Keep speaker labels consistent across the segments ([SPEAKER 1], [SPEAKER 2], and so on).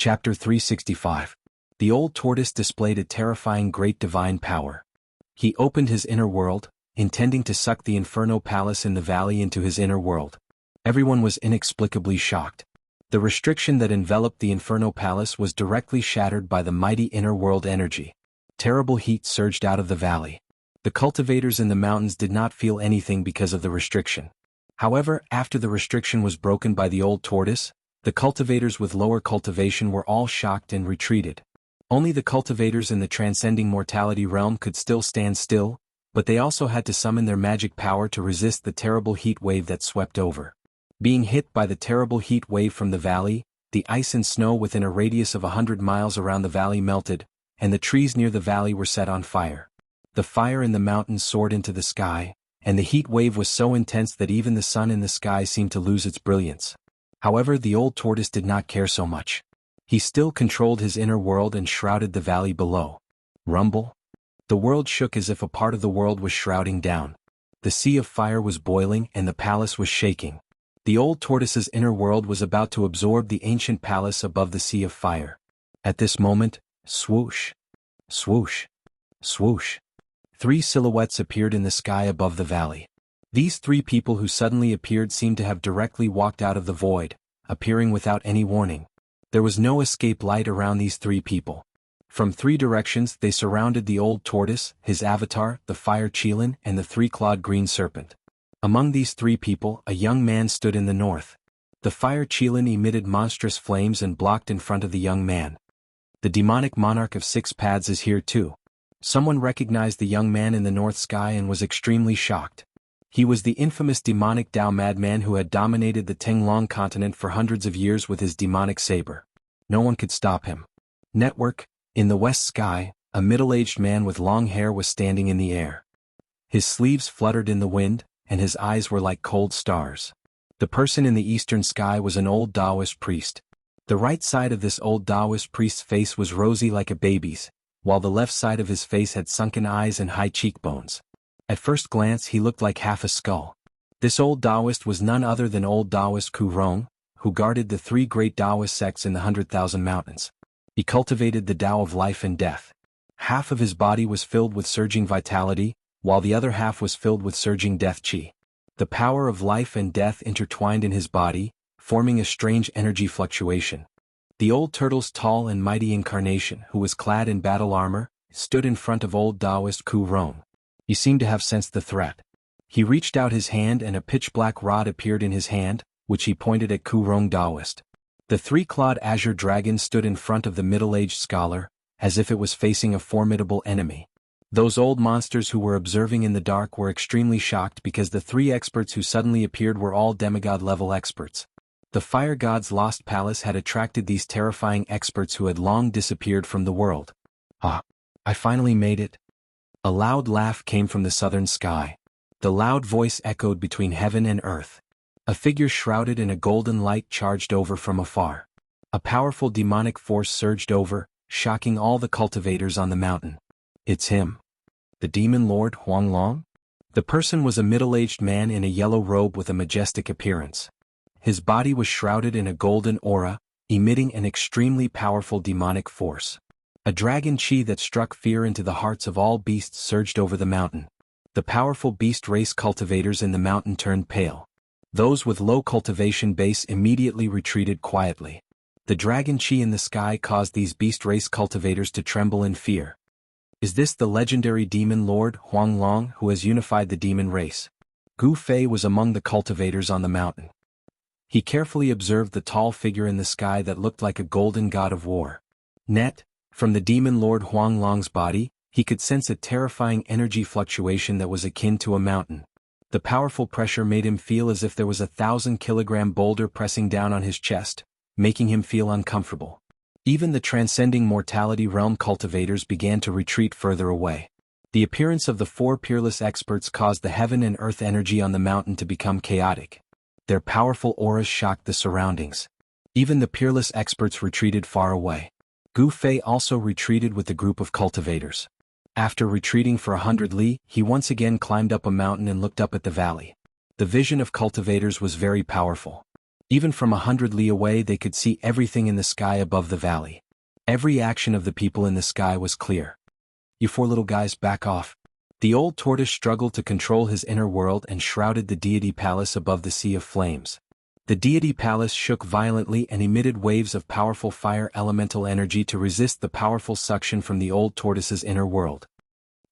[SPEAKER 1] Chapter 365. The old tortoise displayed a terrifying great divine power. He opened his inner world, intending to suck the Inferno Palace in the valley into his inner world. Everyone was inexplicably shocked. The restriction that enveloped the Inferno Palace was directly shattered by the mighty inner world energy. Terrible heat surged out of the valley. The cultivators in the mountains did not feel anything because of the restriction. However, after the restriction was broken by the old tortoise, the cultivators with lower cultivation were all shocked and retreated. Only the cultivators in the transcending mortality realm could still stand still, but they also had to summon their magic power to resist the terrible heat wave that swept over. Being hit by the terrible heat wave from the valley, the ice and snow within a radius of 100 miles around the valley melted, and the trees near the valley were set on fire. The fire in the mountains soared into the sky, and the heat wave was so intense that even the sun in the sky seemed to lose its brilliance. However, the old tortoise did not care so much. He still controlled his inner world and shrouded the valley below. Rumble? The world shook as if a part of the world was shrouding down. The sea of fire was boiling and the palace was shaking. The old tortoise's inner world was about to absorb the ancient palace above the sea of fire. At this moment, swoosh, swoosh, swoosh. 3 silhouettes appeared in the sky above the valley. These 3 people who suddenly appeared seemed to have directly walked out of the void, appearing without any warning. There was no escape light around these 3 people. From 3 directions they surrounded the old tortoise, his avatar, the fire Qilin, and the 3-clawed green serpent. Among these 3 people, a young man stood in the north. The fire Qilin emitted monstrous flames and blocked in front of the young man. The demonic monarch of 6 paths is here too. Someone recognized the young man in the north sky and was extremely shocked. He was the infamous demonic Dao madman who had dominated the Tenglong continent for hundreds of years with his demonic saber. No one could stop him. Network, in the west sky, a middle-aged man with long hair was standing in the air. His sleeves fluttered in the wind, and his eyes were like cold stars. The person in the eastern sky was an old Taoist priest. The right side of this old Taoist priest's face was rosy like a baby's, while the left side of his face had sunken eyes and high cheekbones. At first glance he looked like half a skull. This old Taoist was none other than old Taoist Ku Rong, who guarded the 3 great Taoist sects in the 100,000 mountains. He cultivated the Tao of life and death. Half of his body was filled with surging vitality, while the other half was filled with surging death qi. The power of life and death intertwined in his body, forming a strange energy fluctuation. The old turtle's tall and mighty incarnation, who was clad in battle armor, stood in front of old Taoist Ku Rong. He seemed to have sensed the threat. He reached out his hand and a pitch-black rod appeared in his hand, which he pointed at Ku Rong Taoist. The 3-clawed azure dragon stood in front of the middle-aged scholar, as if it was facing a formidable enemy. Those old monsters who were observing in the dark were extremely shocked because the 3 experts who suddenly appeared were all demigod-level experts. The fire god's lost palace had attracted these terrifying experts who had long disappeared from the world. Ah, I finally made it. A loud laugh came from the southern sky. The loud voice echoed between heaven and earth. A figure shrouded in a golden light charged over from afar. A powerful demonic force surged over, shocking all the cultivators on the mountain. It's him. The demon lord Huang Long? The person was a middle-aged man in a yellow robe with a majestic appearance. His body was shrouded in a golden aura, emitting an extremely powerful demonic force. A dragon qi that struck fear into the hearts of all beasts surged over the mountain. The powerful beast race cultivators in the mountain turned pale. Those with low cultivation base immediately retreated quietly. The dragon qi in the sky caused these beast race cultivators to tremble in fear. Is this the legendary demon lord Huang Long who has unified the demon race? Gu Fei was among the cultivators on the mountain. He carefully observed the tall figure in the sky that looked like a golden god of war. From the demon lord Huang Long's body, he could sense a terrifying energy fluctuation that was akin to a mountain. The powerful pressure made him feel as if there was a 1,000-kilogram boulder pressing down on his chest, making him feel uncomfortable. Even the transcending mortality realm cultivators began to retreat further away. The appearance of the 4 peerless experts caused the heaven and earth energy on the mountain to become chaotic. Their powerful auras shocked the surroundings. Even the peerless experts retreated far away. Gu Fei also retreated with the group of cultivators. After retreating for 100 li, he once again climbed up a mountain and looked up at the valley. The vision of cultivators was very powerful. Even from 100 li away they could see everything in the sky above the valley. Every action of the people in the sky was clear. "You four little guys, back off." The old tortoise struggled to control his inner world and shrouded the deity palace above the sea of flames. The deity palace shook violently and emitted waves of powerful fire elemental energy to resist the powerful suction from the old tortoise's inner world.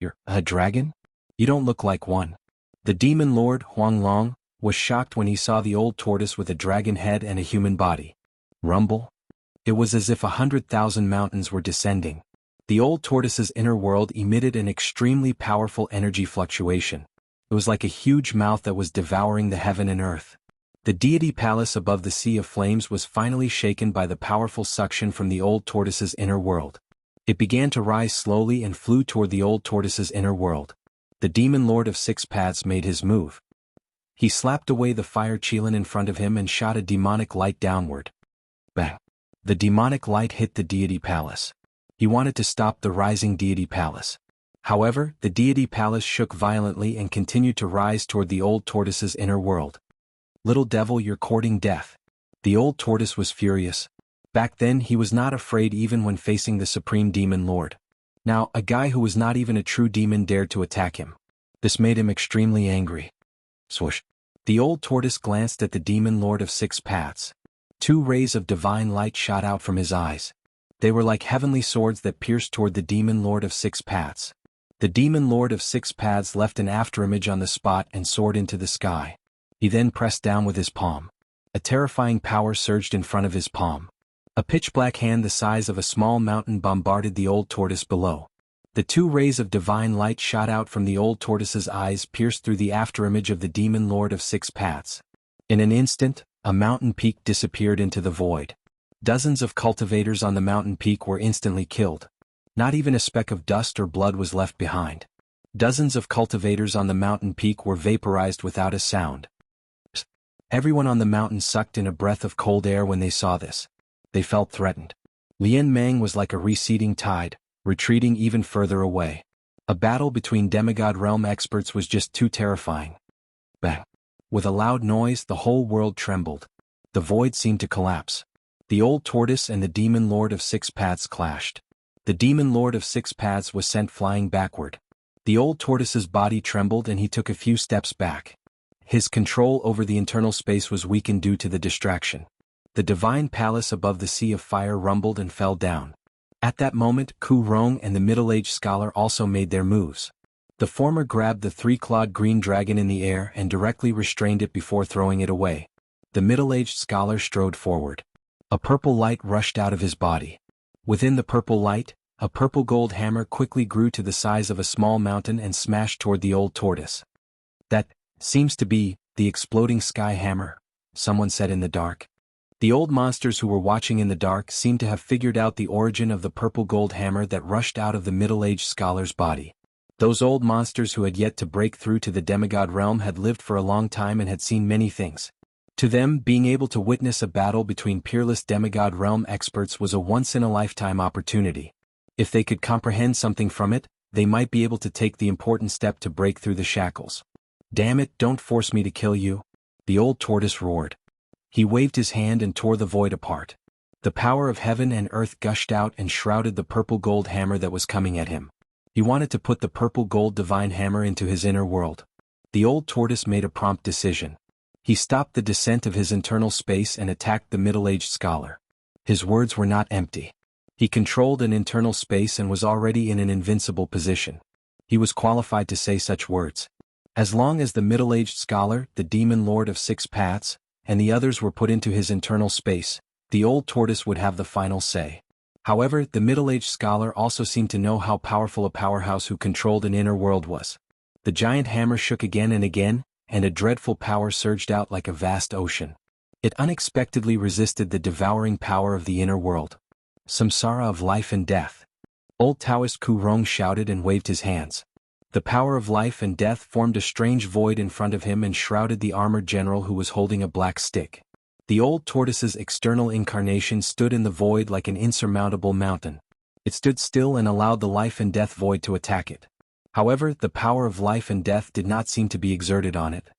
[SPEAKER 1] "You're a dragon? You don't look like one." The demon lord, Huang Long, was shocked when he saw the old tortoise with a dragon head and a human body. Rumble? It was as if 100,000 mountains were descending. The old tortoise's inner world emitted an extremely powerful energy fluctuation. It was like a huge mouth that was devouring the heaven and earth. The deity palace above the sea of flames was finally shaken by the powerful suction from the old tortoise's inner world. It began to rise slowly and flew toward the old tortoise's inner world. The demon lord of six paths made his move. He slapped away the fire qilin in front of him and shot a demonic light downward. Bang! The demonic light hit the deity palace. He wanted to stop the rising deity palace. However, the deity palace shook violently and continued to rise toward the old tortoise's inner world. "Little devil, you're courting death." The old tortoise was furious. Back then he was not afraid even when facing the supreme demon lord. Now, a guy who was not even a true demon dared to attack him. This made him extremely angry. Swoosh! The old tortoise glanced at the demon lord of six paths. Two rays of divine light shot out from his eyes. They were like heavenly swords that pierced toward the demon lord of six paths. The demon lord of six paths left an afterimage on the spot and soared into the sky. He then pressed down with his palm. A terrifying power surged in front of his palm. A pitch-black hand the size of a small mountain bombarded the old tortoise below. The two rays of divine light shot out from the old tortoise's eyes, pierced through the afterimage of the demon lord of six paths. In an instant, a mountain peak disappeared into the void. Dozens of cultivators on the mountain peak were instantly killed. Not even a speck of dust or blood was left behind. Dozens of cultivators on the mountain peak were vaporized without a sound. Everyone on the mountain sucked in a breath of cold air when they saw this. They felt threatened. Lian Meng was like a receding tide, retreating even further away. A battle between demigod realm experts was just too terrifying. Bang! With a loud noise, the whole world trembled. The void seemed to collapse. The old tortoise and the demon lord of six paths clashed. The demon lord of six paths was sent flying backward. The old tortoise's body trembled and he took a few steps back. His control over the internal space was weakened due to the distraction. The divine palace above the sea of fire rumbled and fell down. At that moment, Ku Rong and the middle-aged scholar also made their moves. The former grabbed the three-clawed green dragon in the air and directly restrained it before throwing it away. The middle-aged scholar strode forward. A purple light rushed out of his body. Within the purple light, a purple gold hammer quickly grew to the size of a small mountain and smashed toward the old tortoise. "That seems to be the exploding sky hammer," someone said in the dark. The old monsters who were watching in the dark seemed to have figured out the origin of the purple gold hammer that rushed out of the middle-aged scholar's body. Those old monsters who had yet to break through to the demigod realm had lived for a long time and had seen many things. To them, being able to witness a battle between peerless demigod realm experts was a once-in-a-lifetime opportunity. If they could comprehend something from it, they might be able to take the important step to break through the shackles. "Damn it, don't force me to kill you," the old tortoise roared. He waved his hand and tore the void apart. The power of heaven and earth gushed out and shrouded the purple gold hammer that was coming at him. He wanted to put the purple gold divine hammer into his inner world. The old tortoise made a prompt decision. He stopped the descent of his internal space and attacked the middle-aged scholar. His words were not empty. He controlled an internal space and was already in an invincible position. He was qualified to say such words. As long as the middle-aged scholar, the demon lord of six paths, and the others were put into his internal space, the old tortoise would have the final say. However, the middle-aged scholar also seemed to know how powerful a powerhouse who controlled an inner world was. The giant hammer shook again and again, and a dreadful power surged out like a vast ocean. It unexpectedly resisted the devouring power of the inner world. "Samsara of life and death." Old Taoist Ku Rong shouted and waved his hands. The power of life and death formed a strange void in front of him and shrouded the armored general who was holding a black stick. The old tortoise's external incarnation stood in the void like an insurmountable mountain. It stood still and allowed the life and death void to attack it. However, the power of life and death did not seem to be exerted on it.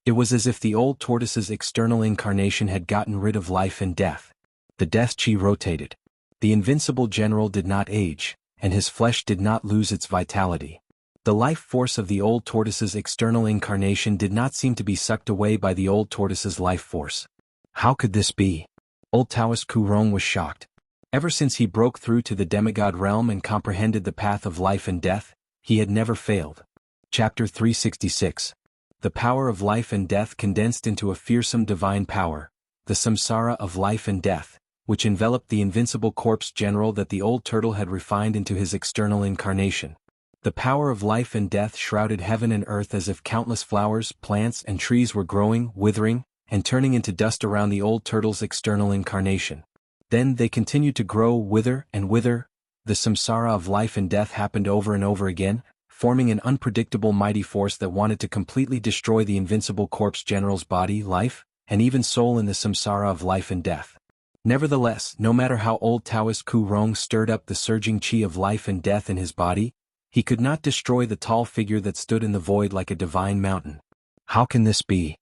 [SPEAKER 1] It was as if the old tortoise's external incarnation had gotten rid of life and death. The death chi rotated. The invincible general did not age, and his flesh did not lose its vitality. The life force of the old tortoise's external incarnation did not seem to be sucked away by the old tortoise's life force. How could this be? Old Taoist Kurong was shocked. Ever since he broke through to the demigod realm and comprehended the path of life and death, he had never failed. Chapter 366. The power of life and death condensed into a fearsome divine power, the samsara of life and death, which enveloped the invincible corpse general that the old turtle had refined into his external incarnation. The power of life and death shrouded heaven and earth as if countless flowers, plants, and trees were growing, withering, and turning into dust around the old turtle's external incarnation. Then they continued to grow, wither, and wither. The samsara of life and death happened over and over again, forming an unpredictable mighty force that wanted to completely destroy the invincible corpse general's body, life, and even soul in the samsara of life and death. Nevertheless, no matter how old Taoist Kurong stirred up the surging chi of life and death in his body, he could not destroy the tall figure that stood in the void like a divine mountain. How can this be?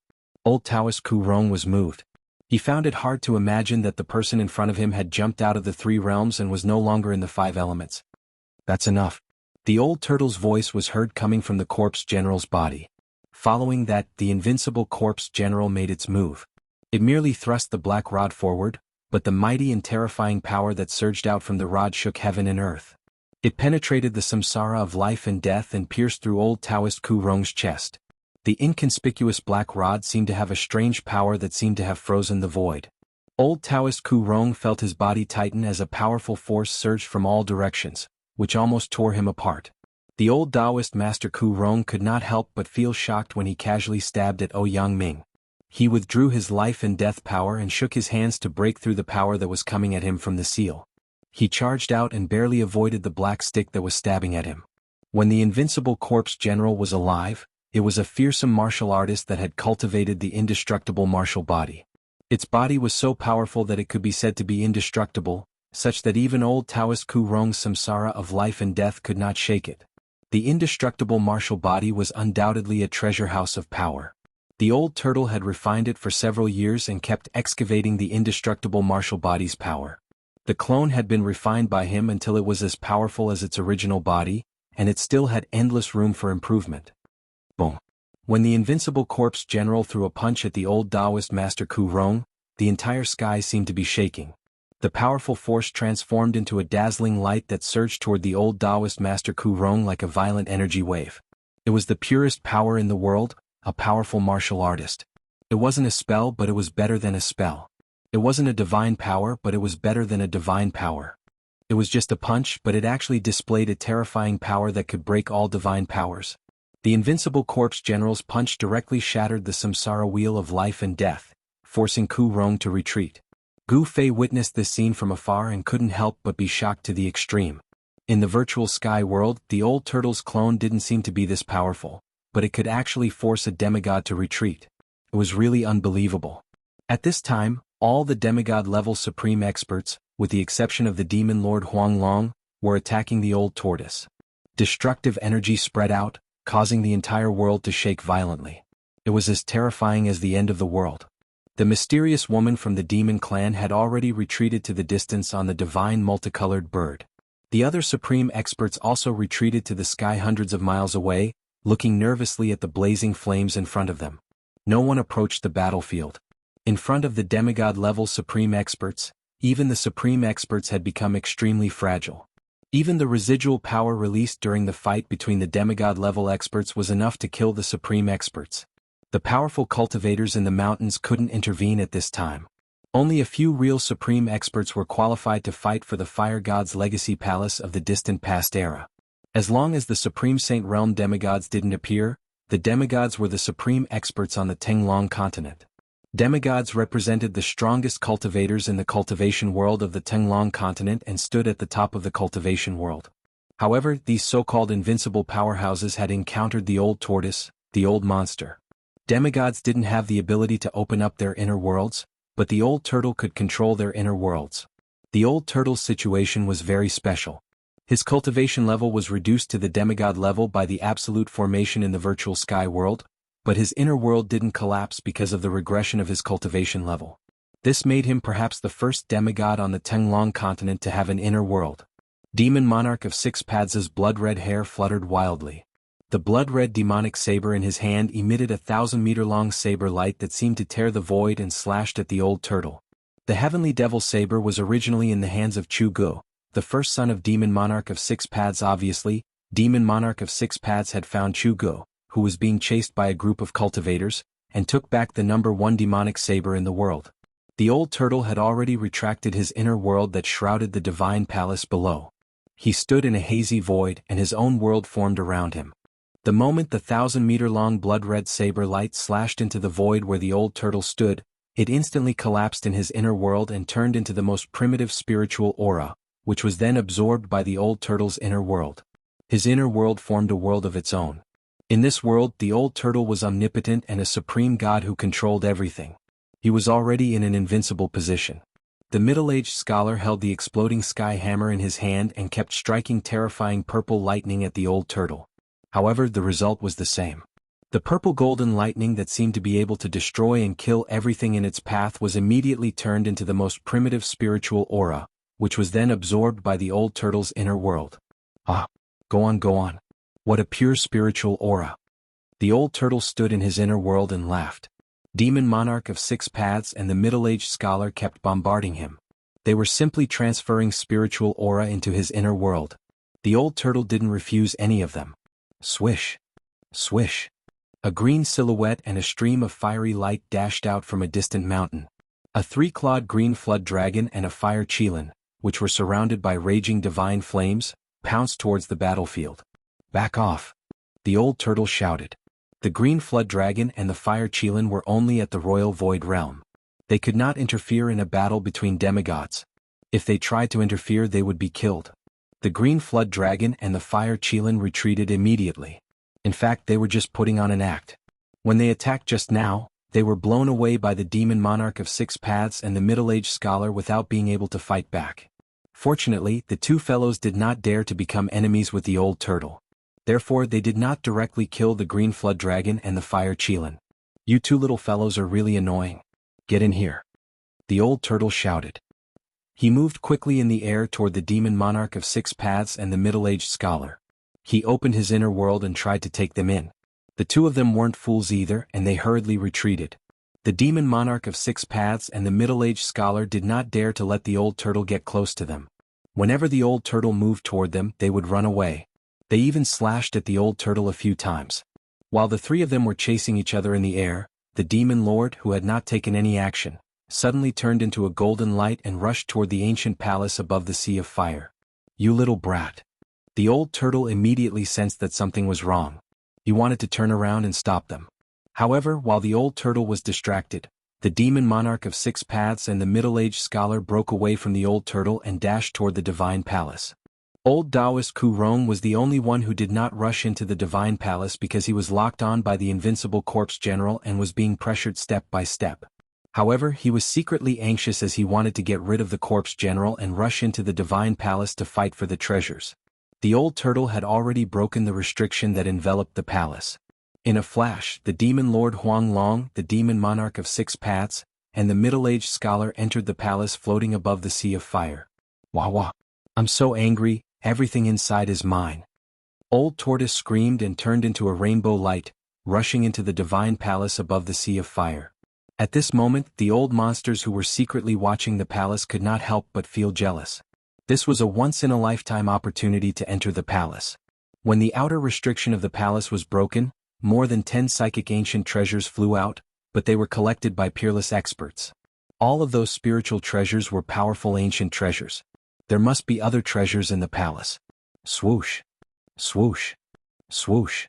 [SPEAKER 1] Old Taoist Kurong was moved. He found it hard to imagine that the person in front of him had jumped out of the three realms and was no longer in the five elements. That's enough. The old turtle's voice was heard coming from the corpse general's body. Following that, the invincible corpse general made its move. It merely thrust the black rod forward, but the mighty and terrifying power that surged out from the rod shook heaven and earth. It penetrated the samsara of life and death and pierced through old Taoist Kurong's chest. The inconspicuous black rod seemed to have a strange power that seemed to have frozen the void. Old Taoist Kurong felt his body tighten as a powerful force surged from all directions, which almost tore him apart. The old Taoist master Kurong could not help but feel shocked when he casually stabbed at Ouyang Ming. He withdrew his life and death power and shook his hands to break through the power that was coming at him from the seal. He charged out and barely avoided the black stick that was stabbing at him. When the invincible corpse general was alive, it was a fearsome martial artist that had cultivated the indestructible martial body. Its body was so powerful that it could be said to be indestructible, such that even old Taoist Kurong's samsara of life and death could not shake it. The indestructible martial body was undoubtedly a treasure house of power. The old turtle had refined it for several years and kept excavating the indestructible martial body's power. The clone had been refined by him until it was as powerful as its original body, and it still had endless room for improvement. Boom. When the invincible corpse general threw a punch at the old Taoist master Kurong, the entire sky seemed to be shaking. The powerful force transformed into a dazzling light that surged toward the old Taoist master Kurong like a violent energy wave. It was the purest power in the world, a powerful martial artist. It wasn't a spell, but it was better than a spell. It wasn't a divine power, but it was better than a divine power. It was just a punch, but it actually displayed a terrifying power that could break all divine powers. The invincible corpse general's punch directly shattered the samsara wheel of life and death, forcing Kurong to retreat. Gu Fei witnessed this scene from afar and couldn't help but be shocked to the extreme. In the virtual sky world, the old turtle's clone didn't seem to be this powerful, but it could actually force a demigod to retreat. It was really unbelievable. At this time, all the demigod-level supreme experts, with the exception of the demon lord Huanglong, were attacking the old tortoise. Destructive energy spread out, causing the entire world to shake violently. It was as terrifying as the end of the world. The mysterious woman from the demon clan had already retreated to the distance on the divine multicolored bird. The other supreme experts also retreated to the sky hundreds of miles away, looking nervously at the blazing flames in front of them. No one approached the battlefield. In front of the demigod-level supreme experts, even the supreme experts had become extremely fragile. Even the residual power released during the fight between the demigod-level experts was enough to kill the supreme experts. The powerful cultivators in the mountains couldn't intervene at this time. Only a few real supreme experts were qualified to fight for the fire god's legacy palace of the distant past era. As long as the supreme Saint Realm demigods didn't appear, the demigods were the supreme experts on the Tenglong continent. Demigods represented the strongest cultivators in the cultivation world of the Tenglong continent and stood at the top of the cultivation world. However, these so-called invincible powerhouses had encountered the old tortoise, the old monster. Demigods didn't have the ability to open up their inner worlds, but the old turtle could control their inner worlds. The old turtle's situation was very special. His cultivation level was reduced to the demigod level by the absolute formation in the virtual sky world, But his inner world didn't collapse because of the regression of his cultivation level. This made him perhaps the first demigod on the Tenglong continent to have an inner world. Demon Monarch of Six Paths' blood-red hair fluttered wildly. The blood-red demonic saber in his hand emitted a 1,000-meter-long saber light that seemed to tear the void and slashed at the old turtle. The heavenly devil saber was originally in the hands of Jianghu, the first son of Demon Monarch of Six Paths. Obviously, Demon Monarch of Six Paths had found Jianghu, who was being chased by a group of cultivators, and took back the #1 demonic saber in the world. The old turtle had already retracted his inner world that shrouded the divine palace below. He stood in a hazy void and his own world formed around him. The moment the 1,000-meter-long blood-red saber light slashed into the void where the old turtle stood, it instantly collapsed in his inner world and turned into the most primitive spiritual aura, which was then absorbed by the old turtle's inner world. His inner world formed a world of its own. In this world, the old turtle was omnipotent and a supreme god who controlled everything. He was already in an invincible position. The middle-aged scholar held the exploding sky hammer in his hand and kept striking terrifying purple lightning at the old turtle. However, the result was the same. The purple-golden lightning that seemed to be able to destroy and kill everything in its path was immediately turned into the most primitive spiritual aura, which was then absorbed by the old turtle's inner world. Ah! Go on. What a pure spiritual aura. The old turtle stood in his inner world and laughed. Demon Monarch of Six Paths and the middle-aged scholar kept bombarding him. They were simply transferring spiritual aura into his inner world. The old turtle didn't refuse any of them. Swish! Swish! A green silhouette and a stream of fiery light dashed out from a distant mountain. A 3-clawed green flood dragon and a fire qilin, which were surrounded by raging divine flames, pounced towards the battlefield. Back off! The old turtle shouted. The green flood dragon and the fire qilin were only at the royal void realm. They could not interfere in a battle between demigods. If they tried to interfere, they would be killed. The green flood dragon and the fire qilin retreated immediately. In fact, they were just putting on an act. When they attacked just now, they were blown away by the Demon Monarch of Six Paths and the middle-aged scholar without being able to fight back. Fortunately, the two fellows did not dare to become enemies with the old turtle. Therefore, they did not directly kill the green flood dragon and the fire qilin. You two little fellows are really annoying. Get in here. The old turtle shouted. He moved quickly in the air toward the Demon Monarch of Six Paths and the middle-aged scholar. He opened his inner world and tried to take them in. The two of them weren't fools either, and they hurriedly retreated. The Demon Monarch of Six Paths and the middle-aged scholar did not dare to let the old turtle get close to them. Whenever the old turtle moved toward them, they would run away. They even slashed at the old turtle a few times. While the three of them were chasing each other in the air, the demon lord, who had not taken any action, suddenly turned into a golden light and rushed toward the ancient palace above the sea of fire. You little brat. The old turtle immediately sensed that something was wrong. He wanted to turn around and stop them. However, while the old turtle was distracted, the Demon Monarch of Six Paths and the middle-aged scholar broke away from the old turtle and dashed toward the divine palace. Old Taoist Ku Rong was the only one who did not rush into the divine palace because he was locked on by the invincible corpse general and was being pressured step by step. However, he was secretly anxious as he wanted to get rid of the corpse general and rush into the divine palace to fight for the treasures. The old turtle had already broken the restriction that enveloped the palace. In a flash, the demon lord Huang Long, the demon monarch of Six Paths, and the middle-aged scholar entered the palace floating above the sea of fire. Wah wah! I'm so angry, everything inside is mine. Old Tortoise screamed and turned into a rainbow light, rushing into the divine palace above the sea of fire. At this moment, the old monsters who were secretly watching the palace could not help but feel jealous. This was a once-in-a-lifetime opportunity to enter the palace. When the outer restriction of the palace was broken, more than 10 psychic ancient treasures flew out, but they were collected by peerless experts. All of those spiritual treasures were powerful ancient treasures. There must be other treasures in the palace. Swoosh! Swoosh! Swoosh!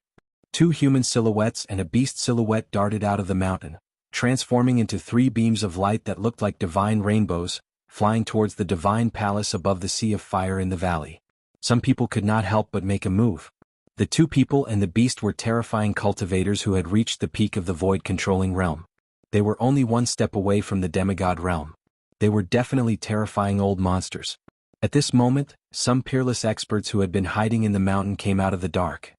[SPEAKER 1] 2 human silhouettes and a beast silhouette darted out of the mountain, transforming into 3 beams of light that looked like divine rainbows, flying towards the divine palace above the sea of fire in the valley. Some people could not help but make a move. The 2 people and the beast were terrifying cultivators who had reached the peak of the void-controlling realm. They were only 1 step away from the demigod realm. They were definitely terrifying old monsters. At this moment, some peerless experts who had been hiding in the mountain came out of the dark.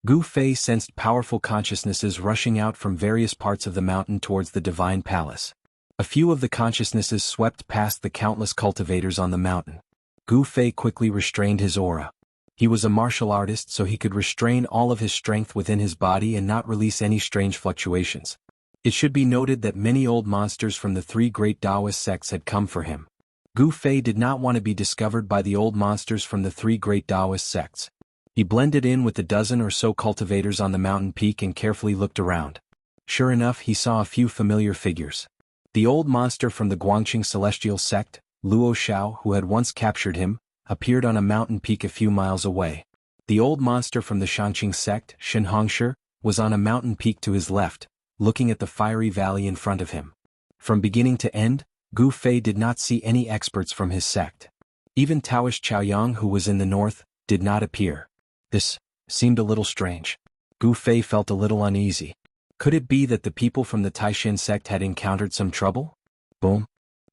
[SPEAKER 1] Gu Fei sensed powerful consciousnesses rushing out from various parts of the mountain towards the divine palace. A few of the consciousnesses swept past the countless cultivators on the mountain. Gu Fei quickly restrained his aura. He was a martial artist, so he could restrain all of his strength within his body and not release any strange fluctuations. It should be noted that many old monsters from the three great Taoist sects had come for him. Gu Fei did not want to be discovered by the old monsters from the three great Taoist sects. He blended in with the dozen or so cultivators on the mountain peak and carefully looked around. Sure enough, he saw a few familiar figures. The old monster from the Guangqing celestial sect, Luo Xiao, who had once captured him, appeared on a mountain peak a few miles away. The old monster from the Shangqing sect, Shen Hongshi, was on a mountain peak to his left, looking at the fiery valley in front of him. From beginning to end, Gu Fei did not see any experts from his sect. Even Taoist Chaoyang, who was in the north, did not appear. This seemed a little strange. Gu Fei felt a little uneasy. Could it be that the people from the Taishan sect had encountered some trouble? Boom.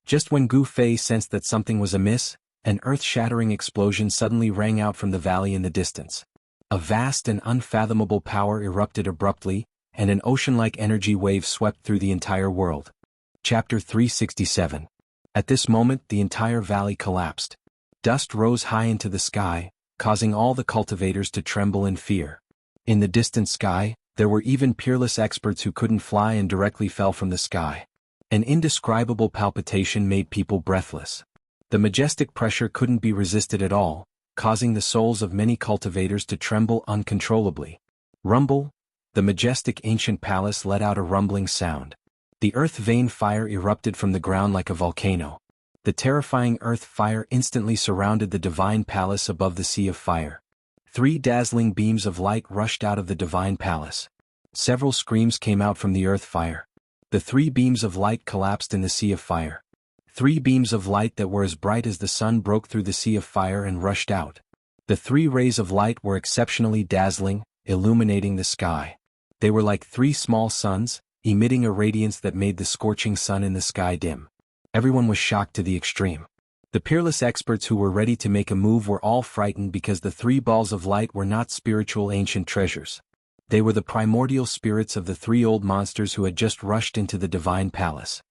[SPEAKER 1] Just when Gu Fei sensed that something was amiss, an earth-shattering explosion suddenly rang out from the valley in the distance. A vast and unfathomable power erupted abruptly, and an ocean-like energy wave swept through the entire world. Chapter 367. At this moment, the entire valley collapsed. Dust rose high into the sky, causing all the cultivators to tremble in fear. In the distant sky, there were even peerless experts who couldn't fly and directly fell from the sky. An indescribable palpitation made people breathless. The majestic pressure couldn't be resisted at all, causing the souls of many cultivators to tremble uncontrollably. Rumble. The majestic ancient palace let out a rumbling sound. The earth vein fire erupted from the ground like a volcano. The terrifying earth fire instantly surrounded the divine palace above the sea of fire. 3 dazzling beams of light rushed out of the divine palace. Several screams came out from the earth fire. The 3 beams of light collapsed in the sea of fire. 3 beams of light that were as bright as the sun broke through the sea of fire and rushed out. The 3 rays of light were exceptionally dazzling, illuminating the sky. They were like 3 small suns, emitting a radiance that made the scorching sun in the sky dim. Everyone was shocked to the extreme. The peerless experts who were ready to make a move were all frightened because the 3 balls of light were not spiritual ancient treasures. They were the primordial spirits of the 3 old monsters who had just rushed into the divine palace.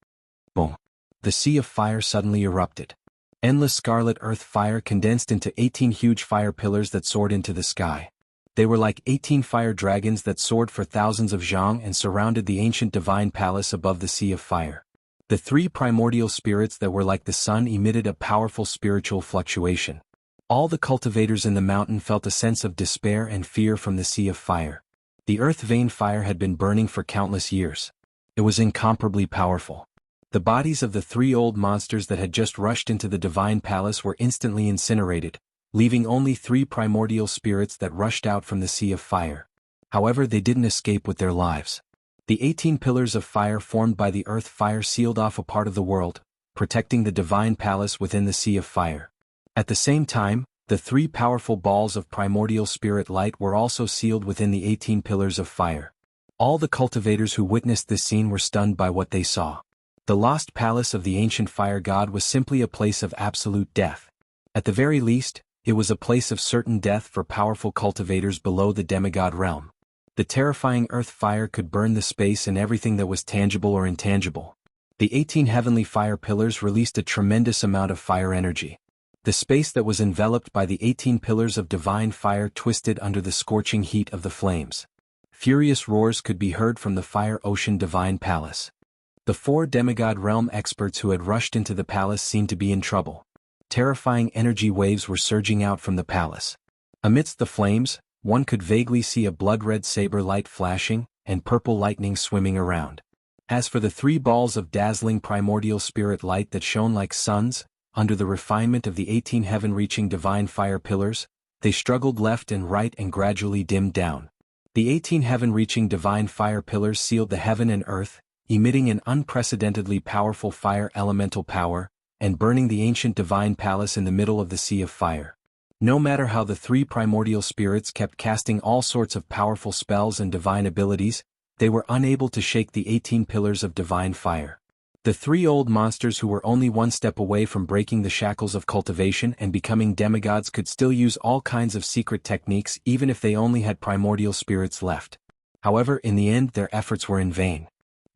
[SPEAKER 1] Boom. The sea of fire suddenly erupted. Endless scarlet earth fire condensed into 18 huge fire pillars that soared into the sky. They were like 18 fire dragons that soared for thousands of zhang and surrounded the ancient divine palace above the sea of fire. The 3 primordial spirits that were like the sun emitted a powerful spiritual fluctuation. All the cultivators in the mountain felt a sense of despair and fear from the sea of fire. The earth vein fire had been burning for countless years. It was incomparably powerful. The bodies of the 3 old monsters that had just rushed into the divine palace were instantly incinerated, leaving only 3 primordial spirits that rushed out from the sea of fire. However, they didn't escape with their lives. The 18 pillars of fire formed by the earth fire sealed off a part of the world, protecting the divine palace within the sea of fire. At the same time, the 3 powerful balls of primordial spirit light were also sealed within the 18 pillars of fire. All the cultivators who witnessed this scene were stunned by what they saw. The lost palace of the ancient fire god was simply a place of absolute death. At the very least, it was a place of certain death for powerful cultivators below the demigod realm. The terrifying earth fire could burn the space and everything that was tangible or intangible. The 18 heavenly fire pillars released a tremendous amount of fire energy. The space that was enveloped by the 18 pillars of divine fire twisted under the scorching heat of the flames. Furious roars could be heard from the fire ocean divine palace. The 4 demigod realm experts who had rushed into the palace seemed to be in trouble. Terrifying energy waves were surging out from the palace. Amidst the flames, one could vaguely see a blood-red saber light flashing, and purple lightning swimming around. As for the 3 balls of dazzling primordial spirit light that shone like suns, under the refinement of the 18 heaven-reaching divine fire pillars, they struggled left and right and gradually dimmed down. The 18 heaven-reaching divine fire pillars sealed the heaven and earth, emitting an unprecedentedly powerful fire elemental power, and burning the ancient divine palace in the middle of the sea of fire. No matter how the 3 primordial spirits kept casting all sorts of powerful spells and divine abilities, they were unable to shake the 18 pillars of divine fire. The The three old monsters who were only one step away from breaking the shackles of cultivation and becoming demigods could still use all kinds of secret techniques even if they only had primordial spirits left. However, in the end their efforts were in vain.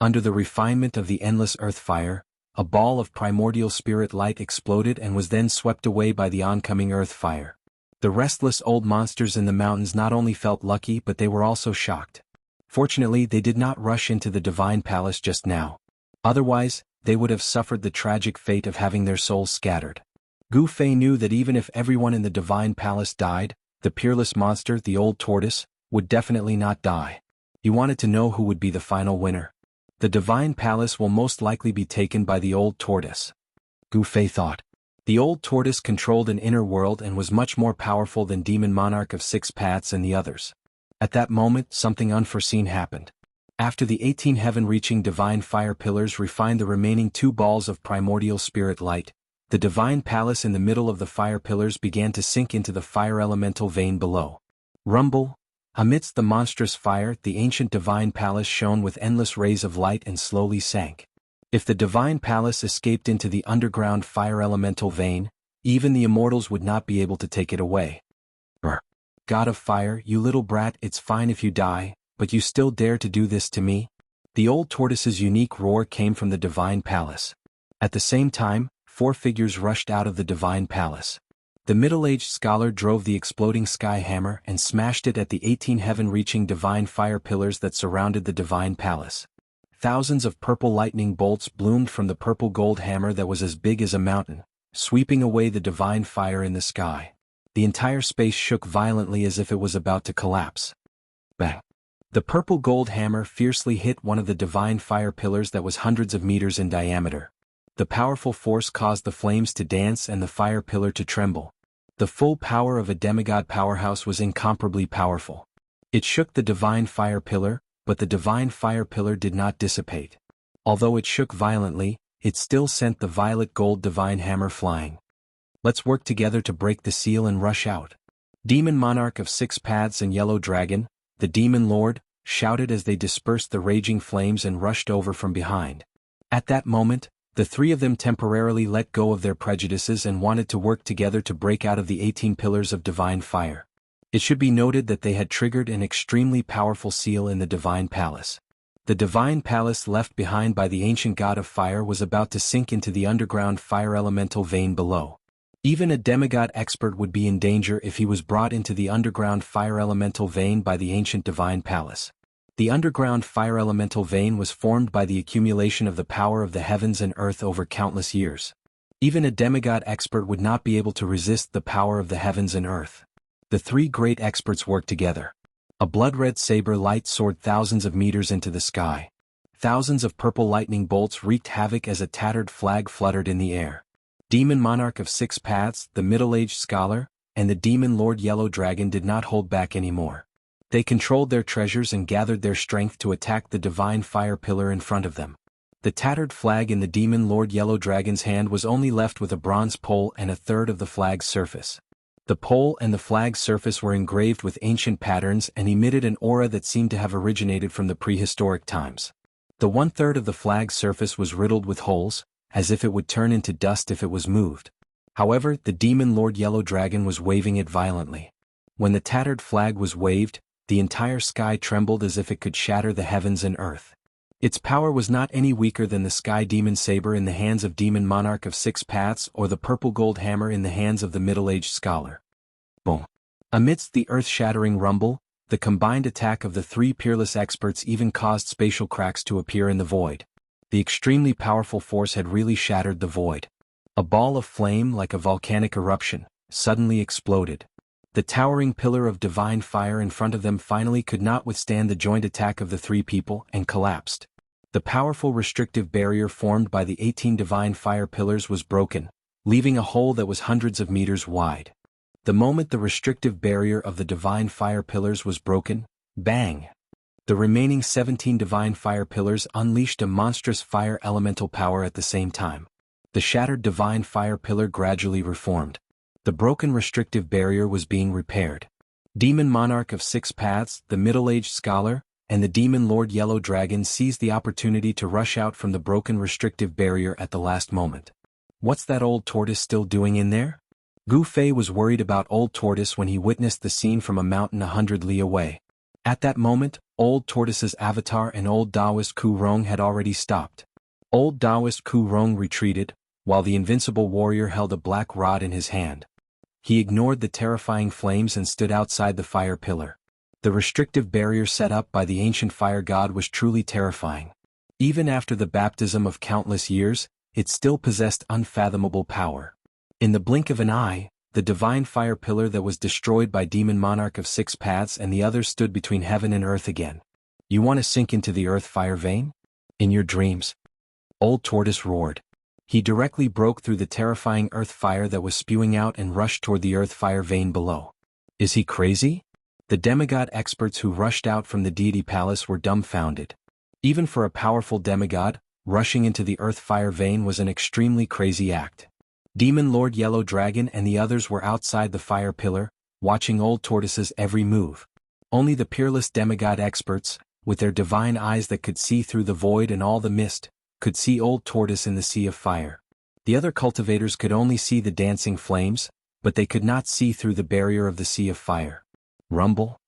[SPEAKER 1] Under the refinement of the endless earth fire, a ball of primordial spirit light exploded and was then swept away by the oncoming earth fire. The restless old monsters in the mountains not only felt lucky but they were also shocked. Fortunately, they did not rush into the divine palace just now. Otherwise, they would have suffered the tragic fate of having their souls scattered. Gu Fei knew that even if everyone in the divine palace died, the peerless monster, the old tortoise, would definitely not die. He wanted to know who would be the final winner. The divine palace will most likely be taken by the old tortoise, Gu Fei thought. The old tortoise controlled an inner world and was much more powerful than Demon Monarch of Six Paths and the others. At that moment, something unforeseen happened. After the 18 heaven-reaching divine fire pillars refined the remaining 2 balls of primordial spirit light, the divine palace in the middle of the fire pillars began to sink into the fire elemental vein below. Rumble! Amidst the monstrous fire, the ancient divine palace shone with endless rays of light and slowly sank. If the divine palace escaped into the underground fire elemental vein, even the immortals would not be able to take it away. God of fire, you little brat, it's fine if you die, but you still dare to do this to me? The old tortoise's unique roar came from the divine palace. At the same time, 4 figures rushed out of the divine palace. The middle-aged scholar drove the exploding sky hammer and smashed it at the 18 heaven-reaching divine fire pillars that surrounded the divine palace. Thousands of purple lightning bolts bloomed from the purple gold hammer that was as big as a mountain, sweeping away the divine fire in the sky. The entire space shook violently as if it was about to collapse. Bang! The purple gold hammer fiercely hit one of the divine fire pillars that was hundreds of meters in diameter. The powerful force caused the flames to dance and the fire pillar to tremble. The full power of a demigod powerhouse was incomparably powerful. It shook the divine fire pillar, but the divine fire pillar did not dissipate. Although it shook violently, it still sent the violet gold divine hammer flying. Let's work together to break the seal and rush out. Demon Monarch of Six Paths and Yellow Dragon, the Demon Lord, shouted as they dispersed the raging flames and rushed over from behind. At that moment, the 3 of them temporarily let go of their prejudices and wanted to work together to break out of the 18 pillars of divine fire. It should be noted that they had triggered an extremely powerful seal in the divine palace. The divine palace left behind by the ancient god of fire was about to sink into the underground fire elemental vein below. Even a demigod expert would be in danger if he was brought into the underground fire elemental vein by the ancient divine palace. The underground fire elemental vein was formed by the accumulation of the power of the heavens and earth over countless years. Even a demigod expert would not be able to resist the power of the heavens and earth. The 3 great experts worked together. A blood-red saber light soared thousands of meters into the sky. Thousands of purple lightning bolts wreaked havoc as a tattered flag fluttered in the air. Demon Monarch of Six Paths, the middle-aged scholar, and the Demon Lord Yellow Dragon did not hold back anymore. They controlled their treasures and gathered their strength to attack the divine fire pillar in front of them. The tattered flag in the Demon Lord Yellow Dragon's hand was only left with a bronze pole and a third of the flag's surface. The pole and the flag's surface were engraved with ancient patterns and emitted an aura that seemed to have originated from the prehistoric times. The 1/3 of the flag's surface was riddled with holes, as if it would turn into dust if it was moved. However, the Demon Lord Yellow Dragon was waving it violently. When the tattered flag was waved, the entire sky trembled as if it could shatter the heavens and earth. Its power was not any weaker than the Sky Demon Saber in the hands of Demon Monarch of Six Paths or the purple gold hammer in the hands of the middle-aged scholar. Boom! Amidst the earth-shattering rumble, the combined attack of the 3 peerless experts even caused spatial cracks to appear in the void. The extremely powerful force had really shattered the void. A ball of flame like a volcanic eruption suddenly exploded. The towering pillar of divine fire in front of them finally could not withstand the joint attack of the 3 people and collapsed. The powerful restrictive barrier formed by the 18 divine fire pillars was broken, leaving a hole that was hundreds of meters wide. The moment the restrictive barrier of the divine fire pillars was broken, bang! The remaining 17 divine fire pillars unleashed a monstrous fire elemental power at the same time. The shattered divine fire pillar gradually reformed. The broken restrictive barrier was being repaired. Demon Monarch of Six Paths, the middle-aged scholar, and the Demon Lord Yellow Dragon seized the opportunity to rush out from the broken restrictive barrier at the last moment. What's that old tortoise still doing in there? Gu Fei was worried about Old Tortoise when he witnessed the scene from a mountain 100 li away. At that moment, Old Tortoise's avatar and Old Taoist Ku Rong had already stopped. Old Taoist Ku Rong retreated, while the invincible warrior held a black rod in his hand. He ignored the terrifying flames and stood outside the fire pillar. The restrictive barrier set up by the ancient fire god was truly terrifying. Even after the baptism of countless years, it still possessed unfathomable power. In the blink of an eye, the divine fire pillar that was destroyed by Demon Monarch of Six Paths and the others stood between heaven and earth again. You want to sink into the earth fire vein? In your dreams? Old Tortoise roared. He directly broke through the terrifying earth fire that was spewing out and rushed toward the earth fire vein below. Is he crazy? The demigod experts who rushed out from the deity palace were dumbfounded. Even for a powerful demigod, rushing into the earth fire vein was an extremely crazy act. Demon Lord Yellow Dragon and the others were outside the fire pillar, watching Old Tortoise's every move. Only the peerless demigod experts, with their divine eyes that could see through the void and all the mist, could see Old Tortoise in the sea of fire. The other cultivators could only see the dancing flames, but they could not see through the barrier of the sea of fire. Rumble?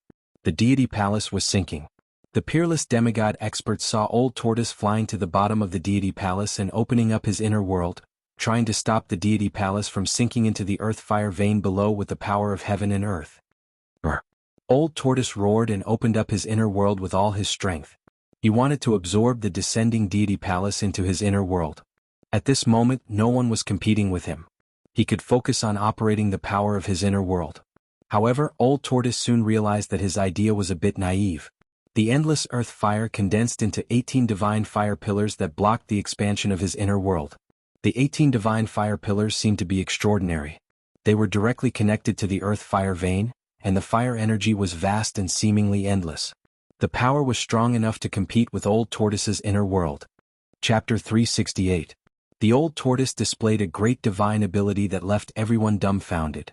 [SPEAKER 1] The deity palace was sinking. The peerless demigod experts saw Old Tortoise flying to the bottom of the deity palace and opening up his inner world, trying to stop the deity palace from sinking into the earth fire vein below with the power of heaven and earth. Old Tortoise roared and opened up his inner world with all his strength. He wanted to absorb the descending deity palace into his inner world. At this moment, no one was competing with him. He could focus on operating the power of his inner world. However, Old Tortoise soon realized that his idea was a bit naive. The endless earth fire condensed into 18 divine fire pillars that blocked the expansion of his inner world. The 18 divine fire pillars seemed to be extraordinary. They were directly connected to the earth fire vein, and the fire energy was vast and seemingly endless. The power was strong enough to compete with Old Tortoise's inner world. Chapter 368. The Old Tortoise displayed a great divine ability that left everyone dumbfounded.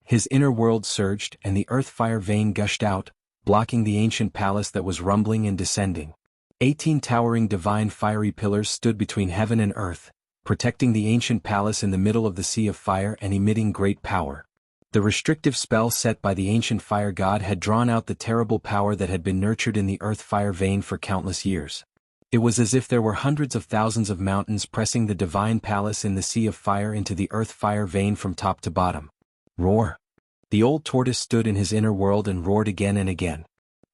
[SPEAKER 1] His inner world surged and the earth fire vein gushed out, blocking the ancient palace that was rumbling and descending. 18 towering divine fiery pillars stood between heaven and earth, protecting the ancient palace in the middle of the sea of fire and emitting great power. The restrictive spell set by the ancient fire god had drawn out the terrible power that had been nurtured in the earth fire vein for countless years. It was as if there were hundreds of thousands of mountains pressing the divine palace in the sea of fire into the earth fire vein from top to bottom. Roar! The Old Tortoise stood in his inner world and roared again and again.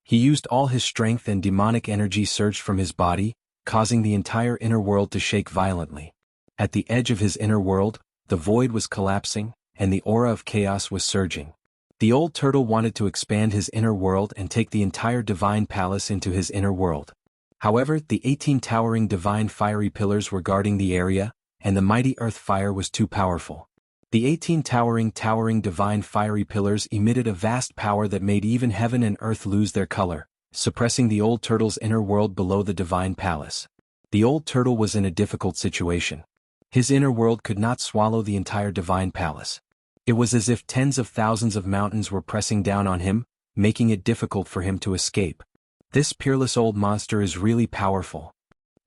[SPEAKER 1] He used all his strength and demonic energy surged from his body, causing the entire inner world to shake violently. At the edge of his inner world, the void was collapsing, and the aura of chaos was surging. The old turtle wanted to expand his inner world and take the entire divine palace into his inner world. However, the 18 towering divine fiery pillars were guarding the area, and the mighty earth fire was too powerful. The 18 towering divine fiery pillars emitted a vast power that made even heaven and earth lose their color, suppressing the old turtle's inner world below the divine palace. The old turtle was in a difficult situation. His inner world could not swallow the entire divine palace. It was as if tens of thousands of mountains were pressing down on him, making it difficult for him to escape. This peerless old monster is really powerful.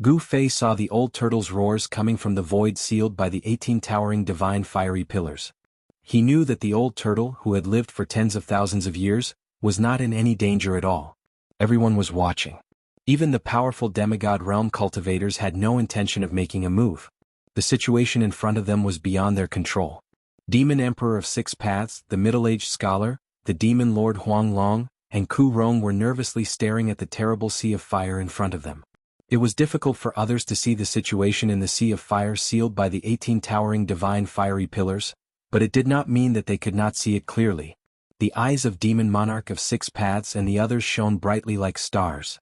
[SPEAKER 1] Gu Fei saw the old turtle's roars coming from the void sealed by the 18 towering divine fiery pillars. He knew that the old turtle, who had lived for tens of thousands of years, was not in any danger at all. Everyone was watching. Even the powerful demigod realm cultivators had no intention of making a move. The situation in front of them was beyond their control. Demon Emperor of Six Paths, the middle-aged scholar, the Demon Lord Huang Long, and Ku Rong were nervously staring at the terrible sea of fire in front of them. It was difficult for others to see the situation in the sea of fire sealed by the 18 towering divine fiery pillars, but it did not mean that they could not see it clearly. The eyes of Demon Monarch of Six Paths and the others shone brightly like stars.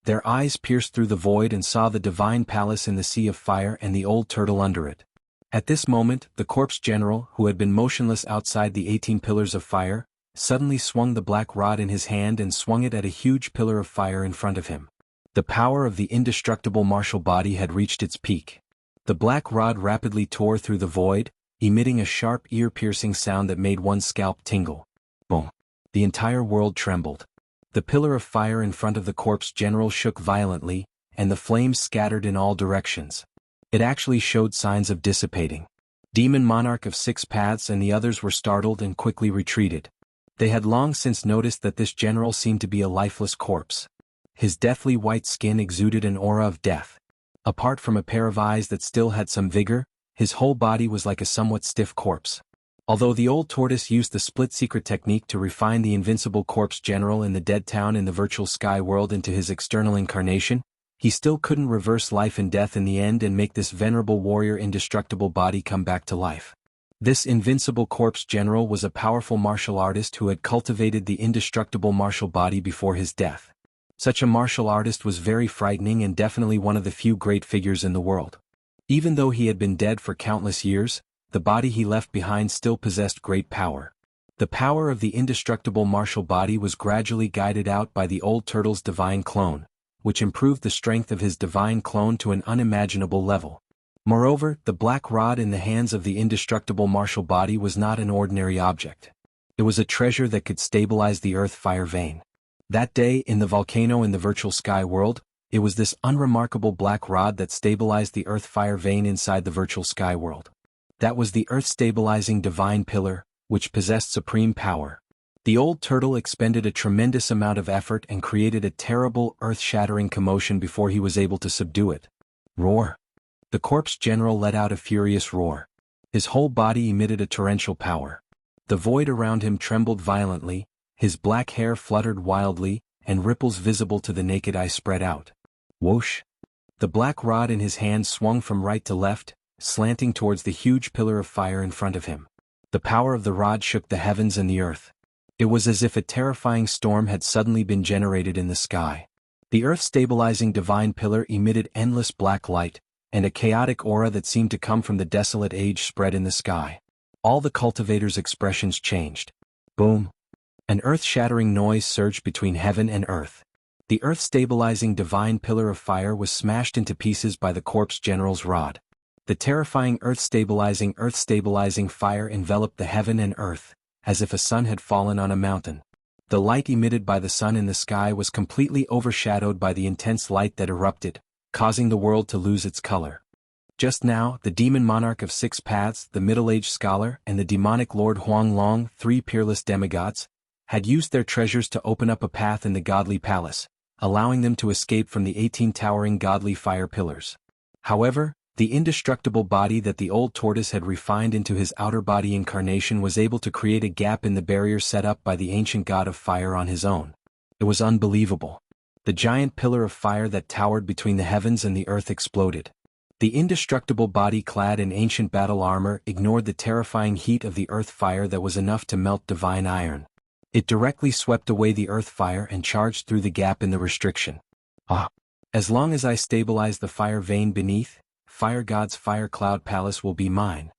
[SPEAKER 1] Their eyes pierced through the void and saw the divine palace in the sea of fire and the old turtle under it. At this moment, the corpse general, who had been motionless outside the 18 pillars of fire, suddenly swung the black rod in his hand and swung it at a huge pillar of fire in front of him. The power of the indestructible martial body had reached its peak. The black rod rapidly tore through the void, emitting a sharp ear-piercing sound that made one's scalp tingle. Boom! The entire world trembled. The pillar of fire in front of the corpse general shook violently, and the flames scattered in all directions. It actually showed signs of dissipating. Demon Monarch of Six Paths and the others were startled and quickly retreated. They had long since noticed that this general seemed to be a lifeless corpse. His deathly white skin exuded an aura of death. Apart from a pair of eyes that still had some vigor, his whole body was like a somewhat stiff corpse. Although the old tortoise used the split secret technique to refine the invincible corpse general in the dead town in the virtual sky world into his external incarnation, he still couldn't reverse life and death in the end and make this venerable warrior indestructible body come back to life. This invincible corpse general was a powerful martial artist who had cultivated the indestructible martial body before his death. Such a martial artist was very frightening and definitely one of the few great figures in the world. Even though he had been dead for countless years, the body he left behind still possessed great power. The power of the indestructible martial body was gradually guided out by the old turtle's divine clone, which improved the strength of his divine clone to an unimaginable level. Moreover, the black rod in the hands of the indestructible martial body was not an ordinary object. It was a treasure that could stabilize the earth fire vein. That day, in the volcano in the virtual sky world, it was this unremarkable black rod that stabilized the earth fire vein inside the virtual sky world. That was the earth-stabilizing divine pillar, which possessed supreme power. The old turtle expended a tremendous amount of effort and created a terrible, earth-shattering commotion before he was able to subdue it. Roar! The corpse general let out a furious roar. His whole body emitted a torrential power. The void around him trembled violently, his black hair fluttered wildly, and ripples visible to the naked eye spread out. Whoosh! The black rod in his hand swung from right to left, slanting towards the huge pillar of fire in front of him. The power of the rod shook the heavens and the earth. It was as if a terrifying storm had suddenly been generated in the sky. The earth-stabilizing divine pillar emitted endless black light, and a chaotic aura that seemed to come from the desolate age spread in the sky. All the cultivators' expressions changed. Boom! An earth-shattering noise surged between heaven and earth. The earth-stabilizing divine pillar of fire was smashed into pieces by the corpse general's rod. The terrifying earth-stabilizing fire enveloped the heaven and earth, as if a sun had fallen on a mountain. The light emitted by the sun in the sky was completely overshadowed by the intense light that erupted, causing the world to lose its color. Just now, the demon monarch of Six Paths, the middle-aged scholar, and the demonic lord Huang Long, three peerless demigods, had used their treasures to open up a path in the godly palace, allowing them to escape from the 18 towering godly fire pillars. However, the indestructible body that the old tortoise had refined into his outer body incarnation was able to create a gap in the barrier set up by the ancient god of fire on his own. It was unbelievable. The giant pillar of fire that towered between the heavens and the earth exploded. The indestructible body clad in ancient battle armor ignored the terrifying heat of the earth fire that was enough to melt divine iron. It directly swept away the earth fire and charged through the gap in the restriction. As long as I stabilize the fire vein beneath, Fire God's fire cloud palace will be mine.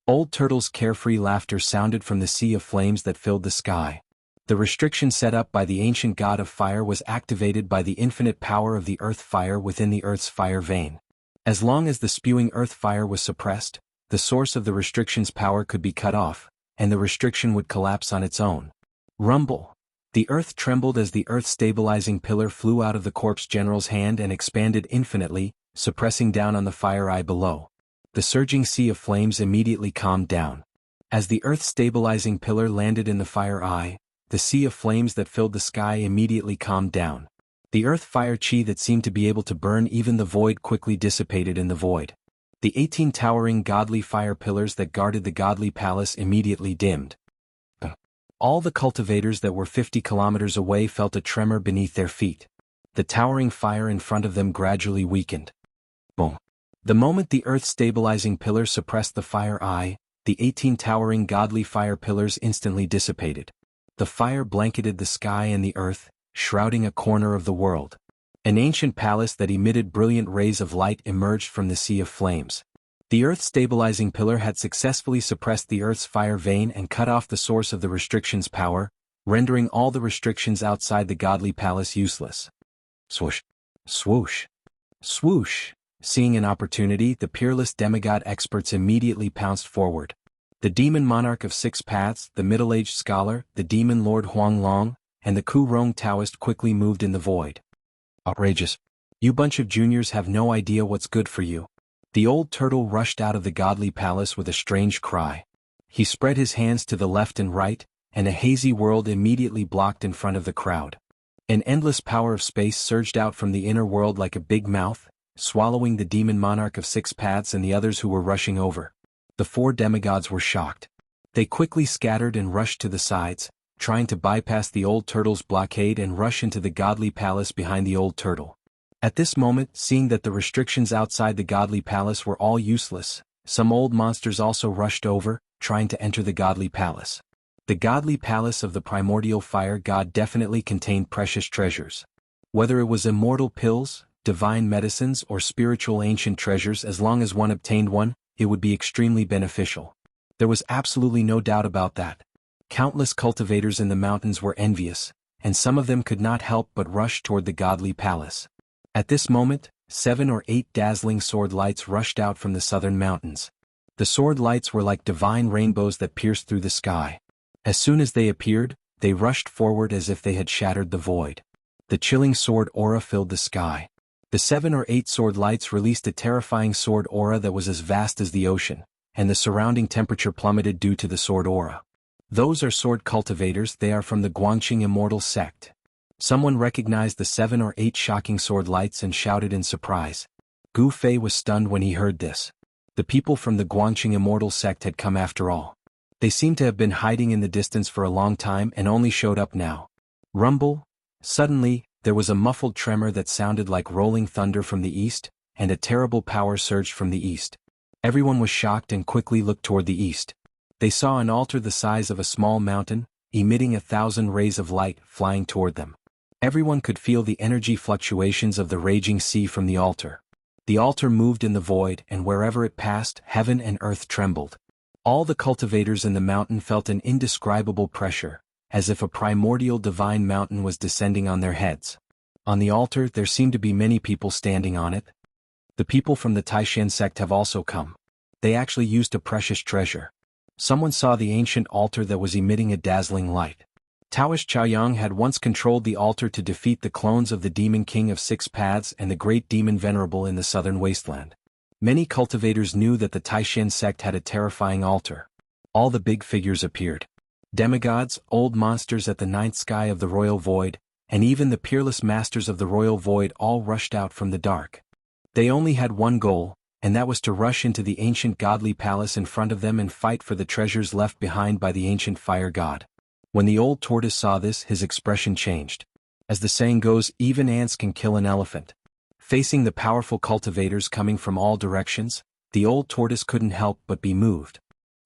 [SPEAKER 1] Old Turtle's carefree laughter sounded from the sea of flames that filled the sky. The restriction set up by the ancient god of fire was activated by the infinite power of the earth fire within the earth's fire vein. As long as the spewing earth fire was suppressed, the source of the restriction's power could be cut off, and the restriction would collapse on its own. Rumble! The earth trembled as the earth-stabilizing pillar flew out of the corpse general's hand and expanded infinitely, suppressing down on the fire eye below. The surging sea of flames immediately calmed down. As the earth-stabilizing pillar landed in the fire eye, the sea of flames that filled the sky immediately calmed down. The earth fire chi that seemed to be able to burn even the void quickly dissipated in the void. The 18 towering godly fire pillars that guarded the godly palace immediately dimmed. All the cultivators that were 50 kilometers away felt a tremor beneath their feet. The towering fire in front of them gradually weakened. Boom! The moment the earth-stabilizing pillar suppressed the fire eye, the 18 towering godly fire pillars instantly dissipated. The fire blanketed the sky and the earth, shrouding a corner of the world. An ancient palace that emitted brilliant rays of light emerged from the sea of flames. The earth-stabilizing pillar had successfully suppressed the earth's fire vein and cut off the source of the restriction's power, rendering all the restrictions outside the godly palace useless. Swoosh! Swoosh! Swoosh! Seeing an opportunity, the peerless demigod experts immediately pounced forward. The demon monarch of Six Paths, the middle-aged scholar, the demon lord Huang Long, and the Ku-Rong Taoist quickly moved in the void. Outrageous. You bunch of juniors have no idea what's good for you. The old turtle rushed out of the godly palace with a strange cry. He spread his hands to the left and right, and a hazy world immediately blocked in front of the crowd. An endless power of space surged out from the inner world like a big mouth, swallowing the demon monarch of 6 paths and the others who were rushing over. The 4 demigods were shocked. They quickly scattered and rushed to the sides, trying to bypass the old turtle's blockade and rush into the godly palace behind the old turtle. At this moment, seeing that the restrictions outside the godly palace were all useless, some old monsters also rushed over, trying to enter the godly palace. The godly palace of the primordial fire god definitely contained precious treasures. Whether it was immortal pills, divine medicines or spiritual ancient treasures, as long as one obtained one, it would be extremely beneficial. There was absolutely no doubt about that. Countless cultivators in the mountains were envious, and some of them could not help but rush toward the godly palace. At this moment, 7 or 8 dazzling sword lights rushed out from the southern mountains. The sword lights were like divine rainbows that pierced through the sky. As soon as they appeared, they rushed forward as if they had shattered the void. The chilling sword aura filled the sky. The 7 or 8 sword lights released a terrifying sword aura that was as vast as the ocean, and the surrounding temperature plummeted due to the sword aura. Those are sword cultivators. They are from the Guangqing Immortal sect. Someone recognized the 7 or 8 shocking sword lights and shouted in surprise. Gu Fei was stunned when he heard this. The people from the Guangqing Immortal sect had come after all. They seemed to have been hiding in the distance for a long time and only showed up now. Rumble. Suddenly, there was a muffled tremor that sounded like rolling thunder from the east, and a terrible power surged from the east. Everyone was shocked and quickly looked toward the east. They saw an altar the size of a small mountain, emitting 1,000 rays of light flying toward them. Everyone could feel the energy fluctuations of the raging sea from the altar. The altar moved in the void, and wherever it passed, heaven and earth trembled. All the cultivators in the mountain felt an indescribable pressure, as if a primordial divine mountain was descending on their heads. On the altar there seemed to be many people standing on it. The people from the Taishan sect have also come. They actually used a precious treasure. Someone saw the ancient altar that was emitting a dazzling light. Taoist Chaoyang had once controlled the altar to defeat the clones of the Demon King of 6 Paths and the Great Demon Venerable in the southern wasteland. Many cultivators knew that the Taishan sect had a terrifying altar. All the big figures appeared. Demigods, old monsters at the 9th sky of the Royal Void, and even the peerless masters of the Royal Void all rushed out from the dark. They only had one goal, and that was to rush into the ancient godly palace in front of them and fight for the treasures left behind by the ancient fire god. When the old tortoise saw this, his expression changed. As the saying goes, even ants can kill an elephant. Facing the powerful cultivators coming from all directions, the old tortoise couldn't help but be moved.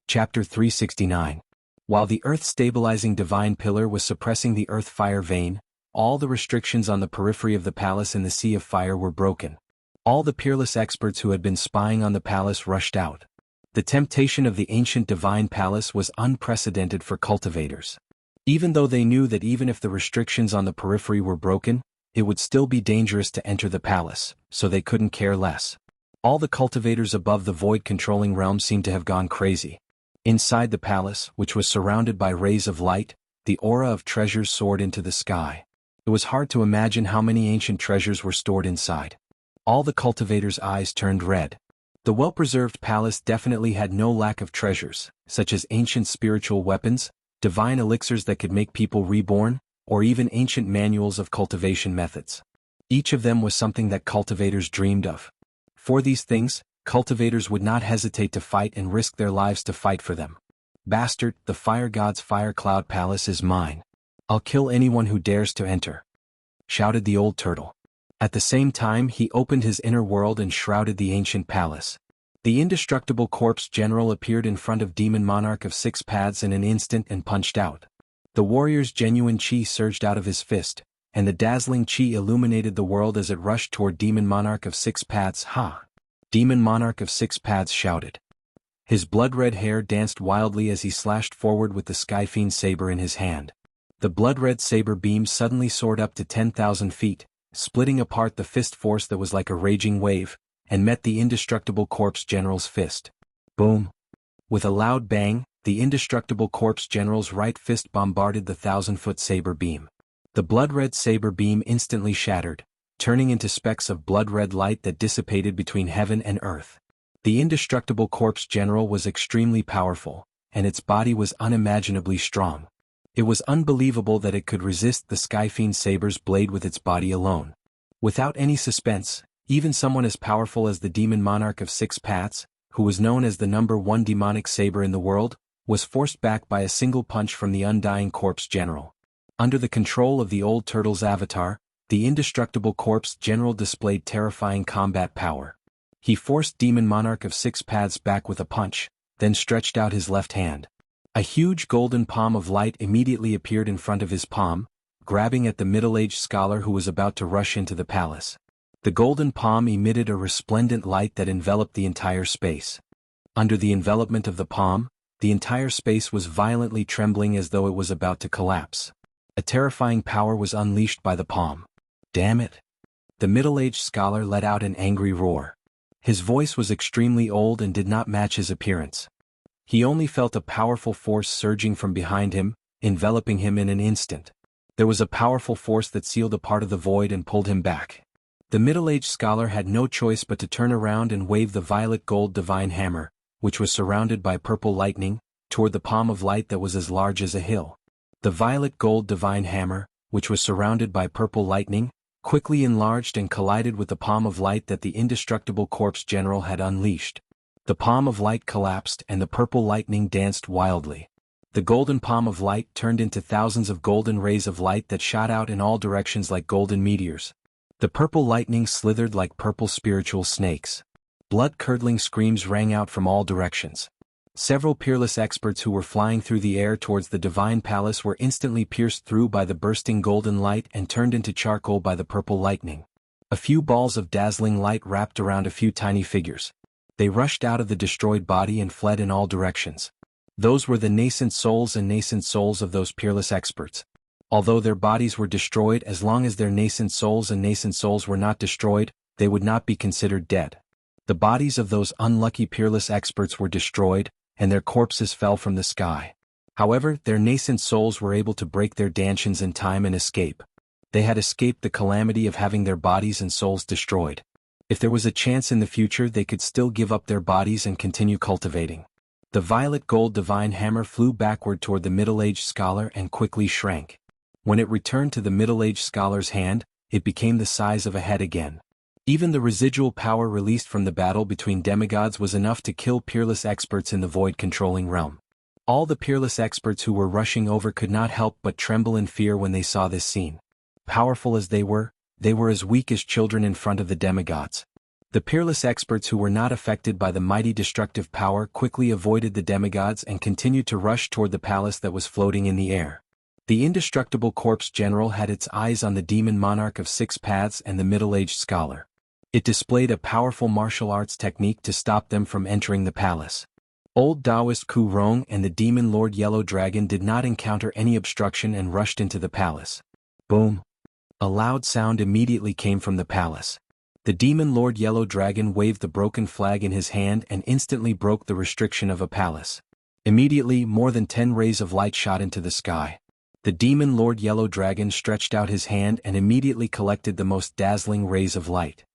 [SPEAKER 1] Chapter 369. While the earth-stabilizing divine pillar was suppressing the earth fire vein, all the restrictions on the periphery of the palace in the sea of fire were broken. All the peerless experts who had been spying on the palace rushed out. The temptation of the ancient divine palace was unprecedented for cultivators. Even though they knew that even if the restrictions on the periphery were broken, it would still be dangerous to enter the palace, so they couldn't care less. All the cultivators above the void-controlling realm seemed to have gone crazy. Inside the palace, which was surrounded by rays of light, the aura of treasures soared into the sky. It was hard to imagine how many ancient treasures were stored inside. All the cultivators' eyes turned red. The well-preserved palace definitely had no lack of treasures, such as ancient spiritual weapons, divine elixirs that could make people reborn, or even ancient manuals of cultivation methods. Each of them was something that cultivators dreamed of. For these things, cultivators would not hesitate to fight and risk their lives to fight for them. Bastard, the fire god's fire cloud palace is mine. I'll kill anyone who dares to enter, shouted the old turtle. At the same time he opened his inner world and shrouded the ancient palace. The indestructible corpse general appeared in front of Demon Monarch of 6 Paths in an instant and punched out. The warrior's genuine chi surged out of his fist, and the dazzling chi illuminated the world as it rushed toward Demon Monarch of 6 Paths. Ha! Demon Monarch of 6 Paths shouted. His blood-red hair danced wildly as he slashed forward with the Skyfiend saber in his hand. The blood-red saber beam suddenly soared up to 10,000 feet, splitting apart the fist force that was like a raging wave, and met the indestructible corpse general's fist. Boom! With a loud bang, the indestructible corpse general's right fist bombarded the 1,000-foot saber beam. The blood-red saber beam instantly shattered, turning into specks of blood-red light that dissipated between heaven and earth. The indestructible corpse general was extremely powerful, and its body was unimaginably strong. It was unbelievable that it could resist the Skyfiend saber's blade with its body alone. Without any suspense, even someone as powerful as the demon monarch of 6 paths, who was known as the #1 demonic saber in the world, was forced back by a single punch from the undying corpse general. Under the control of the old turtle's avatar, the indestructible corpse general displayed terrifying combat power. He forced demon monarch of 6 paths back with a punch, then stretched out his left hand. A huge golden palm of light immediately appeared in front of his palm, grabbing at the middle-aged scholar who was about to rush into the palace. The golden palm emitted a resplendent light that enveloped the entire space. Under the envelopment of the palm, the entire space was violently trembling as though it was about to collapse. A terrifying power was unleashed by the palm. Damn it! The middle-aged scholar let out an angry roar. His voice was extremely old and did not match his appearance. He only felt a powerful force surging from behind him, enveloping him in an instant. There was a powerful force that sealed a part of the void and pulled him back. The middle-aged scholar had no choice but to turn around and wave the violet gold divine hammer, which was surrounded by purple lightning, toward the palm of light that was as large as a hill. The violet gold divine hammer, which was surrounded by purple lightning, quickly enlarged and collided with the palm of light that the indestructible corpse general had unleashed. The palm of light collapsed and the purple lightning danced wildly. The golden palm of light turned into thousands of golden rays of light that shot out in all directions like golden meteors. The purple lightning slithered like purple spiritual snakes. Blood-curdling screams rang out from all directions. Several peerless experts who were flying through the air towards the divine palace were instantly pierced through by the bursting golden light and turned into charcoal by the purple lightning. A few balls of dazzling light wrapped around a few tiny figures. They rushed out of the destroyed body and fled in all directions. Those were the nascent souls of those peerless experts. Although their bodies were destroyed, as long as their nascent souls were not destroyed, they would not be considered dead. The bodies of those unlucky peerless experts were destroyed, and their corpses fell from the sky. However, their nascent souls were able to break their dantions in time and escape. They had escaped the calamity of having their bodies and souls destroyed. If there was a chance in the future, they could still give up their bodies and continue cultivating. The violet gold divine hammer flew backward toward the middle-aged scholar and quickly shrank. When it returned to the middle-aged scholar's hand, it became the size of a head again. Even the residual power released from the battle between demigods was enough to kill peerless experts in the void-controlling realm. All the peerless experts who were rushing over could not help but tremble in fear when they saw this scene. Powerful as they were as weak as children in front of the demigods. The peerless experts who were not affected by the mighty destructive power quickly avoided the demigods and continued to rush toward the palace that was floating in the air. The indestructible corpse general had its eyes on the demon monarch of 6 paths and the middle-aged scholar. It displayed a powerful martial arts technique to stop them from entering the palace. Old Taoist Ku Rong and the demon lord Yellow Dragon did not encounter any obstruction and rushed into the palace. Boom! A loud sound immediately came from the palace. The demon lord Yellow Dragon waved the broken flag in his hand and instantly broke the restriction of a palace. Immediately, more than 10 rays of light shot into the sky. The demon lord Yellow Dragon stretched out his hand and immediately collected the most dazzling rays of light.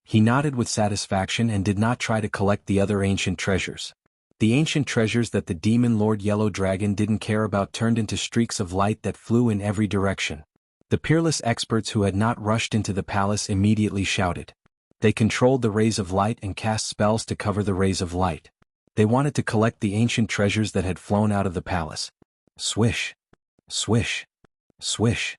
[SPEAKER 1] He nodded with satisfaction and did not try to collect the other ancient treasures. The ancient treasures that the demon lord Yellow Dragon didn't care about turned into streaks of light that flew in every direction. The peerless experts who had not rushed into the palace immediately shouted. They controlled the rays of light and cast spells to cover the rays of light. They wanted to collect the ancient treasures that had flown out of the palace. Swish! Swish! Swish!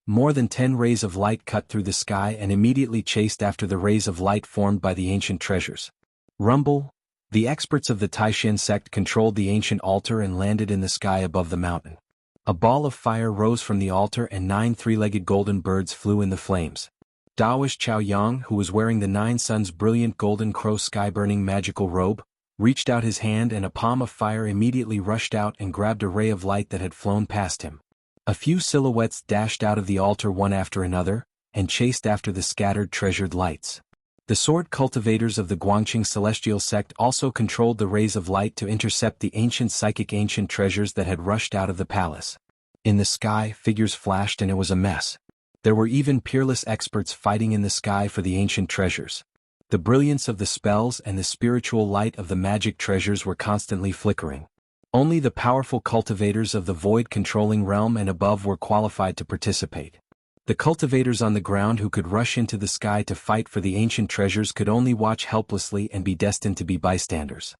[SPEAKER 1] More than 10 rays of light cut through the sky and immediately chased after the rays of light formed by the ancient treasures. Rumble! The experts of the Taishan sect controlled the ancient altar and landed in the sky above the mountain. A ball of fire rose from the altar and 9 three-legged golden birds flew in the flames. Taoist Chao Yang, who was wearing the 9 Suns' brilliant golden crow sky-burning magical robe, reached out his hand and a palm of fire immediately rushed out and grabbed a ray of light that had flown past him. A few silhouettes dashed out of the altar one after another, and chased after the scattered treasured lights. The sword cultivators of the Guangqing celestial sect also controlled the rays of light to intercept the ancient psychic ancient treasures that had rushed out of the palace. In the sky, figures flashed and it was a mess. There were even peerless experts fighting in the sky for the ancient treasures. The brilliance of the spells and the spiritual light of the magic treasures were constantly flickering. Only the powerful cultivators of the void-controlling realm and above were qualified to participate. The cultivators on the ground who could rush into the sky to fight for the ancient treasures could only watch helplessly and be destined to be bystanders.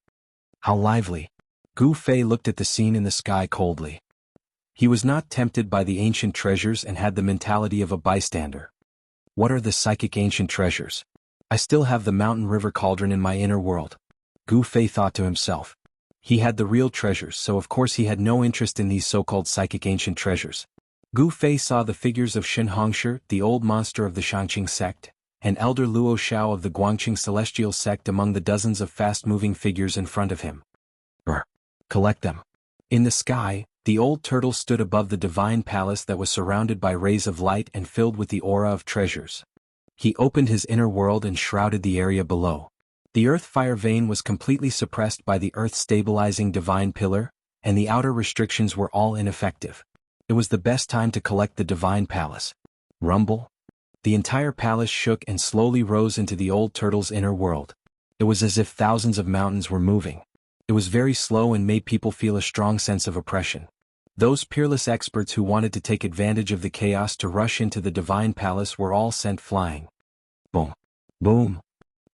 [SPEAKER 1] How lively! Gu Fei looked at the scene in the sky coldly. He was not tempted by the ancient treasures and had the mentality of a bystander. What are the psychic ancient treasures? I still have the mountain river cauldron in my inner world. Gu Fei thought to himself. He had the real treasures, so of course he had no interest in these so-called psychic ancient treasures. Gu Fei saw the figures of Shen Hongshi, the old monster of the Shangqing sect, and Elder Luo Xiao of the Guangqing celestial sect among the dozens of fast-moving figures in front of him. Collect them. In the sky, the old turtle stood above the divine palace that was surrounded by rays of light and filled with the aura of treasures. He opened his inner world and shrouded the area below. The earth-fire vein was completely suppressed by the earth-stabilizing divine pillar, and the outer restrictions were all ineffective. It was the best time to collect the divine palace. Rumble? The entire palace shook and slowly rose into the old turtle's inner world. It was as if thousands of mountains were moving. It was very slow and made people feel a strong sense of oppression. Those peerless experts who wanted to take advantage of the chaos to rush into the divine palace were all sent flying. Boom! Boom!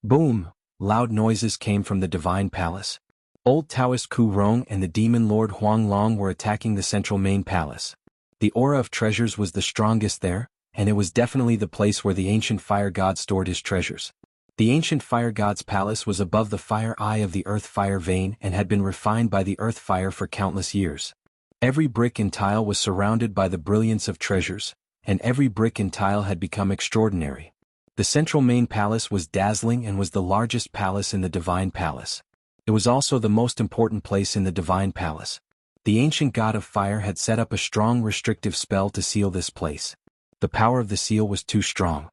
[SPEAKER 1] Boom! Loud noises came from the divine palace. Old Taoist Ku Rong and the demon lord Huang Long were attacking the central main palace. The aura of treasures was the strongest there, and it was definitely the place where the ancient fire god stored his treasures. The ancient fire god's palace was above the fire eye of the earth-fire vein and had been refined by the earth fire for countless years. Every brick and tile was surrounded by the brilliance of treasures, and every brick and tile had become extraordinary. The central main palace was dazzling and was the largest palace in the divine palace. It was also the most important place in the divine palace. The ancient god of fire had set up a strong restrictive spell to seal this place. The power of the seal was too strong.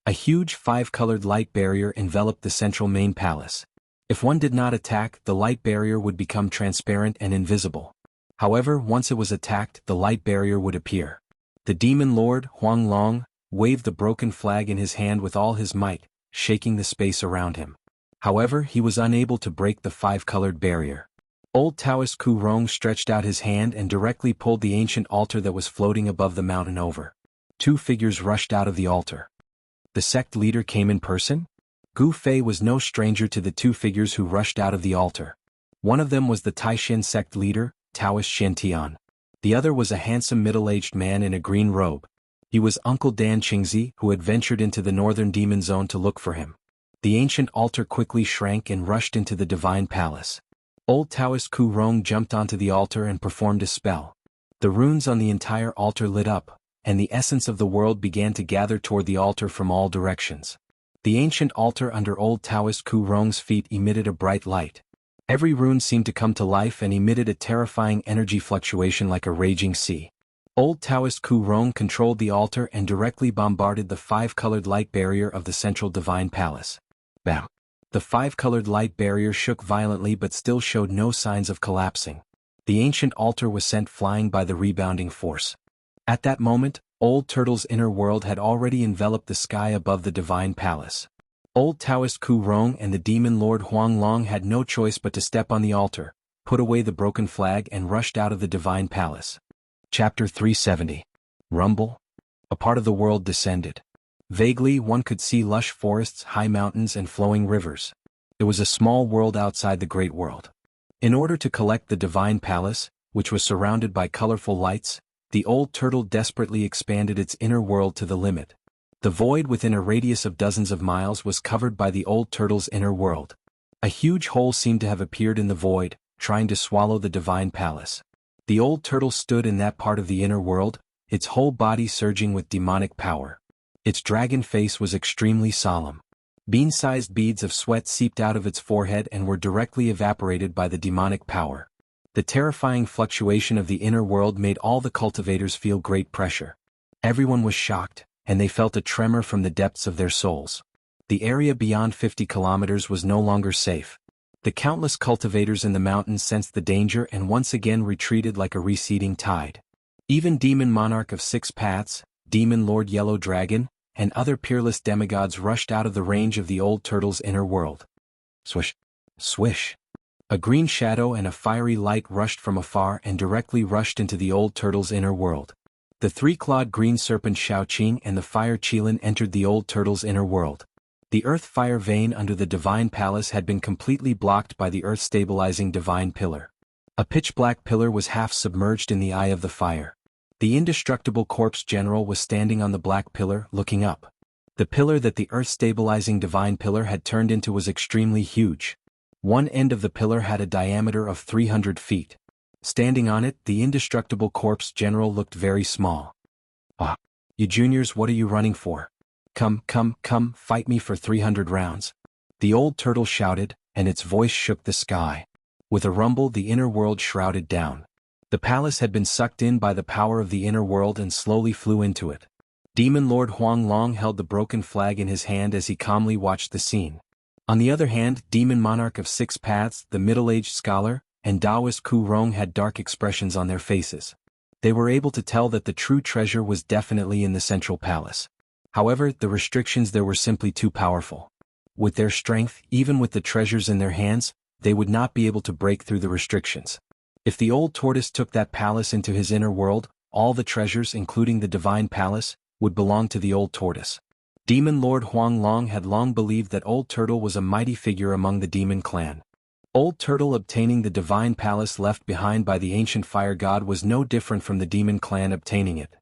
[SPEAKER 1] A huge five-colored light barrier enveloped the central main palace. If one did not attack, the light barrier would become transparent and invisible. However, once it was attacked, the light barrier would appear. The demon lord, Huang Long, waved the broken flag in his hand with all his might, shaking the space around him. However, he was unable to break the five-colored barrier. Old Taoist Ku Rong stretched out his hand and directly pulled the ancient altar that was floating above the mountain over. Two figures rushed out of the altar. The sect leader came in person? Gu Fei was no stranger to the two figures who rushed out of the altar. One of them was the Taishan sect leader, Taoist Shen Tian. The other was a handsome middle-aged man in a green robe. He was Uncle Dan Qingzi, who had ventured into the northern demon zone to look for him. The ancient altar quickly shrank and rushed into the divine palace. Old Taoist Ku Rong jumped onto the altar and performed a spell. The runes on the entire altar lit up, and the essence of the world began to gather toward the altar from all directions. The ancient altar under old Taoist Ku Rong's feet emitted a bright light. Every rune seemed to come to life and emitted a terrifying energy fluctuation like a raging sea. Old Taoist Ku Rong controlled the altar and directly bombarded the five-colored light barrier of the central divine palace. Bam! The five-colored light barrier shook violently but still showed no signs of collapsing. The ancient altar was sent flying by the rebounding force. At that moment, Old Turtle's inner world had already enveloped the sky above the divine palace. Old Taoist Ku Rong and the demon lord Huang Long had no choice but to step on the altar, put away the broken flag and rushed out of the divine palace. Chapter 370. Rumble? A part of the world descended. Vaguely, one could see lush forests, high mountains and flowing rivers. It was a small world outside the great world. In order to collect the divine palace, which was surrounded by colorful lights, the old turtle desperately expanded its inner world to the limit. The void within a radius of dozens of miles was covered by the old turtle's inner world. A huge hole seemed to have appeared in the void, trying to swallow the divine palace. The old turtle stood in that part of the inner world, its whole body surging with demonic power. Its dragon face was extremely solemn. Bean-sized beads of sweat seeped out of its forehead and were directly evaporated by the demonic power. The terrifying fluctuation of the inner world made all the cultivators feel great pressure. Everyone was shocked, and they felt a tremor from the depths of their souls. The area beyond 50 kilometers was no longer safe. The countless cultivators in the mountains sensed the danger and once again retreated like a receding tide. Even Demon Monarch of Six Paths, Demon Lord Yellow Dragon, and other peerless demigods rushed out of the range of the old turtle's inner world. Swish! Swish! A green shadow and a fiery light rushed from afar and directly rushed into the old turtle's inner world. The three-clawed green serpent Shaoqing and the fire Qilin entered the old turtle's inner world. The earth-fire vein under the divine palace had been completely blocked by the earth-stabilizing divine pillar. A pitch-black pillar was half submerged in the eye of the fire. The indestructible corpse general was standing on the black pillar, looking up. The pillar that the earth-stabilizing divine pillar had turned into was extremely huge. One end of the pillar had a diameter of 300 feet. Standing on it, the indestructible corpse general looked very small. "Ah, you juniors, what are you running for? Come, fight me for 300 rounds. The old turtle shouted, and its voice shook the sky. With a rumble, the inner world shrouded down. The palace had been sucked in by the power of the inner world and slowly flew into it. Demon Lord Huang Long held the broken flag in his hand as he calmly watched the scene. On the other hand, Demon Monarch of Six Paths, the middle-aged scholar, and Taoist Ku Rong had dark expressions on their faces. They were able to tell that the true treasure was definitely in the central palace. However, the restrictions there were simply too powerful. With their strength, even with the treasures in their hands, they would not be able to break through the restrictions. If the old tortoise took that palace into his inner world, all the treasures, including the divine palace, would belong to the old tortoise. Demon Lord Huang Long had long believed that Old Turtle was a mighty figure among the demon clan. Old Turtle obtaining the divine palace left behind by the ancient fire god was no different from the demon clan obtaining it.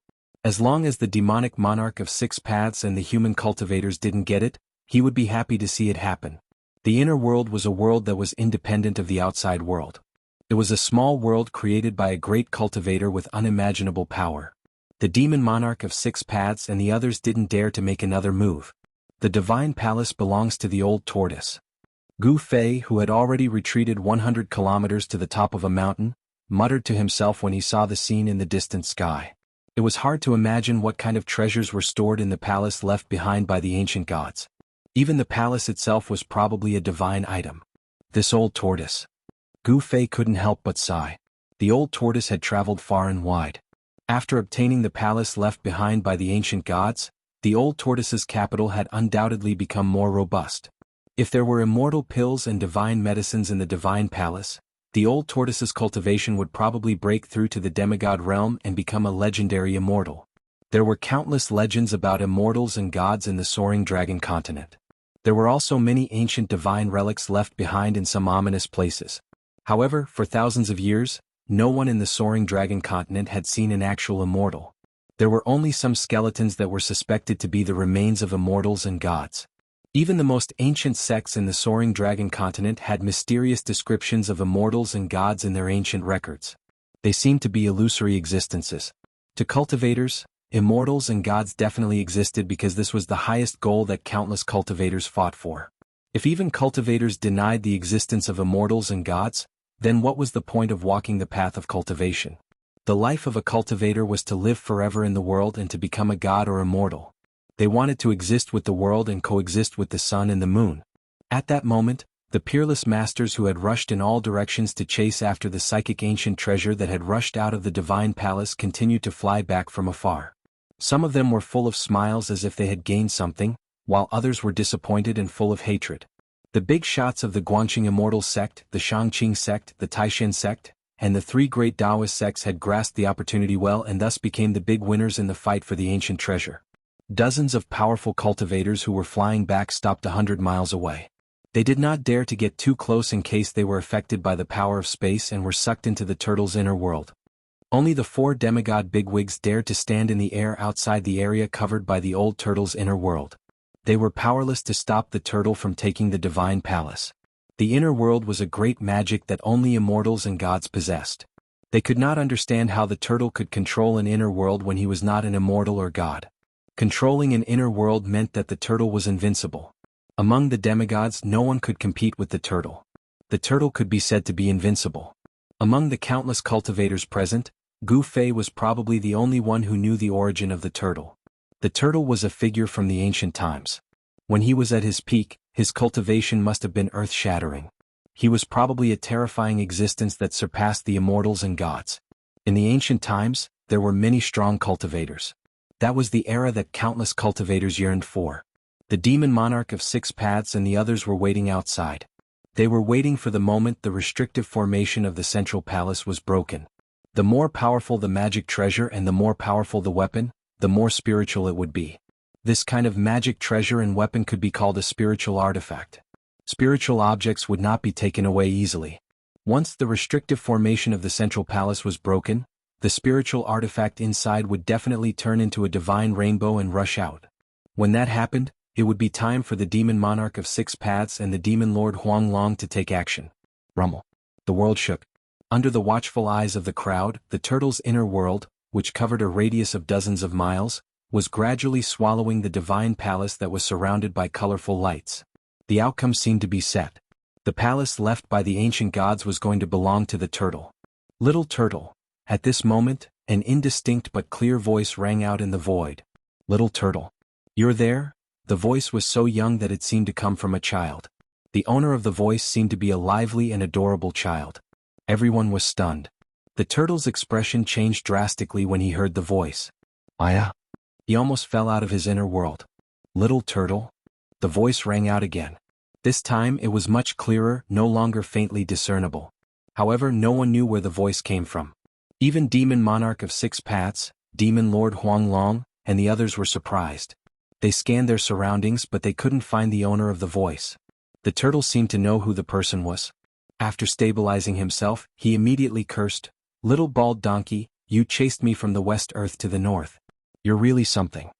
[SPEAKER 1] As long as the demonic monarch of Six Paths and the human cultivators didn't get it, he would be happy to see it happen. The inner world was a world that was independent of the outside world. It was a small world created by a great cultivator with unimaginable power. The demon monarch of Six Paths and the others didn't dare to make another move. The divine palace belongs to the old tortoise. Gu Fei, who had already retreated 100 kilometers to the top of a mountain, muttered to himself when he saw the scene in the distant sky. It was hard to imagine what kind of treasures were stored in the palace left behind by the ancient gods. Even the palace itself was probably a divine item. This old tortoise. Gu Fei couldn't help but sigh. The old tortoise had traveled far and wide. After obtaining the palace left behind by the ancient gods, the old tortoise's capital had undoubtedly become more robust. If there were immortal pills and divine medicines in the divine palace, the old tortoise's cultivation would probably break through to the demigod realm and become a legendary immortal. There were countless legends about immortals and gods in the soaring dragon continent. There were also many ancient divine relics left behind in some ominous places. However, for thousands of years, no one in the soaring dragon continent had seen an actual immortal. There were only some skeletons that were suspected to be the remains of immortals and gods. Even the most ancient sects in the soaring dragon continent had mysterious descriptions of immortals and gods in their ancient records. They seemed to be illusory existences. To cultivators, immortals and gods definitely existed because this was the highest goal that countless cultivators fought for. If even cultivators denied the existence of immortals and gods, then what was the point of walking the path of cultivation? The life of a cultivator was to live forever in the world and to become a god or immortal. They wanted to exist with the world and coexist with the sun and the moon. At that moment, the peerless masters who had rushed in all directions to chase after the psychic ancient treasure that had rushed out of the divine palace continued to fly back from afar. Some of them were full of smiles as if they had gained something, while others were disappointed and full of hatred. The big shots of the Guanqing Immortal sect, the Shangqing sect, the Taishan sect, and the three great Taoist sects had grasped the opportunity well and thus became the big winners in the fight for the ancient treasure. Dozens of powerful cultivators who were flying back stopped 100 miles away. They did not dare to get too close in case they were affected by the power of space and were sucked into the turtle's inner world. Only the 4 demigod bigwigs dared to stand in the air outside the area covered by the old turtle's inner world. They were powerless to stop the turtle from taking the divine palace. The inner world was a great magic that only immortals and gods possessed. They could not understand how the turtle could control an inner world when he was not an immortal or god. Controlling an inner world meant that the turtle was invincible. Among the demigods, no one could compete with the turtle. The turtle could be said to be invincible. Among the countless cultivators present, Gu Fei was probably the only one who knew the origin of the turtle. The turtle was a figure from the ancient times. When he was at his peak, his cultivation must have been earth-shattering. He was probably a terrifying existence that surpassed the immortals and gods. In the ancient times, there were many strong cultivators. That was the era that countless cultivators yearned for. The demon monarch of 6 paths and the others were waiting outside. They were waiting for the moment the restrictive formation of the central palace was broken. The more powerful the magic treasure and the more powerful the weapon, the more spiritual it would be. This kind of magic treasure and weapon could be called a spiritual artifact. Spiritual objects would not be taken away easily. Once the restrictive formation of the central palace was broken, the spiritual artifact inside would definitely turn into a divine rainbow and rush out. When that happened, it would be time for the demon monarch of 6 paths and the demon lord Huanglong to take action. Rumble. The world shook. Under the watchful eyes of the crowd, the turtle's inner world, which covered a radius of dozens of miles, was gradually swallowing the divine palace that was surrounded by colorful lights. The outcome seemed to be set. The palace left by the ancient gods was going to belong to the turtle. Little turtle. At this moment, an indistinct but clear voice rang out in the void. Little turtle. You're there? The voice was so young that it seemed to come from a child. The owner of the voice seemed to be a lively and adorable child. Everyone was stunned. The turtle's expression changed drastically when he heard the voice. Aya. He almost fell out of his inner world. Little turtle? The voice rang out again. This time it was much clearer, no longer faintly discernible. However, no one knew where the voice came from. Even Demon Monarch of 6 Paths, Demon Lord Huanglong, and the others were surprised. They scanned their surroundings but they couldn't find the owner of the voice. The turtle seemed to know who the person was. After stabilizing himself, he immediately cursed, "Little bald donkey, you chased me from the west earth to the north. You're really something."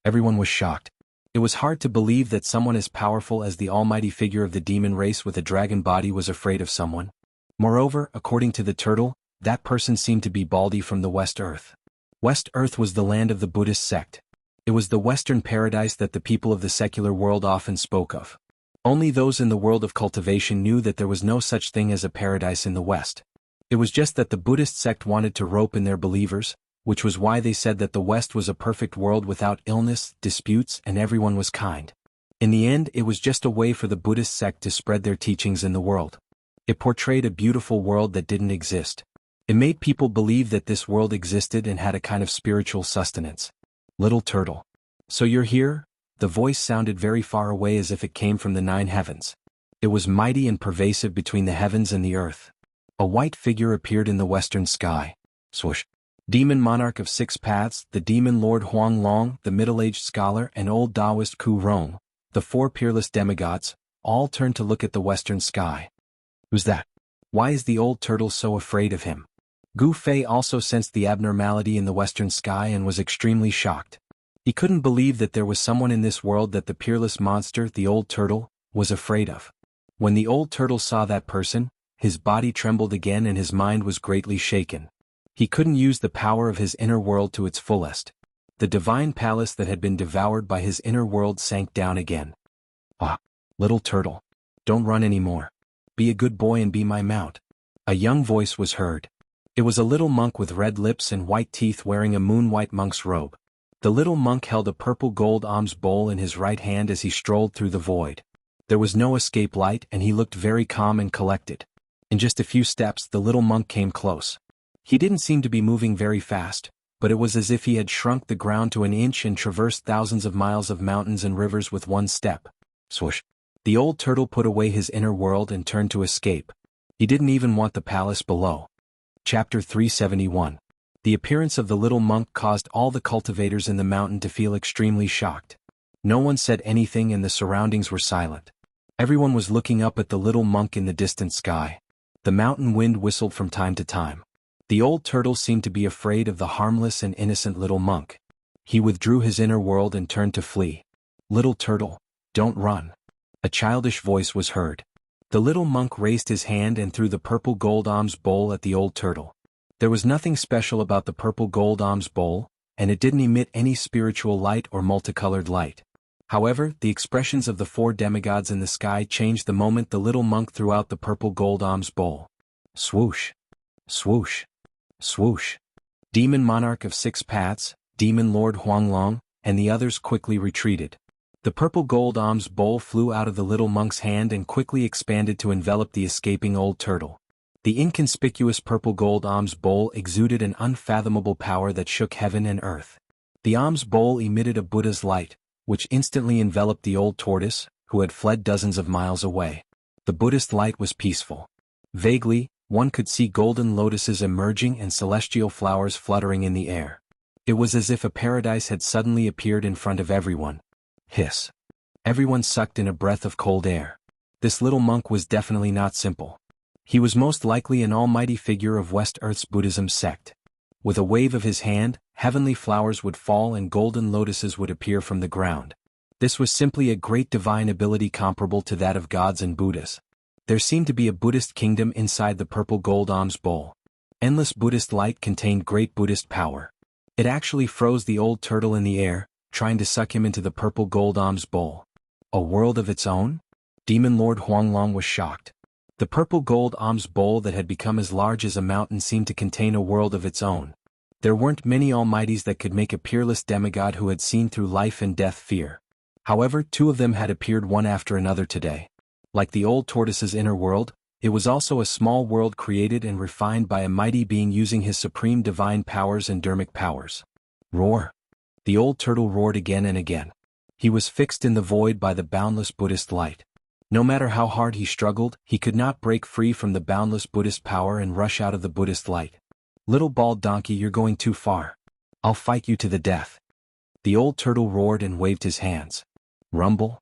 [SPEAKER 1] Everyone was shocked. It was hard to believe that someone as powerful as the almighty figure of the demon race with a dragon body was afraid of someone. Moreover, according to the turtle, that person seemed to be Baldy from the West Earth. West Earth was the land of the Buddhist sect. It was the Western paradise that the people of the secular world often spoke of. Only those in the world of cultivation knew that there was no such thing as a paradise in the West. It was just that the Buddhist sect wanted to rope in their believers, which was why they said that the West was a perfect world without illness, disputes, and everyone was kind. In the end, it was just a way for the Buddhist sect to spread their teachings in the world. It portrayed a beautiful world that didn't exist. It made people believe that this world existed and had a kind of spiritual sustenance. Little turtle. So you're here? The voice sounded very far away as if it came from the 9 heavens. It was mighty and pervasive between the heavens and the earth. A white figure appeared in the western sky. Swoosh. Demon Monarch of 6 Paths, the Demon Lord Huanglong, the middle-aged scholar and old Taoist Ku Rong, the 4 peerless demigods, all turned to look at the western sky. Who's that? Why is the old turtle so afraid of him? Gu Fei also sensed the abnormality in the western sky and was extremely shocked. He couldn't believe that there was someone in this world that the peerless monster, the old turtle, was afraid of. When the old turtle saw that person, his body trembled again and his mind was greatly shaken. He couldn't use the power of his inner world to its fullest. The divine palace that had been devoured by his inner world sank down again. Ah, little turtle. Don't run anymore. Be a good boy and be my mount. A young voice was heard. It was a little monk with red lips and white teeth wearing a moon-white monk's robe. The little monk held a purple gold alms bowl in his right hand as he strolled through the void. There was no escape light and he looked very calm and collected. In just a few steps the little monk came close. He didn't seem to be moving very fast, but it was as if he had shrunk the ground to an inch and traversed thousands of miles of mountains and rivers with one step. Swoosh. The old turtle put away his inner world and turned to escape. He didn't even want the palace below. Chapter 371. The appearance of the little monk caused all the cultivators in the mountain to feel extremely shocked. No one said anything and the surroundings were silent. Everyone was looking up at the little monk in the distant sky. The mountain wind whistled from time to time. The old turtle seemed to be afraid of the harmless and innocent little monk. He withdrew his inner world and turned to flee. Little turtle, don't run. A childish voice was heard. The little monk raised his hand and threw the purple gold alms bowl at the old turtle. There was nothing special about the purple gold alms bowl, and it didn't emit any spiritual light or multicolored light. However, the expressions of the 4 demigods in the sky changed the moment the little monk threw out the purple gold alms bowl. Swoosh. Swoosh. Swoosh. Demon Monarch of 6 Paths, Demon Lord Huanglong, and the others quickly retreated. The purple gold alms bowl flew out of the little monk's hand and quickly expanded to envelop the escaping old turtle. The inconspicuous purple gold alms bowl exuded an unfathomable power that shook heaven and earth. The alms bowl emitted a Buddha's light, which instantly enveloped the old tortoise, who had fled dozens of miles away. The Buddhist light was peaceful. Vaguely, one could see golden lotuses emerging and celestial flowers fluttering in the air. It was as if a paradise had suddenly appeared in front of everyone. Hiss. Everyone sucked in a breath of cold air. This little monk was definitely not simple. He was most likely an almighty figure of West Earth's Buddhism sect. With a wave of his hand, heavenly flowers would fall and golden lotuses would appear from the ground. This was simply a great divine ability comparable to that of gods and Buddhas. There seemed to be a Buddhist kingdom inside the purple gold alms bowl. Endless Buddhist light contained great Buddhist power. It actually froze the old turtle in the air, trying to suck him into the purple gold alms bowl. A world of its own? Demon Lord Huanglong was shocked. The purple gold alms bowl that had become as large as a mountain seemed to contain a world of its own. There weren't many almighties that could make a peerless demigod who had seen through life and death fear. However, two of them had appeared one after another today. Like the old tortoise's inner world, it was also a small world created and refined by a mighty being using his supreme divine powers and dharmic powers. Roar! The old turtle roared again and again. He was fixed in the void by the boundless Buddhist light. No matter how hard he struggled, he could not break free from the boundless Buddhist power and rush out of the Buddhist light. Little bald donkey, you're going too far. I'll fight you to the death. The old turtle roared and waved his hands. Rumble?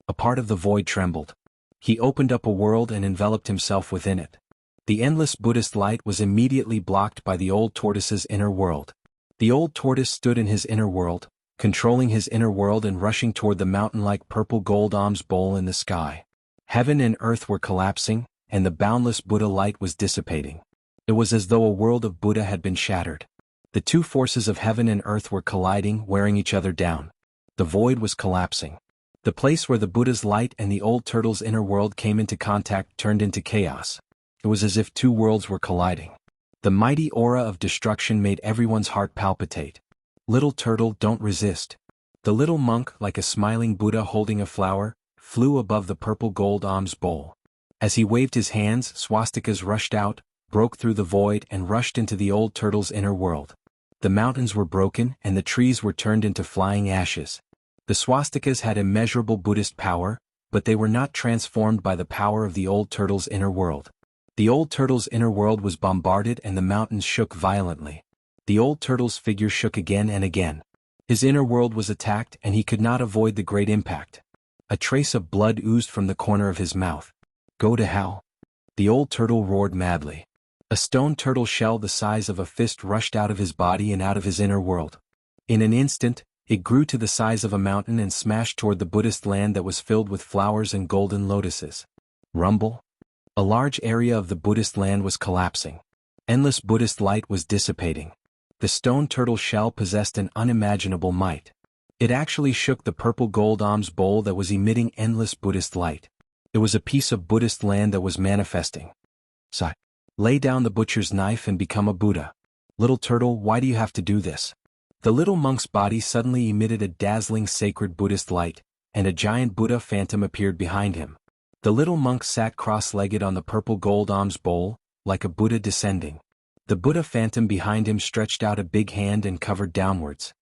[SPEAKER 1] A part of the void trembled. He opened up a world and enveloped himself within it. The endless Buddhist light was immediately blocked by the old tortoise's inner world. The old tortoise stood in his inner world, controlling his inner world and rushing toward the mountain-like purple gold alms bowl in the sky. Heaven and earth were collapsing, and the boundless Buddha light was dissipating. It was as though a world of Buddha had been shattered. The two forces of heaven and earth were colliding, wearing each other down. The void was collapsing. The place where the Buddha's light and the old turtle's inner world came into contact turned into chaos. It was as if two worlds were colliding. The mighty aura of destruction made everyone's heart palpitate. Little turtle, don't resist. The little monk, like a smiling Buddha holding a flower, flew above the purple gold alms bowl. As he waved his hands, swastikas rushed out, broke through the void and rushed into the old turtle's inner world. The mountains were broken and the trees were turned into flying ashes. The swastikas had immeasurable Buddhist power, but they were not transformed by the power of the old turtle's inner world. The old turtle's inner world was bombarded and the mountains shook violently. The old turtle's figure shook again and again. His inner world was attacked and he could not avoid the great impact. A trace of blood oozed from the corner of his mouth. Go to hell! The old turtle roared madly. A stone turtle shell the size of a fist rushed out of his body and out of his inner world. In an instant, it grew to the size of a mountain and smashed toward the Buddhist land that was filled with flowers and golden lotuses. Rumble? A large area of the Buddhist land was collapsing. Endless Buddhist light was dissipating. The stone turtle shell possessed an unimaginable might. It actually shook the purple gold alms bowl that was emitting endless Buddhist light. It was a piece of Buddhist land that was manifesting. Sigh. Lay down the butcher's knife and become a Buddha. Little turtle, why do you have to do this? The little monk's body suddenly emitted a dazzling sacred Buddhist light, and a giant Buddha phantom appeared behind him. The little monk sat cross-legged on the purple gold alms bowl, like a Buddha descending. The Buddha phantom behind him stretched out a big hand and covered downwards.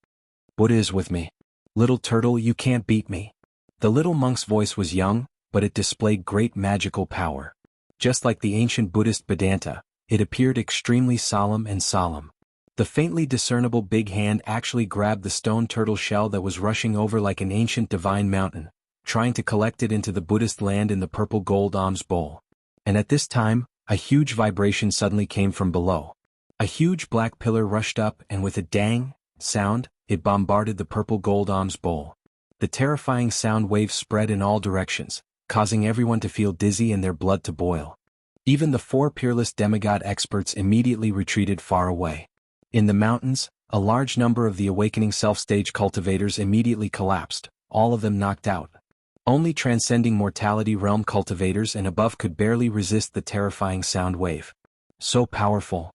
[SPEAKER 1] Buddha is with me. Little turtle, you can't beat me. The little monk's voice was young, but it displayed great magical power. Just like the ancient Buddhist Vedanta, it appeared extremely solemn and solemn. The faintly discernible big hand actually grabbed the stone turtle shell that was rushing over like an ancient divine mountain, trying to collect it into the Buddhist land in the purple gold alms bowl. And at this time, a huge vibration suddenly came from below. A huge black pillar rushed up and with a dang sound, it bombarded the purple gold alms bowl. The terrifying sound waves spread in all directions, causing everyone to feel dizzy and their blood to boil. Even the four peerless demigod experts immediately retreated far away. In the mountains, a large number of the awakening self-stage cultivators immediately collapsed, all of them knocked out. Only transcending mortality realm cultivators and above could barely resist the terrifying sound wave. So powerful.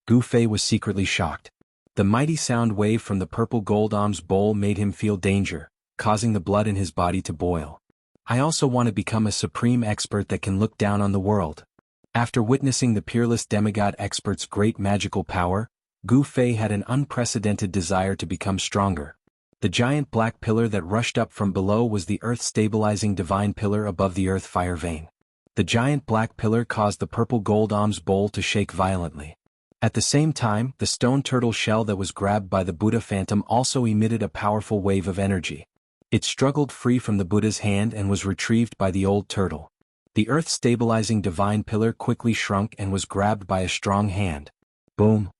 [SPEAKER 1] Gu Fei was secretly shocked. The mighty sound wave from the purple gold alms bowl made him feel danger, causing the blood in his body to boil. I also want to become a supreme expert that can look down on the world. After witnessing the peerless demigod expert's great magical power, Gu Fei had an unprecedented desire to become stronger. The giant black pillar that rushed up from below was the earth-stabilizing divine pillar above the earth fire vein. The giant black pillar caused the purple gold alms bowl to shake violently. At the same time, the stone turtle shell that was grabbed by the Buddha phantom also emitted a powerful wave of energy. It struggled free from the Buddha's hand and was retrieved by the old turtle. The earth-stabilizing divine pillar quickly shrunk and was grabbed by a strong hand. Boom!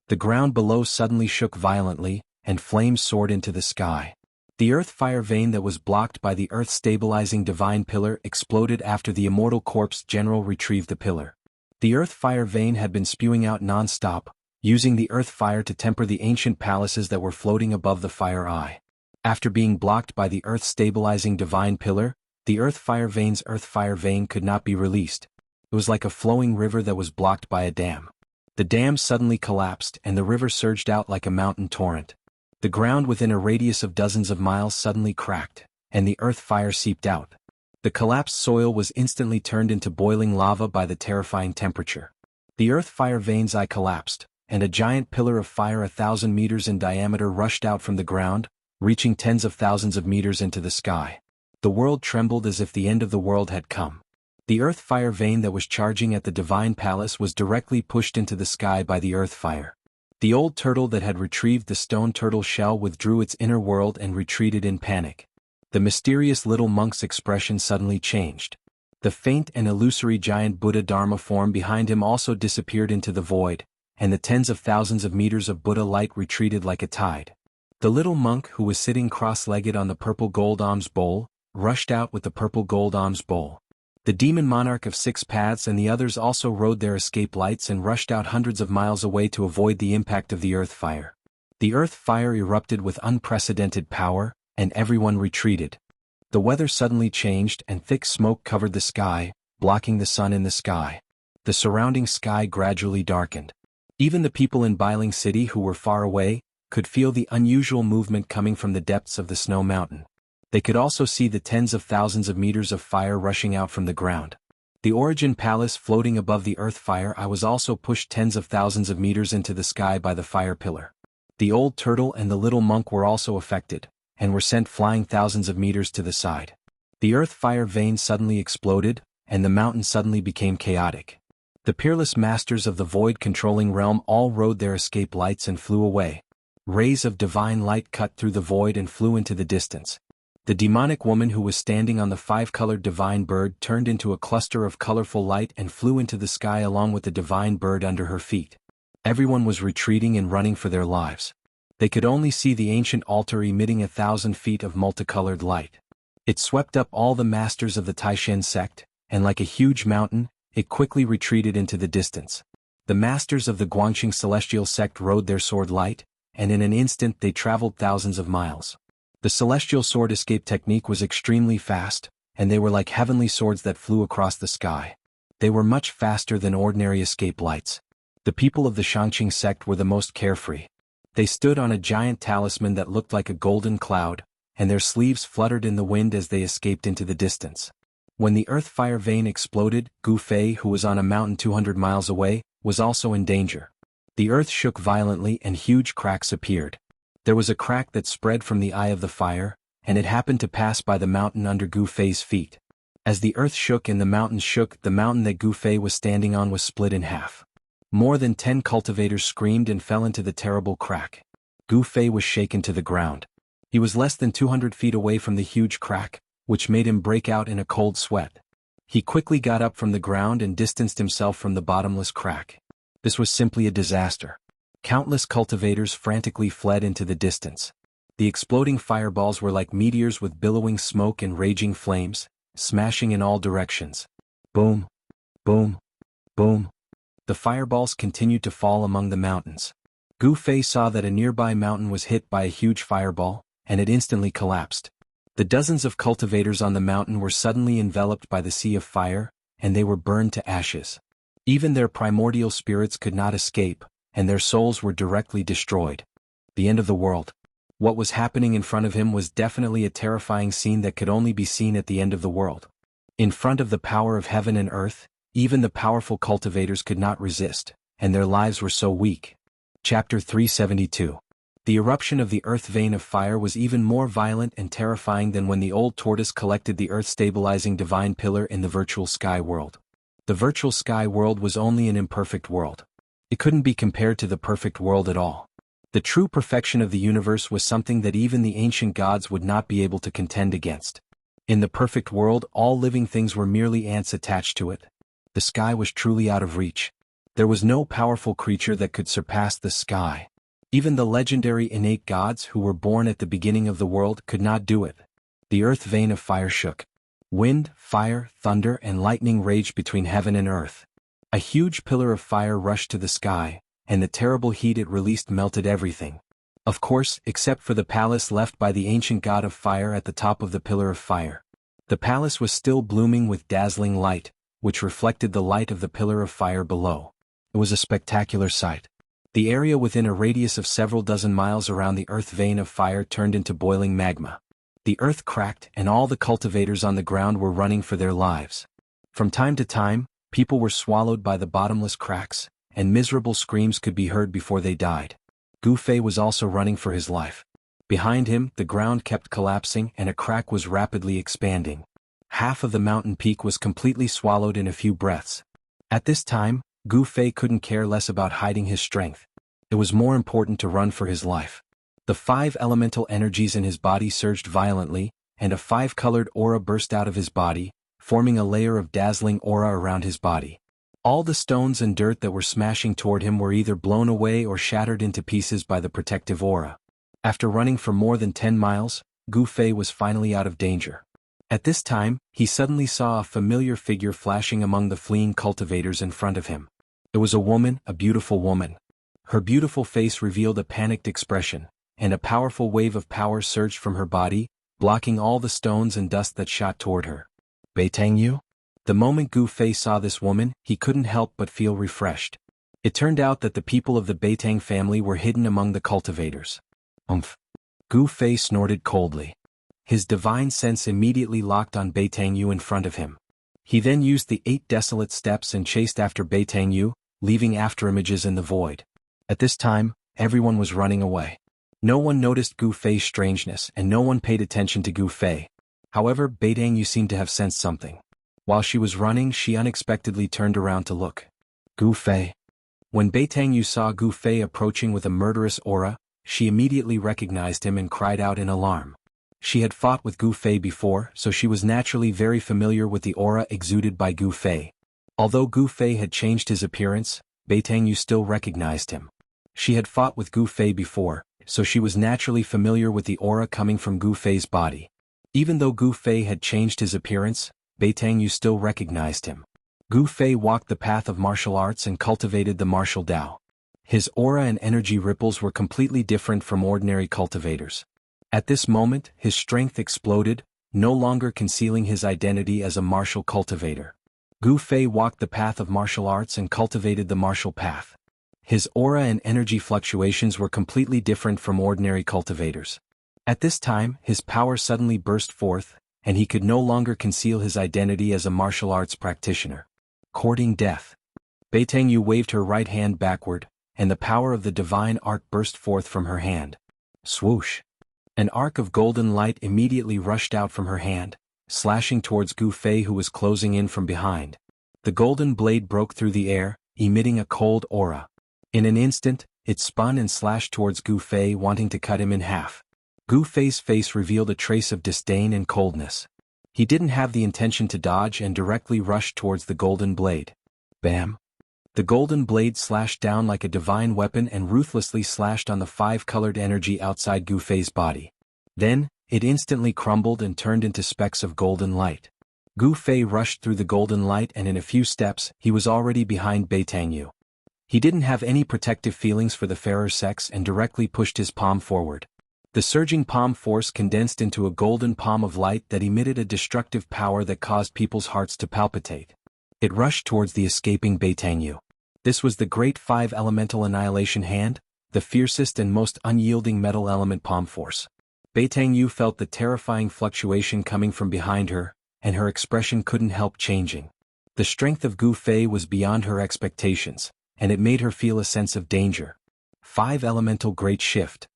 [SPEAKER 1] The ground below suddenly shook violently, and flames soared into the sky. The earth fire vein that was blocked by the earth-stabilizing divine pillar exploded after the immortal corpse general retrieved the pillar. The earth fire vein had been spewing out non-stop, using the earth fire to temper the ancient palaces that were floating above the fire eye. After being blocked by the earth-stabilizing divine pillar, the earth fire vein could not be released. It was like a flowing river that was blocked by a dam. The dam suddenly collapsed and the river surged out like a mountain torrent. The ground within a radius of dozens of miles suddenly cracked, and the earth fire seeped out. The collapsed soil was instantly turned into boiling lava by the terrifying temperature. The earth fire vein's eye collapsed, and a giant pillar of fire 1,000 meters in diameter rushed out from the ground, reaching tens of thousands of meters into the sky. The world trembled as if the end of the world had come. The earth fire vein that was charging at the divine palace was directly pushed into the sky by the earth fire. The old turtle that had retrieved the stone turtle shell withdrew its inner world and retreated in panic. The mysterious little monk's expression suddenly changed. The faint and illusory giant Buddha Dharma form behind him also disappeared into the void, and the tens of thousands of meters of Buddha light retreated like a tide. The little monk who was sitting cross-legged on the purple gold alms bowl, rushed out with the purple gold alms bowl. The demon monarch of 6 paths and the others also rode their escape lights and rushed out hundreds of miles away to avoid the impact of the earth fire. The earth fire erupted with unprecedented power, and everyone retreated. The weather suddenly changed and thick smoke covered the sky, blocking the sun in the sky. The surrounding sky gradually darkened. Even the people in Bailing City who were far away could feel the unusual movement coming from the depths of the snow mountain. They could also see the tens of thousands of meters of fire rushing out from the ground. The Origin Palace floating above the earth fire eye was also pushed tens of thousands of meters into the sky by the fire pillar. The old turtle and the little monk were also affected, and were sent flying thousands of meters to the side. The earth fire vein suddenly exploded, and the mountain suddenly became chaotic. The peerless masters of the void-controlling realm all rode their escape lights and flew away. Rays of divine light cut through the void and flew into the distance. The demonic woman who was standing on the 5-colored divine bird turned into a cluster of colorful light and flew into the sky along with the divine bird under her feet. Everyone was retreating and running for their lives. They could only see the ancient altar emitting 1,000 feet of multicolored light. It swept up all the masters of the Taishen sect, and like a huge mountain, it quickly retreated into the distance. The masters of the Guangxing celestial sect rode their sword light, and in an instant they traveled thousands of miles. The celestial sword escape technique was extremely fast, and they were like heavenly swords that flew across the sky. They were much faster than ordinary escape lights. The people of the Shangqing sect were the most carefree. They stood on a giant talisman that looked like a golden cloud, and their sleeves fluttered in the wind as they escaped into the distance. When the earth fire vein exploded, Gu Fei, who was on a mountain 200 miles away, was also in danger. The earth shook violently and huge cracks appeared. There was a crack that spread from the eye of the fire, and it happened to pass by the mountain under Gu Fei's feet. As the earth shook and the mountain shook, the mountain that Gu Fei was standing on was split in half. More than 10 cultivators screamed and fell into the terrible crack. Gu Fei was shaken to the ground. He was less than 200 feet away from the huge crack, which made him break out in a cold sweat. He quickly got up from the ground and distanced himself from the bottomless crack. This was simply a disaster. Countless cultivators frantically fled into the distance. The exploding fireballs were like meteors with billowing smoke and raging flames, smashing in all directions. Boom! Boom! Boom! The fireballs continued to fall among the mountains. Gu Fei saw that a nearby mountain was hit by a huge fireball, and it instantly collapsed. The dozens of cultivators on the mountain were suddenly enveloped by the sea of fire, and they were burned to ashes. Even their primordial spirits could not escape, and their souls were directly destroyed. The end of the world. What was happening in front of him was definitely a terrifying scene that could only be seen at the end of the world. In front of the power of heaven and earth, Even the powerful cultivators could not resist, and their lives were so weak. Chapter 372. The eruption of the earth vein of fire was even more violent and terrifying than when the old tortoise collected the earth-stabilizing divine pillar in the virtual sky world. The virtual sky world was only an imperfect world. It couldn't be compared to the perfect world at all. The true perfection of the universe was something that even the ancient gods would not be able to contend against. In the perfect world, all living things were merely ants attached to it. The sky was truly out of reach. There was no powerful creature that could surpass the sky. Even the legendary innate gods who were born at the beginning of the world could not do it. The earth vein of fire shook. Wind, fire, thunder, and lightning raged between heaven and earth. A huge pillar of fire rushed to the sky, and the terrible heat it released melted everything. Of course, except for the palace left by the ancient god of fire at the top of the pillar of fire. The palace was still blooming with dazzling light, which reflected the light of the pillar of fire below. It was a spectacular sight. The area within a radius of several dozen miles around the earth vein of fire turned into boiling magma. The earth cracked and all the cultivators on the ground were running for their lives. From time to time, people were swallowed by the bottomless cracks, and miserable screams could be heard before they died. Gu Fei was also running for his life. Behind him, the ground kept collapsing and a crack was rapidly expanding. Half of the mountain peak was completely swallowed in a few breaths. At this time, Gu Fei couldn't care less about hiding his strength. It was more important to run for his life. The 5 elemental energies in his body surged violently, and a 5-colored aura burst out of his body, forming a layer of dazzling aura around his body. All the stones and dirt that were smashing toward him were either blown away or shattered into pieces by the protective aura. After running for more than 10 miles, Gu Fei was finally out of danger. At this time, he suddenly saw a familiar figure flashing among the fleeing cultivators in front of him. It was a woman, a beautiful woman. Her beautiful face revealed a panicked expression, and a powerful wave of power surged from her body, blocking all the stones and dust that shot toward her. Beitangyu? The moment Gu Fei saw this woman, he couldn't help but feel refreshed. It turned out that the people of the Beitang family were hidden among the cultivators. Umph. Gu Fei snorted coldly. His divine sense immediately locked on Beitangyu in front of him. He then used the 8 desolate steps and chased after Beitangyu, leaving afterimages in the void. At this time, everyone was running away. No one noticed Gu Fei's strangeness and no one paid attention to Gu Fei. However, Beitangyu seemed to have sensed something. While she was running, she unexpectedly turned around to look. Gu Fei. When Beitangyu saw Gu Fei approaching with a murderous aura, she immediately recognized him and cried out in alarm. She had fought with Gu Fei before, so she was naturally very familiar with the aura exuded by Gu Fei. Although Gu Fei had changed his appearance, Beitangyu still recognized him. She had fought with Gu Fei before, so she was naturally familiar with the aura coming from Gu Fei's body. Even though Gu Fei had changed his appearance, Beitangyu still recognized him. Gu Fei walked the path of martial arts and cultivated the martial Tao. His aura and energy ripples were completely different from ordinary cultivators. At this moment, his strength exploded, no longer concealing his identity as a martial cultivator. Gu Fei walked the path of martial arts and cultivated the martial path. His aura and energy fluctuations were completely different from ordinary cultivators. At this time, his power suddenly burst forth, and he could no longer conceal his identity as a martial arts practitioner. Courting death. Beitangyu waved her right hand backward, and the power of the divine art burst forth from her hand. Swoosh. An arc of golden light immediately rushed out from her hand, slashing towards Gu Fei who was closing in from behind. The golden blade broke through the air, emitting a cold aura. In an instant, it spun and slashed towards Gu Fei, wanting to cut him in half. Gu Fei's face revealed a trace of disdain and coldness. He didn't have the intention to dodge and directly rushed towards the golden blade. Bam! The golden blade slashed down like a divine weapon and ruthlessly slashed on the 5-colored energy outside Gu Fei's body. Then, it instantly crumbled and turned into specks of golden light. Gu Fei rushed through the golden light and in a few steps, he was already behind Beitangyu. He didn't have any protective feelings for the fairer sex and directly pushed his palm forward. The surging palm force condensed into a golden palm of light that emitted a destructive power that caused people's hearts to palpitate. It rushed towards the escaping Beitangyu. This was the great 5 elemental annihilation hand, the fiercest and most unyielding metal element palm force. Beitangyu felt the terrifying fluctuation coming from behind her, and her expression couldn't help changing. The strength of Gu Fei was beyond her expectations, and it made her feel a sense of danger. 5 Elemental Great Shift.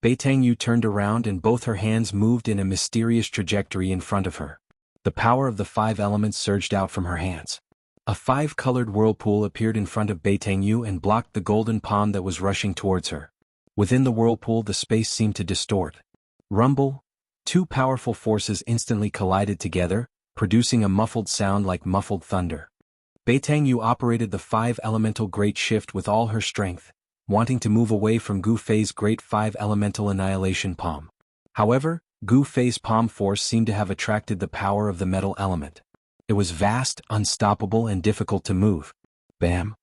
[SPEAKER 1] Beitangyu turned around and both her hands moved in a mysterious trajectory in front of her. The power of the 5 elements surged out from her hands. A 5-colored whirlpool appeared in front of Beitangyu and blocked the golden palm that was rushing towards her. Within the whirlpool the space seemed to distort. Rumble. 2 powerful forces instantly collided together, producing a muffled sound like muffled thunder. Beitangyu operated the 5 Elemental Great Shift with all her strength, wanting to move away from Gu Fei's great 5 Elemental Annihilation Palm. However, Gu Fei's palm force seemed to have attracted the power of the metal element. It was vast, unstoppable, and difficult to move. Bam!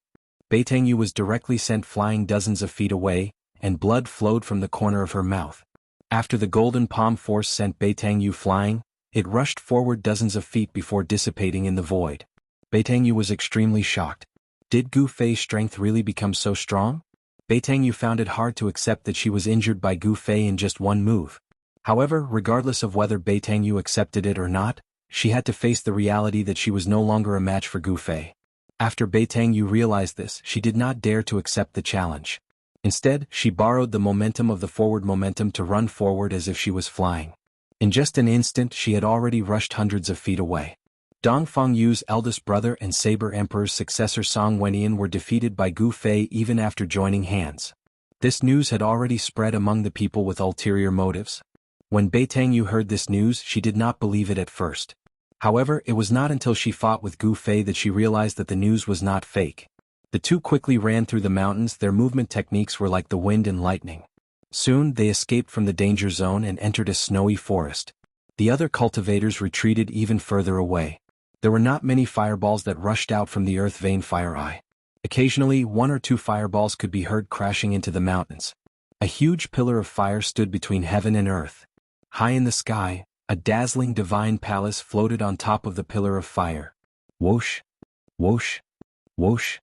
[SPEAKER 1] Beitangyu was directly sent flying dozens of feet away, and blood flowed from the corner of her mouth. After the golden palm force sent Beitangyu flying, it rushed forward dozens of feet before dissipating in the void. Beitangyu was extremely shocked. Did Gu Fei's strength really become so strong? Beitangyu found it hard to accept that she was injured by Gu Fei in just one move. However, regardless of whether Beitangyu accepted it or not, she had to face the reality that she was no longer a match for Gu Fei. After Beitangyu realized this, she did not dare to accept the challenge. Instead, she borrowed the momentum of the forward momentum to run forward as if she was flying. In just an instant she had already rushed hundreds of feet away. Dongfang Yu's eldest brother and Saber Emperor's successor Song Wenian were defeated by Gu Fei even after joining hands. This news had already spread among the people with ulterior motives. When Beitangyu heard this news, she did not believe it at first. However, it was not until she fought with Gu Fei that she realized that the news was not fake. The two quickly ran through the mountains. Their movement techniques were like the wind and lightning. Soon they escaped from the danger zone and entered a snowy forest. The other cultivators retreated even further away. There were not many fireballs that rushed out from the earth vein fire eye. Occasionally 1 or 2 fireballs could be heard crashing into the mountains. A huge pillar of fire stood between heaven and earth. High in the sky, a dazzling divine palace floated on top of the pillar of fire. Whoosh! Whoosh! Whoosh!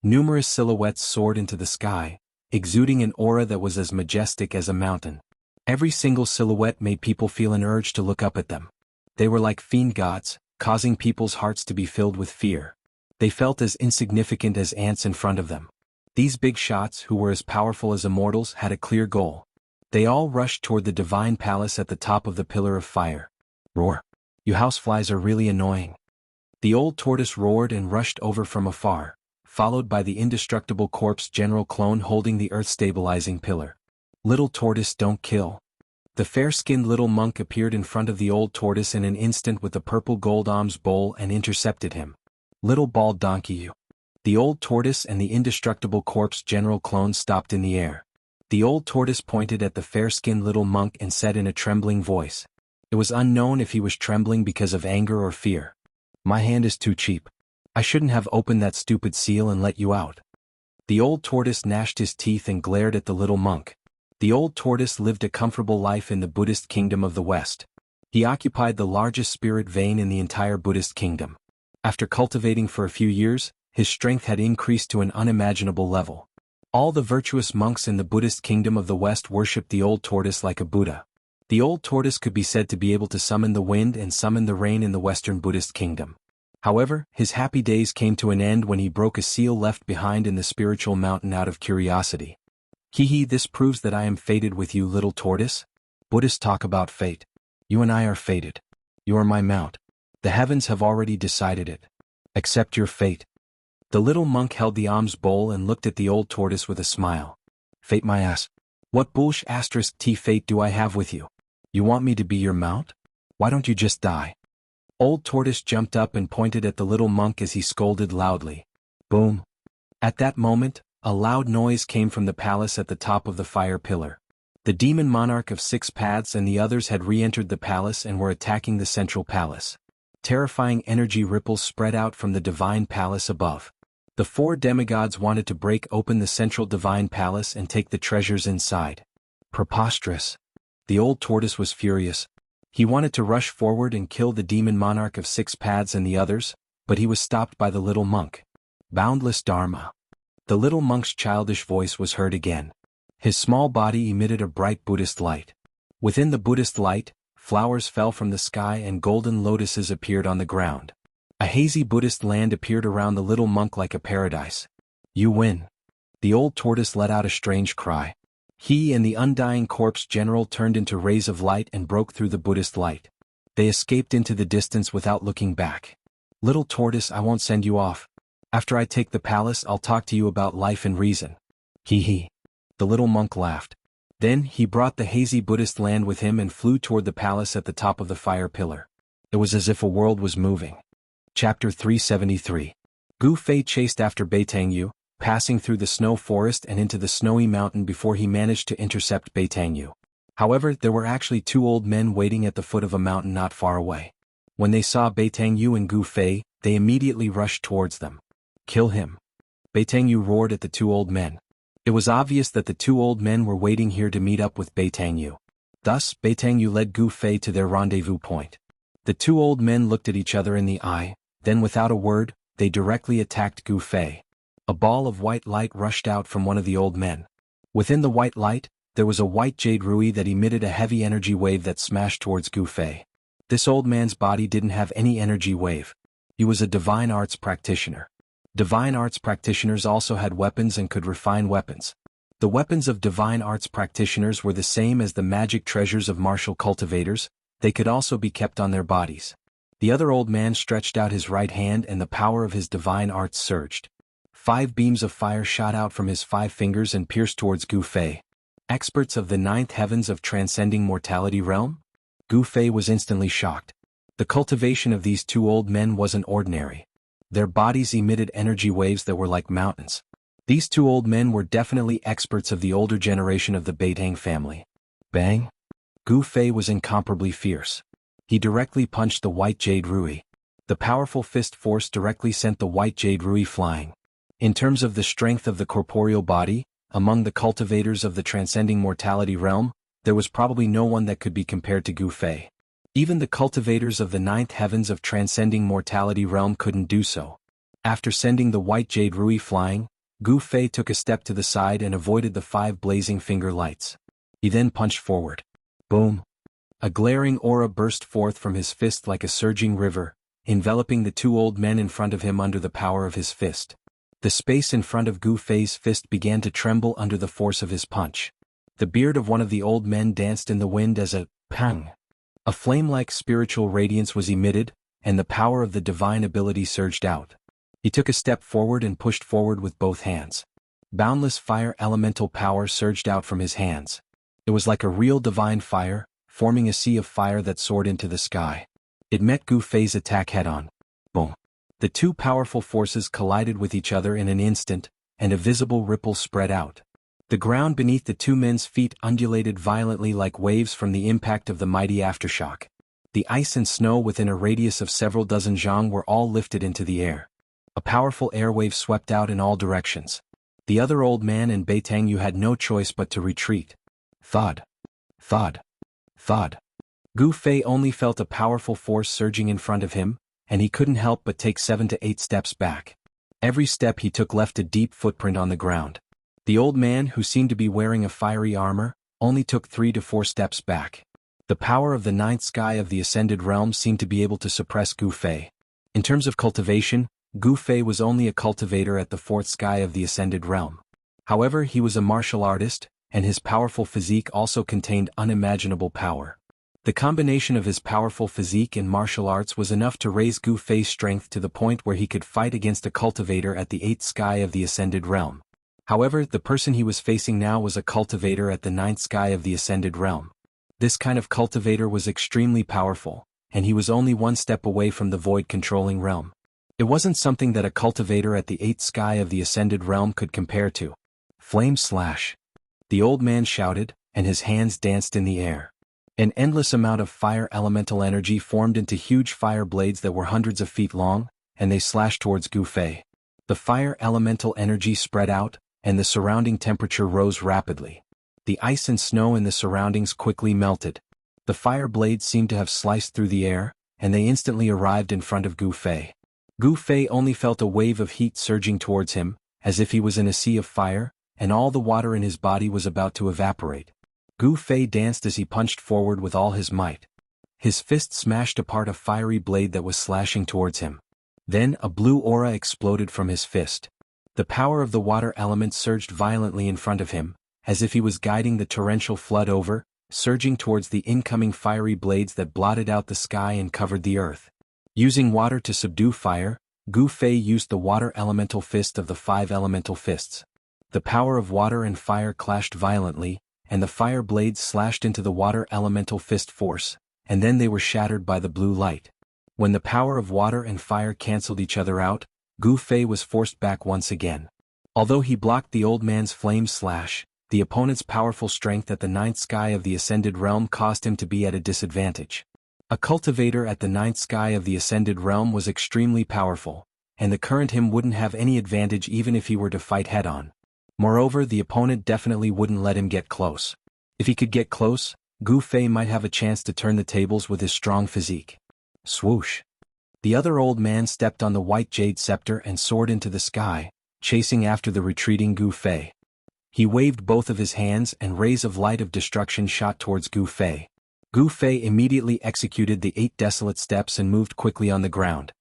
[SPEAKER 1] Numerous silhouettes soared into the sky, exuding an aura that was as majestic as a mountain. Every single silhouette made people feel an urge to look up at them. They were like fiend gods, causing people's hearts to be filled with fear. They felt as insignificant as ants in front of them. These big shots, who were as powerful as immortals, had a clear goal. They all rushed toward the divine palace at the top of the pillar of fire. Roar! You houseflies are really annoying. The old tortoise roared and rushed over from afar, followed by the indestructible corpse General Clone holding the earth-stabilizing pillar. Little tortoise, don't kill. The fair-skinned little monk appeared in front of the old tortoise in an instant with the purple gold alms bowl and intercepted him. Little bald donkey you. The old tortoise and the indestructible corpse General Clone stopped in the air. The old tortoise pointed at the fair-skinned little monk and said in a trembling voice. It was unknown if he was trembling because of anger or fear. My hand is too cheap. I shouldn't have opened that stupid seal and let you out. The old tortoise gnashed his teeth and glared at the little monk. The old tortoise lived a comfortable life in the Buddhist kingdom of the West. He occupied the largest spirit vein in the entire Buddhist kingdom. After cultivating for a few years, his strength had increased to an unimaginable level. All the virtuous monks in the Buddhist kingdom of the West worshipped the old tortoise like a Buddha. The old tortoise could be said to be able to summon the wind and summon the rain in the Western Buddhist kingdom. However, his happy days came to an end when he broke a seal left behind in the spiritual mountain out of curiosity. Hee, this proves that I am fated with you, little tortoise. Buddhists talk about fate. You and I are fated. You are my mount. The heavens have already decided it. Accept your fate. The little monk held the alms bowl and looked at the old tortoise with a smile. Fate my ass. What bullsh** fate do I have with you? You want me to be your mount? Why don't you just die? Old tortoise jumped up and pointed at the little monk as he scolded loudly. Boom! At that moment, a loud noise came from the palace at the top of the fire pillar. The demon monarch of 6 paths and the others had re-entered the palace and were attacking the central palace. Terrifying energy ripples spread out from the divine palace above. The 4 demigods wanted to break open the central divine palace and take the treasures inside. Preposterous. The old tortoise was furious. He wanted to rush forward and kill the demon monarch of 6 paths and the others, but he was stopped by the little monk. Boundless Dharma. The little monk's childish voice was heard again. His small body emitted a bright Buddhist light. Within the Buddhist light, flowers fell from the sky and golden lotuses appeared on the ground. A hazy Buddhist land appeared around the little monk like a paradise. You win. The old tortoise let out a strange cry. He and the undying corpse general turned into rays of light and broke through the Buddhist light. They escaped into the distance without looking back. Little tortoise, I won't send you off. After I take the palace, I'll talk to you about life and reason. Hee hee. The little monk laughed. Then he brought the hazy Buddhist land with him and flew toward the palace at the top of the fire pillar. It was as if a world was moving. Chapter 373. Gu Fei chased after Beitangyu, passing through the snow forest and into the snowy mountain before he managed to intercept Beitangyu. However, there were actually two old men waiting at the foot of a mountain not far away. When they saw Beitangyu and Gu Fei, they immediately rushed towards them. Kill him. Beitangyu roared at the two old men. It was obvious that the two old men were waiting here to meet up with Beitangyu. Thus, Beitangyu led Gu Fei to their rendezvous point. The two old men looked at each other in the eye, then without a word, they directly attacked Gu Fei. A ball of white light rushed out from one of the old men. Within the white light, there was a white jade rui that emitted a heavy energy wave that smashed towards Gu Fei. This old man's body didn't have any energy wave. He was a divine arts practitioner. Divine arts practitioners also had weapons and could refine weapons. The weapons of divine arts practitioners were the same as the magic treasures of martial cultivators. They could also be kept on their bodies. The other old man stretched out his right hand and the power of his divine arts surged. 5 beams of fire shot out from his 5 fingers and pierced towards Gu Fei. Experts of the 9th heavens of transcending mortality realm? Gu Fei was instantly shocked. The cultivation of these two old men wasn't ordinary. Their bodies emitted energy waves that were like mountains. These two old men were definitely experts of the older generation of the Beitang family. Bang! Gu Fei was incomparably fierce. He directly punched the white jade rui. The powerful fist force directly sent the white jade rui flying. In terms of the strength of the corporeal body, among the cultivators of the transcending mortality realm, there was probably no one that could be compared to Gu Fei. Even the cultivators of the 9th heavens of transcending mortality realm couldn't do so. After sending the white jade rui flying, Gu Fei took a step to the side and avoided the 5 blazing finger lights. He then punched forward. Boom! A glaring aura burst forth from his fist like a surging river, enveloping the two old men in front of him under the power of his fist. The space in front of Gu Fei's fist began to tremble under the force of his punch. The beard of one of the old men danced in the wind as a pang. A flame-like spiritual radiance was emitted, and the power of the divine ability surged out. He took a step forward and pushed forward with both hands. Boundless fire elemental power surged out from his hands. It was like a real divine fire, forming a sea of fire that soared into the sky. It met Gu Fei's attack head-on. Boom! The two powerful forces collided with each other in an instant, and a visible ripple spread out. The ground beneath the two men's feet undulated violently like waves from the impact of the mighty aftershock. The ice and snow within a radius of several dozen zhang were all lifted into the air. A powerful airwave swept out in all directions. The other old man and Beitangyu had no choice but to retreat. Thud. Thud. Thud. Gu Fei only felt a powerful force surging in front of him, and he couldn't help but take 7 to 8 steps back. Every step he took left a deep footprint on the ground. The old man, who seemed to be wearing a fiery armor, only took 3 to 4 steps back. The power of the 9th sky of the ascended realm seemed to be able to suppress Gu Fei. In terms of cultivation, Gu Fei was only a cultivator at the 4th sky of the ascended realm. However, he was a martial artist, and his powerful physique also contained unimaginable power. The combination of his powerful physique and martial arts was enough to raise Gu Fei's strength to the point where he could fight against a cultivator at the 8th sky of the ascended realm. However, the person he was facing now was a cultivator at the 9th sky of the ascended realm. This kind of cultivator was extremely powerful, and he was only 1 step away from the void-controlling realm. It wasn't something that a cultivator at the 8th sky of the ascended realm could compare to. Flame slash! The old man shouted, and his hands danced in the air. An endless amount of fire elemental energy formed into huge fire blades that were hundreds of feet long, and they slashed towards Gu Fei. The fire elemental energy spread out, and the surrounding temperature rose rapidly. The ice and snow in the surroundings quickly melted. The fire blades seemed to have sliced through the air, and they instantly arrived in front of Gu Fei. Gu Fei only felt a wave of heat surging towards him, as if he was in a sea of fire, and all the water in his body was about to evaporate. Gu Fei danced as he punched forward with all his might. His fist smashed apart a fiery blade that was slashing towards him. Then a blue aura exploded from his fist. The power of the water element surged violently in front of him, as if he was guiding the torrential flood over, surging towards the incoming fiery blades that blotted out the sky and covered the earth. Using water to subdue fire, Gu Fei used the water elemental fist of the 5 elemental fists. The power of water and fire clashed violently, and the fire blades slashed into the water elemental fist force, and then they were shattered by the blue light. When the power of water and fire cancelled each other out, Gu Fei was forced back once again. Although he blocked the old man's flame slash, the opponent's powerful strength at the 9th sky of the Ascended Realm caused him to be at a disadvantage. A cultivator at the 9th sky of the Ascended Realm was extremely powerful, and the current him wouldn't have any advantage even if he were to fight head-on. Moreover, the opponent definitely wouldn't let him get close. If he could get close, Gu Fei might have a chance to turn the tables with his strong physique. Swoosh! The other old man stepped on the white jade scepter and soared into the sky, chasing after the retreating Gu Fei. He waved both of his hands and rays of light of destruction shot towards Gu Fei. Gu Fei immediately executed the 8 desolate steps and moved quickly on the ground.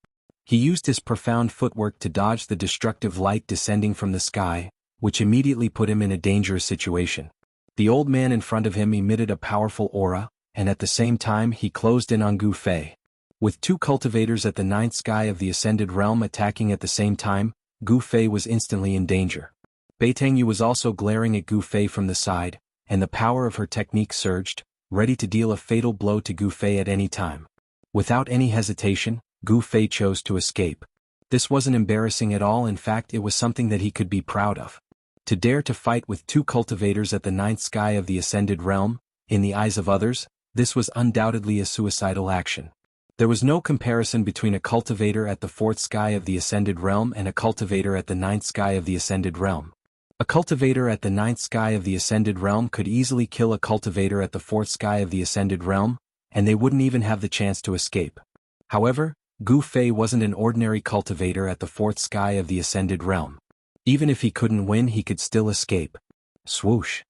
[SPEAKER 1] He used his profound footwork to dodge the destructive light descending from the sky, which immediately put him in a dangerous situation. The old man in front of him emitted a powerful aura, and at the same time he closed in on Gu Fei. With 2 cultivators at the 9th sky of the Ascended Realm attacking at the same time, Gu Fei was instantly in danger. Beitangyu was also glaring at Gu Fei from the side, and the power of her technique surged, ready to deal a fatal blow to Gu Fei at any time. Without any hesitation, Gu Fei chose to escape. This wasn't embarrassing at all, in fact it was something that he could be proud of. To dare to fight with 2 cultivators at the 9th sky of the Ascended Realm, in the eyes of others, this was undoubtedly a suicidal action. There was no comparison between a cultivator at the 4th sky of the Ascended Realm and a cultivator at the 9th sky of the Ascended Realm. A cultivator at the 9th sky of the Ascended Realm could easily kill a cultivator at the 4th sky of the Ascended Realm, and they wouldn't even have the chance to escape. However, Gu Fei wasn't an ordinary cultivator at the 4th sky of the Ascended Realm. Even if he couldn't win, he could still escape. Swoosh!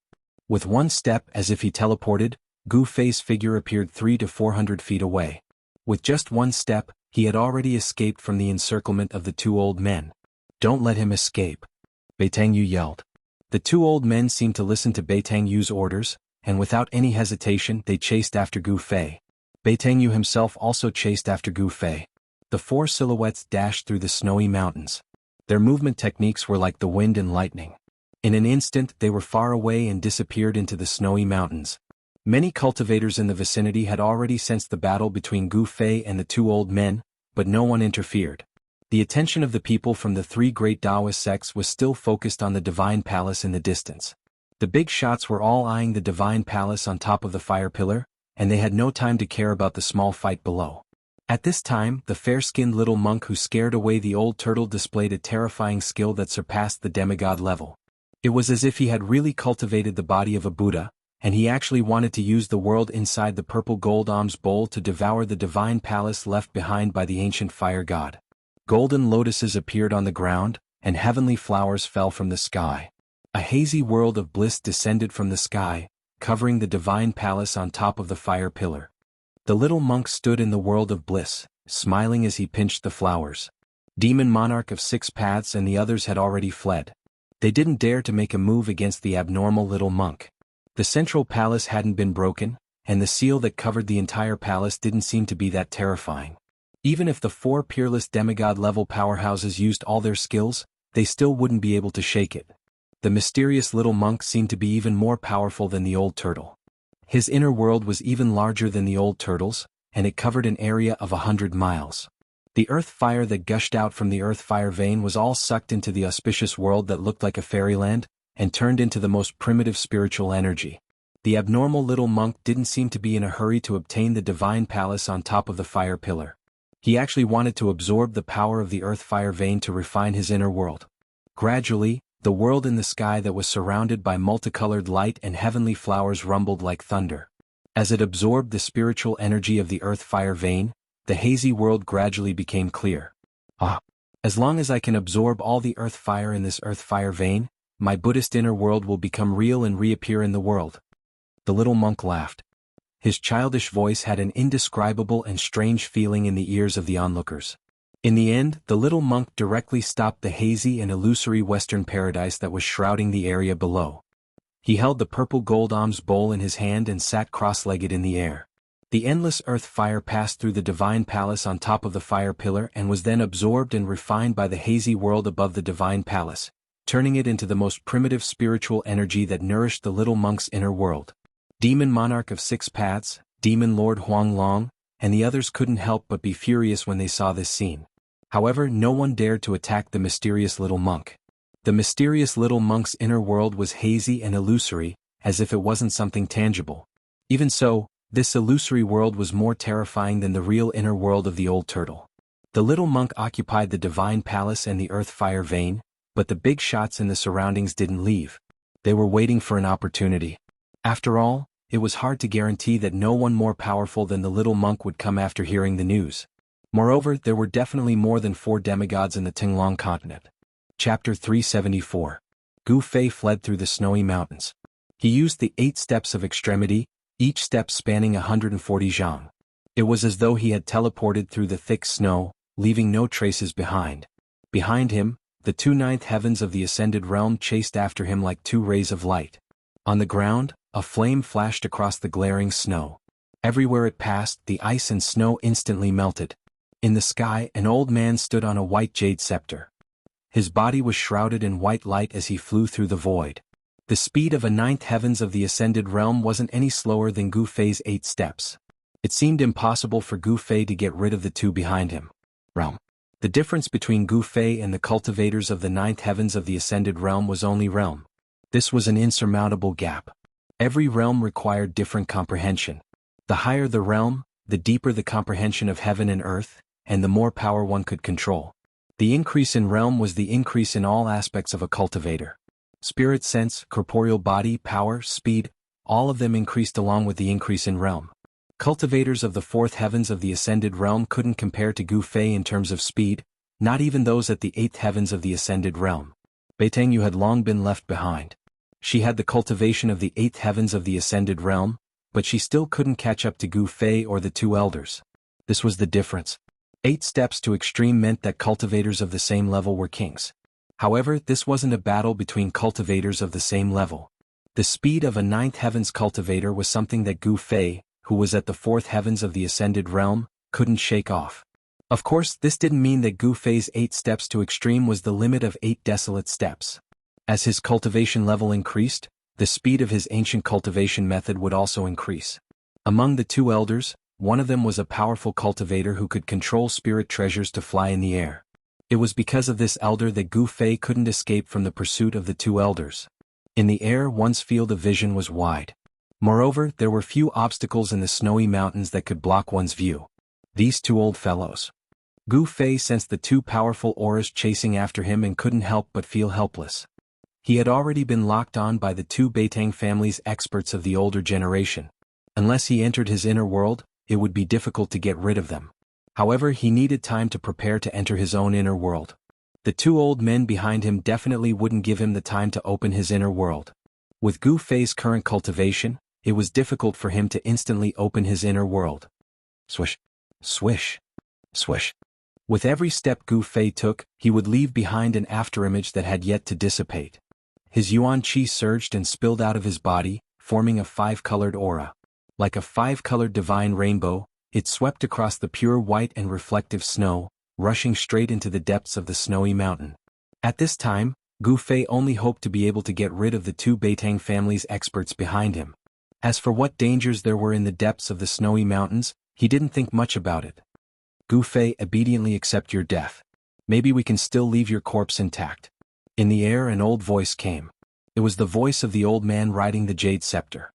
[SPEAKER 1] With one step, as if he teleported, Gu Fei's figure appeared 300 to 400 feet away. With just one step, he had already escaped from the encirclement of the 2 old men. "Don't let him escape," Beitangyu yelled. The 2 old men seemed to listen to Beitangyu's orders, and without any hesitation they chased after Gu Fei. Beitangyu himself also chased after Gu Fei. The 4 silhouettes dashed through the snowy mountains. Their movement techniques were like the wind and lightning. In an instant they were far away and disappeared into the snowy mountains. Many cultivators in the vicinity had already sensed the battle between Gu Fei and the 2 old men, but no one interfered. The attention of the people from the 3 great Taoist sects was still focused on the Divine Palace in the distance. The big shots were all eyeing the Divine Palace on top of the fire pillar, and they had no time to care about the small fight below. At this time, the fair-skinned little monk who scared away the old turtle displayed a terrifying skill that surpassed the demigod level. It was as if he had really cultivated the body of a Buddha, and he actually wanted to use the world inside the purple gold alms bowl to devour the divine palace left behind by the ancient fire god. Golden lotuses appeared on the ground, and heavenly flowers fell from the sky. A hazy world of bliss descended from the sky, covering the divine palace on top of the fire pillar. The little monk stood in the world of bliss, smiling as he pinched the flowers. Demon Monarch of 6 Paths and the others had already fled. They didn't dare to make a move against the abnormal little monk. The central palace hadn't been broken, and the seal that covered the entire palace didn't seem to be that terrifying. Even if the 4 peerless demigod-level powerhouses used all their skills, they still wouldn't be able to shake it. The mysterious little monk seemed to be even more powerful than the old turtle. His inner world was even larger than the old turtle's, and it covered an area of 100 miles. The earth fire that gushed out from the earth fire vein was all sucked into the auspicious world that looked like a fairyland, and turned into the most primitive spiritual energy. The abnormal little monk didn't seem to be in a hurry to obtain the divine palace on top of the fire pillar. He actually wanted to absorb the power of the earth fire vein to refine his inner world. Gradually, the world in the sky that was surrounded by multicolored light and heavenly flowers rumbled like thunder. As it absorbed the spiritual energy of the earth fire vein, the hazy world gradually became clear. As long as I can absorb all the earth fire in this earth fire vein, my Buddhist inner world will become real and reappear in the world. The little monk laughed. His childish voice had an indescribable and strange feeling in the ears of the onlookers. In the end, the little monk directly stopped the hazy and illusory western paradise that was shrouding the area below. He held the purple gold alms bowl in his hand and sat cross-legged in the air. The endless earth fire passed through the divine palace on top of the fire pillar and was then absorbed and refined by the hazy world above the divine palace, turning it into the most primitive spiritual energy that nourished the little monk's inner world. Demon Monarch of Six Paths, Demon Lord Huang Long, and the others couldn't help but be furious when they saw this scene. However, no one dared to attack the mysterious little monk. The mysterious little monk's inner world was hazy and illusory, as if it wasn't something tangible. Even so, this illusory world was more terrifying than the real inner world of the old turtle. The little monk occupied the divine palace and the earth fire vein, but the big shots in the surroundings didn't leave. They were waiting for an opportunity. After all, it was hard to guarantee that no one more powerful than the little monk would come after hearing the news. Moreover, there were definitely more than 4 demigods in the Tinglong continent. Chapter 374. Gu Fei fled through the snowy mountains. He used the 8 steps of extremity, each step spanning 140 zhang. It was as though he had teleported through the thick snow, leaving no traces behind. Behind him, the 2 ninth heavens of the ascended realm chased after him like 2 rays of light. On the ground, a flame flashed across the glaring snow. Everywhere it passed, the ice and snow instantly melted. In the sky, an old man stood on a white jade scepter. His body was shrouded in white light as he flew through the void. The speed of a 9th heavens of the ascended realm wasn't any slower than Gu Fei's 8 steps. It seemed impossible for Gu Fei to get rid of the 2 behind him. Realm. The difference between Gu Fei and the cultivators of the 9th heavens of the ascended realm was only realm. This was an insurmountable gap. Every realm required different comprehension. The higher the realm, the deeper the comprehension of heaven and earth, and the more power one could control. The increase in realm was the increase in all aspects of a cultivator. Spirit sense, corporeal body, power, speed, all of them increased along with the increase in realm. Cultivators of the 4th heavens of the ascended realm couldn't compare to Gu Fei in terms of speed, not even those at the 8th heavens of the ascended realm. Beitengyu had long been left behind. She had the cultivation of the 8th heavens of the ascended realm, but she still couldn't catch up to Gu Fei or the 2 elders. This was the difference. 8 steps to extreme meant that cultivators of the same level were kings. However, this wasn't a battle between cultivators of the same level. The speed of a 9th heavens cultivator was something that Gu Fei, who was at the 4th heavens of the ascended realm, couldn't shake off. Of course, this didn't mean that Gu Fei's 8 steps to extreme was the limit of 8 desolate steps. As his cultivation level increased, the speed of his ancient cultivation method would also increase. Among the 2 elders, one of them was a powerful cultivator who could control spirit treasures to fly in the air. It was because of this elder that Gu Fei couldn't escape from the pursuit of the 2 elders. In the air, one's field of vision was wide. Moreover, there were few obstacles in the snowy mountains that could block one's view. These 2 old fellows. Gu Fei sensed the 2 powerful auras chasing after him and couldn't help but feel helpless. He had already been locked on by the 2 Beitang family's experts of the older generation. Unless he entered his inner world, it would be difficult to get rid of them. However, he needed time to prepare to enter his own inner world. The 2 old men behind him definitely wouldn't give him the time to open his inner world. With Gu Fei's current cultivation, it was difficult for him to instantly open his inner world. Swish, swish, swish. With every step Gu Fei took, he would leave behind an afterimage that had yet to dissipate. His yuan qi surged and spilled out of his body, forming a 5-colored aura. Like a 5-colored divine rainbow, it swept across the pure white and reflective snow, rushing straight into the depths of the snowy mountain. At this time, Gu Fei only hoped to be able to get rid of the 2 Beitang family's experts behind him. As for what dangers there were in the depths of the snowy mountains, he didn't think much about it. Gu Fei, obediently accept your death. Maybe we can still leave your corpse intact. In the air an old voice came. It was the voice of the old man riding the jade scepter.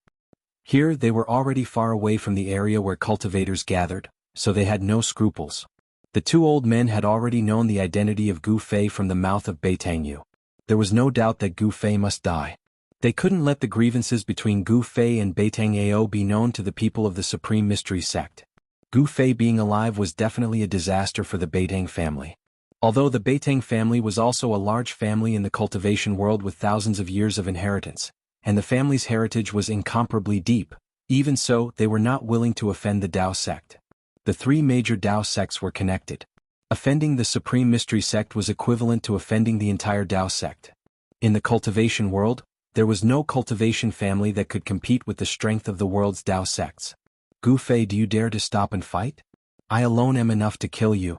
[SPEAKER 1] Here they were already far away from the area where cultivators gathered, so they had no scruples. The 2 old men had already known the identity of Gu Fei from the mouth of Beitengyu. There was no doubt that Gu Fei must die. They couldn't let the grievances between Gu Fei and Beitang Ao be known to the people of the Supreme Mystery Sect. Gu Fei being alive was definitely a disaster for the Beitang family. Although the Beitang family was also a large family in the cultivation world with thousands of years of inheritance, and the family's heritage was incomparably deep, even so, they were not willing to offend the Dao sect. The 3 major Dao sects were connected. Offending the Supreme Mystery Sect was equivalent to offending the entire Dao sect. In the cultivation world, there was no cultivation family that could compete with the strength of the world's Dao sects. Gu Fei, do you dare to stop and fight? I alone am enough to kill you.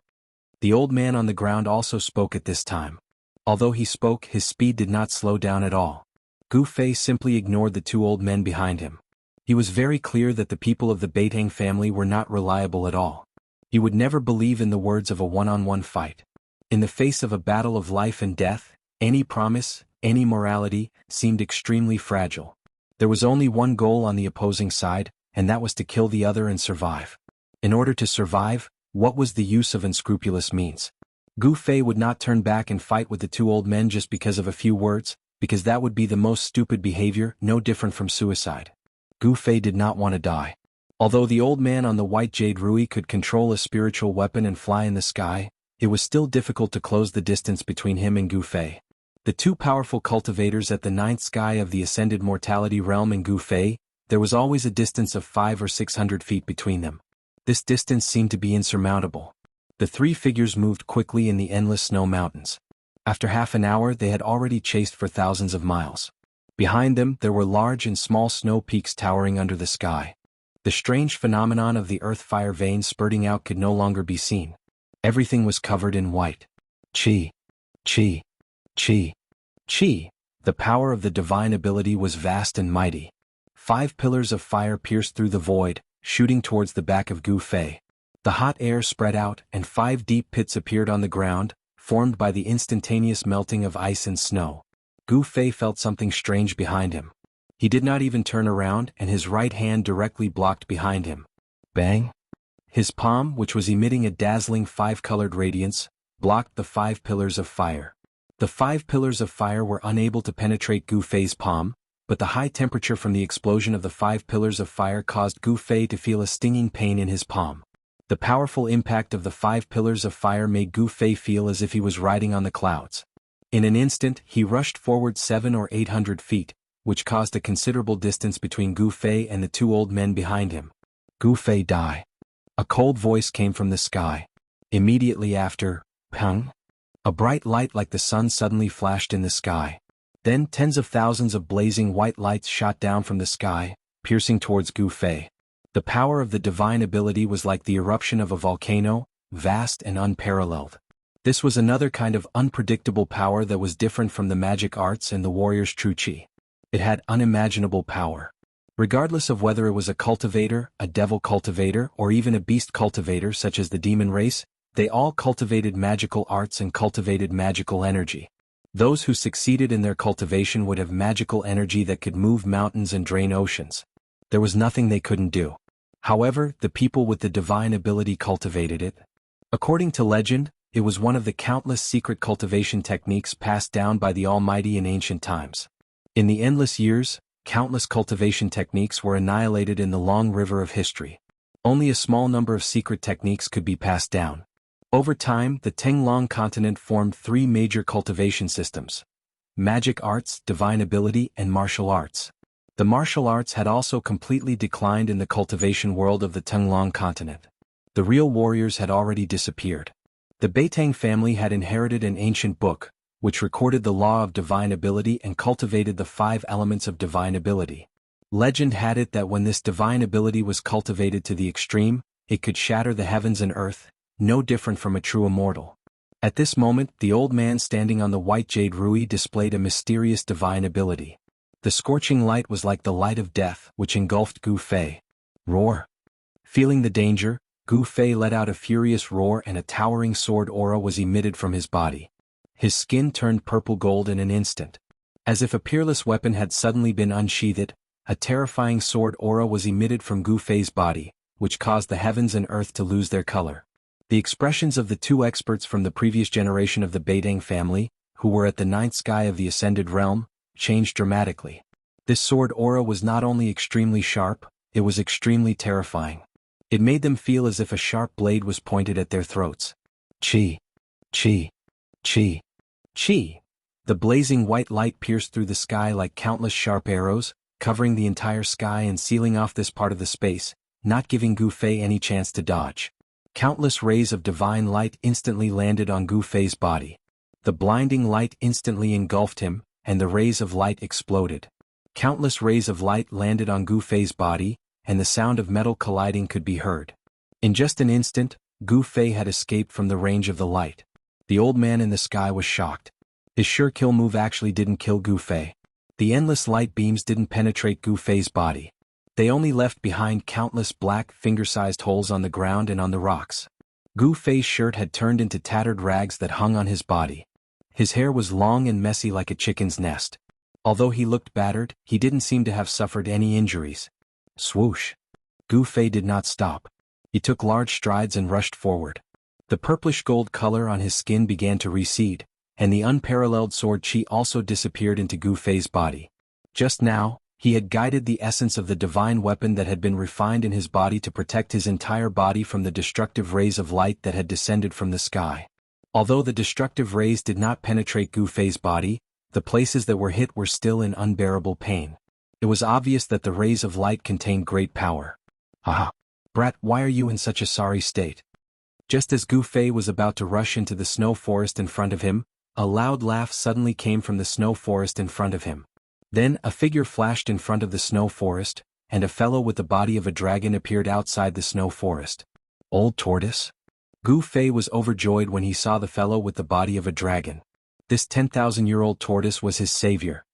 [SPEAKER 1] The old man on the ground also spoke at this time. Although he spoke, his speed did not slow down at all. Gu Fei simply ignored the two old men behind him. He was very clear that the people of the Beitang family were not reliable at all. He would never believe in the words of a one-on-one fight. In the face of a battle of life and death, any promise, any morality, seemed extremely fragile. There was only one goal on the opposing side, and that was to kill the other and survive. In order to survive, what was the use of unscrupulous means? Gu Fei would not turn back and fight with the two old men just because of a few words, because that would be the most stupid behavior, no different from suicide. Gu Fei did not want to die. Although the old man on the white jade rui could control a spiritual weapon and fly in the sky, it was still difficult to close the distance between him and Gu Fei. The two powerful cultivators at the ninth sky of the ascended mortality realm and Gu Fei, there was always a distance of 500 or 600 feet between them. This distance seemed to be insurmountable. The three figures moved quickly in the endless snow mountains. After half an hour they had already chased for thousands of miles. Behind them there were large and small snow peaks towering under the sky. The strange phenomenon of the earth-fire veins spurting out could no longer be seen. Everything was covered in white. Qi. Qi. Qi. Qi. The power of the divine ability was vast and mighty. 5 pillars of fire pierced through the void, shooting towards the back of Gu Fei. The hot air spread out and 5 deep pits appeared on the ground, formed by the instantaneous melting of ice and snow. Gu Fei felt something strange behind him. He did not even turn around and his right hand directly blocked behind him. Bang! His palm, which was emitting a dazzling 5-colored radiance, blocked the 5 pillars of fire. The 5 pillars of fire were unable to penetrate Gu Fei's palm, but the high temperature from the explosion of the 5 pillars of fire caused Gu Fei to feel a stinging pain in his palm. The powerful impact of the 5 pillars of fire made Gu Fei feel as if he was riding on the clouds. In an instant, he rushed forward 700 or 800 feet, which caused a considerable distance between Gu Fei and the two old men behind him. Gu Fei, die. A cold voice came from the sky. Immediately after, pang! A bright light like the sun suddenly flashed in the sky. Then tens of thousands of blazing white lights shot down from the sky, piercing towards Gu Fei. The power of the divine ability was like the eruption of a volcano, vast and unparalleled. This was another kind of unpredictable power that was different from the magic arts and the warrior's true qi. It had unimaginable power. Regardless of whether it was a cultivator, a devil cultivator, or even a beast cultivator such as the demon race, they all cultivated magical arts and cultivated magical energy. Those who succeeded in their cultivation would have magical energy that could move mountains and drain oceans. There was nothing they couldn't do. However, the people with the divine ability cultivated it. According to legend, it was one of the countless secret cultivation techniques passed down by the Almighty in ancient times. In the endless years, countless cultivation techniques were annihilated in the long river of history. Only a small number of secret techniques could be passed down. Over time, the Tenglong continent formed 3 major cultivation systems: magic arts, divine ability, and martial arts. The martial arts had also completely declined in the cultivation world of the Tenglong continent. The real warriors had already disappeared. The Beitang family had inherited an ancient book, which recorded the law of divine ability and cultivated the 5 elements of divine ability. Legend had it that when this divine ability was cultivated to the extreme, it could shatter the heavens and earth, no different from a true immortal. At this moment, the old man standing on the white jade rui displayed a mysterious divine ability. The scorching light was like the light of death, which engulfed Gu Fei. Roar! Feeling the danger, Gu Fei let out a furious roar and a towering sword aura was emitted from his body. His skin turned purple gold in an instant. As if a peerless weapon had suddenly been unsheathed, a terrifying sword aura was emitted from Gu Fei's body, which caused the heavens and earth to lose their color. The expressions of the 2 experts from the previous generation of the Beitang family, who were at the 9th sky of the ascended realm, changed dramatically. This sword aura was not only extremely sharp, it was extremely terrifying. It made them feel as if a sharp blade was pointed at their throats. Qi. Qi. Qi. Qi. The blazing white light pierced through the sky like countless sharp arrows, covering the entire sky and sealing off this part of the space, not giving Gu Fei any chance to dodge. Countless rays of divine light instantly landed on Gu Fei's body. The blinding light instantly engulfed him, and the rays of light exploded. Countless rays of light landed on Gu Fei's body, and the sound of metal colliding could be heard. In just an instant, Gu Fei had escaped from the range of the light. The old man in the sky was shocked. His sure kill move actually didn't kill Gu Fei. The endless light beams didn't penetrate Gu Fei's body. They only left behind countless black finger-sized holes on the ground and on the rocks. Gu Fei's shirt had turned into tattered rags that hung on his body. His hair was long and messy like a chicken's nest. Although he looked battered, he didn't seem to have suffered any injuries. Swoosh! Gu Fei did not stop. He took large strides and rushed forward. The purplish gold color on his skin began to recede, and the unparalleled sword chi also disappeared into Gu Fei's body. Just now, he had guided the essence of the divine weapon that had been refined in his body to protect his entire body from the destructive rays of light that had descended from the sky. Although the destructive rays did not penetrate Gu Fei's body, the places that were hit were still in unbearable pain. It was obvious that the rays of light contained great power. "Haha! Brat, why are you in such a sorry state?" Just as Gu Fei was about to rush into the snow forest in front of him, a loud laugh suddenly came from the snow forest in front of him. Then a figure flashed in front of the snow forest, and a fellow with the body of a dragon appeared outside the snow forest. Old Tortoise? Gu Fei was overjoyed when he saw the fellow with the body of a dragon. This 10,000-year-old tortoise was his savior.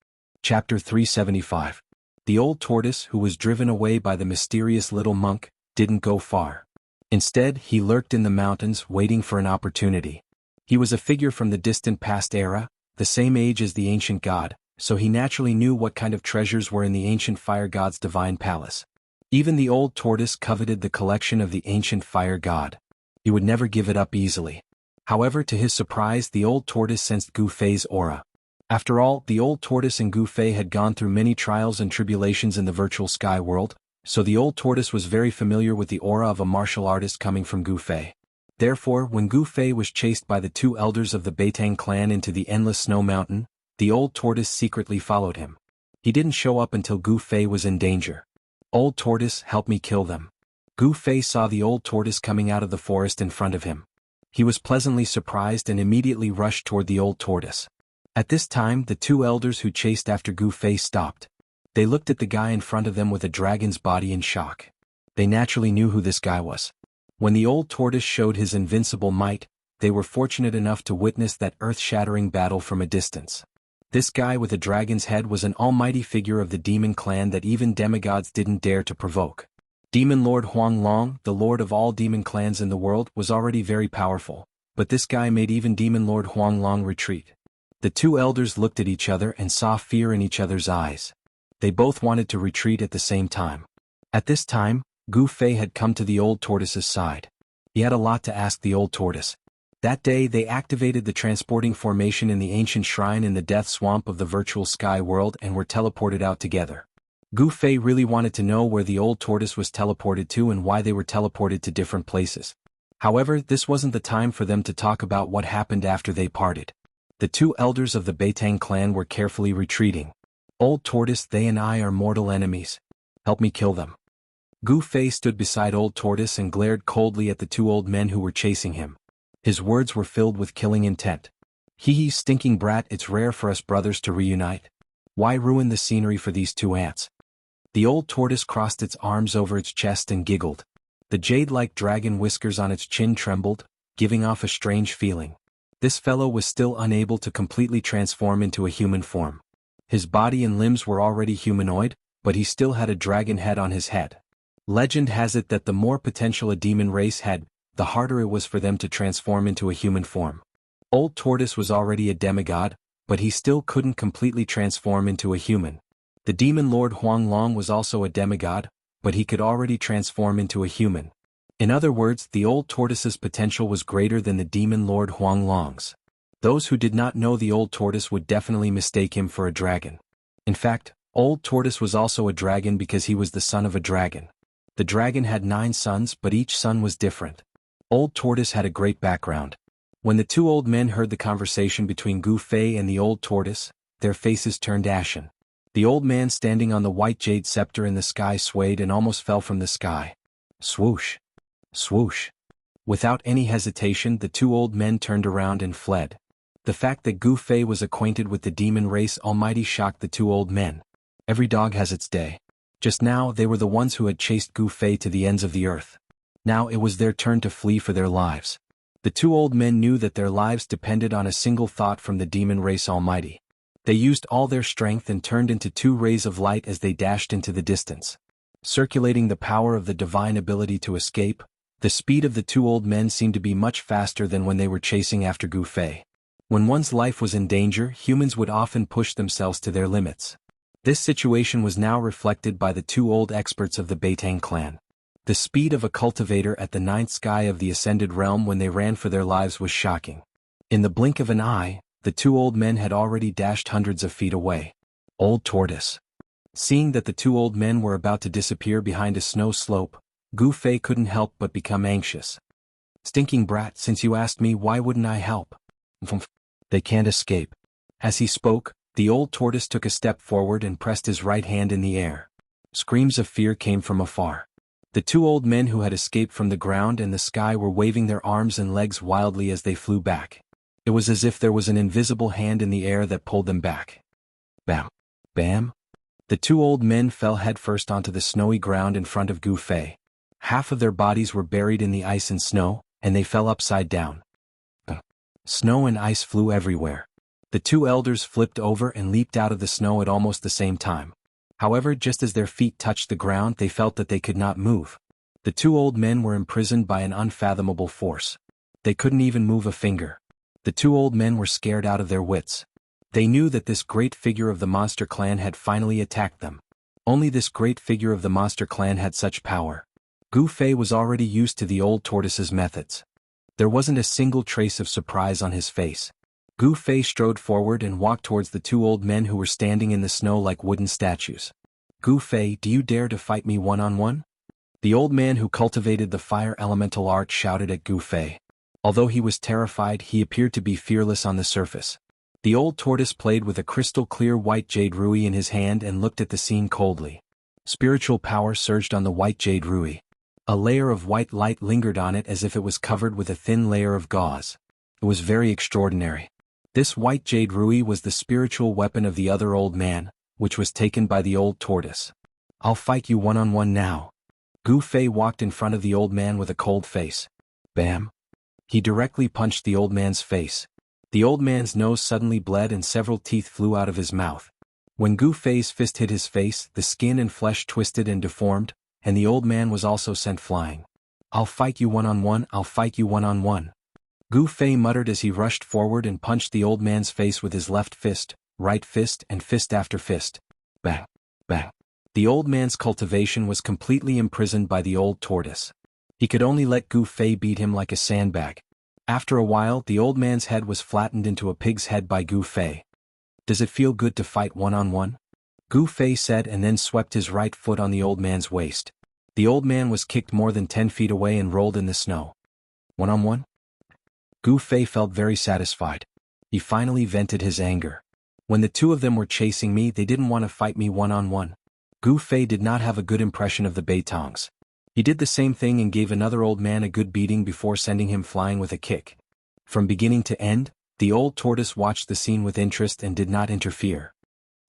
[SPEAKER 1] Chapter 375. The old tortoise, who was driven away by the mysterious little monk, didn't go far. Instead, he lurked in the mountains waiting for an opportunity. He was a figure from the distant past era, the same age as the ancient god, so he naturally knew what kind of treasures were in the ancient fire god's divine palace. Even the old tortoise coveted the collection of the ancient fire god. He would never give it up easily. However, to his surprise, the old tortoise sensed Gu Fei's aura. After all, the old tortoise and Gu Fei had gone through many trials and tribulations in the virtual sky world, so the old tortoise was very familiar with the aura of a martial artist coming from Gu Fei. Therefore, when Gu Fei was chased by the two elders of the Beitang clan into the endless snow mountain, the old tortoise secretly followed him. He didn't show up until Gu Fei was in danger. "Old tortoise, help me kill them." Gu Fei saw the old tortoise coming out of the forest in front of him. He was pleasantly surprised and immediately rushed toward the old tortoise. At this time, the two elders who chased after Gu Fei stopped. They looked at the guy in front of them with a dragon's body in shock. They naturally knew who this guy was. When the old tortoise showed his invincible might, they were fortunate enough to witness that earth-shattering battle from a distance. This guy with a dragon's head was an almighty figure of the demon clan that even demigods didn't dare to provoke. Demon Lord Huang Long, the lord of all demon clans in the world, was already very powerful, but this guy made even Demon Lord Huang Long retreat. The two elders looked at each other and saw fear in each other's eyes. They both wanted to retreat at the same time. At this time, Gu Fei had come to the old tortoise's side. He had a lot to ask the old tortoise. That day they activated the transporting formation in the ancient shrine in the death swamp of the virtual sky world and were teleported out together. Gu Fei really wanted to know where the old tortoise was teleported to and why they were teleported to different places. However, this wasn't the time for them to talk about what happened after they parted. The two elders of the Beitang clan were carefully retreating. "Old tortoise, they and I are mortal enemies. Help me kill them." Gu Fei stood beside old tortoise and glared coldly at the two old men who were chasing him. His words were filled with killing intent. "Hee stinking brat, it's rare for us brothers to reunite. Why ruin the scenery for these two ants?" The old tortoise crossed its arms over its chest and giggled. The jade-like dragon whiskers on its chin trembled, giving off a strange feeling. This fellow was still unable to completely transform into a human form. His body and limbs were already humanoid, but he still had a dragon head on his head. Legend has it that the more potential a demon race had, the harder it was for them to transform into a human form. Old Tortoise was already a demigod, but he still couldn't completely transform into a human. The demon lord Huang Long was also a demigod, but he could already transform into a human. In other words, the old tortoise's potential was greater than the demon lord Huang Long's. Those who did not know the old tortoise would definitely mistake him for a dragon. In fact, old tortoise was also a dragon because he was the son of a dragon. The dragon had 9 sons, but each son was different. Old tortoise had a great background. When the two old men heard the conversation between Gu Fei and the old tortoise, their faces turned ashen. The old man standing on the white jade scepter in the sky swayed and almost fell from the sky. Swoosh! Swoosh! Without any hesitation, the two old men turned around and fled. The fact that Gu Fei was acquainted with the demon race almighty shocked the two old men. Every dog has its day. Just now they were the ones who had chased Gu Fei to the ends of the earth. Now it was their turn to flee for their lives. The two old men knew that their lives depended on a single thought from the demon race almighty. They used all their strength and turned into two rays of light as they dashed into the distance. Circulating the power of the divine ability to escape, the speed of the two old men seemed to be much faster than when they were chasing after Gu Fei. When one's life was in danger, humans would often push themselves to their limits. This situation was now reflected by the two old experts of the Beitang clan. The speed of a cultivator at the ninth sky of the ascended realm when they ran for their lives was shocking. In the blink of an eye, the two old men had already dashed hundreds of feet away. Old Tortoise. Seeing that the two old men were about to disappear behind a snow slope, Gu Fei couldn't help but become anxious. Stinking brat, since you asked me, why wouldn't I help? They can't escape. As he spoke, the old tortoise took a step forward and pressed his right hand in the air. Screams of fear came from afar. The two old men who had escaped from the ground and the sky were waving their arms and legs wildly as they flew back. It was as if there was an invisible hand in the air that pulled them back. Bam! Bam! The two old men fell headfirst onto the snowy ground in front of Gu Fei. Half of their bodies were buried in the ice and snow, and they fell upside down. Snow and ice flew everywhere. The two elders flipped over and leaped out of the snow at almost the same time. However, just as their feet touched the ground, they felt that they could not move. The two old men were imprisoned by an unfathomable force. They couldn't even move a finger. The two old men were scared out of their wits. They knew that this great figure of the monster clan had finally attacked them. Only this great figure of the monster clan had such power. Gu Fei was already used to the old tortoise's methods. There wasn't a single trace of surprise on his face. Gu Fei strode forward and walked towards the two old men who were standing in the snow like wooden statues. Gu Fei, do you dare to fight me one-on-one? The old man who cultivated the fire elemental art shouted at Gu Fei. Although he was terrified, he appeared to be fearless on the surface. The old tortoise played with a crystal-clear white jade ruby in his hand and looked at the scene coldly. Spiritual power surged on the white jade ruby. A layer of white light lingered on it as if it was covered with a thin layer of gauze. It was very extraordinary. This white jade ruby was the spiritual weapon of the other old man, which was taken by the old tortoise. I'll fight you one-on-one now. Gu Fei walked in front of the old man with a cold face. Bam! He directly punched the old man's face. The old man's nose suddenly bled and several teeth flew out of his mouth. When Gu Fei's fist hit his face, the skin and flesh twisted and deformed, and the old man was also sent flying. I'll fight you one-on-one, I'll fight you one-on-one. Gu Fei muttered as he rushed forward and punched the old man's face with his left fist, right fist, and fist after fist. Bang! Bang! The old man's cultivation was completely imprisoned by the old tortoise. He could only let Gu Fei beat him like a sandbag. After a while, the old man's head was flattened into a pig's head by Gu Fei. Does it feel good to fight one-on-one? Gu Fei said and then swept his right foot on the old man's waist. The old man was kicked more than 10 feet away and rolled in the snow. One-on-one? Gu Fei felt very satisfied. He finally vented his anger. When the two of them were chasing me, they didn't want to fight me one-on-one. Gu Fei did not have a good impression of the Beitangs. He did the same thing and gave another old man a good beating before sending him flying with a kick. From beginning to end, the old tortoise watched the scene with interest and did not interfere.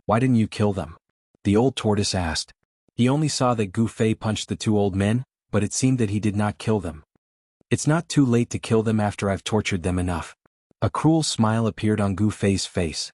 [SPEAKER 1] Why didn't you kill them? The old tortoise asked. He only saw that Gu Fei punched the two old men, but it seemed that he did not kill them. It's not too late to kill them after I've tortured them enough. A cruel smile appeared on Gu Fei's face.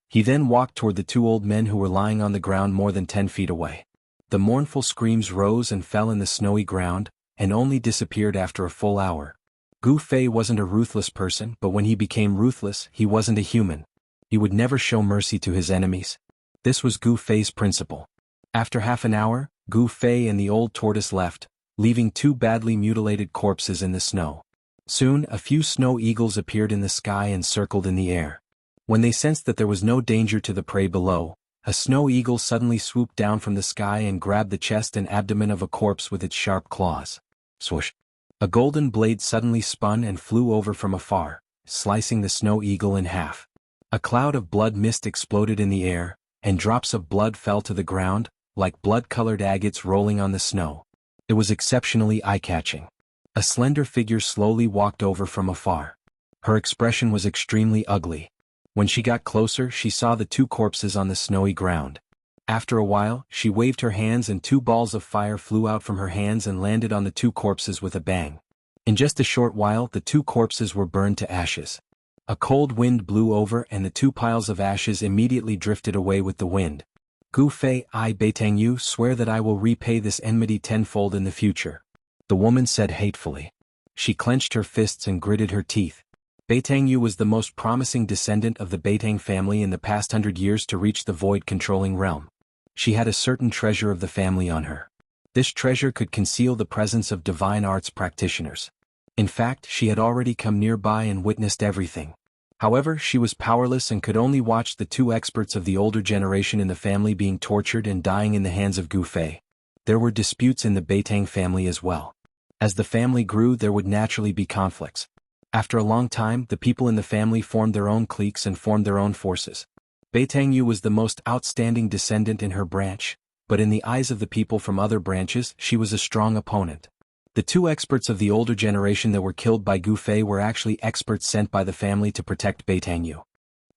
[SPEAKER 1] He then walked toward the two old men who were lying on the ground more than 10 feet away. The mournful screams rose and fell in the snowy ground, and only disappeared after a full hour. Gu Fei wasn't a ruthless person, but when he became ruthless, he wasn't a human. He would never show mercy to his enemies. This was Gu Fei's principle. After half an hour, Gu Fei and the old tortoise left, leaving two badly mutilated corpses in the snow. Soon, a few snow eagles appeared in the sky and circled in the air. When they sensed that there was no danger to the prey below, a snow eagle suddenly swooped down from the sky and grabbed the chest and abdomen of a corpse with its sharp claws. Swoosh! A golden blade suddenly spun and flew over from afar, slicing the snow eagle in half. A cloud of blood mist exploded in the air, and drops of blood fell to the ground, like blood-colored agates rolling on the snow. It was exceptionally eye-catching. A slender figure slowly walked over from afar. Her expression was extremely ugly. When she got closer, she saw the two corpses on the snowy ground. After a while, she waved her hands and two balls of fire flew out from her hands and landed on the two corpses with a bang. In just a short while, the two corpses were burned to ashes. A cold wind blew over and the two piles of ashes immediately drifted away with the wind. Gu Fei, I Beitang Yu swear that I will repay this enmity tenfold in the future. The woman said hatefully. She clenched her fists and gritted her teeth. Beitang Yu was the most promising descendant of the Beitang family in the past 100 years to reach the void-controlling realm. She had a certain treasure of the family on her. This treasure could conceal the presence of divine arts practitioners. In fact, she had already come nearby and witnessed everything. However, she was powerless and could only watch the two experts of the older generation in the family being tortured and dying in the hands of Gu Fei. There were disputes in the Beitang family as well. As the family grew, there would naturally be conflicts. After a long time, the people in the family formed their own cliques and formed their own forces. Beitang Yu was the most outstanding descendant in her branch, but in the eyes of the people from other branches, she was a strong opponent. The two experts of the older generation that were killed by Gu Fei were actually experts sent by the family to protect Beitang Yu.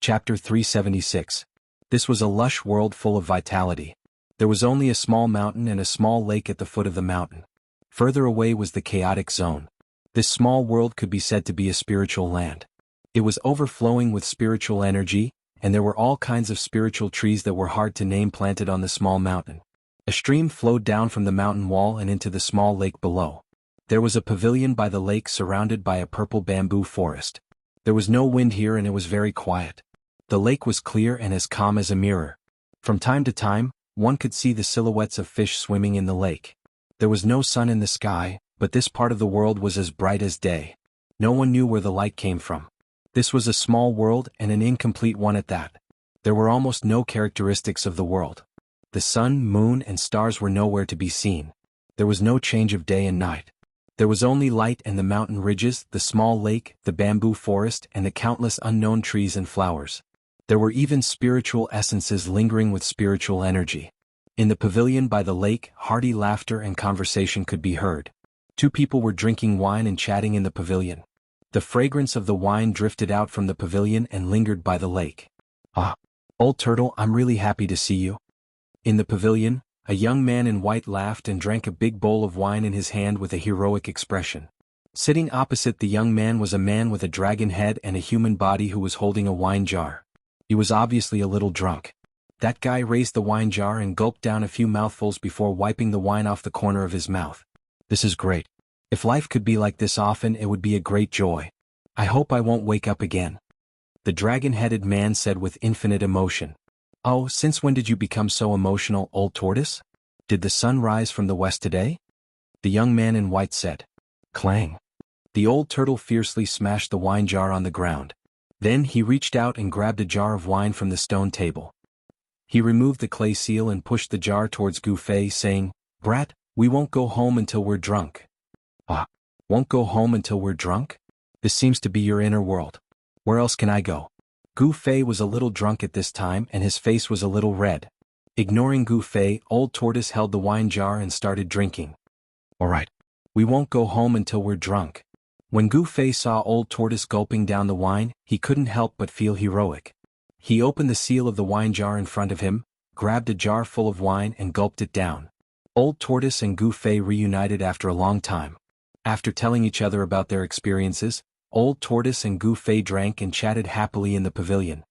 [SPEAKER 1] Chapter 376. This was a lush world full of vitality. There was only a small mountain and a small lake at the foot of the mountain. Further away was the chaotic zone. This small world could be said to be a spiritual land. It was overflowing with spiritual energy, and there were all kinds of spiritual trees that were hard to name planted on the small mountain. A stream flowed down from the mountain wall and into the small lake below. There was a pavilion by the lake surrounded by a purple bamboo forest. There was no wind here and it was very quiet. The lake was clear and as calm as a mirror. From time to time, one could see the silhouettes of fish swimming in the lake. There was no sun in the sky, but this part of the world was as bright as day. No one knew where the light came from. This was a small world and an incomplete one at that. There were almost no characteristics of the world. The sun, moon, and stars were nowhere to be seen. There was no change of day and night. There was only light and the mountain ridges, the small lake, the bamboo forest, and the countless unknown trees and flowers. There were even spiritual essences lingering with spiritual energy. In the pavilion by the lake, hearty laughter and conversation could be heard. Two people were drinking wine and chatting in the pavilion. The fragrance of the wine drifted out from the pavilion and lingered by the lake. Ah, old turtle, I'm really happy to see you. In the pavilion, a young man in white laughed and drank a big bowl of wine in his hand with a heroic expression. Sitting opposite the young man was a man with a dragon head and a human body who was holding a wine jar. He was obviously a little drunk. That guy raised the wine jar and gulped down a few mouthfuls before wiping the wine off the corner of his mouth. This is great. If life could be like this often, it would be a great joy. I hope I won't wake up again. The dragon-headed man said with infinite emotion. Oh, since when did you become so emotional, old tortoise? Did the sun rise from the west today? The young man in white said. Clang. The old turtle fiercely smashed the wine jar on the ground. Then he reached out and grabbed a jar of wine from the stone table. He removed the clay seal and pushed the jar towards Gu Fei, saying, Brat, we won't go home until we're drunk. Ah, won't go home until we're drunk? This seems to be your inner world. Where else can I go? Gu Fei was a little drunk at this time and his face was a little red. Ignoring Gu Fei, old tortoise held the wine jar and started drinking. All right. We won't go home until we're drunk. When Gu Fei saw old tortoise gulping down the wine, he couldn't help but feel heroic. He opened the seal of the wine jar in front of him, grabbed a jar full of wine and gulped it down. Old tortoise and Gu Fei reunited after a long time. After telling each other about their experiences, old tortoise and Gu Fei drank and chatted happily in the pavilion.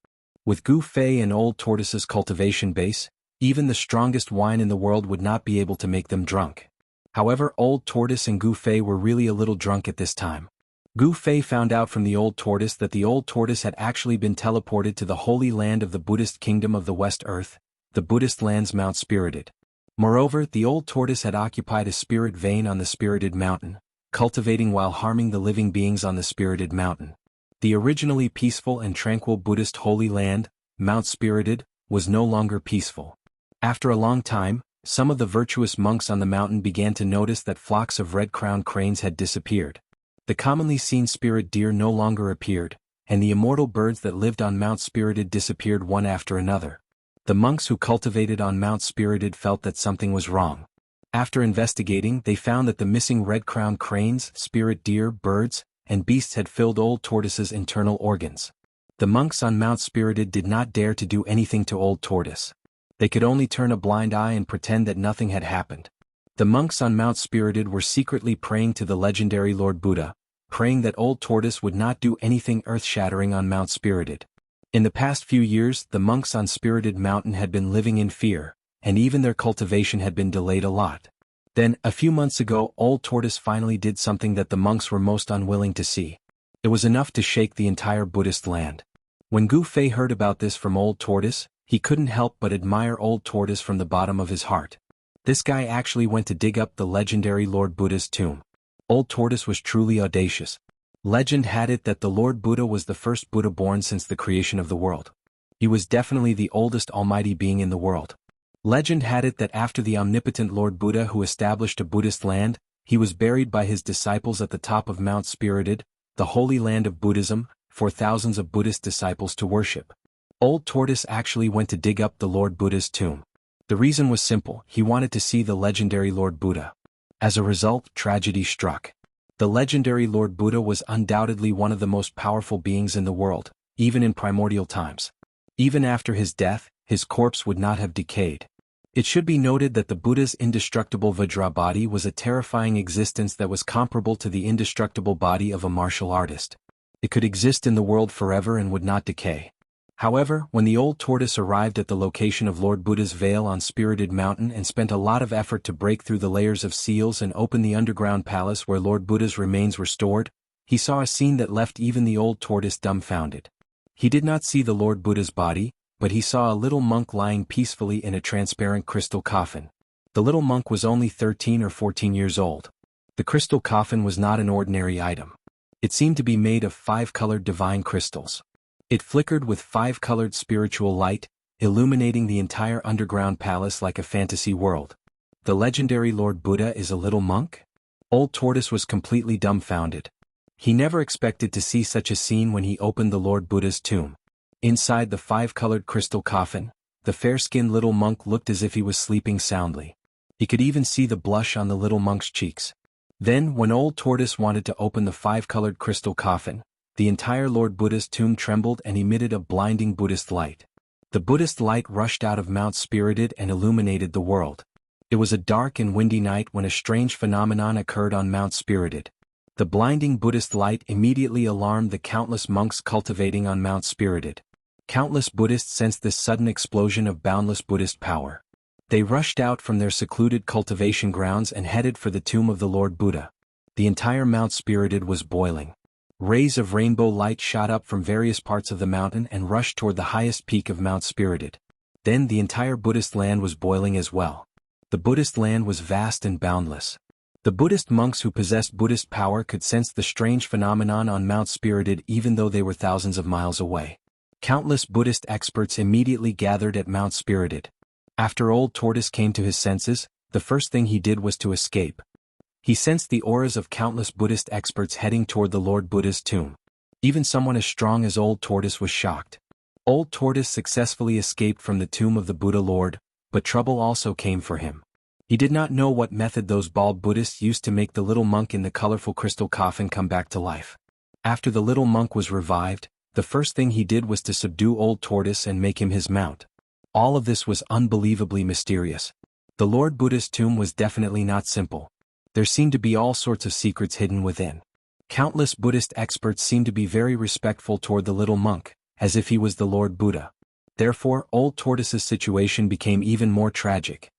[SPEAKER 1] With Gu Fei and old tortoise's cultivation base, even the strongest wine in the world would not be able to make them drunk. However, old tortoise and Gu Fei were really a little drunk at this time. Gu Fei found out from the old tortoise that the old tortoise had actually been teleported to the holy land of the Buddhist kingdom of the West Earth, the Buddhist lands Mount Spirited. Moreover, the old tortoise had occupied a spirit vein on the Spirited Mountain, cultivating while harming the living beings on the Spirited Mountain. The originally peaceful and tranquil Buddhist holy land, Mount Spirited, was no longer peaceful. After a long time, some of the virtuous monks on the mountain began to notice that flocks of red-crowned cranes had disappeared. The commonly seen spirit deer no longer appeared, and the immortal birds that lived on Mount Spirited disappeared one after another. The monks who cultivated on Mount Spirited felt that something was wrong. After investigating, they found that the missing red-crowned cranes, spirit deer, birds, and beasts had filled Old Tortoise's internal organs. The monks on Mount Spirited did not dare to do anything to Old Tortoise. They could only turn a blind eye and pretend that nothing had happened. The monks on Mount Spirited were secretly praying to the legendary Lord Buddha, praying that Old Tortoise would not do anything earth-shattering on Mount Spirited. In the past few years, the monks on Spirited Mountain had been living in fear, and even their cultivation had been delayed a lot. Then, a few months ago, Old Tortoise finally did something that the monks were most unwilling to see. It was enough to shake the entire Buddhist land. When Gu Fei heard about this from Old Tortoise, he couldn't help but admire Old Tortoise from the bottom of his heart. This guy actually went to dig up the legendary Lord Buddha's tomb. Old Tortoise was truly audacious. Legend had it that the Lord Buddha was the first Buddha born since the creation of the world. He was definitely the oldest almighty being in the world. Legend had it that after the omnipotent Lord Buddha who established a Buddhist land, he was buried by his disciples at the top of Mount Spirited, the holy land of Buddhism, for thousands of Buddhist disciples to worship. Old Tortoise actually went to dig up the Lord Buddha's tomb. The reason was simple: he wanted to see the legendary Lord Buddha. As a result, tragedy struck. The legendary Lord Buddha was undoubtedly one of the most powerful beings in the world, even in primordial times. Even after his death, his corpse would not have decayed. It should be noted that the Buddha's indestructible Vajra body was a terrifying existence that was comparable to the indestructible body of a martial artist. It could exist in the world forever and would not decay. However, when the Old Tortoise arrived at the location of Lord Buddha's veil on Spirited Mountain and spent a lot of effort to break through the layers of seals and open the underground palace where Lord Buddha's remains were stored, he saw a scene that left even the Old Tortoise dumbfounded. He did not see the Lord Buddha's body, but he saw a little monk lying peacefully in a transparent crystal coffin. The little monk was only 13 or 14 years old. The crystal coffin was not an ordinary item. It seemed to be made of 5-colored divine crystals. It flickered with 5-colored spiritual light, illuminating the entire underground palace like a fantasy world. The legendary Lord Buddha is a little monk? Old Tortoise was completely dumbfounded. He never expected to see such a scene when he opened the Lord Buddha's tomb. Inside the 5-colored crystal coffin, the fair-skinned little monk looked as if he was sleeping soundly. He could even see the blush on the little monk's cheeks. Then, when Old Tortoise wanted to open the 5-colored crystal coffin, the entire Lord Buddha's tomb trembled and emitted a blinding Buddhist light. The Buddhist light rushed out of Mount Spirited and illuminated the world. It was a dark and windy night when a strange phenomenon occurred on Mount Spirited. The blinding Buddhist light immediately alarmed the countless monks cultivating on Mount Spirited. Countless Buddhists sensed this sudden explosion of boundless Buddhist power. They rushed out from their secluded cultivation grounds and headed for the tomb of the Lord Buddha. The entire Mount Spirited was boiling. Rays of rainbow light shot up from various parts of the mountain and rushed toward the highest peak of Mount Spirited. Then the entire Buddhist land was boiling as well. The Buddhist land was vast and boundless. The Buddhist monks who possessed Buddhist power could sense the strange phenomenon on Mount Spirited even though they were thousands of miles away. Countless Buddhist experts immediately gathered at Mount Spirited. After Old Tortoise came to his senses, the first thing he did was to escape. He sensed the auras of countless Buddhist experts heading toward the Lord Buddha's tomb. Even someone as strong as Old Tortoise was shocked. Old Tortoise successfully escaped from the tomb of the Buddha Lord, but trouble also came for him. He did not know what method those bald Buddhists used to make the little monk in the colorful crystal coffin come back to life. After the little monk was revived, the first thing he did was to subdue Old Tortoise and make him his mount. All of this was unbelievably mysterious. The Lord Buddha's tomb was definitely not simple. There seemed to be all sorts of secrets hidden within. Countless Buddhist experts seemed to be very respectful toward the little monk, as if he was the Lord Buddha. Therefore, Old Tortoise's situation became even more tragic.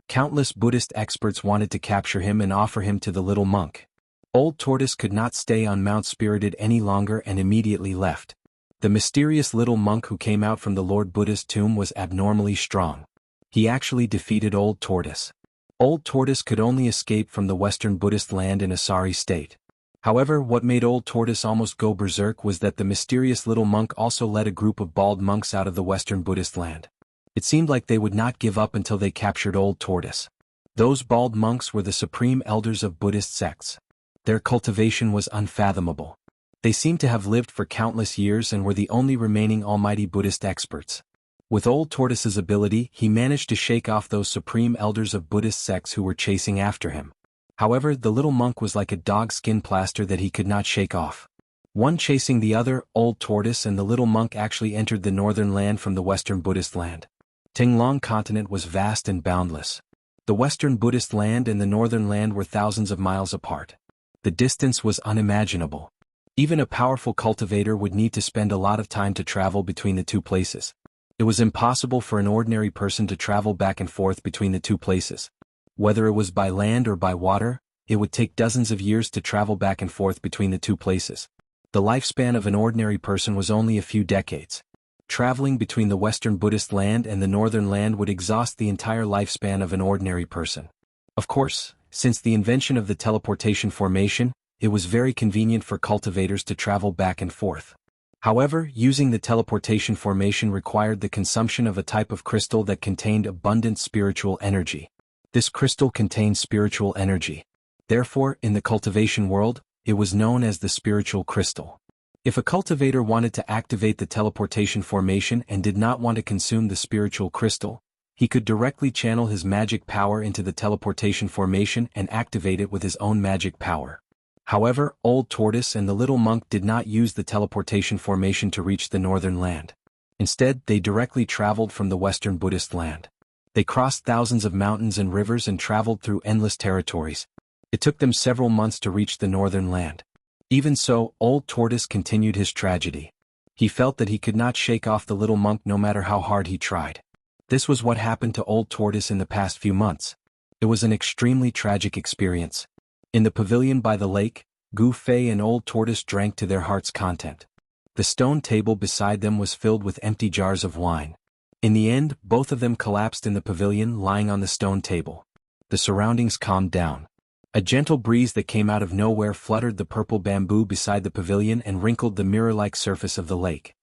[SPEAKER 1] Countless Buddhist experts wanted to capture him and offer him to the little monk. Old Tortoise could not stay on Mount Spirited any longer and immediately left. The mysterious little monk who came out from the Lord Buddha's tomb was abnormally strong. He actually defeated Old Tortoise. Old Tortoise could only escape from the Western Buddhist land in a sorry state. However, what made Old Tortoise almost go berserk was that the mysterious little monk also led a group of bald monks out of the Western Buddhist land. It seemed like they would not give up until they captured Old Tortoise. Those bald monks were the supreme elders of Buddhist sects. Their cultivation was unfathomable. They seemed to have lived for countless years and were the only remaining almighty Buddhist experts. With Old Tortoise's ability, he managed to shake off those supreme elders of Buddhist sects who were chasing after him. However, the little monk was like a dog skin plaster that he could not shake off. One chasing the other, Old Tortoise and the little monk actually entered the northern land from the western Buddhist land. Tinglong continent was vast and boundless. The western Buddhist land and the northern land were thousands of miles apart. The distance was unimaginable. Even a powerful cultivator would need to spend a lot of time to travel between the two places. It was impossible for an ordinary person to travel back and forth between the two places. Whether it was by land or by water, it would take dozens of years to travel back and forth between the two places. The lifespan of an ordinary person was only a few decades. Traveling between the western Buddhist land and the northern land would exhaust the entire lifespan of an ordinary person. Of course, since the invention of the teleportation formation, it was very convenient for cultivators to travel back and forth. However, using the teleportation formation required the consumption of a type of crystal that contained abundant spiritual energy. This crystal contained spiritual energy. Therefore, in the cultivation world, it was known as the spiritual crystal. If a cultivator wanted to activate the teleportation formation and did not want to consume the spiritual crystal, he could directly channel his magic power into the teleportation formation and activate it with his own magic power. However, Old Tortoise and the little monk did not use the teleportation formation to reach the northern land. Instead, they directly traveled from the western Buddhist land. They crossed thousands of mountains and rivers and traveled through endless territories. It took them several months to reach the northern land. Even so, Old Tortoise continued his tragedy. He felt that he could not shake off the little monk no matter how hard he tried. This was what happened to Old Tortoise in the past few months. It was an extremely tragic experience. In the pavilion by the lake, Gu Fei and Old Tortoise drank to their heart's content. The stone table beside them was filled with empty jars of wine. In the end, both of them collapsed in the pavilion, lying on the stone table. The surroundings calmed down. A gentle breeze that came out of nowhere fluttered the purple bamboo beside the pavilion and wrinkled the mirror-like surface of the lake.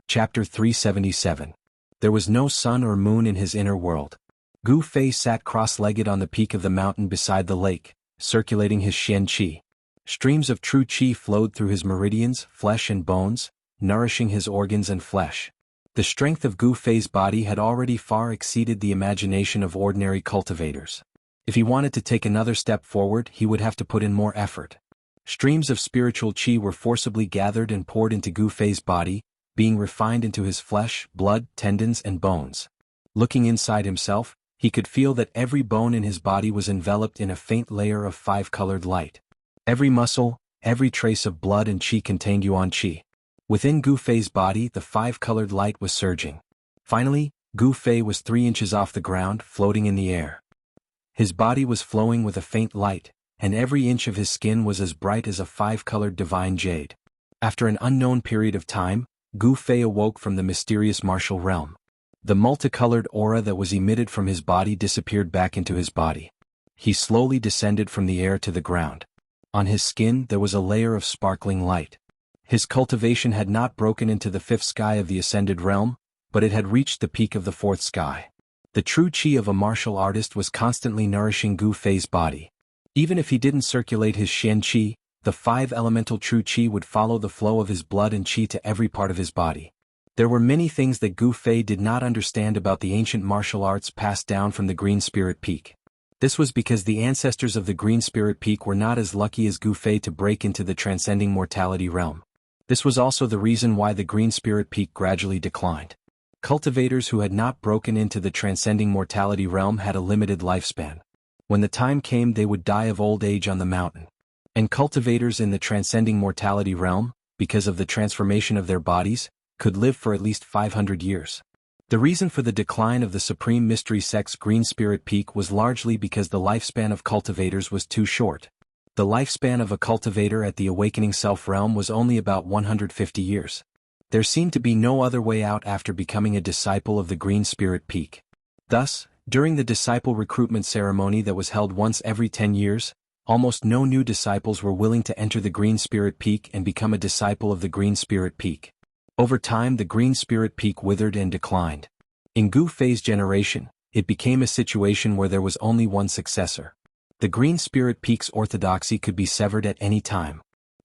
[SPEAKER 1] Chapter 377. There was no sun or moon in his inner world. Gu Fei sat cross-legged on the peak of the mountain beside the lake, circulating his Xian Qi. Streams of true Qi flowed through his meridians, flesh and bones, nourishing his organs and flesh. The strength of Gu Fei's body had already far exceeded the imagination of ordinary cultivators. If he wanted to take another step forward, he would have to put in more effort. Streams of spiritual Qi were forcibly gathered and poured into Gu Fei's body, being refined into his flesh, blood, tendons and bones. Looking inside himself, he could feel that every bone in his body was enveloped in a faint layer of five-colored light. Every muscle, every trace of blood and Qi contained Yuan Qi. Within Gu Fei's body, the five-colored light was surging. Finally, Gu Fei was 3 inches off the ground, floating in the air. His body was flowing with a faint light, and every inch of his skin was as bright as a five-colored divine jade. After an unknown period of time, Gu Fei awoke from the mysterious martial realm. The multicolored aura that was emitted from his body disappeared back into his body. He slowly descended from the air to the ground. On his skin there was a layer of sparkling light. His cultivation had not broken into the 5th sky of the ascended realm, but it had reached the peak of the 4th sky. The true Qi of a martial artist was constantly nourishing Gu Fei's body. Even if he didn't circulate his Xian Qi, the 5 elemental true Qi would follow the flow of his blood and Qi to every part of his body. There were many things that Gu Fei did not understand about the ancient martial arts passed down from the Green Spirit Peak. This was because the ancestors of the Green Spirit Peak were not as lucky as Gu Fei to break into the transcending mortality realm. This was also the reason why the Green Spirit Peak gradually declined. Cultivators who had not broken into the transcending mortality realm had a limited lifespan. When the time came, they would die of old age on the mountain. And cultivators in the transcending mortality realm, because of the transformation of their bodies, could live for at least 500 years. The reason for the decline of the Supreme Mystery Sect's Green Spirit Peak was largely because the lifespan of cultivators was too short. The lifespan of a cultivator at the Awakening Self realm was only about 150 years. There seemed to be no other way out after becoming a disciple of the Green Spirit Peak. Thus, during the disciple recruitment ceremony that was held once every 10 years, almost no new disciples were willing to enter the Green Spirit Peak and become a disciple of the Green Spirit Peak. Over time, the Green Spirit Peak withered and declined. In Gu Fei's generation, it became a situation where there was only one successor. The Green Spirit Peak's orthodoxy could be severed at any time.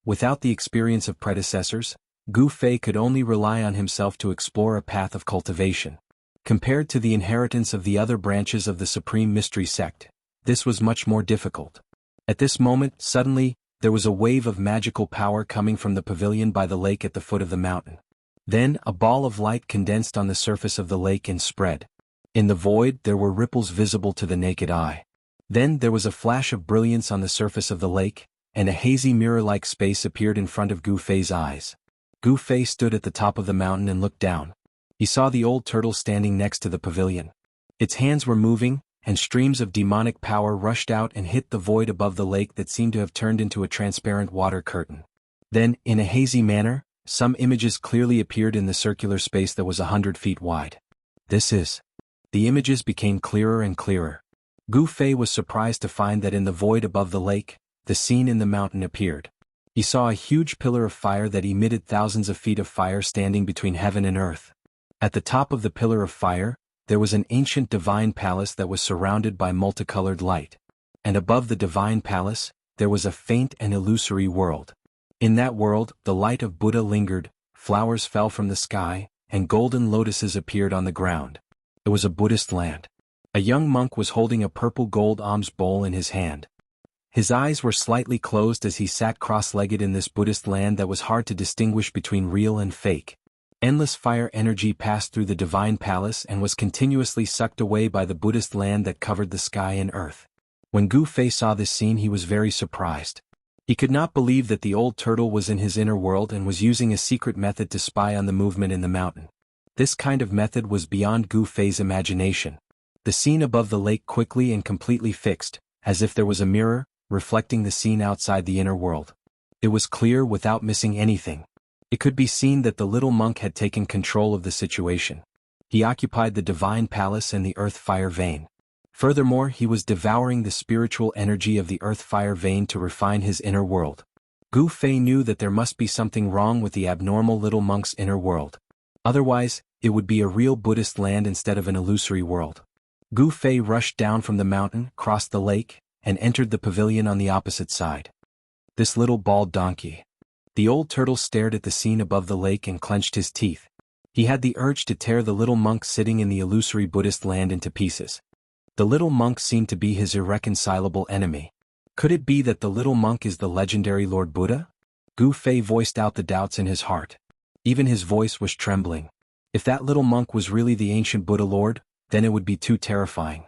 [SPEAKER 1] Without the experience of predecessors, Gu Fei could only rely on himself to explore a path of cultivation. Compared to the inheritance of the other branches of the Supreme Mystery Sect, this was much more difficult. At this moment, suddenly, there was a wave of magical power coming from the pavilion by the lake at the foot of the mountain. Then, a ball of light condensed on the surface of the lake and spread. In the void, there were ripples visible to the naked eye. Then there was a flash of brilliance on the surface of the lake, and a hazy mirror-like space appeared in front of Gu Fei's eyes. Gu Fei stood at the top of the mountain and looked down. He saw the old turtle standing next to the pavilion. Its hands were moving, and streams of demonic power rushed out and hit the void above the lake that seemed to have turned into a transparent water curtain. Then, in a hazy manner, some images clearly appeared in the circular space that was 100 feet wide. This is. The images became clearer and clearer. Gu Fei was surprised to find that in the void above the lake, the scene in the mountain appeared. He saw a huge pillar of fire that emitted thousands of feet of fire standing between heaven and earth. At the top of the pillar of fire, there was an ancient divine palace that was surrounded by multicolored light. And above the divine palace, there was a faint and illusory world. In that world, the light of Buddha lingered, flowers fell from the sky, and golden lotuses appeared on the ground. It was a Buddhist land. A young monk was holding a purple gold alms bowl in his hand. His eyes were slightly closed as he sat cross-legged in this Buddhist land that was hard to distinguish between real and fake. Endless fire energy passed through the divine palace and was continuously sucked away by the Buddhist land that covered the sky and earth. When Gu Fei saw this scene, he was very surprised. He could not believe that the old turtle was in his inner world and was using a secret method to spy on the movement in the mountain. This kind of method was beyond Gu Fei's imagination. The scene above the lake quickly and completely fixed, as if there was a mirror, reflecting the scene outside the inner world. It was clear without missing anything. It could be seen that the little monk had taken control of the situation. He occupied the divine palace and the earth fire vein. Furthermore, he was devouring the spiritual energy of the earth fire vein to refine his inner world. Gu Fei knew that there must be something wrong with the abnormal little monk's inner world. Otherwise, it would be a real Buddhist land instead of an illusory world. Gu Fei rushed down from the mountain, crossed the lake, and entered the pavilion on the opposite side. This little bald donkey. The old turtle stared at the scene above the lake and clenched his teeth. He had the urge to tear the little monk sitting in the illusory Buddhist land into pieces. The little monk seemed to be his irreconcilable enemy. Could it be that the little monk is the legendary Lord Buddha? Gu Fei voiced out the doubts in his heart. Even his voice was trembling. If that little monk was really the ancient Buddha Lord, then it would be too terrifying.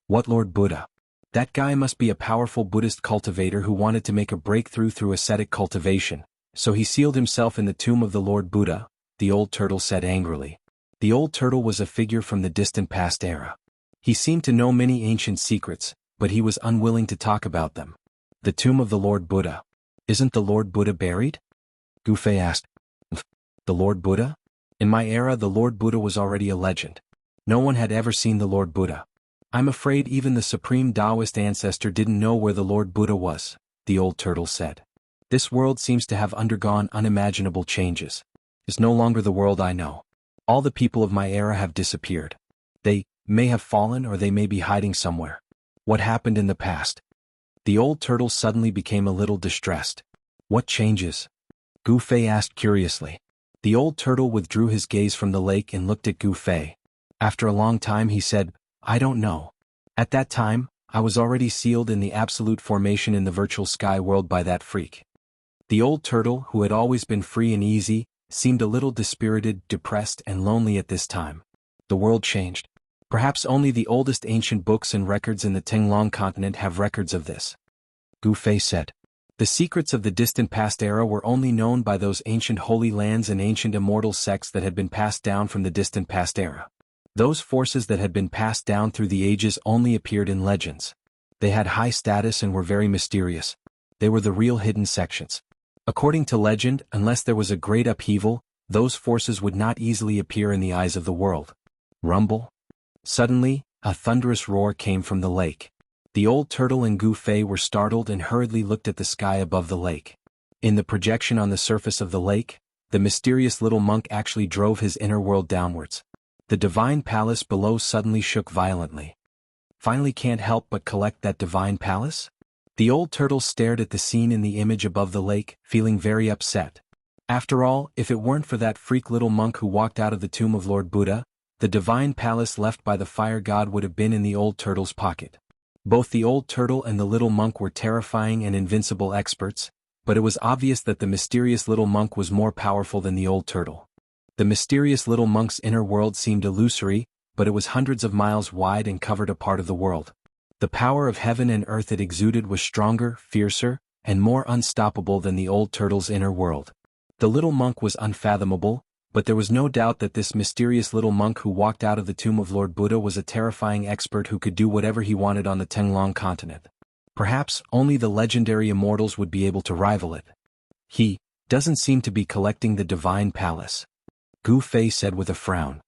[SPEAKER 1] What Lord Buddha? That guy must be a powerful Buddhist cultivator who wanted to make a breakthrough through ascetic cultivation. So he sealed himself in the tomb of the Lord Buddha, the old turtle said angrily. The old turtle was a figure from the distant past era. He seemed to know many ancient secrets, but he was unwilling to talk about them. The tomb of the Lord Buddha. Isn't the Lord Buddha buried? Gu Fei asked. The Lord Buddha? In my era, the Lord Buddha was already a legend. No one had ever seen the Lord Buddha. I'm afraid even the supreme Taoist ancestor didn't know where the Lord Buddha was, the old turtle said. This world seems to have undergone unimaginable changes. It's no longer the world I know. All the people of my era have disappeared. They may have fallen or they may be hiding somewhere. What happened in the past? The old turtle suddenly became a little distressed. What changes? Gu Fei asked curiously. The old turtle withdrew his gaze from the lake and looked at Gu Fei. After a long time he said, I don't know. At that time, I was already sealed in the absolute formation in the virtual sky world by that freak. The old turtle, who had always been free and easy, seemed a little dispirited, depressed, and lonely at this time. The world changed. Perhaps only the oldest ancient books and records in the Tinglong continent have records of this. Gu Fei said. The secrets of the distant past era were only known by those ancient holy lands and ancient immortal sects that had been passed down from the distant past era. Those forces that had been passed down through the ages only appeared in legends. They had high status and were very mysterious. They were the real hidden sections. According to legend, unless there was a great upheaval, those forces would not easily appear in the eyes of the world. Rumble? Suddenly, a thunderous roar came from the lake. The old turtle and Gu Fei were startled and hurriedly looked at the sky above the lake. In the projection on the surface of the lake, the mysterious little monk actually drove his inner world downwards. The divine palace below suddenly shook violently. Finally can't help but collect that divine palace? The old turtle stared at the scene in the image above the lake, feeling very upset. After all, if it weren't for that freak little monk who walked out of the tomb of Lord Buddha, the divine palace left by the fire god would have been in the old turtle's pocket. Both the old turtle and the little monk were terrifying and invincible experts, but it was obvious that the mysterious little monk was more powerful than the old turtle. The mysterious little monk's inner world seemed illusory, but it was hundreds of miles wide and covered a part of the world. The power of heaven and earth it exuded was stronger, fiercer, and more unstoppable than the old turtle's inner world. The little monk was unfathomable, but there was no doubt that this mysterious little monk who walked out of the tomb of Lord Buddha was a terrifying expert who could do whatever he wanted on the Tenglong continent. Perhaps only the legendary immortals would be able to rival it. He doesn't seem to be collecting the divine palace, Gu Fei said with a frown.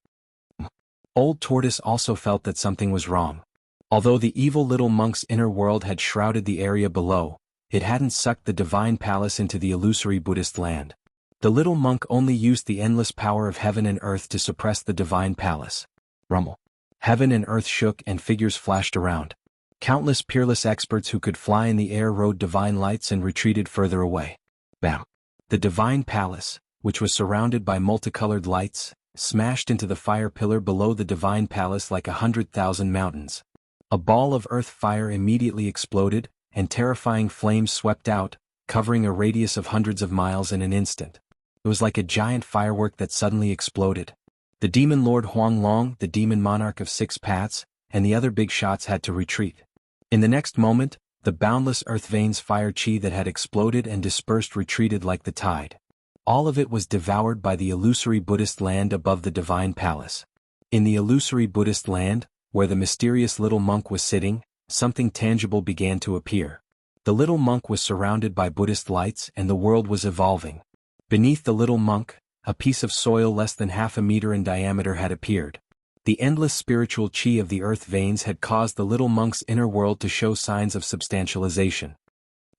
[SPEAKER 1] Old Tortoise also felt that something was wrong. Although the evil little monk's inner world had shrouded the area below, it hadn't sucked the divine palace into the illusory Buddhist land. The little monk only used the endless power of heaven and earth to suppress the divine palace. Rumble. Heaven and earth shook and figures flashed around. Countless peerless experts who could fly in the air rode divine lights and retreated further away. Bam! The divine palace, which was surrounded by multicolored lights, smashed into the fire pillar below the divine palace like 100,000 mountains. A ball of earth fire immediately exploded, and terrifying flames swept out, covering a radius of hundreds of miles in an instant. It was like a giant firework that suddenly exploded. The demon lord Huang Long, the demon monarch of 6 paths, and the other big shots had to retreat. In the next moment, the boundless earth veins fire chi that had exploded and dispersed retreated like the tide. All of it was devoured by the illusory Buddhist land above the divine palace. In the illusory Buddhist land, where the mysterious little monk was sitting, something tangible began to appear. The little monk was surrounded by Buddhist lights and the world was evolving. Beneath the little monk, a piece of soil less than half a meter in diameter had appeared. The endless spiritual chi of the earth veins had caused the little monk's inner world to show signs of substantialization.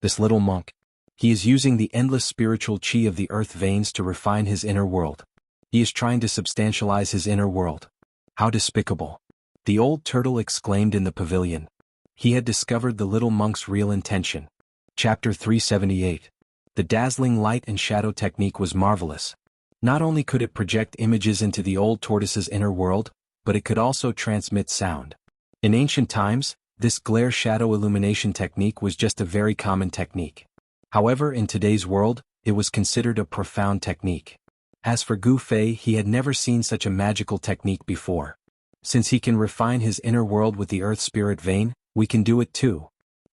[SPEAKER 1] This little monk. He is using the endless spiritual chi of the earth veins to refine his inner world. He is trying to substantialize his inner world. How despicable! The old turtle exclaimed in the pavilion. He had discovered the little monk's real intention. Chapter 378. The dazzling light and shadow technique was marvelous. Not only could it project images into the old tortoise's inner world, but it could also transmit sound. In ancient times, this glare-shadow illumination technique was just a very common technique. However, in today's world, it was considered a profound technique. As for Gu Fei, he had never seen such a magical technique before. Since he can refine his inner world with the earth spirit vein, we can do it too.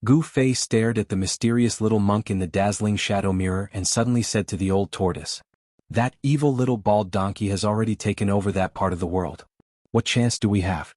[SPEAKER 1] Gu Fei stared at the mysterious little monk in the dazzling shadow mirror and suddenly said to the old tortoise, "That evil little bald donkey has already taken over that part of the world. What chance do we have?"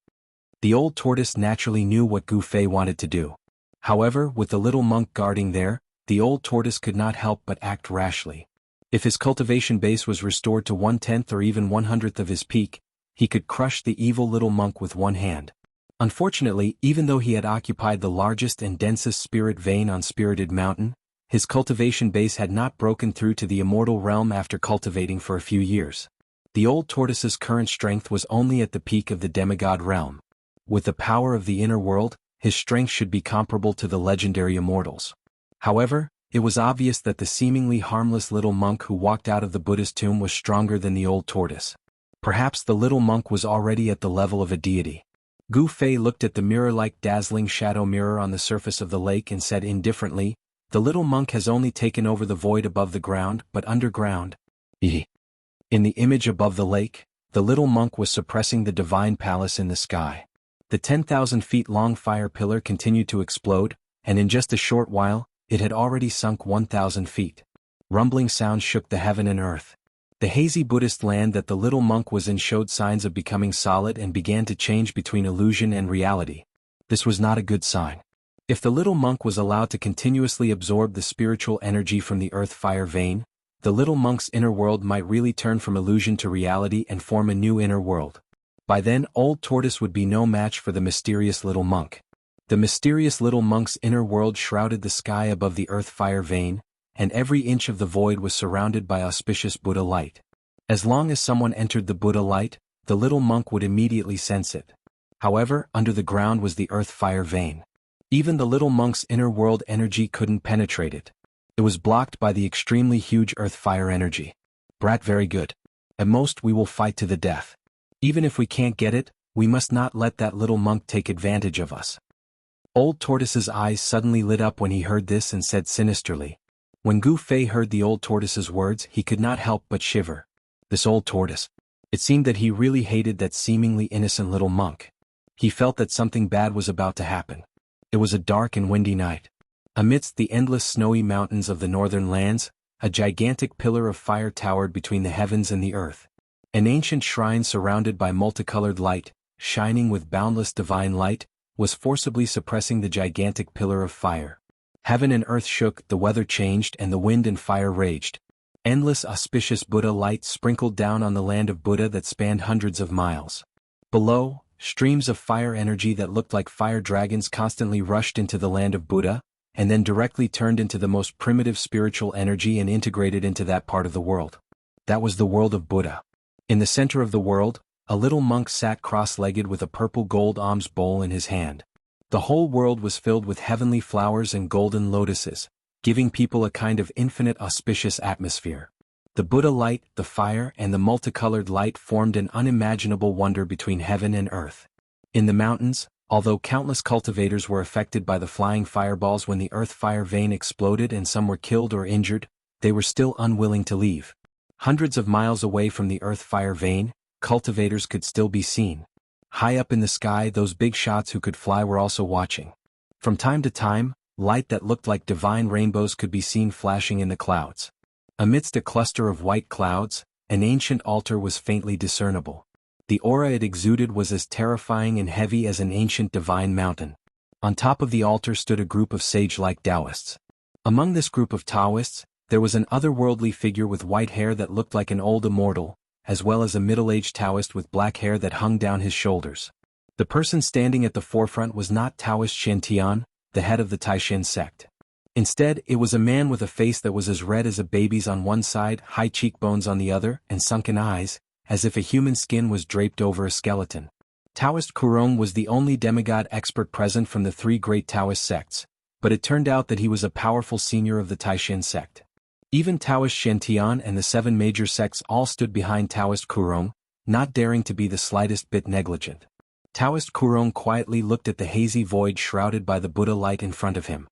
[SPEAKER 1] The old tortoise naturally knew what Gu Fei wanted to do. However, with the little monk guarding there, the old tortoise could not help but act rashly. If his cultivation base was restored to 1/10 or even 1/100th of his peak, he could crush the evil little monk with one hand. Unfortunately, even though he had occupied the largest and densest spirit vein on Spirited Mountain, his cultivation base had not broken through to the immortal realm after cultivating for a few years. The old tortoise's current strength was only at the peak of the demigod realm. With the power of the inner world, his strength should be comparable to the legendary immortals. However, it was obvious that the seemingly harmless little monk who walked out of the Buddhist tomb was stronger than the old tortoise. Perhaps the little monk was already at the level of a deity. Gu Fei looked at the mirror-like dazzling shadow mirror on the surface of the lake and said indifferently, "The little monk has only taken over the void above the ground, but underground." In the image above the lake, the little monk was suppressing the divine palace in the sky. The 10,000 feet long fire pillar continued to explode, and in just a short while, it had already sunk 1,000 feet. Rumbling sounds shook the heaven and earth. The hazy Buddhist land that the little monk was in showed signs of becoming solid and began to change between illusion and reality. This was not a good sign. If the little monk was allowed to continuously absorb the spiritual energy from the earth fire vein, the little monk's inner world might really turn from illusion to reality and form a new inner world. By then, old tortoise would be no match for the mysterious little monk. The mysterious little monk's inner world shrouded the sky above the earth fire vein, and every inch of the void was surrounded by auspicious Buddha light. As long as someone entered the Buddha light, the little monk would immediately sense it. However, under the ground was the earth fire vein. Even the little monk's inner world energy couldn't penetrate it. It was blocked by the extremely huge earth fire energy. "Brat, very good. At most we will fight to the death." Even if we can't get it, we must not let that little monk take advantage of us. Old Tortoise's eyes suddenly lit up when he heard this and said sinisterly. When Gu Fei heard the old tortoise's words, he could not help but shiver. This old tortoise. It seemed that he really hated that seemingly innocent little monk. He felt that something bad was about to happen. It was a dark and windy night. Amidst the endless snowy mountains of the northern lands, a gigantic pillar of fire towered between the heavens and the earth. An ancient shrine surrounded by multicolored light, shining with boundless divine light, was forcibly suppressing the gigantic pillar of fire. Heaven and earth shook, the weather changed, and the wind and fire raged. Endless auspicious Buddha light sprinkled down on the land of Buddha that spanned hundreds of miles. Below, streams of fire energy that looked like fire dragons constantly rushed into the land of Buddha, and then directly turned into the most primitive spiritual energy and integrated into that part of the world. That was the world of Buddha. In the center of the world, a little monk sat cross-legged with a purple gold alms bowl in his hand. The whole world was filled with heavenly flowers and golden lotuses, giving people a kind of infinite auspicious atmosphere. The Buddha light, the fire, and the multicolored light formed an unimaginable wonder between heaven and earth. In the mountains, although countless cultivators were affected by the flying fireballs when the earth fire vein exploded and some were killed or injured, they were still unwilling to leave. Hundreds of miles away from the earth fire vein, cultivators could still be seen. High up in the sky, those big shots who could fly were also watching. From time to time, light that looked like divine rainbows could be seen flashing in the clouds. Amidst a cluster of white clouds, an ancient altar was faintly discernible. The aura it exuded was as terrifying and heavy as an ancient divine mountain. On top of the altar stood a group of sage-like Taoists. Among this group of Taoists, there was an otherworldly figure with white hair that looked like an old immortal, as well as a middle-aged Taoist with black hair that hung down his shoulders. The person standing at the forefront was not Taoist Shen, the head of the Taishan sect. Instead, it was a man with a face that was as red as a baby's on one side, high cheekbones on the other, and sunken eyes, as if a human skin was draped over a skeleton. Taoist Kurong was the only demigod expert present from the three great Taoist sects, but it turned out that he was a powerful senior of the Taishan sect. Even Taoist Shen and the seven major sects all stood behind Taoist Kurong, not daring to be the slightest bit negligent. Taoist Kurong quietly looked at the hazy void shrouded by the Buddha light in front of him.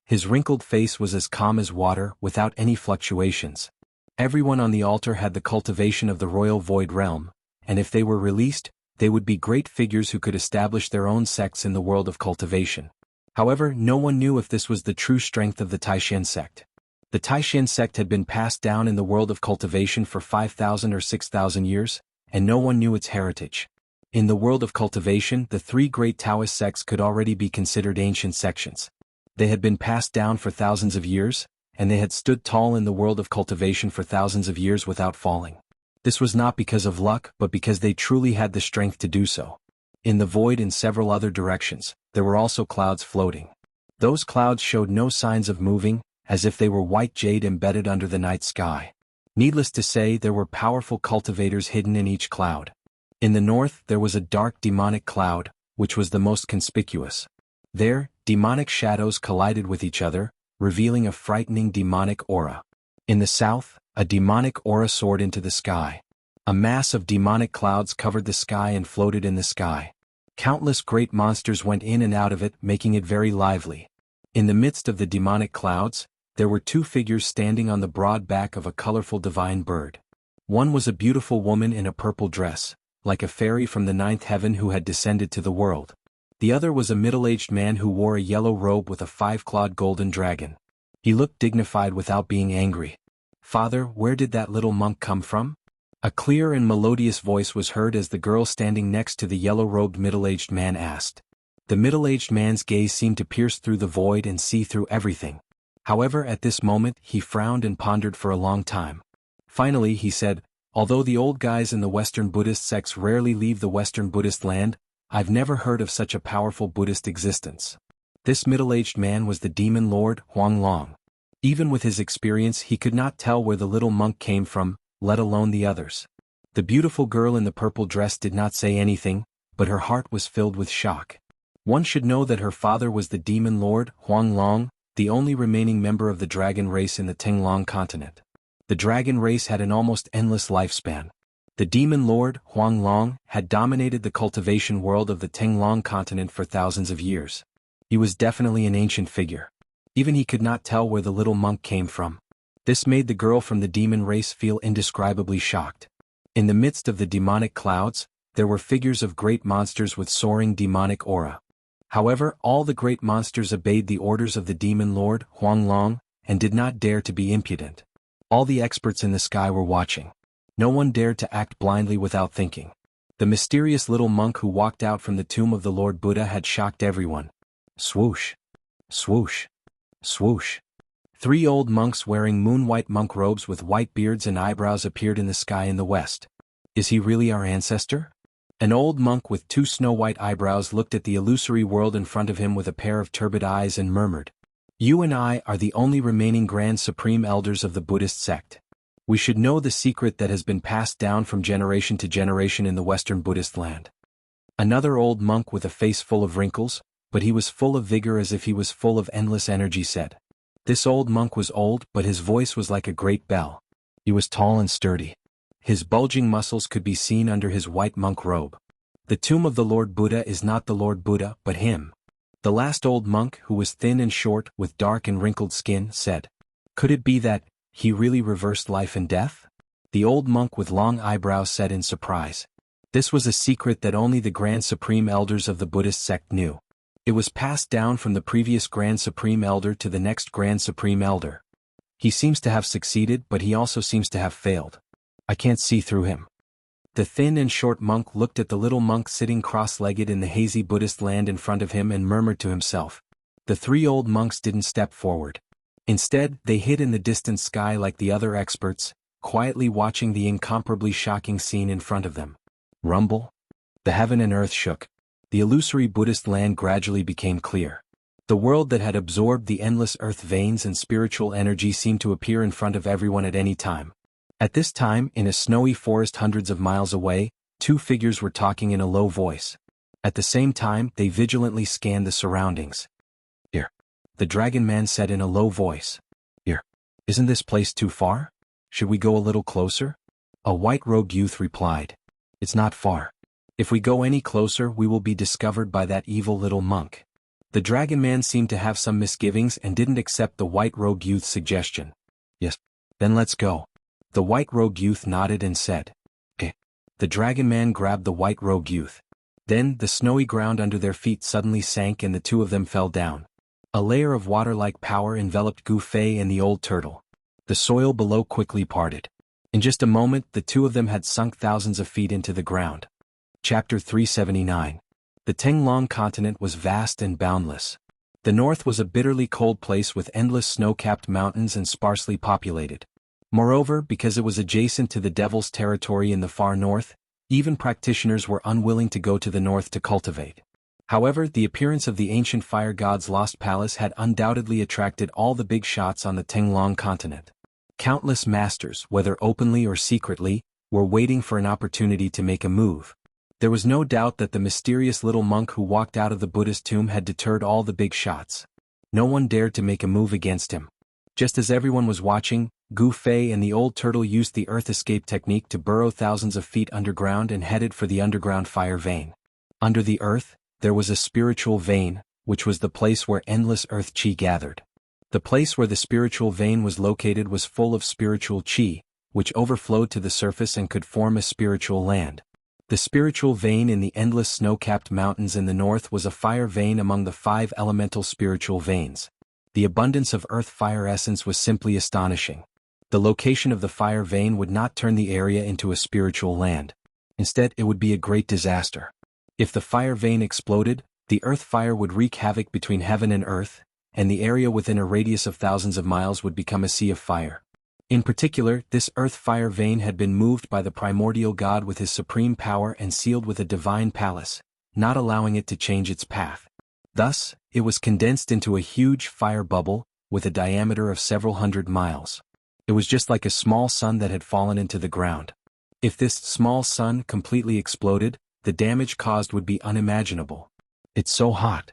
[SPEAKER 1] His wrinkled face was as calm as water, without any fluctuations. Everyone on the altar had the cultivation of the royal void realm, and if they were released, they would be great figures who could establish their own sects in the world of cultivation. However, no one knew if this was the true strength of the Taishan sect. The Taishan sect had been passed down in the world of cultivation for 5,000 or 6,000 years, and no one knew its heritage. In the world of cultivation, the three great Taoist sects could already be considered ancient sections. They had been passed down for thousands of years, and they had stood tall in the world of cultivation for thousands of years without falling. This was not because of luck, but because they truly had the strength to do so. In the void in several other directions, there were also clouds floating. Those clouds showed no signs of moving, as if they were white jade embedded under the night sky. Needless to say, there were powerful cultivators hidden in each cloud. In the north, there was a dark demonic cloud, which was the most conspicuous. There, demonic shadows collided with each other, revealing a frightening demonic aura. In the south, a demonic aura soared into the sky. A mass of demonic clouds covered the sky and floated in the sky. Countless great monsters went in and out of it, making it very lively. In the midst of the demonic clouds, there were two figures standing on the broad back of a colorful divine bird. One was a beautiful woman in a purple dress, like a fairy from the ninth heaven who had descended to the world. The other was a middle-aged man who wore a yellow robe with a five-clawed golden dragon. He looked dignified without being angry. "Father, where did that little monk come from?" A clear and melodious voice was heard as the girl standing next to the yellow-robed middle-aged man asked. The middle-aged man's gaze seemed to pierce through the void and see through everything. However, at this moment, he frowned and pondered for a long time. Finally, he said, "Although the old guys in the Western Buddhist sects rarely leave the Western Buddhist land, I've never heard of such a powerful Buddhist existence." This middle-aged man was the demon lord, Huang Long. Even with his experience, he could not tell where the little monk came from, let alone the others. The beautiful girl in the purple dress did not say anything, but her heart was filled with shock. One should know that her father was the demon lord, Huang Long, the only remaining member of the dragon race in the Tinglong continent. The dragon race had an almost endless lifespan. The demon lord, Huang Long, had dominated the cultivation world of the Tenglong continent for thousands of years. He was definitely an ancient figure. Even he could not tell where the little monk came from. This made the girl from the demon race feel indescribably shocked. In the midst of the demonic clouds, there were figures of great monsters with soaring demonic aura. However, all the great monsters obeyed the orders of the demon lord, Huang Long, and did not dare to be impudent. All the experts in the sky were watching. No one dared to act blindly without thinking. The mysterious little monk who walked out from the tomb of the Lord Buddha had shocked everyone. Swoosh! Swoosh! Swoosh! 3 old monks wearing moon-white monk robes with white beards and eyebrows appeared in the sky in the west. Is he really our ancestor? An old monk with 2 snow-white eyebrows looked at the illusory world in front of him with a pair of turbid eyes and murmured, "You and I are the only remaining Grand Supreme Elders of the Buddhist sect. We should know the secret that has been passed down from generation to generation in the Western Buddhist land." Another old monk with a face full of wrinkles, but he was full of vigor as if he was full of endless energy, said. This old monk was old, but his voice was like a great bell. He was tall and sturdy. His bulging muscles could be seen under his white monk robe. The tomb of the Lord Buddha is not the Lord Buddha, but him. The last old monk, who was thin and short, with dark and wrinkled skin, said, "Could it be that he really reversed life and death?" The old monk with long eyebrows said in surprise. This was a secret that only the Grand Supreme Elders of the Buddhist sect knew. It was passed down from the previous Grand Supreme Elder to the next Grand Supreme Elder. He seems to have succeeded, but he also seems to have failed. I can't see through him. The thin and short monk looked at the little monk sitting cross-legged in the hazy Buddhist land in front of him and murmured to himself. The 3 old monks didn't step forward. Instead, they hid in the distant sky like the other experts, quietly watching the incomparably shocking scene in front of them. Rumble. The heaven and earth shook. The illusory Buddhist land gradually became clear. The world that had absorbed the endless earth veins and spiritual energy seemed to appear in front of everyone at any time. At this time, in a snowy forest hundreds of miles away, 2 figures were talking in a low voice. At the same time, they vigilantly scanned the surroundings. "Here," the dragon man said in a low voice. "Here. Isn't this place too far? Should we go a little closer?" A white-robed youth replied. "It's not far. If we go any closer, we will be discovered by that evil little monk." The dragon man seemed to have some misgivings and didn't accept the white-robed youth's suggestion. "Yes, then let's go." The white-robed youth nodded and said, "Okay." The dragon man grabbed the white-robed youth. Then, the snowy ground under their feet suddenly sank and the 2 of them fell down. A layer of water-like power enveloped Gu Fei and the old turtle. The soil below quickly parted. In just a moment, the 2 of them had sunk thousands of feet into the ground. Chapter 379. The Tenglong continent was vast and boundless. The north was a bitterly cold place with endless snow-capped mountains and sparsely populated. Moreover, because it was adjacent to the Devil's territory in the far north, even practitioners were unwilling to go to the north to cultivate. However, the appearance of the ancient fire god's lost palace had undoubtedly attracted all the big shots on the Tenglong continent. Countless masters, whether openly or secretly, were waiting for an opportunity to make a move. There was no doubt that the mysterious little monk who walked out of the Buddhist tomb had deterred all the big shots. No one dared to make a move against him. Just as everyone was watching, Gu Fei and the old turtle used the earth escape technique to burrow thousands of feet underground and headed for the underground fire vein. Under the earth, there was a spiritual vein, which was the place where endless earth chi gathered. The place where the spiritual vein was located was full of spiritual chi, which overflowed to the surface and could form a spiritual land. The spiritual vein in the endless snow-capped mountains in the north was a fire vein among the 5 elemental spiritual veins. The abundance of earth fire essence was simply astonishing. The location of the fire vein would not turn the area into a spiritual land. Instead, it would be a great disaster. If the fire vein exploded, the earth fire would wreak havoc between heaven and earth, and the area within a radius of thousands of miles would become a sea of fire. In particular, this earth fire vein had been moved by the primordial god with his supreme power and sealed with a divine palace, not allowing it to change its path. Thus, it was condensed into a huge fire bubble, with a diameter of several hundred miles. It was just like a small sun that had fallen into the ground. If this small sun completely exploded, the damage caused would be unimaginable. It's so hot.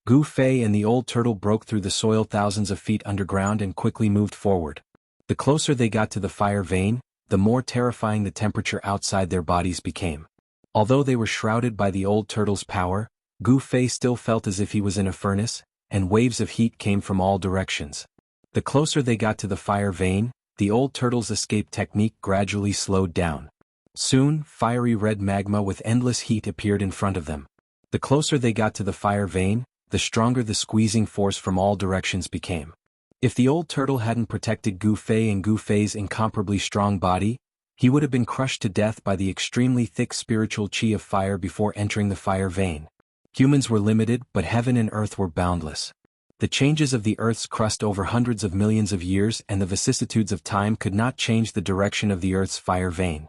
[SPEAKER 1] Gu Fei and the old turtle broke through the soil thousands of feet underground and quickly moved forward. The closer they got to the fire vein, the more terrifying the temperature outside their bodies became. Although they were shrouded by the old turtle's power, Gu Fei still felt as if he was in a furnace, and waves of heat came from all directions. The closer they got to the fire vein, the old turtle's escape technique gradually slowed down. Soon, fiery red magma with endless heat appeared in front of them. The closer they got to the fire vein, the stronger the squeezing force from all directions became. If the old turtle hadn't protected Gu Fei and Gu Fei's incomparably strong body, he would have been crushed to death by the extremely thick spiritual qi of fire before entering the fire vein. Humans were limited, but heaven and earth were boundless. The changes of the earth's crust over hundreds of millions of years and the vicissitudes of time could not change the direction of the earth's fire vein.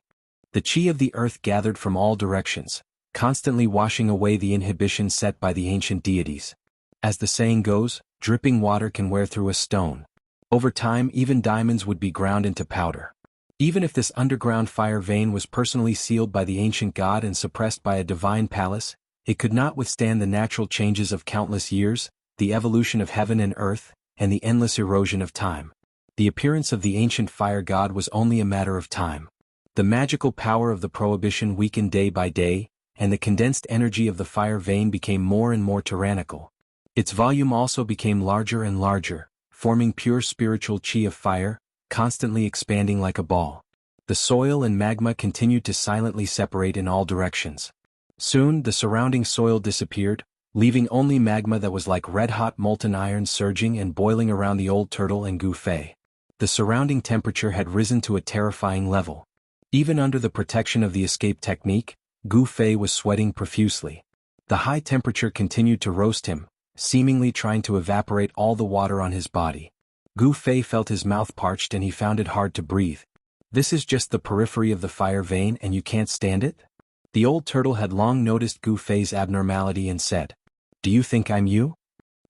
[SPEAKER 1] The qi of the earth gathered from all directions, constantly washing away the inhibitions set by the ancient deities. As the saying goes, dripping water can wear through a stone. Over time, even diamonds would be ground into powder. Even if this underground fire vein was personally sealed by the ancient god and suppressed by a divine palace, it could not withstand the natural changes of countless years, the evolution of heaven and earth, and the endless erosion of time. The appearance of the ancient fire god was only a matter of time. The magical power of the prohibition weakened day by day, and the condensed energy of the fire vein became more and more tyrannical. Its volume also became larger and larger, forming pure spiritual qi of fire, constantly expanding like a ball. The soil and magma continued to silently separate in all directions. Soon, the surrounding soil disappeared, leaving only magma that was like red-hot molten iron surging and boiling around the old turtle and Gu Fei. The surrounding temperature had risen to a terrifying level. Even under the protection of the escape technique, Gu Fei was sweating profusely. The high temperature continued to roast him, seemingly trying to evaporate all the water on his body. Gu Fei felt his mouth parched and he found it hard to breathe. This is just the periphery of the fire vein and you can't stand it? The old turtle had long noticed Gu Fei's abnormality and said, "Do you think I'm you?"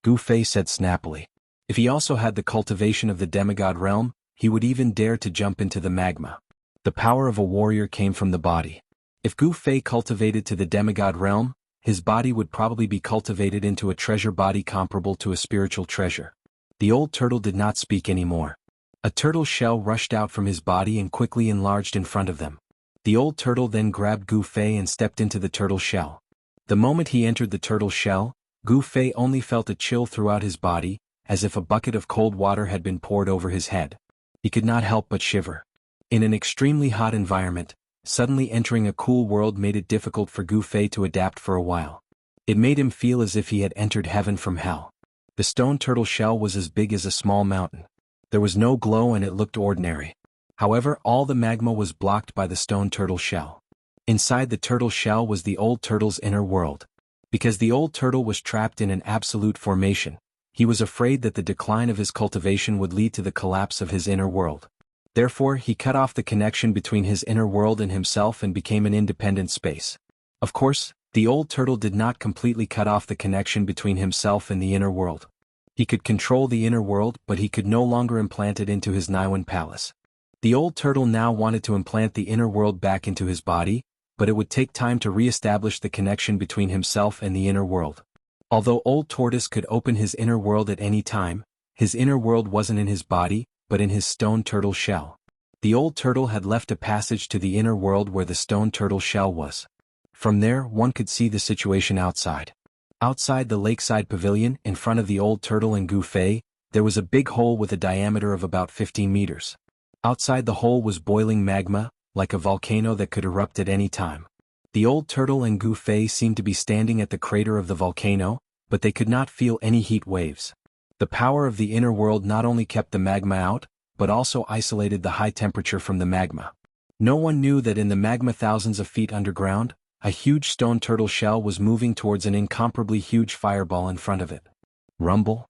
[SPEAKER 1] Gu Fei said snappily. If he also had the cultivation of the demigod realm, he would even dare to jump into the magma. The power of a warrior came from the body. If Gu Fei cultivated to the demigod realm, his body would probably be cultivated into a treasure body comparable to a spiritual treasure. The old turtle did not speak anymore. A turtle shell rushed out from his body and quickly enlarged in front of them. The old turtle then grabbed Gu Fei and stepped into the turtle shell. The moment he entered the turtle shell, Gu Fei only felt a chill throughout his body, as if a bucket of cold water had been poured over his head. He could not help but shiver. In an extremely hot environment, suddenly entering a cool world made it difficult for Gu Fei to adapt for a while. It made him feel as if he had entered heaven from hell. The stone turtle shell was as big as a small mountain. There was no glow and it looked ordinary. However, all the magma was blocked by the stone turtle shell. Inside the turtle shell was the old turtle's inner world. Because the old turtle was trapped in an absolute formation, he was afraid that the decline of his cultivation would lead to the collapse of his inner world. Therefore, he cut off the connection between his inner world and himself and became an independent space. Of course, the old turtle did not completely cut off the connection between himself and the inner world. He could control the inner world, but he could no longer implant it into his Niwen palace. The old turtle now wanted to implant the inner world back into his body, but it would take time to re-establish the connection between himself and the inner world. Although Old Tortoise could open his inner world at any time, his inner world wasn't in his body, but in his stone turtle shell. The old turtle had left a passage to the inner world where the stone turtle shell was. From there, one could see the situation outside. Outside the lakeside pavilion, in front of the old turtle and Gu Fei, there was a big hole with a diameter of about 15 meters. Outside the hole was boiling magma, like a volcano that could erupt at any time. The old turtle and Gu Fei seemed to be standing at the crater of the volcano, but they could not feel any heat waves. The power of the inner world not only kept the magma out, but also isolated the high temperature from the magma. No one knew that in the magma thousands of feet underground, a huge stone turtle shell was moving towards an incomparably huge fireball in front of it. Rumble.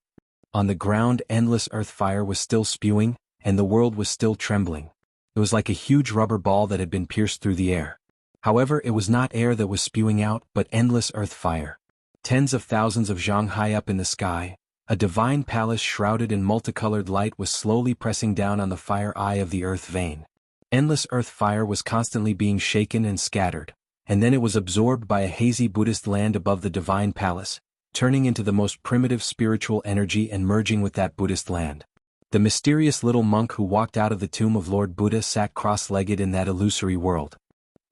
[SPEAKER 1] On the ground, endless earth fire was still spewing, and the world was still trembling. It was like a huge rubber ball that had been pierced through the air. However, it was not air that was spewing out, but endless earth fire. Tens of thousands of Jianghu high up in the sky, a divine palace shrouded in multicolored light was slowly pressing down on the fire eye of the earth vein. Endless earth fire was constantly being shaken and scattered, and then it was absorbed by a hazy Buddhist land above the divine palace, turning into the most primitive spiritual energy and merging with that Buddhist land. The mysterious little monk who walked out of the tomb of Lord Buddha sat cross-legged in that illusory world.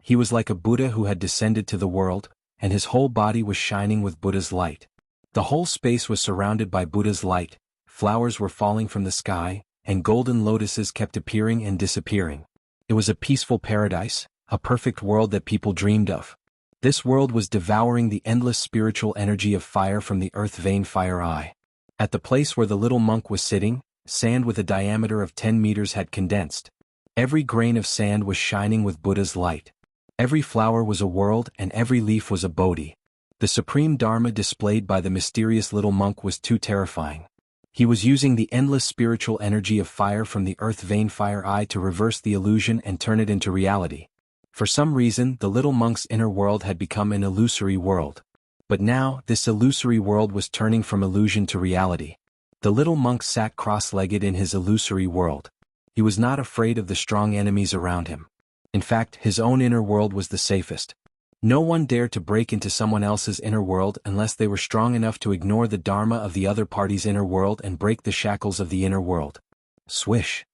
[SPEAKER 1] He was like a Buddha who had descended to the world, and his whole body was shining with Buddha's light. The whole space was surrounded by Buddha's light, flowers were falling from the sky, and golden lotuses kept appearing and disappearing. It was a peaceful paradise, a perfect world that people dreamed of. This world was devouring the endless spiritual energy of fire from the earth vein fire eye. At the place where the little monk was sitting, sand with a diameter of 10 meters had condensed. Every grain of sand was shining with Buddha's light. Every flower was a world and every leaf was a Bodhi. The supreme Dharma displayed by the mysterious little monk was too terrifying. He was using the endless spiritual energy of fire from the earth vein fire eye to reverse the illusion and turn it into reality. For some reason, the little monk's inner world had become an illusory world. But now, this illusory world was turning from illusion to reality. The little monk sat cross-legged in his illusory world. He was not afraid of the strong enemies around him. In fact, his own inner world was the safest. No one dared to break into someone else's inner world unless they were strong enough to ignore the dharma of the other party's inner world and break the shackles of the inner world. Swish.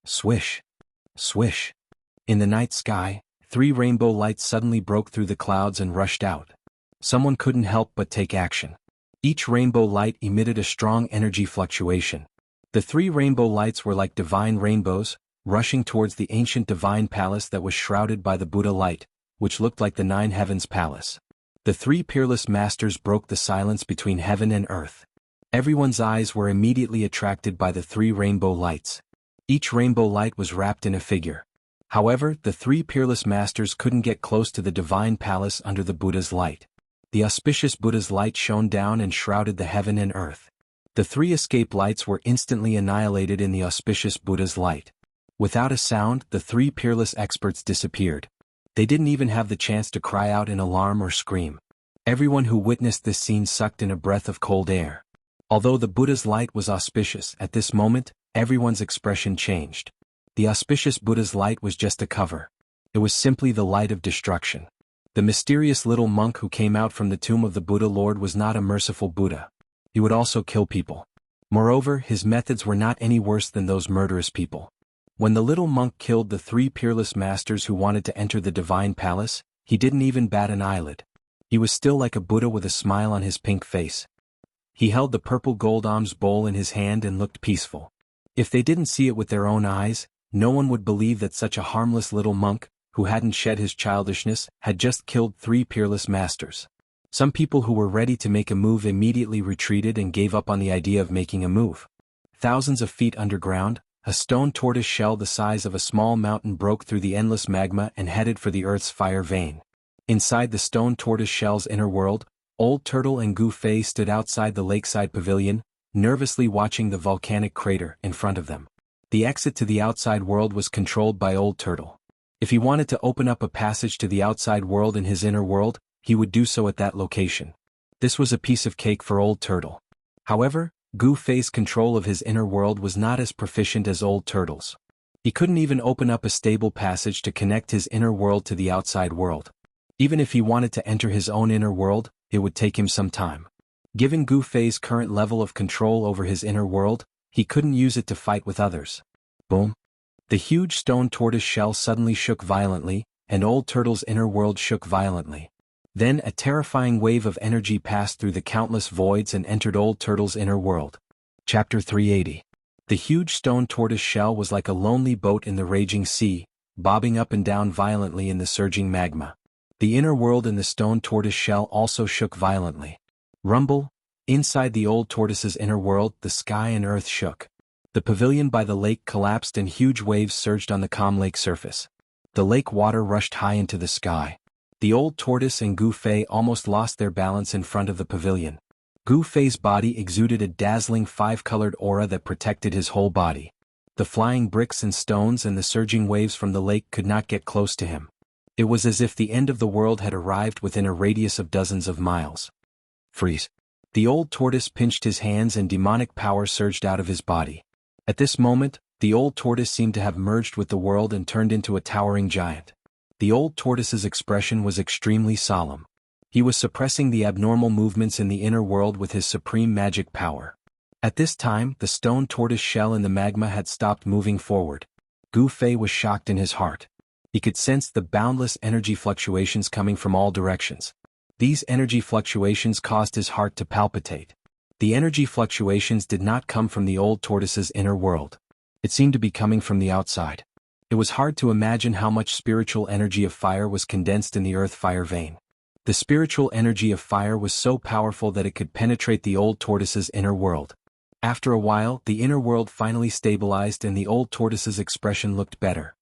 [SPEAKER 1] Swish. Swish. In the night sky, 3 rainbow lights suddenly broke through the clouds and rushed out. Someone couldn't help but take action. Each rainbow light emitted a strong energy fluctuation. The 3 rainbow lights were like divine rainbows, rushing towards the ancient divine palace that was shrouded by the Buddha light, which looked like the 9 heavens palace. The 3 peerless masters broke the silence between heaven and earth. Everyone's eyes were immediately attracted by the 3 rainbow lights. Each rainbow light was wrapped in a figure. However, the 3 peerless masters couldn't get close to the divine palace under the Buddha's light. The auspicious Buddha's light shone down and shrouded the heaven and earth. The 3 escape lights were instantly annihilated in the auspicious Buddha's light. Without a sound, the 3 peerless experts disappeared. They didn't even have the chance to cry out in alarm or scream. Everyone who witnessed this scene sucked in a breath of cold air. Although the Buddha's light was auspicious, at this moment, everyone's expression changed. The auspicious Buddha's light was just a cover. It was simply the light of destruction. The mysterious little monk who came out from the tomb of the Buddha Lord was not a merciful Buddha. He would also kill people. Moreover, his methods were not any worse than those murderous people. When the little monk killed the 3 peerless masters who wanted to enter the divine palace, he didn't even bat an eyelid. He was still like a Buddha with a smile on his pink face. He held the purple gold alms bowl in his hand and looked peaceful. If they didn't see it with their own eyes, no one would believe that such a harmless little monk, who hadn't shed his childishness, had just killed 3 peerless masters. Some people who were ready to make a move immediately retreated and gave up on the idea of making a move. Thousands of feet underground, a stone tortoise shell the size of a small mountain broke through the endless magma and headed for the Earth's fire vein. Inside the stone tortoise shell's inner world, Old Turtle and Gu Fei stood outside the lakeside pavilion, nervously watching the volcanic crater in front of them. The exit to the outside world was controlled by Old Turtle. If he wanted to open up a passage to the outside world in his inner world, he would do so at that location. This was a piece of cake for Old Turtle. However, Gu Fei's control of his inner world was not as proficient as Old Turtle's. He couldn't even open up a stable passage to connect his inner world to the outside world. Even if he wanted to enter his own inner world, it would take him some time. Given Gu Fei's current level of control over his inner world, he couldn't use it to fight with others. Boom! The huge stone tortoise shell suddenly shook violently, and Old Turtle's inner world shook violently. Then a terrifying wave of energy passed through the countless voids and entered Old Turtle's inner world. Chapter 380. The huge stone tortoise shell was like a lonely boat in the raging sea, bobbing up and down violently in the surging magma. The inner world in the stone tortoise shell also shook violently. Rumble! Inside the old tortoise's inner world, the sky and earth shook. The pavilion by the lake collapsed and huge waves surged on the calm lake surface. The lake water rushed high into the sky. The old tortoise and Gu Fei almost lost their balance in front of the pavilion. Gu Fei's body exuded a dazzling 5-colored aura that protected his whole body. The flying bricks and stones and the surging waves from the lake could not get close to him. It was as if the end of the world had arrived within a radius of dozens of miles. Freeze! The old tortoise pinched his hands and demonic power surged out of his body. At this moment, the old tortoise seemed to have merged with the world and turned into a towering giant. The old tortoise's expression was extremely solemn. He was suppressing the abnormal movements in the inner world with his supreme magic power. At this time, the stone tortoise shell in the magma had stopped moving forward. Gu Fei was shocked in his heart. He could sense the boundless energy fluctuations coming from all directions. These energy fluctuations caused his heart to palpitate. The energy fluctuations did not come from the old tortoise's inner world. It seemed to be coming from the outside. It was hard to imagine how much spiritual energy of fire was condensed in the earth fire vein. The spiritual energy of fire was so powerful that it could penetrate the old tortoise's inner world. After a while, the inner world finally stabilized and the old tortoise's expression looked better.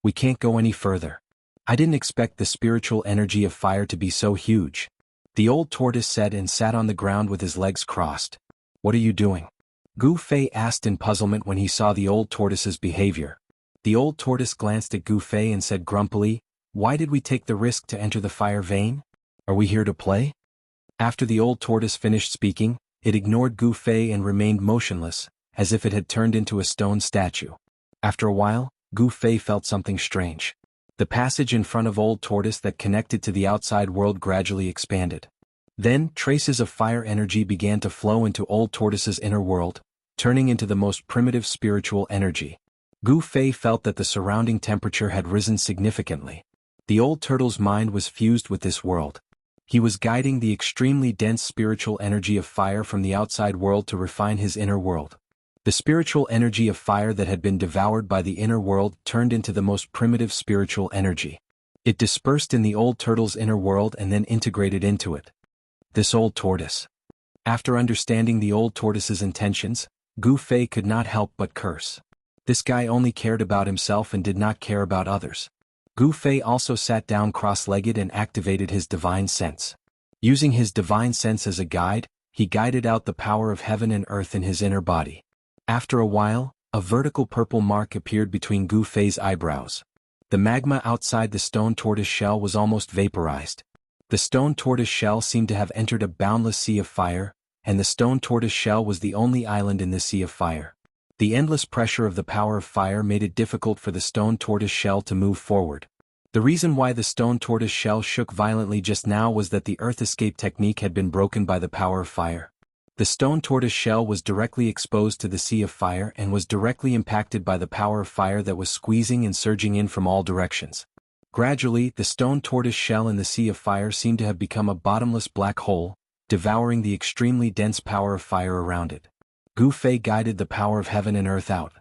[SPEAKER 1] We can't go any further. I didn't expect the spiritual energy of fire to be so huge. The old tortoise said and sat on the ground with his legs crossed. What are you doing? Gu Fei asked in puzzlement when he saw the old tortoise's behavior. The old tortoise glanced at Gu Fei and said grumpily, "Why did we take the risk to enter the fire vein? Are we here to play?" After the old tortoise finished speaking, it ignored Gu Fei and remained motionless, as if it had turned into a stone statue. After a while, Gu Fei felt something strange. The passage in front of Old Tortoise that connected to the outside world gradually expanded. Then, traces of fire energy began to flow into Old Tortoise's inner world, turning into the most primitive spiritual energy. Gu Fei felt that the surrounding temperature had risen significantly. The old turtle's mind was fused with this world. He was guiding the extremely dense spiritual energy of fire from the outside world to refine his inner world. The spiritual energy of fire that had been devoured by the inner world turned into the most primitive spiritual energy. It dispersed in the old turtle's inner world and then integrated into it. This old tortoise. After understanding the old tortoise's intentions, Gu Fei could not help but curse. This guy only cared about himself and did not care about others. Gu Fei also sat down cross-legged and activated his divine sense. Using his divine sense as a guide, he guided out the power of heaven and earth in his inner body. After a while, a vertical purple mark appeared between Gu Fei's eyebrows. The magma outside the stone tortoise shell was almost vaporized. The stone tortoise shell seemed to have entered a boundless sea of fire, and the stone tortoise shell was the only island in this sea of fire. The endless pressure of the power of fire made it difficult for the stone tortoise shell to move forward. The reason why the stone tortoise shell shook violently just now was that the earth escape technique had been broken by the power of fire. The stone tortoise shell was directly exposed to the sea of fire and was directly impacted by the power of fire that was squeezing and surging in from all directions. Gradually, the stone tortoise shell in the sea of fire seemed to have become a bottomless black hole, devouring the extremely dense power of fire around it. Gu Fei guided the power of heaven and earth out.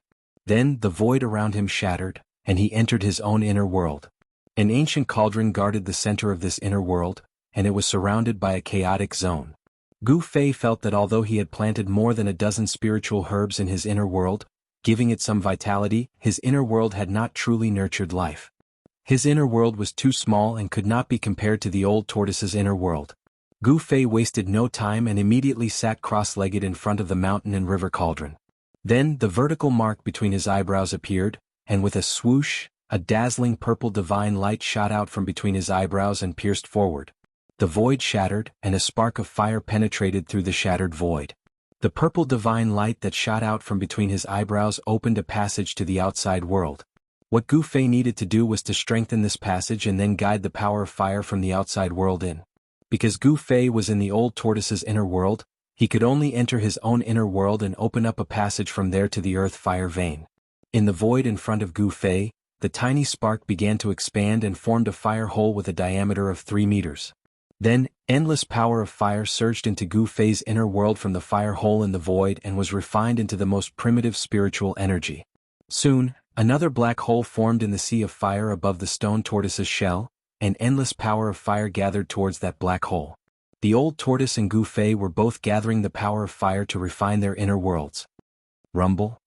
[SPEAKER 1] Then, the void around him shattered, and he entered his own inner world. An ancient cauldron guarded the center of this inner world, and it was surrounded by a chaotic zone. Gu Fei felt that although he had planted more than a dozen spiritual herbs in his inner world, giving it some vitality, his inner world had not truly nurtured life. His inner world was too small and could not be compared to the old tortoise's inner world. Gu Fei wasted no time and immediately sat cross-legged in front of the mountain and river cauldron. Then the vertical mark between his eyebrows appeared, and with a swoosh, a dazzling purple divine light shot out from between his eyebrows and pierced forward. The void shattered, and a spark of fire penetrated through the shattered void. The purple divine light that shot out from between his eyebrows opened a passage to the outside world. What Gu Fei needed to do was to strengthen this passage and then guide the power of fire from the outside world in. Because Gu Fei was in the old tortoise's inner world, he could only enter his own inner world and open up a passage from there to the earth fire vein. In the void in front of Gu Fei, the tiny spark began to expand and formed a fire hole with a diameter of 3 meters. Then, endless power of fire surged into Gu Fei's inner world from the fire hole in the void and was refined into the most primitive spiritual energy. Soon, another black hole formed in the sea of fire above the stone tortoise's shell, and endless power of fire gathered towards that black hole. The old tortoise and Gu Fei were both gathering the power of fire to refine their inner worlds. Rumble.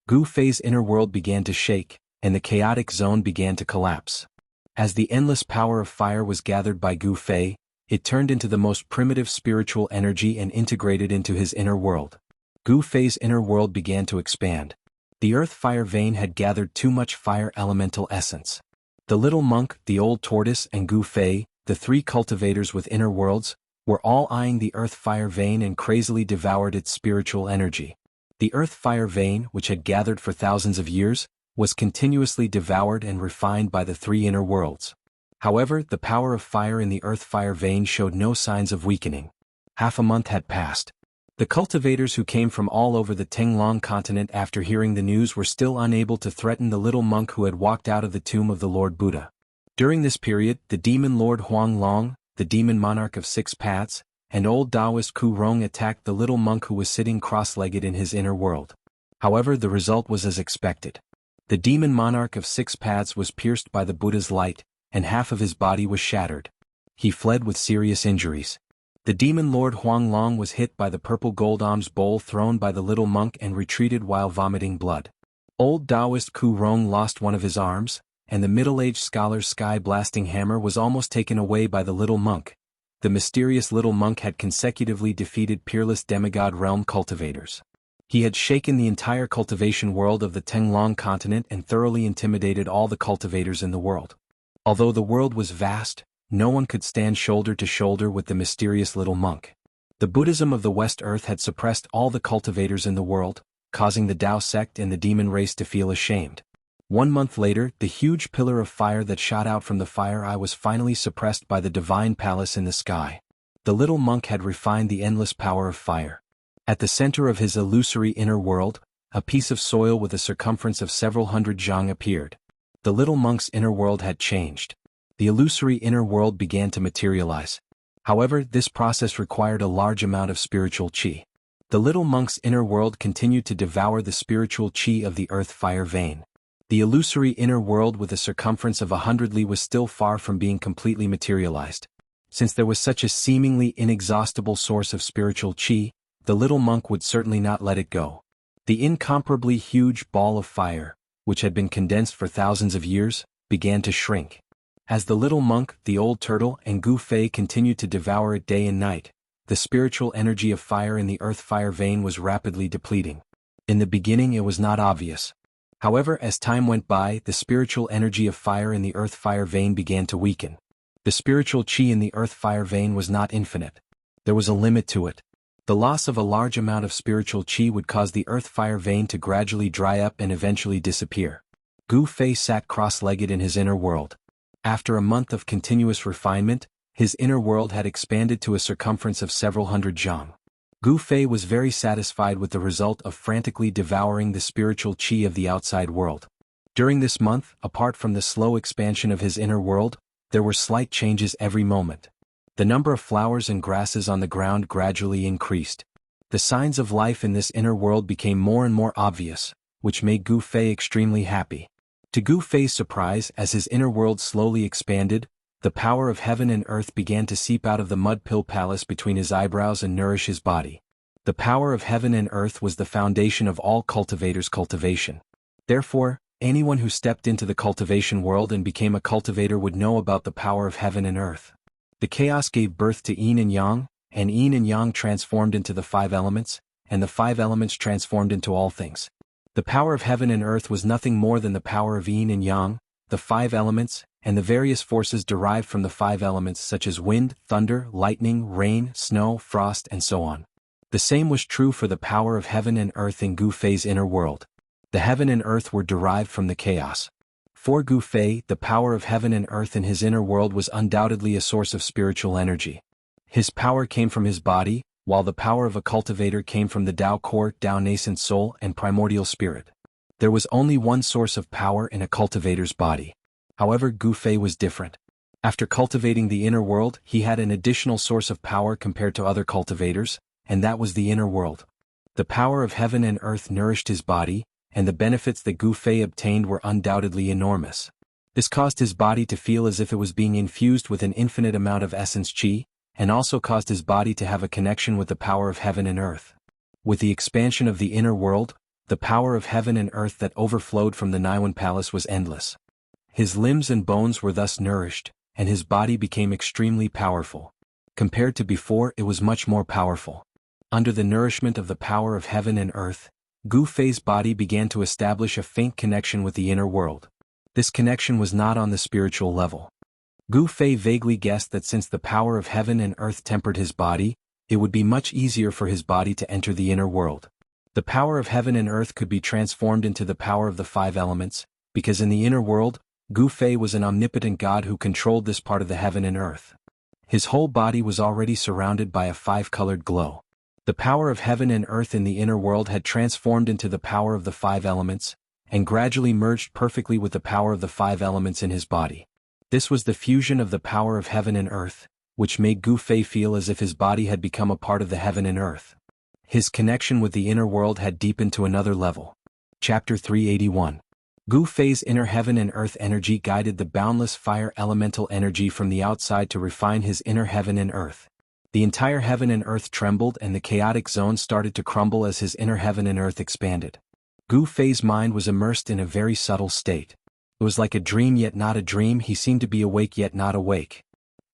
[SPEAKER 1] Gu Fei's inner world began to shake, and the chaotic zone began to collapse. As the endless power of fire was gathered by Gu Fei, it turned into the most primitive spiritual energy and integrated into his inner world. Gu Fei's inner world began to expand. The earth fire vein had gathered too much fire elemental essence. The little monk, the old tortoise, and Gu Fei, the 3 cultivators with inner worlds, were all eyeing the earth fire vein and crazily devoured its spiritual energy. The earth fire vein, which had gathered for thousands of years, was continuously devoured and refined by the 3 inner worlds. However, the power of fire in the earth fire vein showed no signs of weakening. Half a month had passed. The cultivators who came from all over the Tenglong continent after hearing the news were still unable to threaten the little monk who had walked out of the tomb of the Lord Buddha. During this period, the demon Lord Huang Long, the demon monarch of 6 paths, and old Taoist Ku Rong attacked the little monk who was sitting cross-legged in his inner world. However, the result was as expected. The demon monarch of 6 paths was pierced by the Buddha's light, and half of his body was shattered. He fled with serious injuries. The demon Lord Huang Long was hit by the purple gold alms bowl thrown by the little monk and retreated while vomiting blood. Old Taoist Ku Rong lost one of his arms, and the middle-aged scholar's sky-blasting hammer was almost taken away by the little monk. The mysterious little monk had consecutively defeated peerless demigod realm cultivators. He had shaken the entire cultivation world of the Tenglong continent and thoroughly intimidated all the cultivators in the world. Although the world was vast, no one could stand shoulder to shoulder with the mysterious little monk. The Buddhism of the West Earth had suppressed all the cultivators in the world, causing the Tao sect and the demon race to feel ashamed. 1 month later, the huge pillar of fire that shot out from the fire eye was finally suppressed by the divine palace in the sky. The little monk had refined the endless power of fire. At the center of his illusory inner world, a piece of soil with a circumference of several hundred jiang appeared. The little monk's inner world had changed. The illusory inner world began to materialize. However, this process required a large amount of spiritual qi. The little monk's inner world continued to devour the spiritual qi of the earth-fire vein. The illusory inner world with a circumference of 100 li was still far from being completely materialized. Since there was such a seemingly inexhaustible source of spiritual qi, the little monk would certainly not let it go. The incomparably huge ball of fire, which had been condensed for thousands of years, began to shrink. As the little monk, the old turtle, and Gu Fei continued to devour it day and night, the spiritual energy of fire in the earth-fire vein was rapidly depleting. In the beginning it was not obvious. However, as time went by, the spiritual energy of fire in the earth-fire vein began to weaken. The spiritual qi in the earth-fire vein was not infinite. There was a limit to it. The loss of a large amount of spiritual qi would cause the earth-fire vein to gradually dry up and eventually disappear. Gu Fei sat cross-legged in his inner world. After a month of continuous refinement, his inner world had expanded to a circumference of several hundred jiang. Gu Fei was very satisfied with the result of frantically devouring the spiritual qi of the outside world. During this month, apart from the slow expansion of his inner world, there were slight changes every moment. The number of flowers and grasses on the ground gradually increased. The signs of life in this inner world became more and more obvious, which made Gu Fei extremely happy. To Gu Fei's surprise, as his inner world slowly expanded, the power of heaven and earth began to seep out of the mud pill palace between his eyebrows and nourish his body. The power of heaven and earth was the foundation of all cultivators' cultivation. Therefore, anyone who stepped into the cultivation world and became a cultivator would know about the power of heaven and earth. The chaos gave birth to yin and yin and yang transformed into the 5 elements, and the 5 elements transformed into all things. The power of heaven and earth was nothing more than the power of yin and yang, the 5 elements, and the various forces derived from the 5 elements such as wind, thunder, lightning, rain, snow, frost, and so on. The same was true for the power of heaven and earth in Gu Fei's inner world. The heaven and earth were derived from the chaos. For Gu Fei, the power of heaven and earth in his inner world was undoubtedly a source of spiritual energy. His power came from his body, while the power of a cultivator came from the Tao core, Tao nascent soul, and primordial spirit. There was only one source of power in a cultivator's body. However, Gu Fei was different. After cultivating the inner world, he had an additional source of power compared to other cultivators, and that was the inner world. The power of heaven and earth nourished his body, and the benefits that Gu Fei obtained were undoubtedly enormous. This caused his body to feel as if it was being infused with an infinite amount of essence qi, and also caused his body to have a connection with the power of heaven and earth. With the expansion of the inner world, the power of heaven and earth that overflowed from the Niwen Palace was endless. His limbs and bones were thus nourished, and his body became extremely powerful. Compared to before, it was much more powerful. Under the nourishment of the power of heaven and earth, Gu Fei's body began to establish a faint connection with the inner world. This connection was not on the spiritual level. Gu Fei vaguely guessed that since the power of heaven and earth tempered his body, it would be much easier for his body to enter the inner world. The power of heaven and earth could be transformed into the power of the 5 elements, because in the inner world, Gu Fei was an omnipotent god who controlled this part of the heaven and earth. His whole body was already surrounded by a 5-colored glow. The power of heaven and earth in the inner world had transformed into the power of the five elements, and gradually merged perfectly with the power of the five elements in his body. This was the fusion of the power of heaven and earth, which made Gu Fei feel as if his body had become a part of the heaven and earth. His connection with the inner world had deepened to another level. Chapter 381. Gu Fei's inner heaven and earth energy guided the boundless fire elemental energy from the outside to refine his inner heaven and earth. The entire heaven and earth trembled and the chaotic zone started to crumble as his inner heaven and earth expanded. Gu Fei's mind was immersed in a very subtle state. It was like a dream yet not a dream. He seemed to be awake yet not awake.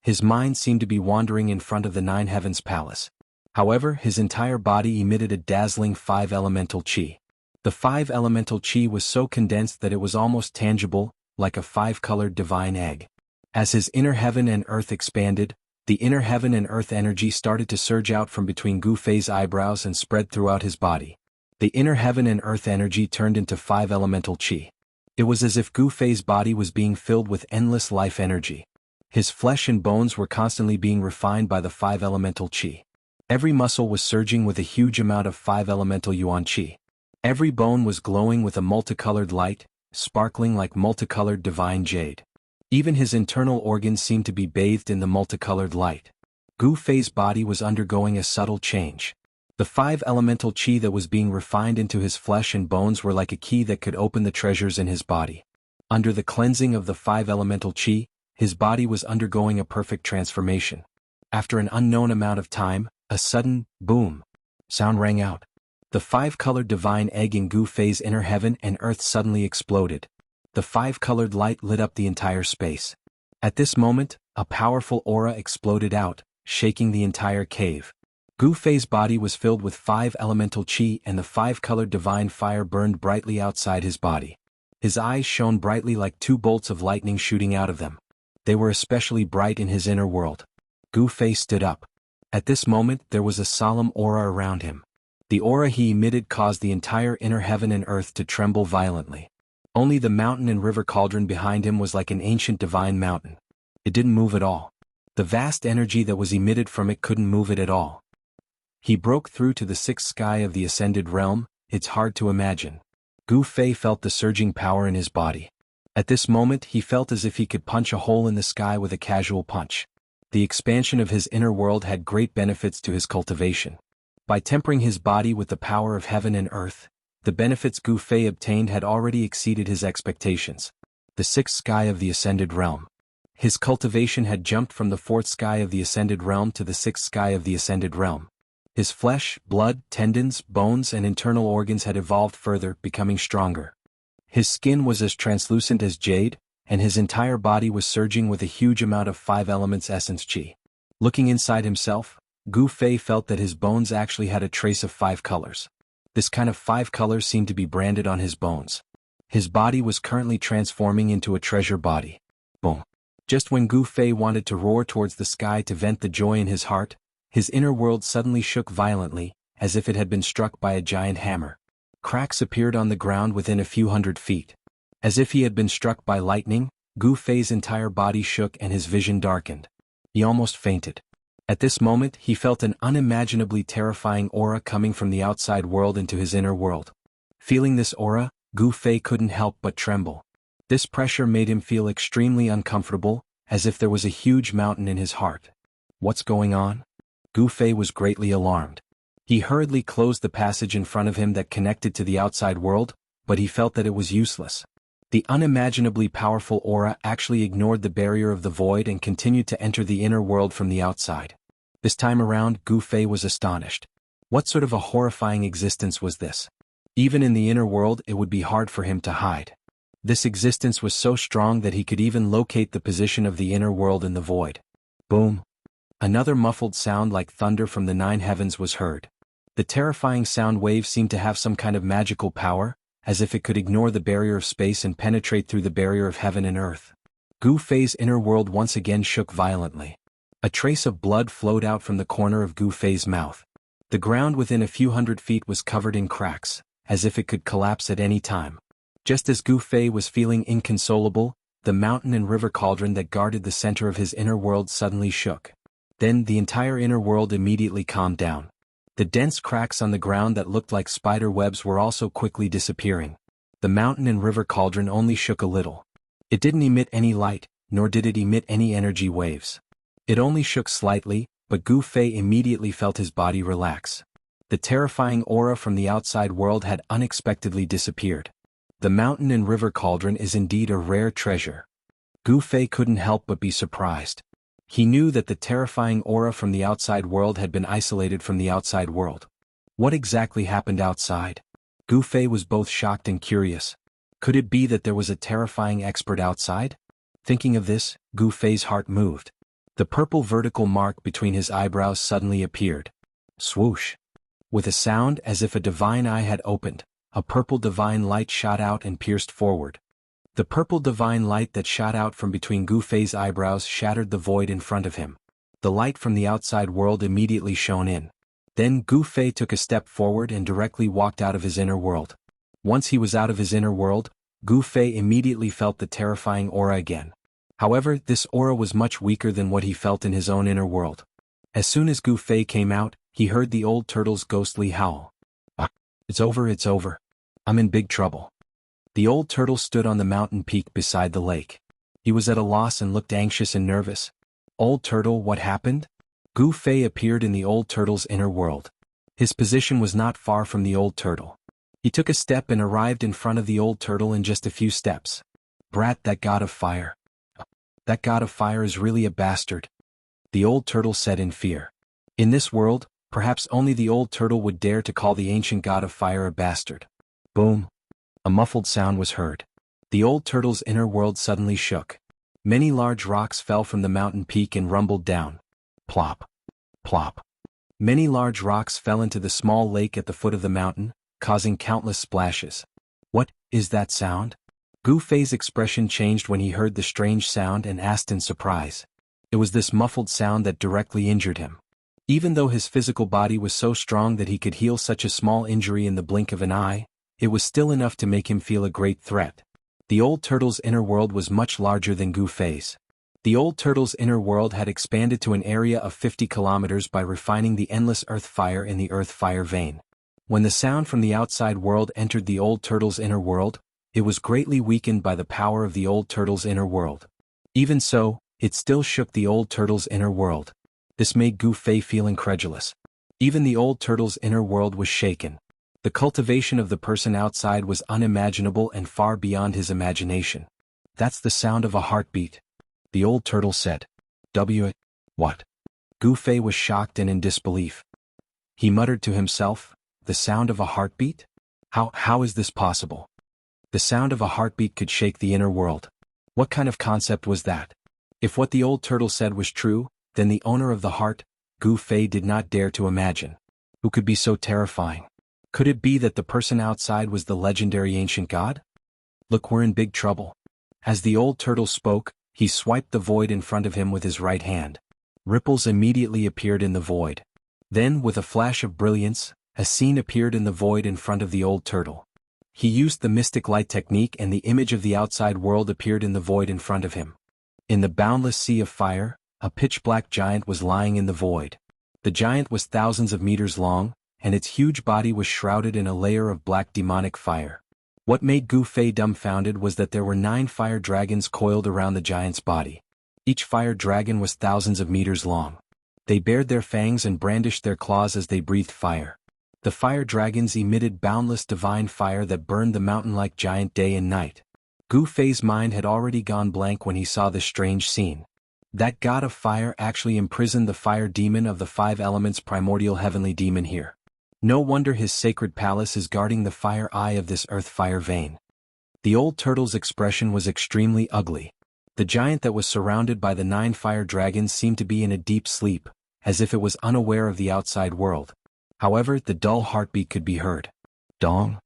[SPEAKER 1] His mind seemed to be wandering in front of the nine heavens palace. However, his entire body emitted a dazzling five elemental qi. The five elemental qi was so condensed that it was almost tangible, like a five-colored divine egg. As his inner heaven and earth expanded, the inner heaven and earth energy started to surge out from between Gu Fei's eyebrows and spread throughout his body. The inner heaven and earth energy turned into five elemental qi. It was as if Gu Fei's body was being filled with endless life energy. His flesh and bones were constantly being refined by the five elemental qi. Every muscle was surging with a huge amount of five elemental yuan qi. Every bone was glowing with a multicolored light, sparkling like multicolored divine jade. Even his internal organs seemed to be bathed in the multicolored light. Gu Fei's body was undergoing a subtle change. The five elemental qi that was being refined into his flesh and bones were like a key that could open the treasures in his body. Under the cleansing of the five elemental qi, his body was undergoing a perfect transformation. After an unknown amount of time, a sudden boom sound rang out. The five-colored divine egg in Gu Fei's inner heaven and earth suddenly exploded. The five-colored light lit up the entire space. At this moment, a powerful aura exploded out, shaking the entire cave. Gu Fei's body was filled with five elemental qi and the five-colored divine fire burned brightly outside his body. His eyes shone brightly like two bolts of lightning shooting out of them. They were especially bright in his inner world. Gu Fei stood up. At this moment there was a solemn aura around him. The aura he emitted caused the entire inner heaven and earth to tremble violently. Only the mountain and river cauldron behind him was like an ancient divine mountain. It didn't move at all. The vast energy that was emitted from it couldn't move it at all. He broke through to the sixth sky of the ascended realm. It's hard to imagine. Gu Fei felt the surging power in his body. At this moment he felt as if he could punch a hole in the sky with a casual punch. The expansion of his inner world had great benefits to his cultivation. By tempering his body with the power of heaven and earth, the benefits Gu Fei obtained had already exceeded his expectations. The sixth sky of the ascended realm. His cultivation had jumped from the fourth sky of the ascended realm to the sixth sky of the ascended realm. His flesh, blood, tendons, bones and internal organs had evolved further, becoming stronger. His skin was as translucent as jade, and his entire body was surging with a huge amount of five elements essence qi. Looking inside himself, Gu Fei felt that his bones actually had a trace of five colors. This kind of five colors seemed to be branded on his bones. His body was currently transforming into a treasure body. Boom. Just when Gu Fei wanted to roar towards the sky to vent the joy in his heart, his inner world suddenly shook violently, as if it had been struck by a giant hammer. Cracks appeared on the ground within a few hundred feet. As if he had been struck by lightning, Gu Fei's entire body shook and his vision darkened. He almost fainted. At this moment he felt an unimaginably terrifying aura coming from the outside world into his inner world. Feeling this aura, Gu Fei couldn't help but tremble. This pressure made him feel extremely uncomfortable, as if there was a huge mountain in his heart. What's going on? Gu Fei was greatly alarmed. He hurriedly closed the passage in front of him that connected to the outside world, but he felt that it was useless. The unimaginably powerful aura actually ignored the barrier of the void and continued to enter the inner world from the outside. This time around, Gu Fei was astonished. What sort of a horrifying existence was this? Even in the inner world it would be hard for him to hide. This existence was so strong that he could even locate the position of the inner world in the void. Boom! Another muffled sound like thunder from the nine heavens was heard. The terrifying sound wave seemed to have some kind of magical power, as if it could ignore the barrier of space and penetrate through the barrier of heaven and earth. Gu Fei's inner world once again shook violently. A trace of blood flowed out from the corner of Gu Fei's mouth. The ground within a few hundred feet was covered in cracks, as if it could collapse at any time. Just as Gu Fei was feeling inconsolable, the mountain and river cauldron that guarded the center of his inner world suddenly shook. Then the entire inner world immediately calmed down. The dense cracks on the ground that looked like spider webs were also quickly disappearing. The mountain and river cauldron only shook a little. It didn't emit any light, nor did it emit any energy waves. It only shook slightly, but Gu Fei immediately felt his body relax. The terrifying aura from the outside world had unexpectedly disappeared. The mountain and river cauldron is indeed a rare treasure. Gu Fei couldn't help but be surprised. He knew that the terrifying aura from the outside world had been isolated from the outside world. What exactly happened outside? Gu Fei was both shocked and curious. Could it be that there was a terrifying expert outside? Thinking of this, Gu Fei's heart moved. The purple vertical mark between his eyebrows suddenly appeared. Swoosh! With a sound as if a divine eye had opened, a purple divine light shot out and pierced forward. The purple divine light that shot out from between Gu Fei's eyebrows shattered the void in front of him. The light from the outside world immediately shone in. Then Gu Fei took a step forward and directly walked out of his inner world. Once he was out of his inner world, Gu Fei immediately felt the terrifying aura again. However, this aura was much weaker than what he felt in his own inner world. As soon as Gu Fei came out, he heard the old turtle's ghostly howl. It's over, it's over. I'm in big trouble. The old turtle stood on the mountain peak beside the lake. He was at a loss and looked anxious and nervous. Old turtle, what happened? Gu Fei appeared in the old turtle's inner world. His position was not far from the old turtle. He took a step and arrived in front of the old turtle in just a few steps. Brat, that god of fire. That god of fire is really a bastard, the old turtle said in fear. In this world, perhaps only the old turtle would dare to call the ancient god of fire a bastard. Boom! A muffled sound was heard. The old turtle's inner world suddenly shook. Many large rocks fell from the mountain peak and rumbled down. Plop! Plop! Many large rocks fell into the small lake at the foot of the mountain, causing countless splashes. What is that sound? Gu Fei's expression changed when he heard the strange sound and asked in surprise. It was this muffled sound that directly injured him. Even though his physical body was so strong that he could heal such a small injury in the blink of an eye, it was still enough to make him feel a great threat. The old turtle's inner world was much larger than Gu Fei's. The old turtle's inner world had expanded to an area of 50 kilometers by refining the endless earth fire in the earth fire vein. When the sound from the outside world entered the old turtle's inner world, it was greatly weakened by the power of the old turtle's inner world. Even so, it still shook the old turtle's inner world. This made Gu Fei feel incredulous. Even the old turtle's inner world was shaken. The cultivation of the person outside was unimaginable and far beyond his imagination. That's the sound of a heartbeat, the old turtle said. What? Gu Fei was shocked and in disbelief. He muttered to himself, the sound of a heartbeat? How is this possible? The sound of a heartbeat could shake the inner world. What kind of concept was that? If what the old turtle said was true, then the owner of the heart, Gu Fei did not dare to imagine. Who could be so terrifying? Could it be that the person outside was the legendary ancient god? Look, we're in big trouble. As the old turtle spoke, he swiped the void in front of him with his right hand. Ripples immediately appeared in the void. Then, with a flash of brilliance, a scene appeared in the void in front of the old turtle. He used the mystic light technique and the image of the outside world appeared in the void in front of him. In the boundless sea of fire, a pitch-black giant was lying in the void. The giant was thousands of meters long, and its huge body was shrouded in a layer of black demonic fire. What made Gu Fei dumbfounded was that there were 9 fire dragons coiled around the giant's body. Each fire dragon was thousands of meters long. They bared their fangs and brandished their claws as they breathed fire. The fire dragons emitted boundless divine fire that burned the mountain-like giant day and night. Gu Fei's mind had already gone blank when he saw this strange scene. That god of fire actually imprisoned the fire demon of the 5 elements primordial heavenly demon here. No wonder his sacred palace is guarding the fire eye of this earth fire vein. The old turtle's expression was extremely ugly. The giant that was surrounded by the 9 fire dragons seemed to be in a deep sleep, as if it was unaware of the outside world. However, the dull heartbeat could be heard. Dong!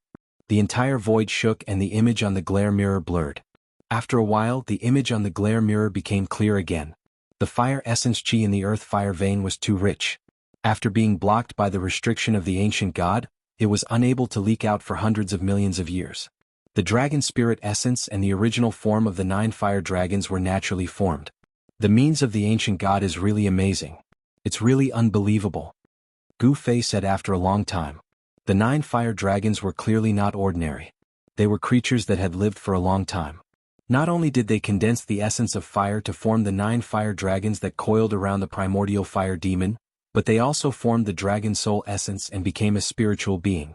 [SPEAKER 1] The entire void shook and the image on the glare mirror blurred. After a while, the image on the glare mirror became clear again. The fire essence chi in the earth fire vein was too rich. After being blocked by the restriction of the ancient god, it was unable to leak out for hundreds of millions of years. The dragon spirit essence and the original form of the 9 fire dragons were naturally formed. The means of the ancient god is really amazing. It's really unbelievable. Gu Fei said after a long time. The 9 fire dragons were clearly not ordinary. They were creatures that had lived for a long time. Not only did they condense the essence of fire to form the 9 fire dragons that coiled around the primordial fire demon, but they also formed the dragon soul essence and became a spiritual being.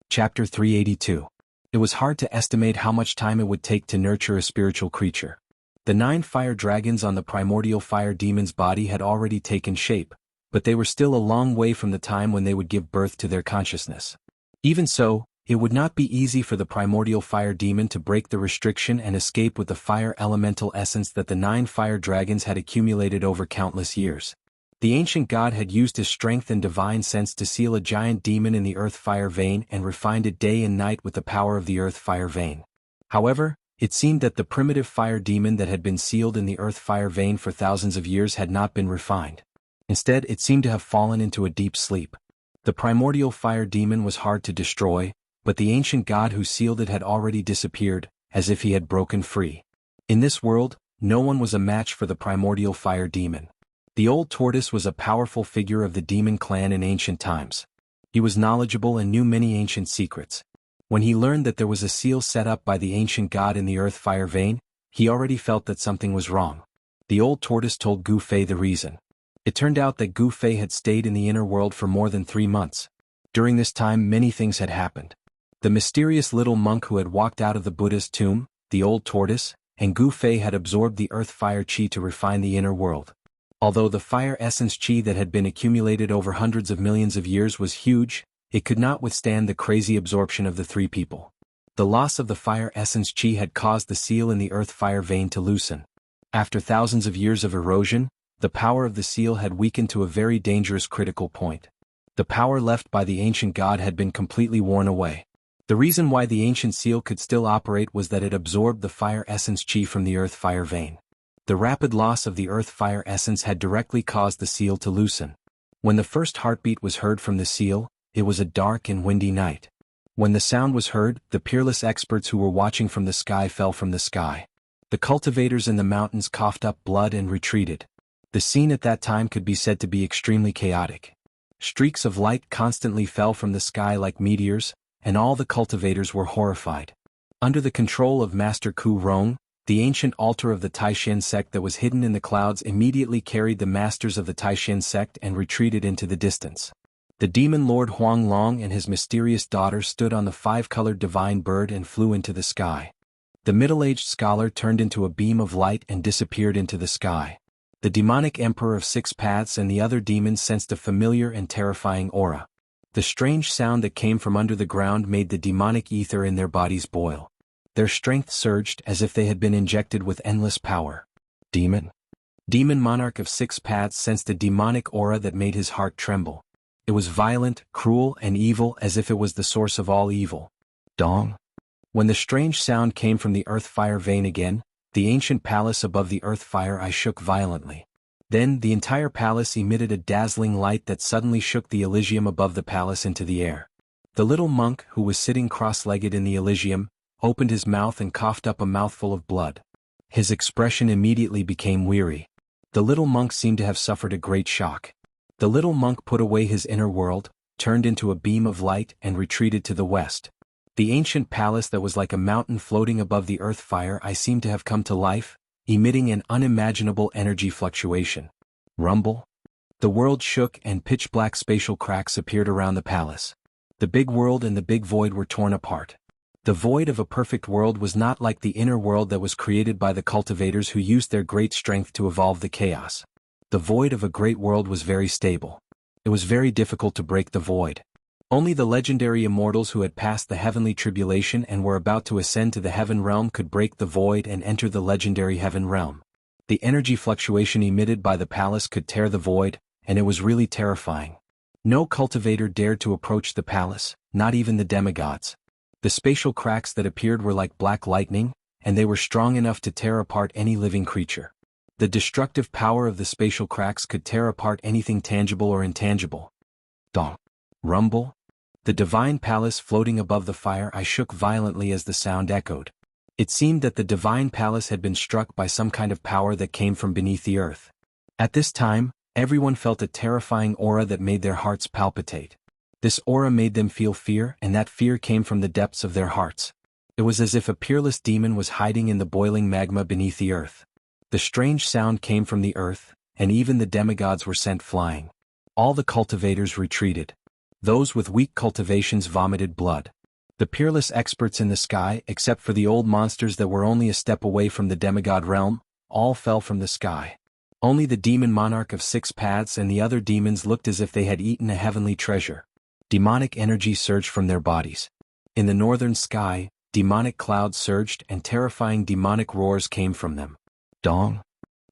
[SPEAKER 1] Chapter 382. It was hard to estimate how much time it would take to nurture a spiritual creature. The 9 fire dragons on the primordial fire demon's body had already taken shape, but they were still a long way from the time when they would give birth to their consciousness. Even so, it would not be easy for the primordial fire demon to break the restriction and escape with the fire elemental essence that the 9 fire dragons had accumulated over countless years. The ancient god had used his strength and divine sense to seal a giant demon in the earth fire vein and refined it day and night with the power of the earth fire vein. However, it seemed that the primitive fire demon that had been sealed in the earth fire vein for thousands of years had not been refined. Instead, it seemed to have fallen into a deep sleep. The primordial fire demon was hard to destroy, but the ancient god who sealed it had already disappeared, as if he had broken free. In this world, no one was a match for the primordial fire demon. The old tortoise was a powerful figure of the demon clan in ancient times. He was knowledgeable and knew many ancient secrets. When he learned that there was a seal set up by the ancient god in the earth fire vein, he already felt that something was wrong. The old tortoise told Gu Fei the reason. It turned out that Gu Fei had stayed in the inner world for more than 3 months. During this time many things had happened. The mysterious little monk who had walked out of the Buddha's tomb, the old tortoise, and Gu Fei had absorbed the earth fire chi to refine the inner world. Although the fire essence chi that had been accumulated over hundreds of millions of years was huge, it could not withstand the crazy absorption of the 3 people. The loss of the fire essence chi had caused the seal in the earth fire vein to loosen. After thousands of years of erosion, the power of the seal had weakened to a very dangerous critical point. The power left by the ancient god had been completely worn away. The reason why the ancient seal could still operate was that it absorbed the fire essence chi from the earth fire vein. The rapid loss of the earth fire essence had directly caused the seal to loosen. When the first heartbeat was heard from the seal, it was a dark and windy night. When the sound was heard, the peerless experts who were watching from the sky fell from the sky. The cultivators in the mountains coughed up blood and retreated. The scene at that time could be said to be extremely chaotic. Streaks of light constantly fell from the sky like meteors, and all the cultivators were horrified. Under the control of Master Ku Rong, the ancient altar of the Taishan sect that was hidden in the clouds immediately carried the masters of the Taishan sect and retreated into the distance. The demon lord Huang Long and his mysterious daughter stood on the 5-colored divine bird and flew into the sky. The middle-aged scholar turned into a beam of light and disappeared into the sky. The demonic emperor of 6 paths and the other demons sensed a familiar and terrifying aura. The strange sound that came from under the ground made the demonic ether in their bodies boil. Their strength surged as if they had been injected with endless power. Demon monarch of 6 paths sensed a demonic aura that made his heart tremble. It was violent, cruel, and evil as if it was the source of all evil. Dong. When the strange sound came from the earth fire vein again, the ancient palace above the earth fire eye shook violently. Then the entire palace emitted a dazzling light that suddenly shook the Elysium above the palace into the air. The little monk, who was sitting cross-legged in the Elysium, opened his mouth and coughed up a mouthful of blood. His expression immediately became weary. The little monk seemed to have suffered a great shock. The little monk put away his inner world, turned into a beam of light and retreated to the west. The ancient palace that was like a mountain floating above the earth fire eye seemed to have come to life, emitting an unimaginable energy fluctuation. Rumble. The world shook and pitch-black spatial cracks appeared around the palace. The big world and the big void were torn apart. The void of a perfect world was not like the inner world that was created by the cultivators who used their great strength to evolve the chaos. The void of a great world was very stable. It was very difficult to break the void. Only the legendary immortals who had passed the heavenly tribulation and were about to ascend to the heaven realm could break the void and enter the legendary heaven realm. The energy fluctuation emitted by the palace could tear the void, and it was really terrifying. No cultivator dared to approach the palace, not even the demigods. The spatial cracks that appeared were like black lightning, and they were strong enough to tear apart any living creature. The destructive power of the spatial cracks could tear apart anything tangible or intangible. Dong. Rumble. The divine palace floating above the fire eye shook violently as the sound echoed. It seemed that the divine palace had been struck by some kind of power that came from beneath the earth. At this time, Everyone felt a terrifying aura that made their hearts palpitate. This aura made them feel fear, and that fear came from the depths of their hearts. It was as if a peerless demon was hiding in the boiling magma beneath the earth. The strange sound came from the earth, and even the demigods were sent flying. All the cultivators retreated. Those with weak cultivations vomited blood. The peerless experts in the sky, except for the old monsters that were only a step away from the demigod realm, all fell from the sky. Only the demon monarch of 6 paths and the other demons looked as if they had eaten a heavenly treasure. Demonic energy surged from their bodies. In the northern sky, demonic clouds surged and terrifying demonic roars came from them. Dong.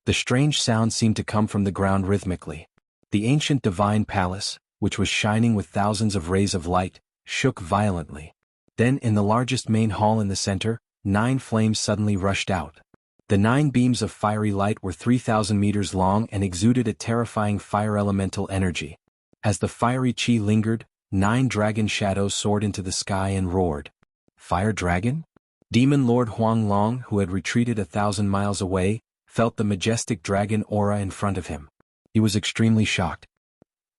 [SPEAKER 1] The strange sound seemed to come from the ground rhythmically. The ancient divine palace, which was shining with thousands of rays of light, shook violently. Then in the largest main hall in the center, 9 flames suddenly rushed out. The 9 beams of fiery light were 3,000 meters long and exuded a terrifying fire elemental energy. As the fiery chi lingered, 9 dragon shadows soared into the sky and roared. Fire dragon? Demon Lord Huang Long, who had retreated 1,000 miles away, felt the majestic dragon aura in front of him. He was extremely shocked.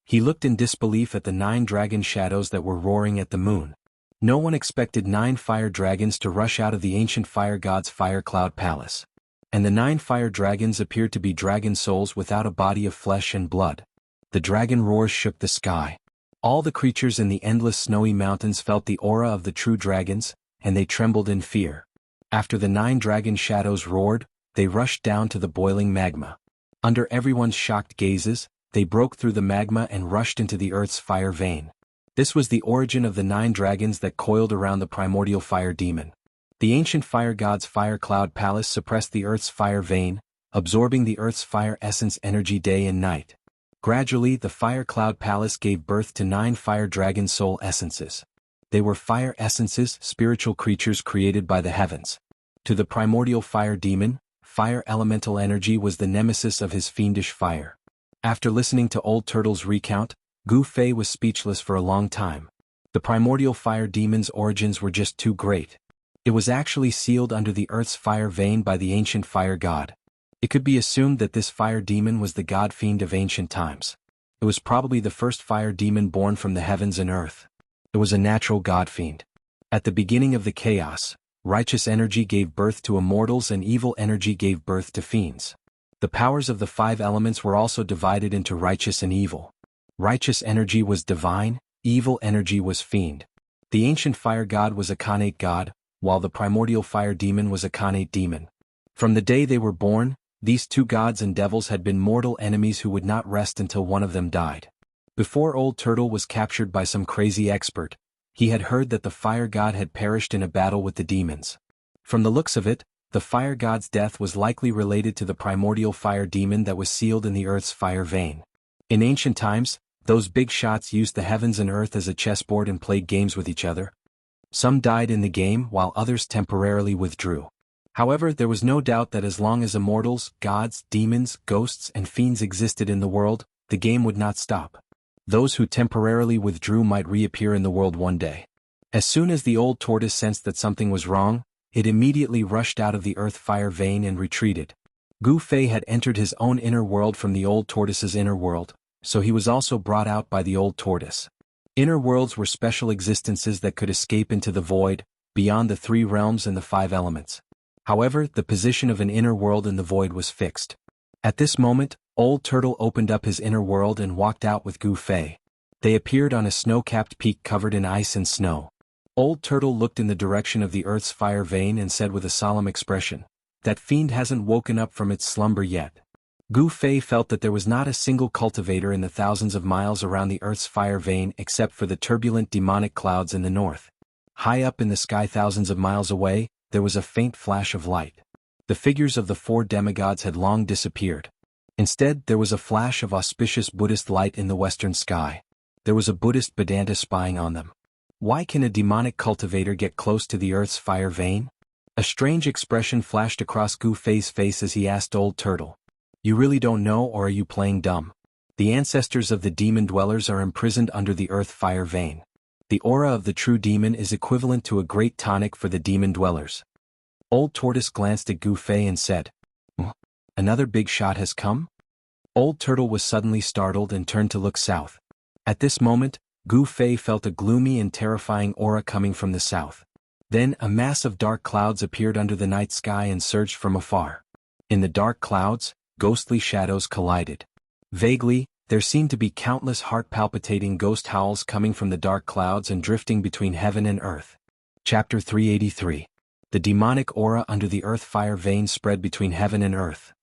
[SPEAKER 1] He looked in disbelief at the 9 dragon shadows that were roaring at the moon. No one expected 9 fire dragons to rush out of the ancient fire god's fire cloud palace. And the 9 fire dragons appeared to be dragon souls without a body of flesh and blood. The dragon roars shook the sky. All the creatures in the endless snowy mountains felt the aura of the true dragons, and they trembled in fear. After the 9 dragon shadows roared, they rushed down to the boiling magma. Under everyone's shocked gazes, they broke through the magma and rushed into the earth's fire vein. This was the origin of the 9 dragons that coiled around the primordial fire demon. The ancient fire god's fire cloud palace suppressed the earth's fire vein, absorbing the earth's fire essence energy day and night. Gradually, the fire cloud palace gave birth to 9 fire dragon soul essences. They were fire essences, spiritual creatures created by the heavens. To the primordial fire demon, fire elemental energy was the nemesis of his fiendish fire. After listening to Old Turtle's recount, Gu Fei was speechless for a long time. The primordial fire demon's origins were just too great. It was actually sealed under the earth's fire vein by the ancient fire god. It could be assumed that this fire demon was the god fiend of ancient times. It was probably the first fire demon born from the heavens and earth. It was a natural god fiend. At the beginning of the chaos, righteous energy gave birth to immortals and evil energy gave birth to fiends. The powers of the 5 elements were also divided into righteous and evil. Righteous energy was divine, evil energy was fiend. The ancient fire god was a Khanate god, while the primordial fire demon was a Khanate demon. From the day they were born, these 2 gods and devils had been mortal enemies who would not rest until one of them died. Before Old Turtle was captured by some crazy expert, he had heard that the fire god had perished in a battle with the demons. From the looks of it, the fire god's death was likely related to the primordial fire demon that was sealed in the earth's fire vein. In ancient times, those big shots used the heavens and earth as a chessboard and played games with each other. Some died in the game while others temporarily withdrew. However, there was no doubt that as long as immortals, gods, demons, ghosts, and fiends existed in the world, the game would not stop. Those who temporarily withdrew might reappear in the world one day. As soon as the old tortoise sensed that something was wrong, it immediately rushed out of the earth fire vein and retreated. Gu Fei had entered his own inner world from the old tortoise's inner world, so he was also brought out by the old tortoise. Inner worlds were special existences that could escape into the void, beyond the 3 realms and the 5 elements. However, the position of an inner world in the void was fixed. At this moment, Old Turtle opened up his inner world and walked out with Gu Fei. They appeared on a snow-capped peak covered in ice and snow. Old Turtle looked in the direction of the earth's fire vein and said with a solemn expression, "That fiend hasn't woken up from its slumber yet." Gu Fei felt that there was not a single cultivator in the thousands of miles around the earth's fire vein except for the turbulent demonic clouds in the north. High up in the sky thousands of miles away, there was a faint flash of light. The figures of the 4 demigods had long disappeared. Instead, there was a flash of auspicious Buddhist light in the western sky. There was a Buddhist Vedanta spying on them. Why can a demonic cultivator get close to the earth's fire vein? A strange expression flashed across Gu Fei's face as he asked Old Turtle, "You really don't know, or are you playing dumb? The ancestors of the demon dwellers are imprisoned under the earth fire vein. The aura of the true demon is equivalent to a great tonic for the demon dwellers." Old Tortoise glanced at Gu Fei and said, "Another big shot has come?" Old Turtle was suddenly startled and turned to look south. At this moment, Gu Fei felt a gloomy and terrifying aura coming from the south. Then a mass of dark clouds appeared under the night sky and surged from afar. In the dark clouds, ghostly shadows collided. Vaguely, there seemed to be countless heart-palpitating ghost howls coming from the dark clouds and drifting between heaven and earth. Chapter 383. The demonic aura under the earth-fire vein spread between heaven and earth.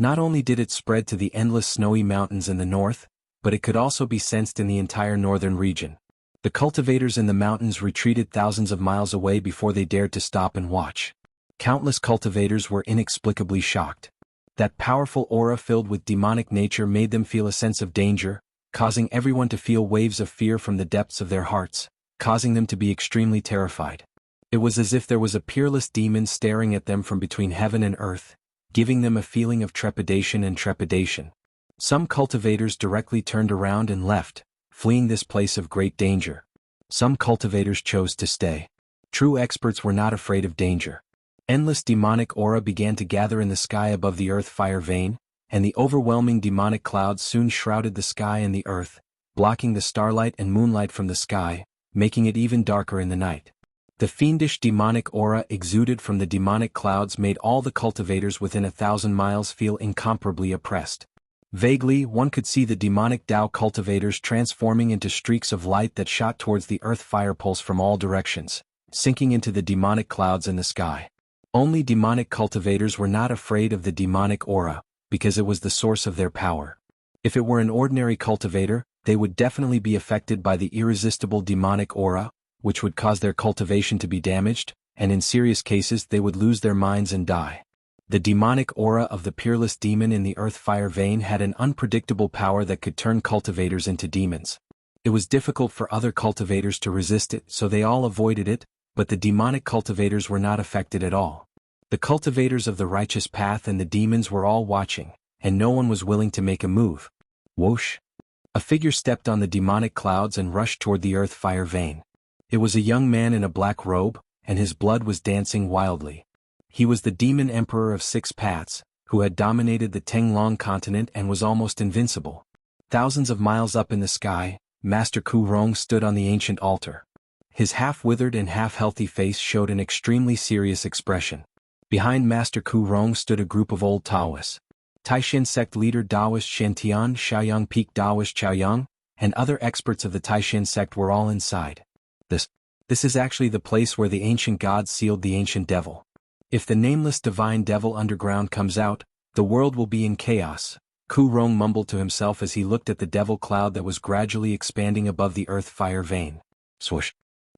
[SPEAKER 1] Not only did it spread to the endless snowy mountains in the north, but it could also be sensed in the entire northern region. The cultivators in the mountains retreated thousands of miles away before they dared to stop and watch. Countless cultivators were inexplicably shocked. That powerful aura filled with demonic nature made them feel a sense of danger, causing everyone to feel waves of fear from the depths of their hearts, causing them to be extremely terrified. It was as if there was a peerless demon staring at them from between heaven and earth, giving them a feeling of trepidation and trepidation. Some cultivators directly turned around and left, fleeing this place of great danger. Some cultivators chose to stay. True experts were not afraid of danger. Endless demonic aura began to gather in the sky above the earth-fire vein, and the overwhelming demonic clouds soon shrouded the sky and the earth, blocking the starlight and moonlight from the sky, making it even darker in the night. The fiendish demonic aura exuded from the demonic clouds made all the cultivators within 1,000 miles feel incomparably oppressed. Vaguely, one could see the demonic Tao cultivators transforming into streaks of light that shot towards the earth-fire pulse from all directions, sinking into the demonic clouds in the sky. Only demonic cultivators were not afraid of the demonic aura, because it was the source of their power. If it were an ordinary cultivator, they would definitely be affected by the irresistible demonic aura, which would cause their cultivation to be damaged, and in serious cases they would lose their minds and die. The demonic aura of the peerless demon in the earth-fire vein had an unpredictable power that could turn cultivators into demons. It was difficult for other cultivators to resist it, so they all avoided it, but the demonic cultivators were not affected at all. The cultivators of the righteous path and the demons were all watching, and no one was willing to make a move. Whoosh! A figure stepped on the demonic clouds and rushed toward the earth-fire vein. It was a young man in a black robe, and his blood was dancing wildly. He was the demon emperor of 6 paths, who had dominated the Tenglong continent and was almost invincible. Thousands of miles up in the sky, Master Ku Rong stood on the ancient altar. His half-withered and half-healthy face showed an extremely serious expression. Behind Master Ku Rong stood a group of old Taoists. Taishan sect leader Taoist Shantian, Shaoyang Peak Taoist Chaoyang, and other experts of the Taishan sect were all inside. This is actually the place where the ancient gods sealed the ancient devil. If the nameless divine devil underground comes out, the world will be in chaos, Ku Rong mumbled to himself as he looked at the devil cloud that was gradually expanding above the earth-fire vein. Swoosh!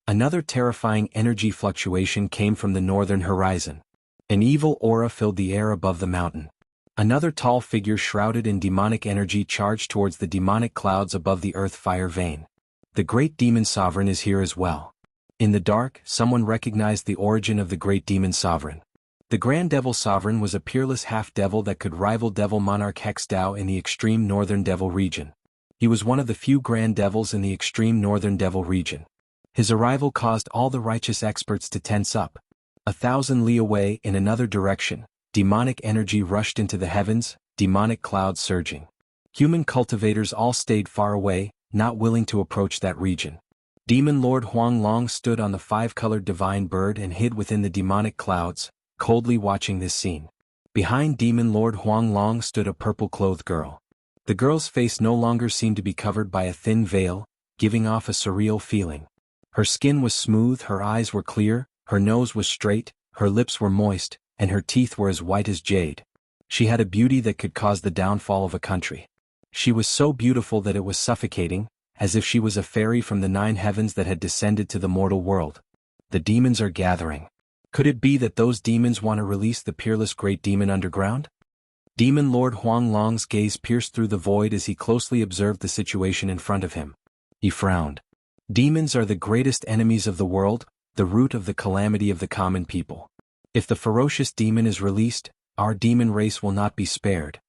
[SPEAKER 1] Another terrifying energy fluctuation came from the northern horizon. An evil aura filled the air above the mountain. Another tall figure shrouded in demonic energy charged towards the demonic clouds above the earth-fire vein. The great demon sovereign is here as well. In the dark, someone recognized the origin of the great demon sovereign. The Grand Devil Sovereign was a peerless half-devil that could rival Devil Monarch Hextao in the extreme northern devil region. He was one of the few Grand Devils in the extreme northern devil region. His arrival caused all the righteous experts to tense up. 1,000 li away in another direction, demonic energy rushed into the heavens, demonic clouds surging. Human cultivators all stayed far away, not willing to approach that region. Demon Lord Huang Long stood on the 5-colored divine bird and hid within the demonic clouds, coldly watching this scene. Behind Demon Lord Huang Long stood a purple-clothed girl. The girl's face no longer seemed to be covered by a thin veil, giving off a surreal feeling. Her skin was smooth, her eyes were clear, her nose was straight, her lips were moist, and her teeth were as white as jade. She had a beauty that could cause the downfall of a country. She was so beautiful that it was suffocating, as if she was a fairy from the 9 heavens that had descended to the mortal world. The demons are gathering. Could it be that those demons want to release the peerless great demon underground? Demon Lord Huang Long's gaze pierced through the void as he closely observed the situation in front of him. He frowned. Demons are the greatest enemies of the world, the root of the calamity of the common people. If the ferocious demon is released, our demon race will not be spared.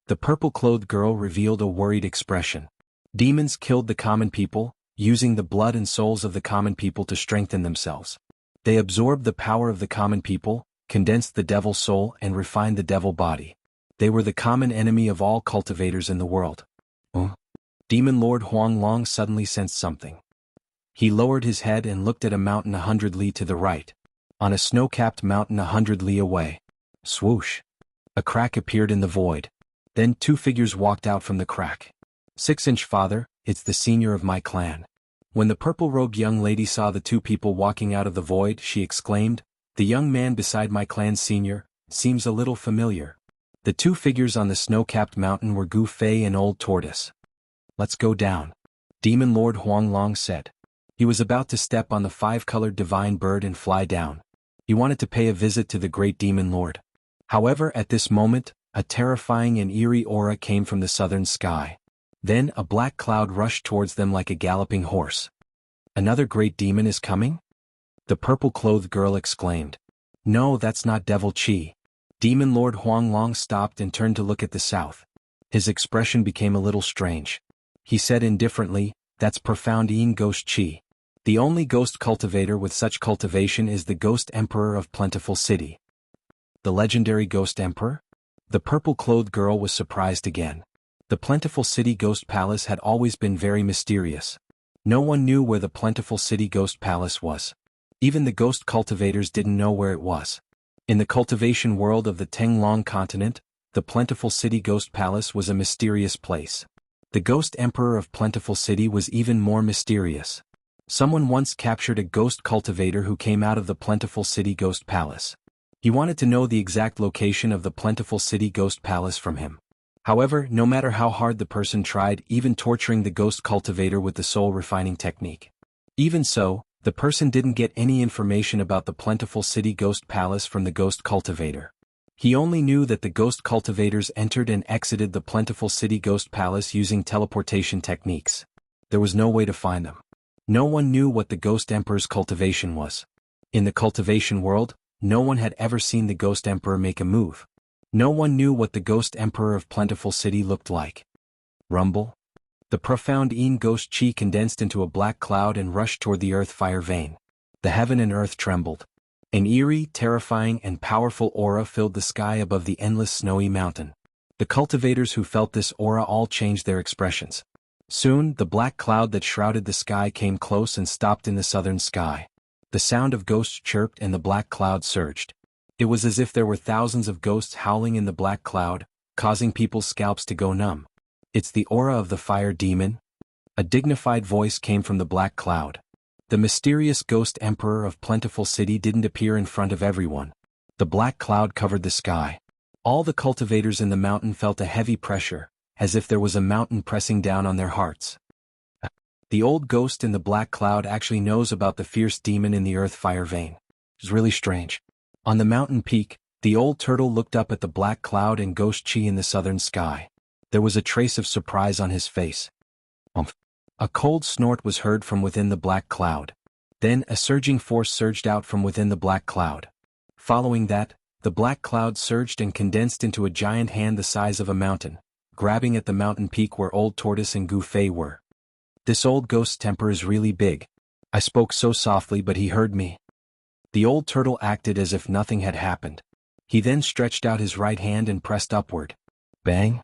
[SPEAKER 1] The purple-clothed girl revealed a worried expression. Demons killed the common people, using the blood and souls of the common people to strengthen themselves. They absorbed the power of the common people, condensed the devil soul and refined the devil body. They were the common enemy of all cultivators in the world. Demon Lord Huanglong suddenly sensed something. He lowered his head and looked at a mountain 100 li to the right. On a snow-capped mountain 100 li away. Swoosh! A crack appeared in the void. Then 2 figures walked out from the crack. 6-inch father, it's the senior of my clan. When the purple-robed young lady saw the 2 people walking out of the void, she exclaimed, "The young man beside my clan's senior seems a little familiar." The 2 figures on the snow-capped mountain were Gu Fei and Old Tortoise. "Let's go down," Demon Lord Huanglong said. He was about to step on the 5-colored divine bird and fly down. He wanted to pay a visit to the great Demon Lord. However, at this moment, a terrifying and eerie aura came from the southern sky. Then a black cloud rushed towards them like a galloping horse. "Another great demon is coming?" The purple-clothed girl exclaimed. "No, that's not Devil Chi." Demon Lord Huanglong stopped and turned to look at the south. His expression became a little strange. He said indifferently, "That's Profound Yin Ghost Chi. The only ghost cultivator with such cultivation is the Ghost Emperor of Plentiful City." The legendary Ghost Emperor? The purple-clothed girl was surprised again. The Plentiful City Ghost Palace had always been very mysterious. No one knew where the Plentiful City Ghost Palace was. Even the ghost cultivators didn't know where it was. In the cultivation world of the Tenglong continent, the Plentiful City Ghost Palace was a mysterious place. The Ghost Emperor of Plentiful City was even more mysterious. Someone once captured a ghost cultivator who came out of the Plentiful City Ghost Palace. He wanted to know the exact location of the Plentiful City Ghost Palace from him. However, no matter how hard the person tried, even torturing the ghost cultivator with the soul refining technique. Even so, the person didn't get any information about the Plentiful City Ghost Palace from the ghost cultivator. He only knew that the ghost cultivators entered and exited the Plentiful City Ghost Palace using teleportation techniques. There was no way to find them. No one knew what the Ghost Emperor's cultivation was. In the cultivation world, no one had ever seen the Ghost Emperor make a move. No one knew what the Ghost Emperor of Plentiful City looked like. Rumble? The profound Yin Ghost Chi condensed into a black cloud and rushed toward the earth fire vein. The heaven and earth trembled. An eerie, terrifying, and powerful aura filled the sky above the endless snowy mountain. The cultivators who felt this aura all changed their expressions. Soon, the black cloud that shrouded the sky came close and stopped in the southern sky. The sound of ghosts chirped and the black cloud surged. It was as if there were thousands of ghosts howling in the black cloud, causing people's scalps to go numb. "It's the aura of the fire demon?" A dignified voice came from the black cloud. The mysterious Ghost Emperor of Plentiful City didn't appear in front of everyone. The black cloud covered the sky. All the cultivators in the mountain felt a heavy pressure, as if there was a mountain pressing down on their hearts. The old ghost in the black cloud actually knows about the fierce demon in the earth fire vein. It's really strange. On the mountain peak, the old turtle looked up at the black cloud and Ghost Chi in the southern sky. There was a trace of surprise on his face. Umph. A cold snort was heard from within the black cloud. Then a surging force surged out from within the black cloud. Following that, the black cloud surged and condensed into a giant hand the size of a mountain, grabbing at the mountain peak where Old Tortoise and Gu Fei were. "This old ghost's temper is really big. I spoke so softly but he heard me." The old turtle acted as if nothing had happened. He then stretched out his right hand and pressed upward. Bang!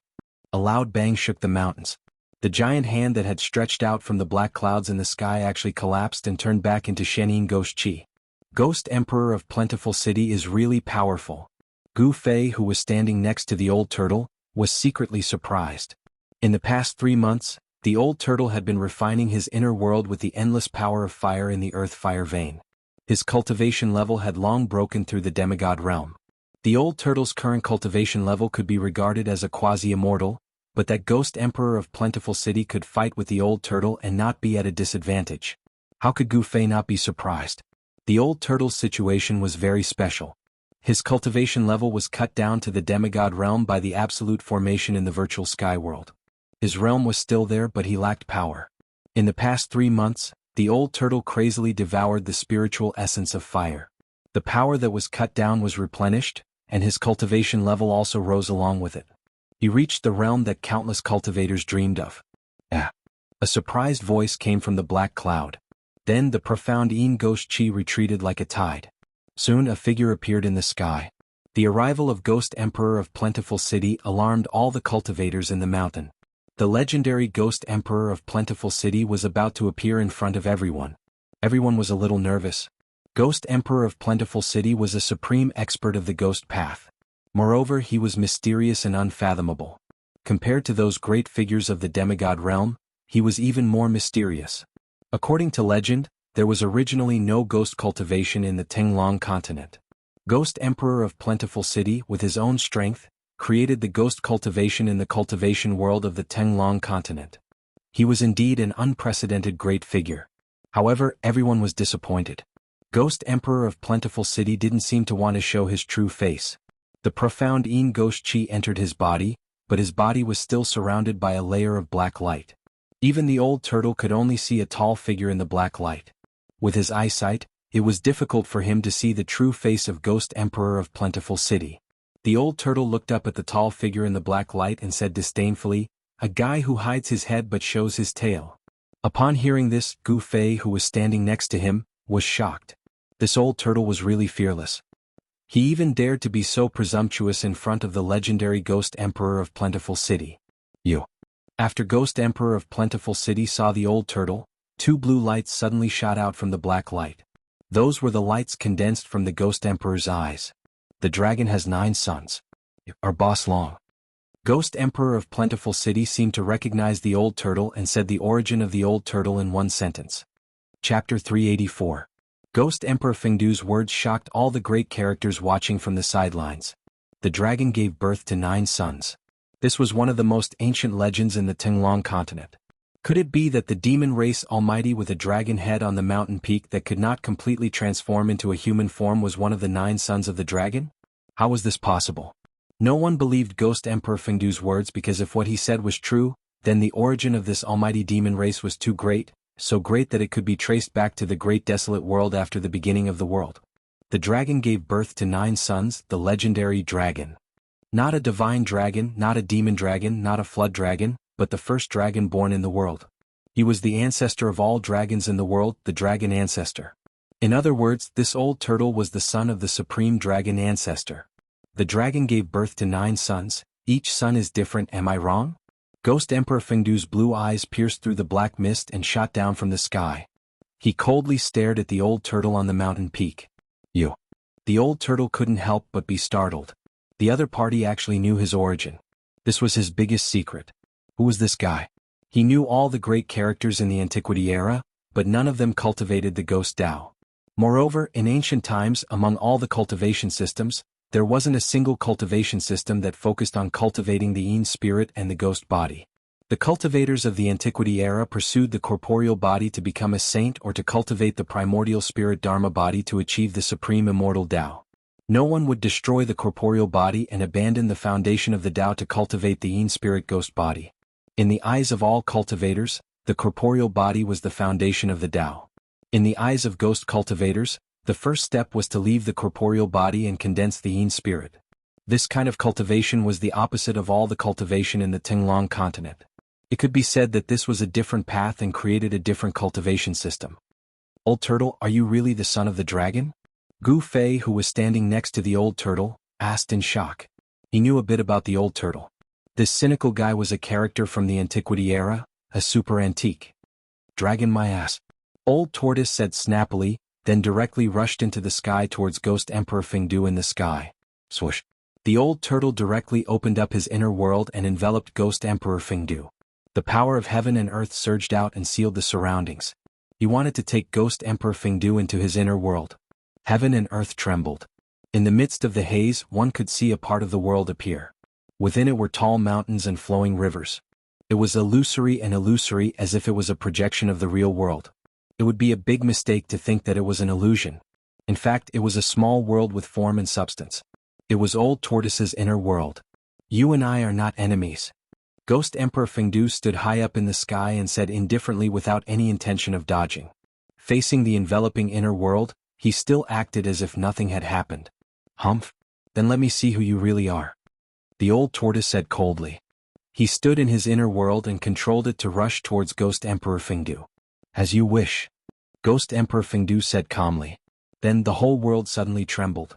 [SPEAKER 1] A loud bang shook the mountains. The giant hand that had stretched out from the black clouds in the sky actually collapsed and turned back into Shenin Ghost Chi. Ghost Emperor of Plentiful City is really powerful. Gu Fei, who was standing next to the old turtle, was secretly surprised. In the past 3 months, the old turtle had been refining his inner world with the endless power of fire in the earth fire vein. His cultivation level had long broken through the demigod realm. The old turtle's current cultivation level could be regarded as a quasi-immortal, but that Ghost Emperor of Plentiful City could fight with the old turtle and not be at a disadvantage. How could Gu Fei not be surprised? The old turtle's situation was very special. His cultivation level was cut down to the demigod realm by the absolute formation in the virtual sky world. His realm was still there but he lacked power. In the past 3 months, the old turtle crazily devoured the spiritual essence of fire. The power that was cut down was replenished, and his cultivation level also rose along with it. He reached the realm that countless cultivators dreamed of. Ah! A surprised voice came from the black cloud. Then the profound Yin Ghost Chi retreated like a tide. Soon a figure appeared in the sky. The arrival of Ghost Emperor of Plentiful City alarmed all the cultivators in the mountain. The legendary Ghost Emperor of Plentiful City was about to appear in front of everyone. Everyone was a little nervous. Ghost Emperor of Plentiful City was a supreme expert of the ghost path. Moreover, he was mysterious and unfathomable. Compared to those great figures of the demigod realm, he was even more mysterious. According to legend, there was originally no ghost cultivation in the Tenglong continent. Ghost Emperor of Plentiful City, with his own strength, created the ghost cultivation in the cultivation world of the Tenglong continent. He was indeed an unprecedented great figure. However, everyone was disappointed. Ghost Emperor of Plentiful City didn't seem to want to show his true face. The profound Yin ghost chi entered his body, but his body was still surrounded by a layer of black light. Even the old turtle could only see a tall figure in the black light. With his eyesight, it was difficult for him to see the true face of Ghost Emperor of Plentiful City. The old turtle looked up at the tall figure in the black light and said disdainfully, "A guy who hides his head but shows his tail." Upon hearing this, Gu Fei, who was standing next to him, was shocked. This old turtle was really fearless. He even dared to be so presumptuous in front of the legendary Ghost Emperor of Plentiful City. You. After Ghost Emperor of Plentiful City saw the old turtle, two blue lights suddenly shot out from the black light. Those were the lights condensed from the Ghost Emperor's eyes. The dragon has 9 sons. Our boss long. Ghost Emperor of Plentiful City seemed to recognize the old turtle and said the origin of the old turtle in one sentence. Chapter 384. Ghost Emperor Fengdu's words shocked all the great characters watching from the sidelines. The dragon gave birth to 9 sons. This was one of the most ancient legends in the Tenglong continent. Could it be that the demon race almighty with a dragon head on the mountain peak that could not completely transform into a human form was one of the 9 sons of the dragon? How was this possible? No one believed Ghost Emperor Fengdu's words because if what he said was true, then the origin of this almighty demon race was too great, so great that it could be traced back to the great desolate world after the beginning of the world. The dragon gave birth to 9 sons, the legendary dragon. Not a divine dragon, not a demon dragon, not a flood dragon, but the first dragon born in the world. He was the ancestor of all dragons in the world, the dragon ancestor. In other words, this old turtle was the son of the supreme dragon ancestor. The dragon gave birth to 9 sons, each son is different, am I wrong? Ghost Emperor Fengdu's blue eyes pierced through the black mist and shot down from the sky. He coldly stared at the old turtle on the mountain peak. You. The old turtle couldn't help but be startled. The other party actually knew his origin. This was his biggest secret. Who was this guy? He knew all the great characters in the Antiquity era, but none of them cultivated the Ghost Tao. Moreover, in ancient times, among all the cultivation systems, there wasn't a single cultivation system that focused on cultivating the Yin spirit and the ghost body. The cultivators of the Antiquity era pursued the corporeal body to become a saint or to cultivate the primordial spirit Dharma body to achieve the supreme immortal Tao. No one would destroy the corporeal body and abandon the foundation of the Tao to cultivate the Yin spirit ghost body. In the eyes of all cultivators, the corporeal body was the foundation of the Tao. In the eyes of ghost cultivators, the first step was to leave the corporeal body and condense the Yin spirit. This kind of cultivation was the opposite of all the cultivation in the Tenglong continent. It could be said that this was a different path and created a different cultivation system. Old turtle, are you really the son of the dragon? Gu Fei, who was standing next to the old turtle, asked in shock. He knew a bit about the old turtle. This cynical guy was a character from the Antiquity era, a super antique. Dragon my ass. Old tortoise said snappily, then directly rushed into the sky towards Ghost Emperor Fengdu in the sky. Swoosh. The old turtle directly opened up his inner world and enveloped Ghost Emperor Fengdu. The power of heaven and earth surged out and sealed the surroundings. He wanted to take Ghost Emperor Fengdu into his inner world. Heaven and earth trembled. In the midst of the haze, one could see a part of the world appear. Within it were tall mountains and flowing rivers. It was illusory and illusory as if it was a projection of the real world. It would be a big mistake to think that it was an illusion. In fact, it was a small world with form and substance. It was Old Tortoise's inner world. You and I are not enemies. Ghost Emperor Fengdu stood high up in the sky and said indifferently without any intention of dodging. Facing the enveloping inner world, he still acted as if nothing had happened. Humph? Then let me see who you really are. The old tortoise said coldly. He stood in his inner world and controlled it to rush towards Ghost Emperor Fengdu. As you wish. Ghost Emperor Fengdu said calmly. Then the whole world suddenly trembled.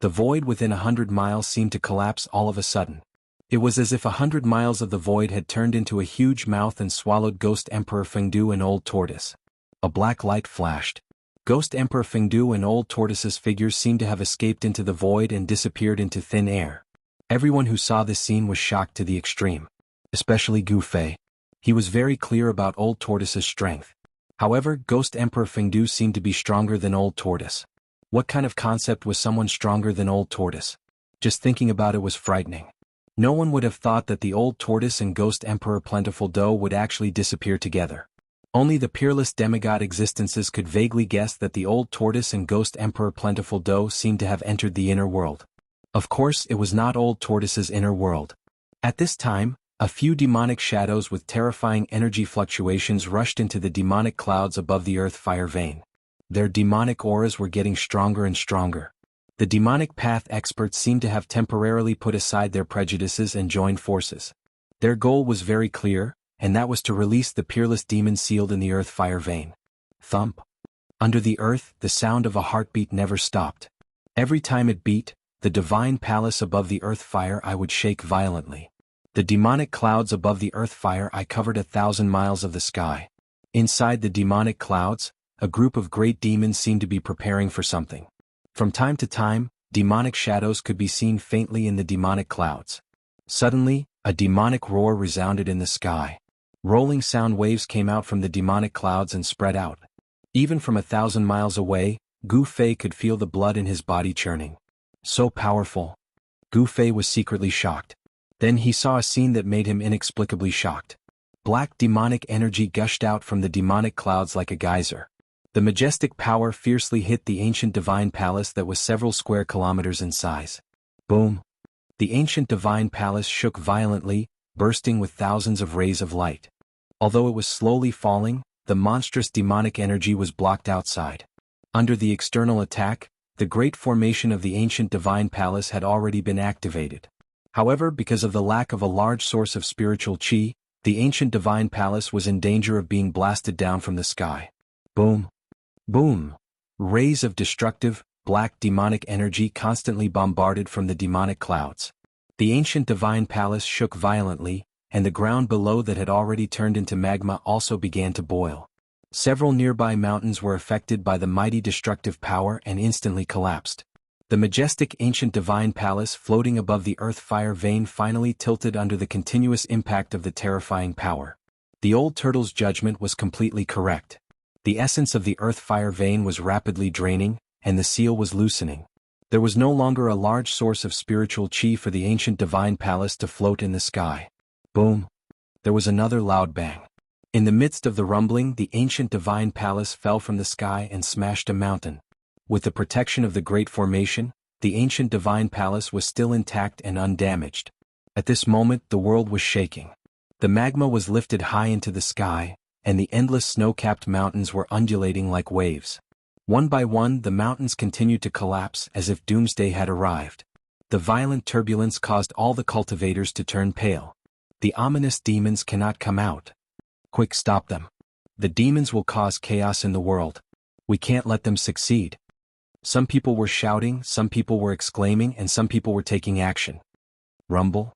[SPEAKER 1] The void within 100 miles seemed to collapse all of a sudden. It was as if 100 miles of the void had turned into a huge mouth and swallowed Ghost Emperor Fengdu and Old Tortoise. A black light flashed. Ghost Emperor Fengdu and Old Tortoise's figures seemed to have escaped into the void and disappeared into thin air. Everyone who saw this scene was shocked to the extreme. Especially Gu Fei. He was very clear about Old Tortoise's strength. However, Ghost Emperor Fengdu seemed to be stronger than Old Tortoise. What kind of concept was someone stronger than Old Tortoise? Just thinking about it was frightening. No one would have thought that the Old Tortoise and Ghost Emperor Plentiful Do would actually disappear together. Only the peerless demigod existences could vaguely guess that the Old Tortoise and Ghost Emperor Plentiful Do seemed to have entered the inner world. Of course, it was not Old Tortoise's inner world. At this time, a few demonic shadows with terrifying energy fluctuations rushed into the demonic clouds above the earth fire vein. Their demonic auras were getting stronger and stronger. The demonic path experts seemed to have temporarily put aside their prejudices and joined forces. Their goal was very clear, and that was to release the peerless demon sealed in the earth fire vein. Thump. Under the earth, the sound of a heartbeat never stopped. Every time it beat, the divine palace above the earth fire eye would shake violently. The demonic clouds above the earth fire eye covered 1,000 miles of the sky. Inside the demonic clouds, a group of great demons seemed to be preparing for something. From time to time, demonic shadows could be seen faintly in the demonic clouds. Suddenly, a demonic roar resounded in the sky. Rolling sound waves came out from the demonic clouds and spread out. Even from 1,000 miles away, Gu Fei could feel the blood in his body churning. So powerful. Gu Fei was secretly shocked. Then he saw a scene that made him inexplicably shocked. Black demonic energy gushed out from the demonic clouds like a geyser. The majestic power fiercely hit the ancient divine palace that was several square kilometers in size. Boom! The ancient divine palace shook violently, bursting with thousands of rays of light. Although it was slowly falling, the monstrous demonic energy was blocked outside. Under the external attack, the great formation of the ancient divine palace had already been activated. However, because of the lack of a large source of spiritual qi, the ancient divine palace was in danger of being blasted down from the sky. Boom! Boom! Rays of destructive, black demonic energy constantly bombarded from the demonic clouds. The ancient divine palace shook violently, and the ground below that had already turned into magma also began to boil. Several nearby mountains were affected by the mighty destructive power and instantly collapsed. The majestic ancient divine palace floating above the earth fire vein finally tilted under the continuous impact of the terrifying power. The old turtle's judgment was completely correct. The essence of the earth fire vein was rapidly draining, and the seal was loosening. There was no longer a large source of spiritual qi for the ancient divine palace to float in the sky. Boom! There was another loud bang. In the midst of the rumbling, the ancient divine palace fell from the sky and smashed a mountain. With the protection of the great formation, the ancient divine palace was still intact and undamaged. At this moment, the world was shaking. The magma was lifted high into the sky, and the endless snow-capped mountains were undulating like waves. One by one, the mountains continued to collapse as if doomsday had arrived. The violent turbulence caused all the cultivators to turn pale. The ominous demons cannot come out. Quick, stop them. The demons will cause chaos in the world. We can't let them succeed. Some people were shouting, some people were exclaiming, and some people were taking action. Rumble.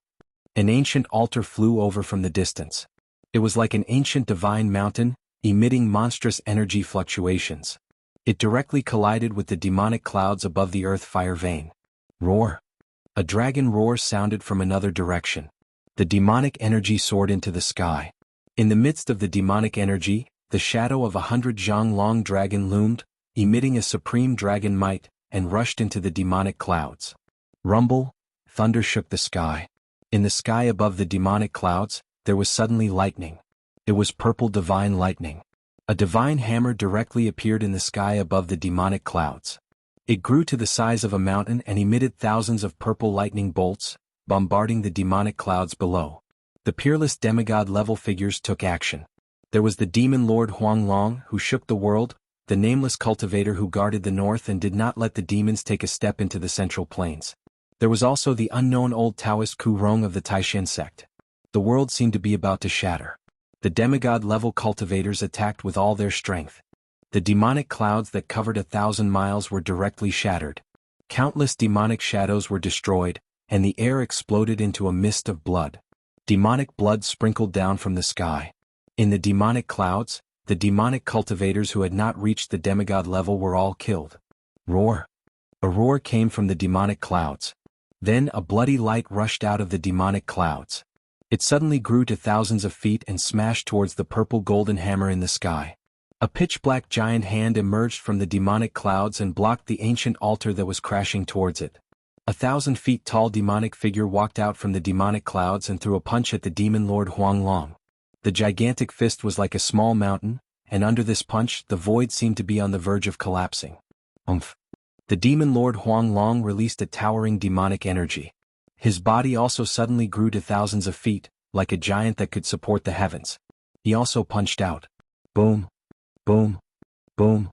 [SPEAKER 1] An ancient altar flew over from the distance. It was like an ancient divine mountain, emitting monstrous energy fluctuations. It directly collided with the demonic clouds above the earth fire vein. Roar. A dragon roar sounded from another direction. The demonic energy soared into the sky. In the midst of the demonic energy, the shadow of 100 Jianghu dragon loomed, emitting a supreme dragon might, and rushed into the demonic clouds. Rumble. Thunder shook the sky. In the sky above the demonic clouds, there was suddenly lightning. It was purple divine lightning. A divine hammer directly appeared in the sky above the demonic clouds. It grew to the size of a mountain and emitted thousands of purple lightning bolts, bombarding the demonic clouds below. The peerless demigod-level figures took action. There was the demon lord Huanglong who shook the world, the nameless cultivator who guarded the north and did not let the demons take a step into the central plains. There was also the unknown old Taoist Ku Rong of the Taishan sect. The world seemed to be about to shatter. The demigod-level cultivators attacked with all their strength. The demonic clouds that covered 1,000 miles were directly shattered. Countless demonic shadows were destroyed, and the air exploded into a mist of blood. Demonic blood sprinkled down from the sky. In the demonic clouds, the demonic cultivators who had not reached the demigod level were all killed. Roar! A roar came from the demonic clouds. Then a bloody light rushed out of the demonic clouds. It suddenly grew to thousands of feet and smashed towards the purple golden hammer in the sky. A pitch-black giant hand emerged from the demonic clouds and blocked the ancient altar that was crashing towards it. 1,000 feet tall demonic figure walked out from the demonic clouds and threw a punch at the demon lord Huang Long. The gigantic fist was like a small mountain, and under this punch the void seemed to be on the verge of collapsing. Umph! The demon lord Huang Long released a towering demonic energy. His body also suddenly grew to thousands of feet, like a giant that could support the heavens. He also punched out. Boom! Boom! Boom!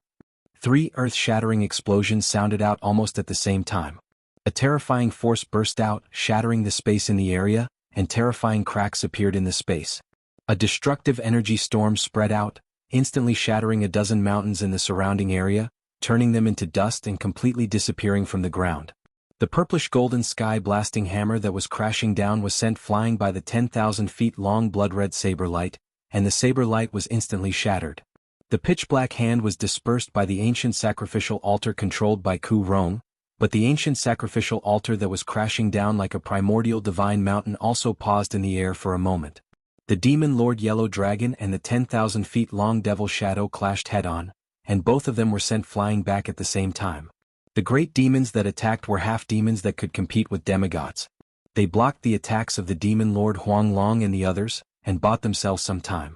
[SPEAKER 1] 3 earth-shattering explosions sounded out almost at the same time. A terrifying force burst out, shattering the space in the area, and terrifying cracks appeared in the space. A destructive energy storm spread out, instantly shattering a dozen mountains in the surrounding area, turning them into dust and completely disappearing from the ground. The purplish-golden sky-blasting hammer that was crashing down was sent flying by the 10,000 feet long blood-red saber light, and the saber light was instantly shattered. The pitch-black hand was dispersed by the ancient sacrificial altar controlled by Ku Rong, but the ancient sacrificial altar that was crashing down like a primordial divine mountain also paused in the air for a moment. The demon lord Yellow Dragon and the 10,000 feet long devil shadow clashed head-on, and both of them were sent flying back at the same time. The great demons that attacked were half-demons that could compete with demigods. They blocked the attacks of the demon lord Huang Long and the others, and bought themselves some time.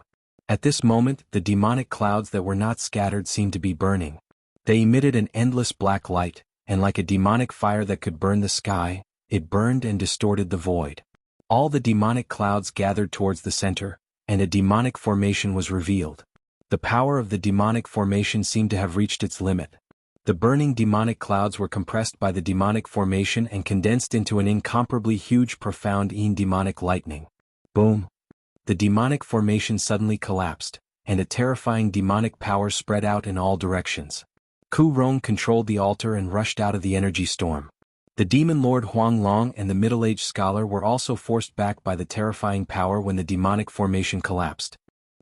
[SPEAKER 1] At this moment, the demonic clouds that were not scattered seemed to be burning. They emitted an endless black light, and like a demonic fire that could burn the sky, it burned and distorted the void. All the demonic clouds gathered towards the center, and a demonic formation was revealed. The power of the demonic formation seemed to have reached its limit. The burning demonic clouds were compressed by the demonic formation and condensed into an incomparably huge profound demonic lightning. Boom! The demonic formation suddenly collapsed, and a terrifying demonic power spread out in all directions. Ku Rong controlled the altar and rushed out of the energy storm. The demon lord Huang Long and the middle-aged scholar were also forced back by the terrifying power when the demonic formation collapsed.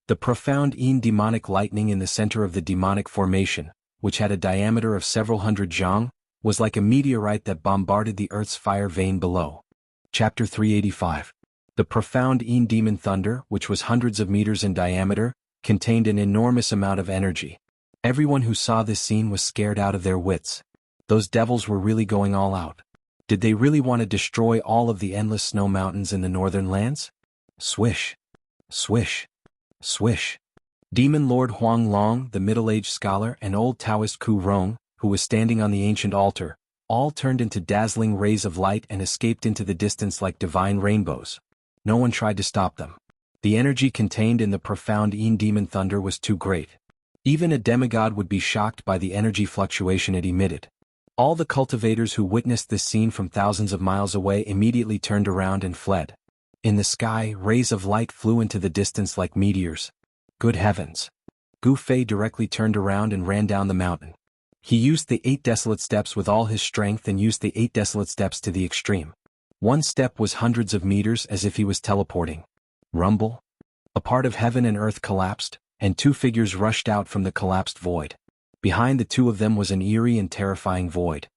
[SPEAKER 1] The profound demonic lightning in the center of the demonic formation, which had a diameter of several hundred jiang, was like a meteorite that bombarded the earth's fire vein below. Chapter 385. The profound demon thunder, which was hundreds of meters in diameter, contained an enormous amount of energy. Everyone who saw this scene was scared out of their wits. Those devils were really going all out. Did they really want to destroy all of the endless snow mountains in the northern lands? Swish! Swish! Swish! Demon Lord Huang Long, the middle-aged scholar, and old Taoist Ku Rong, who was standing on the ancient altar, all turned into dazzling rays of light and escaped into the distance like divine rainbows. No one tried to stop them. The energy contained in the profound demon thunder was too great. Even a demigod would be shocked by the energy fluctuation it emitted. All the cultivators who witnessed this scene from thousands of miles away immediately turned around and fled. In the sky, rays of light flew into the distance like meteors. Good heavens! Gu Fei directly turned around and ran down the mountain. He used the 8 desolate steps with all his strength and used the 8 desolate steps to the extreme. One step was hundreds of meters as if he was teleporting. Rumble! A part of heaven and earth collapsed, and 2 figures rushed out from the collapsed void. Behind the 2 of them was an eerie and terrifying void.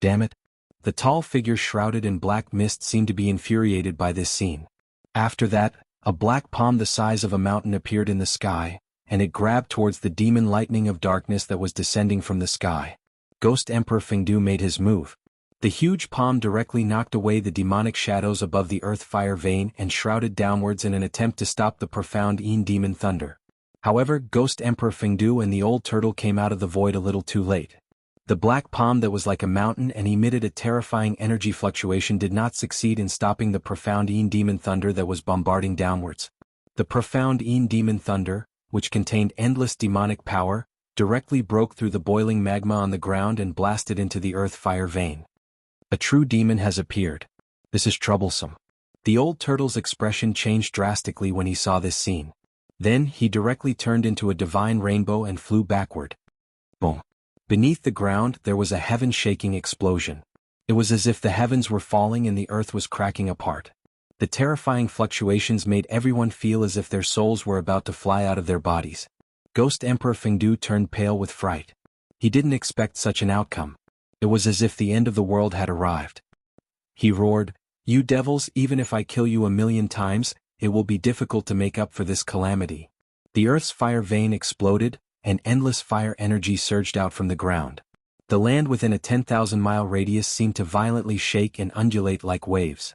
[SPEAKER 1] Damn it! The tall figure shrouded in black mist seemed to be infuriated by this scene. After that, a black palm the size of a mountain appeared in the sky, and it grabbed towards the demon lightning of darkness that was descending from the sky. Ghost Emperor Fengdu made his move. The huge palm directly knocked away the demonic shadows above the earth fire vein and shrouded downwards in an attempt to stop the profound demon thunder. However, Ghost Emperor Fengdu and the old turtle came out of the void a little too late. The black palm that was like a mountain and emitted a terrifying energy fluctuation did not succeed in stopping the profound demon thunder that was bombarding downwards. The profound demon thunder, which contained endless demonic power, directly broke through the boiling magma on the ground and blasted into the earth fire vein. A true demon has appeared. This is troublesome. The old turtle's expression changed drastically when he saw this scene. Then he directly turned into a divine rainbow and flew backward. Boom! Beneath the ground there was a heaven-shaking explosion. It was as if the heavens were falling and the earth was cracking apart. The terrifying fluctuations made everyone feel as if their souls were about to fly out of their bodies. Ghost Emperor Fengdu turned pale with fright. He didn't expect such an outcome. It was as if the end of the world had arrived. He roared, "You devils, even if I kill you 1,000,000 times, it will be difficult to make up for this calamity." The earth's fire vein exploded, and endless fire energy surged out from the ground. The land within a 10,000-mile radius seemed to violently shake and undulate like waves.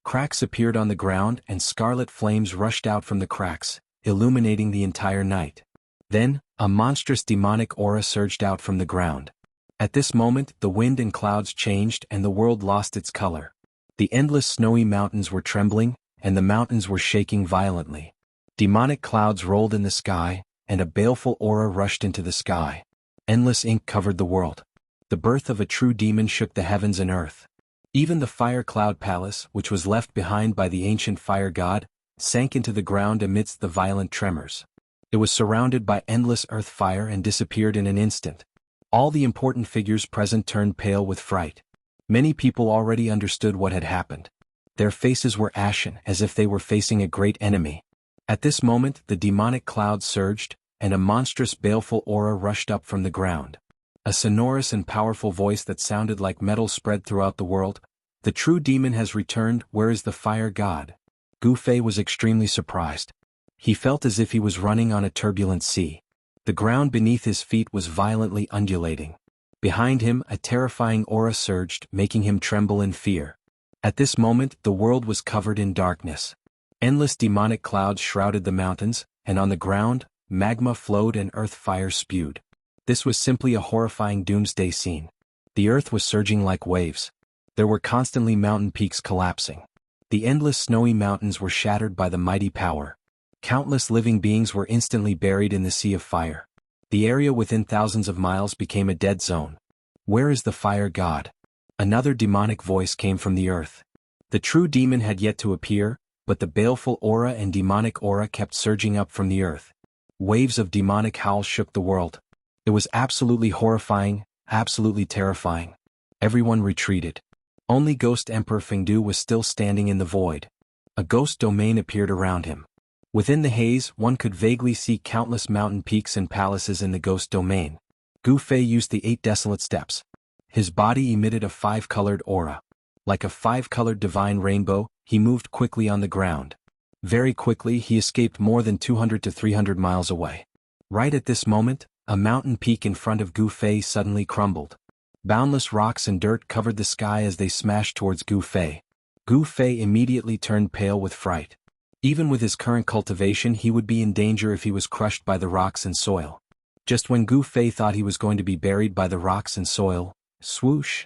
[SPEAKER 1] Cracks appeared on the ground and scarlet flames rushed out from the cracks, illuminating the entire night. Then, a monstrous demonic aura surged out from the ground. At this moment, the wind and clouds changed and the world lost its color. The endless snowy mountains were trembling, and the mountains were shaking violently. Demonic clouds rolled in the sky, and a baleful aura rushed into the sky. Endless ink covered the world. The birth of a true demon shook the heavens and earth. Even the fire cloud palace, which was left behind by the ancient fire god, sank into the ground amidst the violent tremors. It was surrounded by endless earth fire and disappeared in an instant. All the important figures present turned pale with fright. Many people already understood what had happened. Their faces were ashen as if they were facing a great enemy. At this moment the demonic cloud surged, and a monstrous baleful aura rushed up from the ground. A sonorous and powerful voice that sounded like metal spread throughout the world. "The true demon has returned, where is the fire god?" Gu Fei was extremely surprised. He felt as if he was running on a turbulent sea. The ground beneath his feet was violently undulating. Behind him a terrifying aura surged, making him tremble in fear. At this moment the world was covered in darkness. Endless demonic clouds shrouded the mountains, and on the ground, magma flowed and earth fire spewed. This was simply a horrifying doomsday scene. The earth was surging like waves. There were constantly mountain peaks collapsing. The endless snowy mountains were shattered by the mighty power. Countless living beings were instantly buried in the sea of fire. The area within thousands of miles became a dead zone. "Where is the fire god?" Another demonic voice came from the earth. The true demon had yet to appear, but the baleful aura and demonic aura kept surging up from the earth. Waves of demonic howls shook the world. It was absolutely horrifying, absolutely terrifying. Everyone retreated. Only Ghost Emperor Fengdu was still standing in the void. A ghost domain appeared around him. Within the haze, one could vaguely see countless mountain peaks and palaces in the ghost domain. Gu Fei used the 8 desolate steps. His body emitted a 5-colored aura. Like a 5-colored divine rainbow, he moved quickly on the ground. Very quickly he escaped more than 200 to 300 miles away. Right at this moment, a mountain peak in front of Gu Fei suddenly crumbled. Boundless rocks and dirt covered the sky as they smashed towards Gu Fei. Gu Fei immediately turned pale with fright. Even with his current cultivation he would be in danger if he was crushed by the rocks and soil. Just when Gu Fei thought he was going to be buried by the rocks and soil, swoosh!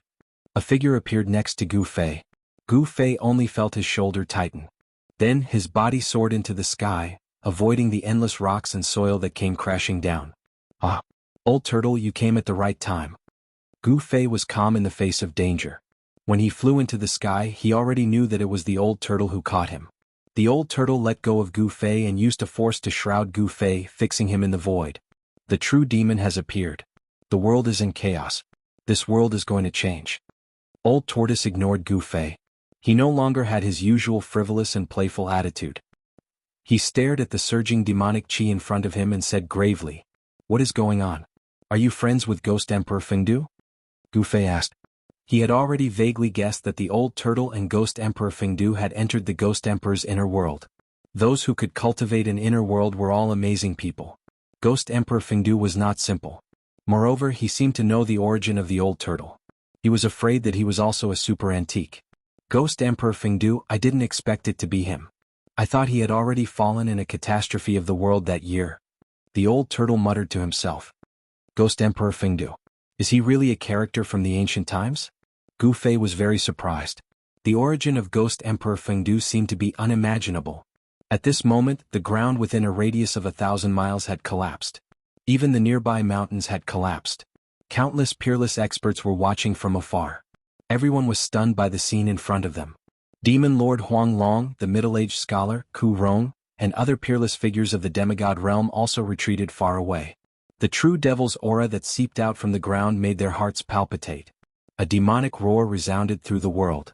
[SPEAKER 1] A figure appeared next to Gu Fei. Gu Fei only felt his shoulder tighten. Then his body soared into the sky, avoiding the endless rocks and soil that came crashing down. "Ah, old turtle, you came at the right time." Gu Fei was calm in the face of danger. When he flew into the sky he already knew that it was the old turtle who caught him. The old turtle let go of Gu Fei and used a force to shroud Gu Fei, fixing him in the void. The true demon has appeared. The world is in chaos. This world is going to change. Old Tortoise ignored Gu Fei. He no longer had his usual frivolous and playful attitude. He stared at the surging demonic chi in front of him and said gravely, "What is going on? Are you friends with Ghost Emperor Fengdu?" Gu Fei asked. He had already vaguely guessed that the old turtle and Ghost Emperor Fengdu had entered the Ghost Emperor's inner world. Those who could cultivate an inner world were all amazing people. Ghost Emperor Fengdu was not simple. Moreover, he seemed to know the origin of the old turtle. He was afraid that he was also a super antique. Ghost Emperor Fengdu, I didn't expect it to be him. I thought he had already fallen in a catastrophe of the world that year. The old turtle muttered to himself. Ghost Emperor Fengdu. Is he really a character from the ancient times? Gu Fei was very surprised. The origin of Ghost Emperor Fengdu seemed to be unimaginable. At this moment, the ground within a radius of 1,000 miles had collapsed. Even the nearby mountains had collapsed. Countless peerless experts were watching from afar. Everyone was stunned by the scene in front of them. Demon Lord Huang Long, the middle-aged scholar, Ku Rong, and other peerless figures of the demigod realm also retreated far away. The true devil's aura that seeped out from the ground made their hearts palpitate. A demonic roar resounded through the world.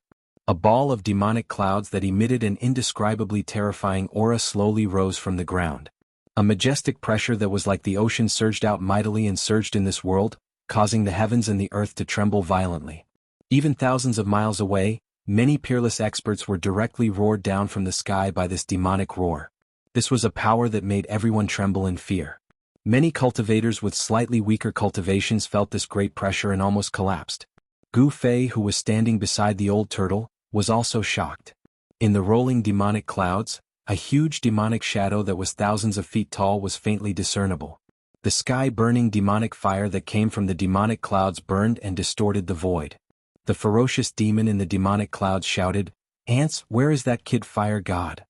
[SPEAKER 1] A ball of demonic clouds that emitted an indescribably terrifying aura slowly rose from the ground. A majestic pressure that was like the ocean surged out mightily and surged in this world, causing the heavens and the earth to tremble violently. Even thousands of miles away, many peerless experts were directly roared down from the sky by this demonic roar. This was a power that made everyone tremble in fear. Many cultivators with slightly weaker cultivations felt this great pressure and almost collapsed. Gu Fei, who was standing beside the old turtle, was also shocked. In the rolling demonic clouds, a huge demonic shadow that was thousands of feet tall was faintly discernible. The sky-burning demonic fire that came from the demonic clouds burned and distorted the void. The ferocious demon in the demonic clouds shouted, "Ants, where is that kid fire god?"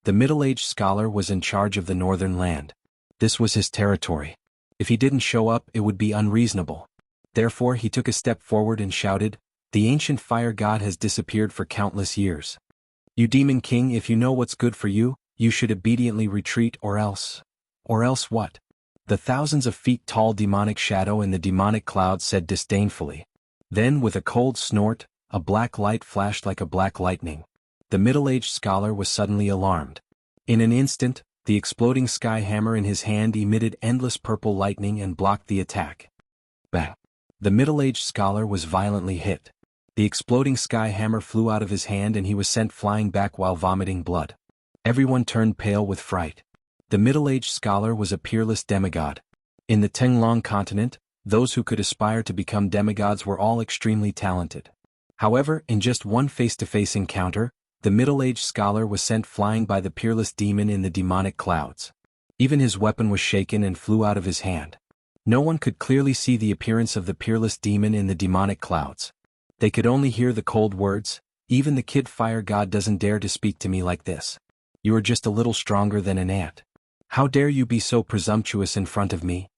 [SPEAKER 1] The middle-aged scholar was in charge of the northern land. This was his territory. If he didn't show up, it would be unreasonable. Therefore he took a step forward and shouted, "The ancient fire god has disappeared for countless years. You demon king, if you know what's good for you, you should obediently retreat or else." "Or else what?" The thousands of feet tall demonic shadow in the demonic cloud said disdainfully. Then with a cold snort, a black light flashed like a black lightning. The middle-aged scholar was suddenly alarmed. In an instant, the exploding sky hammer in his hand emitted endless purple lightning and blocked the attack. Bang! The middle-aged scholar was violently hit. The exploding sky hammer flew out of his hand and he was sent flying back while vomiting blood. Everyone turned pale with fright. The middle-aged scholar was a peerless demigod. In the Tenglong continent, those who could aspire to become demigods were all extremely talented. However, in just one face-to-face encounter, the middle-aged scholar was sent flying by the peerless demon in the demonic clouds. Even his weapon was shaken and flew out of his hand. No one could clearly see the appearance of the peerless demon in the demonic clouds. They could only hear the cold words, "Even the kid fire god doesn't dare to speak to me like this. You are just a little stronger than an ant. How dare you be so presumptuous in front of me?"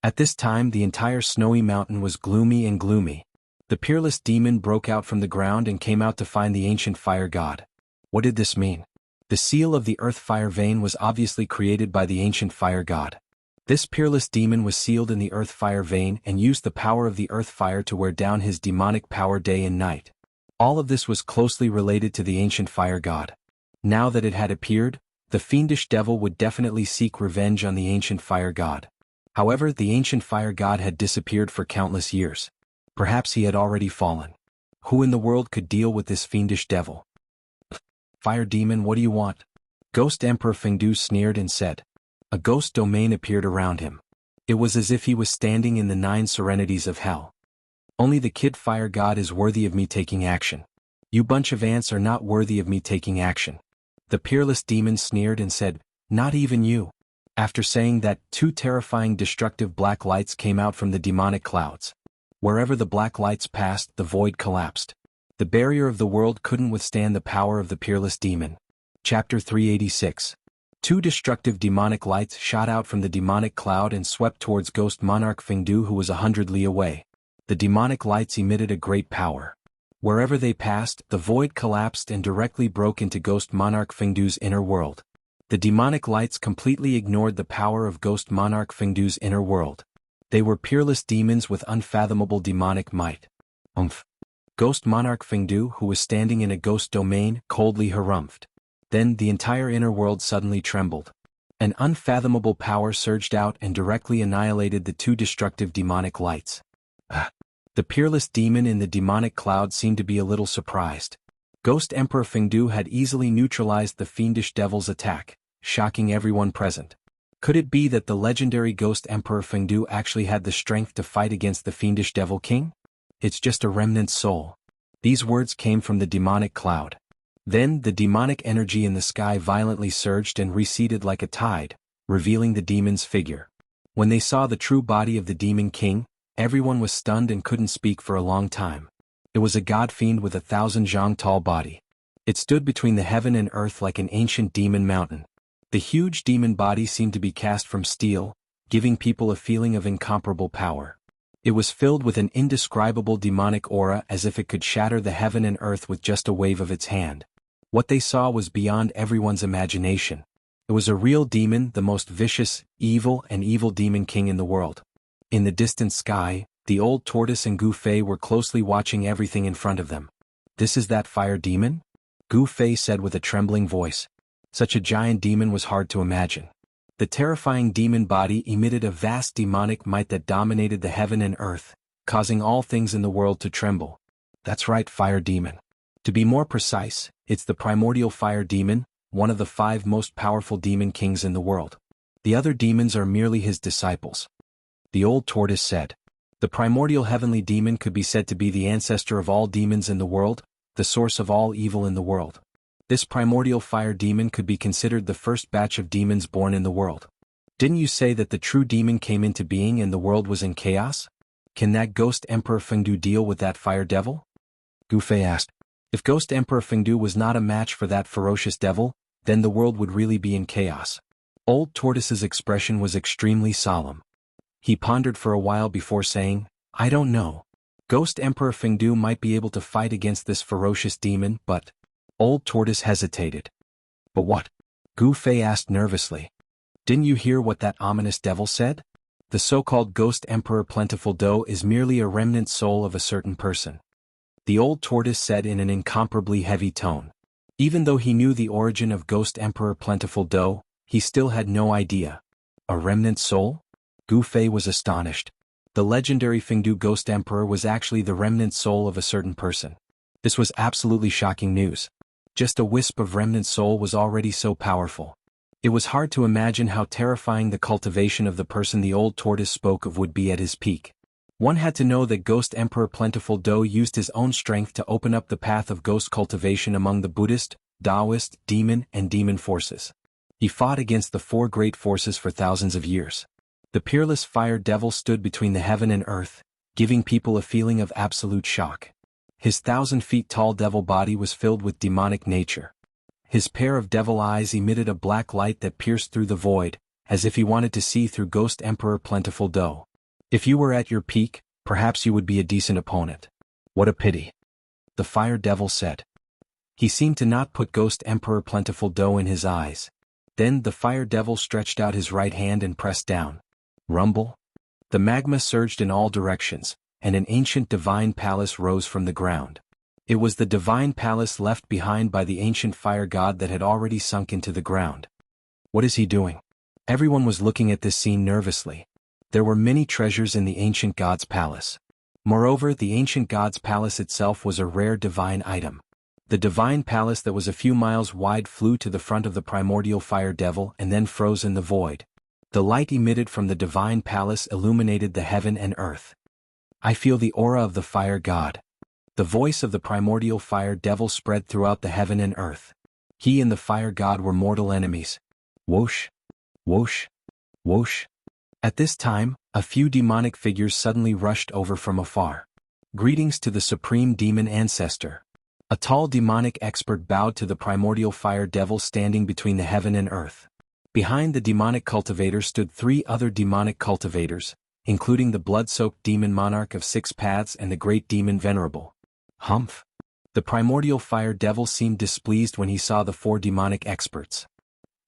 [SPEAKER 1] At this time the entire snowy mountain was gloomy and gloomy. The peerless demon broke out from the ground and came out to find the ancient fire god. What did this mean? The seal of the earth fire vein was obviously created by the ancient fire god. This peerless demon was sealed in the earth fire vein and used the power of the earth fire to wear down his demonic power day and night. All of this was closely related to the ancient fire god. Now that it had appeared, the fiendish devil would definitely seek revenge on the ancient fire god. However, the ancient fire god had disappeared for countless years. Perhaps he had already fallen. Who in the world could deal with this fiendish devil? "Fire demon, what do you want?" Ghost Emperor Fengdu sneered and said. A ghost domain appeared around him. It was as if he was standing in the 9 serenities of hell. "Only the kid fire god is worthy of me taking action. You bunch of ants are not worthy of me taking action." The peerless demon sneered and said, "Not even you." After saying that, 2 terrifying destructive black lights came out from the demonic clouds. Wherever the black lights passed, the void collapsed. The barrier of the world couldn't withstand the power of the peerless demon. Chapter 386. 2 destructive demonic lights shot out from the demonic cloud and swept towards Ghost Monarch Fengdu, who was 100 li away. The demonic lights emitted a great power. Wherever they passed, the void collapsed and directly broke into Ghost Monarch Fengdu's inner world. The demonic lights completely ignored the power of Ghost Monarch Fengdu's inner world. They were peerless demons with unfathomable demonic might. Ghost Monarch Fengdu, who was standing in a ghost domain, coldly harumphed. Then the entire inner world suddenly trembled. An unfathomable power surged out and directly annihilated the 2 destructive demonic lights. The peerless demon in the demonic cloud seemed to be a little surprised. Ghost Emperor Fengdu had easily neutralized the fiendish devil's attack, shocking everyone present. Could it be that the legendary Ghost Emperor Fengdu actually had the strength to fight against the fiendish devil king? "It's just a remnant soul." These words came from the demonic cloud. Then the demonic energy in the sky violently surged and receded like a tide, revealing the demon's figure. When they saw the true body of the demon king, everyone was stunned and couldn't speak for a long time. It was a god fiend with 1,000 zhang tall body. It stood between the heaven and earth like an ancient demon mountain. The huge demon body seemed to be cast from steel, giving people a feeling of incomparable power. It was filled with an indescribable demonic aura, as if it could shatter the heaven and earth with just a wave of its hand. What they saw was beyond everyone's imagination. It was a real demon, the most vicious, evil demon king in the world. In the distant sky, the old tortoise and Gu Fei were closely watching everything in front of them. "This is that fire demon?" Gu Fei said with a trembling voice. Such a giant demon was hard to imagine. The terrifying demon body emitted a vast demonic might that dominated the heaven and earth, causing all things in the world to tremble. "That's right, fire demon. To be more precise, it's the primordial fire demon, one of the 5 most powerful demon kings in the world. The other demons are merely his disciples," the old tortoise said. The primordial heavenly demon could be said to be the ancestor of all demons in the world, the source of all evil in the world. This primordial fire demon could be considered the first batch of demons born in the world. "Didn't you say that the true demon came into being and the world was in chaos? Can that ghost Emperor Fengdu deal with that fire devil?" Gu Fei asked. If Ghost Emperor Fengdu was not a match for that ferocious devil, then the world would really be in chaos. Old Tortoise's expression was extremely solemn. He pondered for a while before saying, "I don't know. Ghost Emperor Fengdu might be able to fight against this ferocious demon, but—" Old Tortoise hesitated. "But what?" Gu Fei asked nervously. "Didn't you hear what that ominous devil said? The so-called Ghost Emperor Plentiful Dough is merely a remnant soul of a certain person," the old tortoise said in an incomparably heavy tone. Even though he knew the origin of Ghost Emperor Plentiful Dough, he still had no idea. A remnant soul? Gu Fei was astonished. The legendary Fengdu Ghost Emperor was actually the remnant soul of a certain person. This was absolutely shocking news. Just a wisp of remnant soul was already so powerful. It was hard to imagine how terrifying the cultivation of the person the old tortoise spoke of would be at his peak. One had to know that Ghost Emperor Plentiful Dough used his own strength to open up the path of ghost cultivation among the Buddhist, Taoist, demon forces. He fought against the 4 great forces for thousands of years. The peerless fire devil stood between the heaven and earth, giving people a feeling of absolute shock. His 1,000 feet tall devil body was filled with demonic nature. His pair of devil eyes emitted a black light that pierced through the void, as if he wanted to see through Ghost Emperor Plentiful Dough. "If you were at your peak, perhaps you would be a decent opponent. What a pity," the fire devil said. He seemed to not put Ghost Emperor Plentiful Dough in his eyes. Then the fire devil stretched out his right hand and pressed down. Rumble. The magma surged in all directions, and an ancient divine palace rose from the ground. It was the divine palace left behind by the ancient fire god that had already sunk into the ground. What is he doing? Everyone was looking at this scene nervously. There were many treasures in the ancient god's palace. Moreover, the ancient god's palace itself was a rare divine item. The divine palace that was a few miles wide flew to the front of the primordial fire devil and then froze in the void. The light emitted from the divine palace illuminated the heaven and earth. "I feel the aura of the fire god." The voice of the primordial fire devil spread throughout the heaven and earth. He and the fire god were mortal enemies. Whoosh, whoosh, whoosh. At this time, a few demonic figures suddenly rushed over from afar. "Greetings to the supreme demon ancestor." A tall demonic expert bowed to the primordial fire devil standing between the heaven and earth. Behind the demonic cultivator stood 3 other demonic cultivators, including the blood-soaked demon monarch of 6 paths and the great demon venerable. Humph! The primordial fire devil seemed displeased when he saw the 4 demonic experts.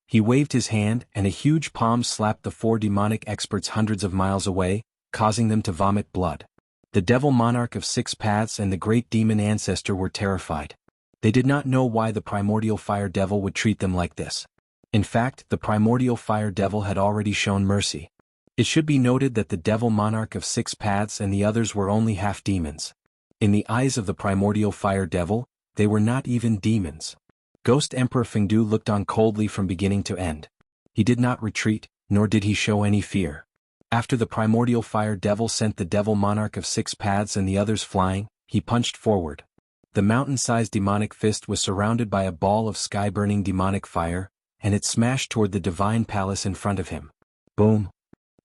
[SPEAKER 1] He waved his hand, and a huge palm slapped the 4 demonic experts hundreds of miles away, causing them to vomit blood. The devil monarch of 6 paths and the great demon ancestor were terrified. They did not know why the primordial fire devil would treat them like this. In fact, the primordial fire devil had already shown mercy. It should be noted that the devil monarch of 6 paths and the others were only half demons. In the eyes of the primordial fire devil, they were not even demons. Ghost Emperor Fengdu looked on coldly from beginning to end. He did not retreat, nor did he show any fear. After the primordial fire devil sent the devil monarch of 6 paths and the others flying, he punched forward. The mountain-sized demonic fist was surrounded by a ball of sky-burning demonic fire, and it smashed toward the divine palace in front of him. Boom!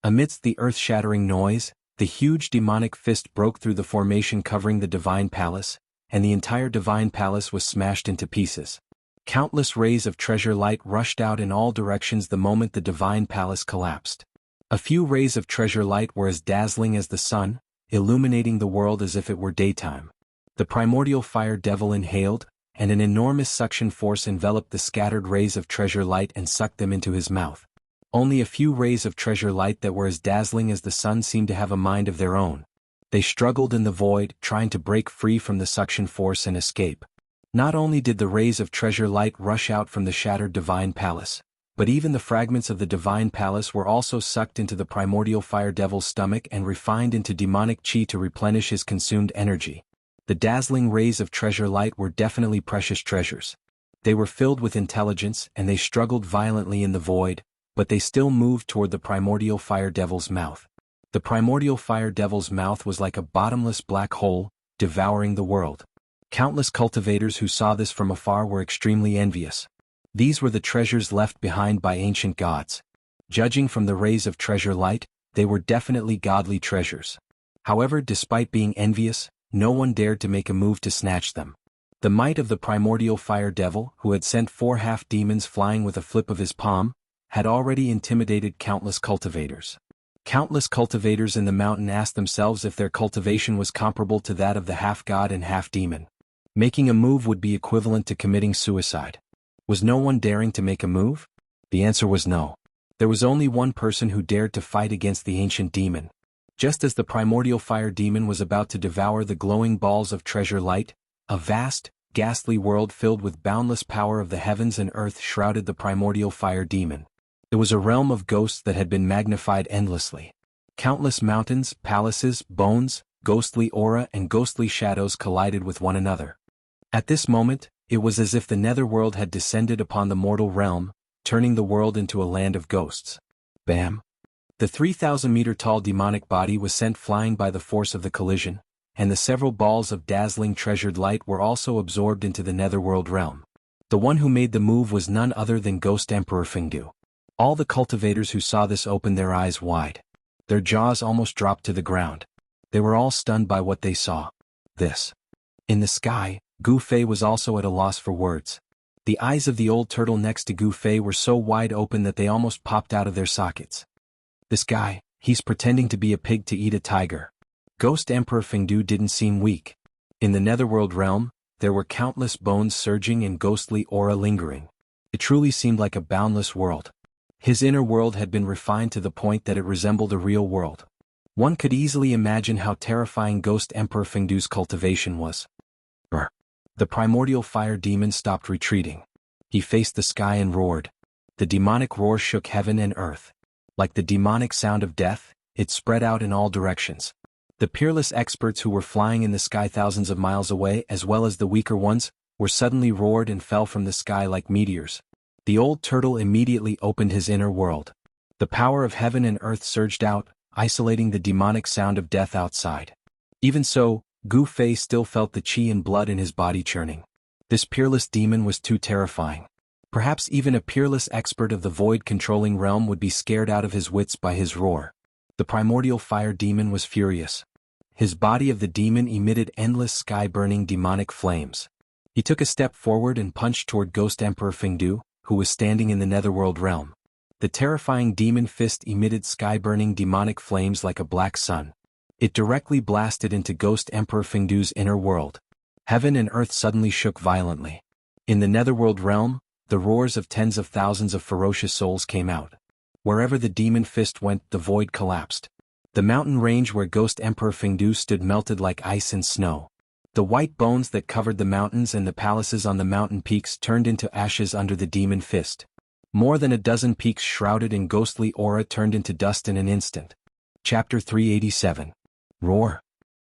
[SPEAKER 1] Amidst the earth-shattering noise, the huge demonic fist broke through the formation covering the divine palace, and the entire divine palace was smashed into pieces. Countless rays of treasure light rushed out in all directions the moment the divine palace collapsed. A few rays of treasure light were as dazzling as the sun, illuminating the world as if it were daytime. The primordial fire devil inhaled, and an enormous suction force enveloped the scattered rays of treasure light and sucked them into his mouth. Only a few rays of treasure light that were as dazzling as the sun seemed to have a mind of their own. They struggled in the void, trying to break free from the suction force and escape. Not only did the rays of treasure light rush out from the shattered divine palace, but even the fragments of the divine palace were also sucked into the primordial fire devil's stomach and refined into demonic chi to replenish his consumed energy. The dazzling rays of treasure light were definitely precious treasures. They were filled with intelligence and they struggled violently in the void, but they still moved toward the primordial fire devil's mouth. The primordial fire devil's mouth was like a bottomless black hole, devouring the world. Countless cultivators who saw this from afar were extremely envious. These were the treasures left behind by ancient gods. Judging from the rays of treasure light, they were definitely godly treasures. However, despite being envious, no one dared to make a move to snatch them. The might of the primordial fire devil, who had sent 4 half-demons flying with a flip of his palm, had already intimidated countless cultivators. Countless cultivators in the mountain asked themselves if their cultivation was comparable to that of the half-god and half-demon. Making a move would be equivalent to committing suicide. Was no one daring to make a move? The answer was no. There was only one person who dared to fight against the ancient demon. Just as the primordial fire demon was about to devour the glowing balls of treasure light, a vast, ghastly world filled with boundless power of the heavens and earth shrouded the primordial fire demon. It was a realm of ghosts that had been magnified endlessly. Countless mountains, palaces, bones, ghostly aura and ghostly shadows collided with one another. At this moment, it was as if the netherworld had descended upon the mortal realm, turning the world into a land of ghosts. Bam! The 3,000-meter-tall demonic body was sent flying by the force of the collision, and the several balls of dazzling treasured light were also absorbed into the netherworld realm. The one who made the move was none other than Ghost Emperor Fengdu. All the cultivators who saw this opened their eyes wide. Their jaws almost dropped to the ground. They were all stunned by what they saw. This. In the sky, Gu Fei was also at a loss for words. The eyes of the old turtle next to Gu Fei were so wide open that they almost popped out of their sockets. This guy, he's pretending to be a pig to eat a tiger. Ghost Emperor Fengdu didn't seem weak. In the netherworld realm, there were countless bones surging and ghostly aura lingering. It truly seemed like a boundless world. His inner world had been refined to the point that it resembled a real world. One could easily imagine how terrifying Ghost Emperor Fengdu's cultivation was. Brr. The primordial fire demon stopped retreating. He faced the sky and roared. The demonic roar shook heaven and earth. Like the demonic sound of death, it spread out in all directions. The peerless experts who were flying in the sky thousands of miles away, as well as the weaker ones, were suddenly roared and fell from the sky like meteors. The old turtle immediately opened his inner world. The power of heaven and earth surged out, isolating the demonic sound of death outside. Even so, Gu Fei still felt the chi and blood in his body churning. This peerless demon was too terrifying. Perhaps even a peerless expert of the void-controlling realm would be scared out of his wits by his roar. The primordial fire demon was furious. His body of the demon emitted endless sky-burning demonic flames. He took a step forward and punched toward Ghost Emperor Fengdu, who was standing in the netherworld realm. The terrifying demon fist emitted sky-burning demonic flames like a black sun. It directly blasted into Ghost Emperor Fengdu's inner world. Heaven and earth suddenly shook violently. In the netherworld realm, the roars of tens of thousands of ferocious souls came out. Wherever the demon fist went, the void collapsed. The mountain range where Ghost Emperor Fengdu stood melted like ice and snow. The white bones that covered the mountains and the palaces on the mountain peaks turned into ashes under the demon fist. More than a dozen peaks shrouded in ghostly aura turned into dust in an instant. Chapter 387. Roar.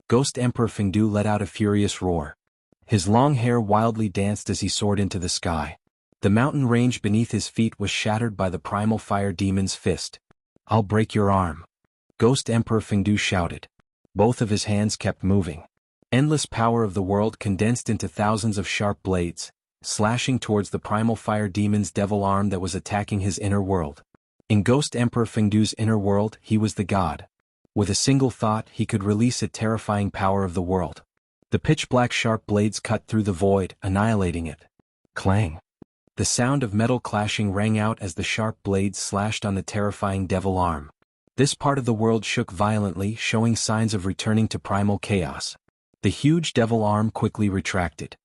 [SPEAKER 1] Ghost Emperor Fengdu let out a furious roar. His long hair wildly danced as he soared into the sky. The mountain range beneath his feet was shattered by the primal fire demon's fist. "I'll break your arm." Ghost Emperor Fengdu shouted. Both of his hands kept moving. Endless power of the world condensed into thousands of sharp blades, slashing towards the primal fire demon's devil arm that was attacking his inner world. In Ghost Emperor Fengdu's inner world, he was the god. With a single thought, he could release a terrifying power of the world. The pitch-black sharp blades cut through the void, annihilating it. Clang. The sound of metal clashing rang out as the sharp blades slashed on the terrifying devil arm. This part of the world shook violently, showing signs of returning to primal chaos. The huge devil arm quickly retracted.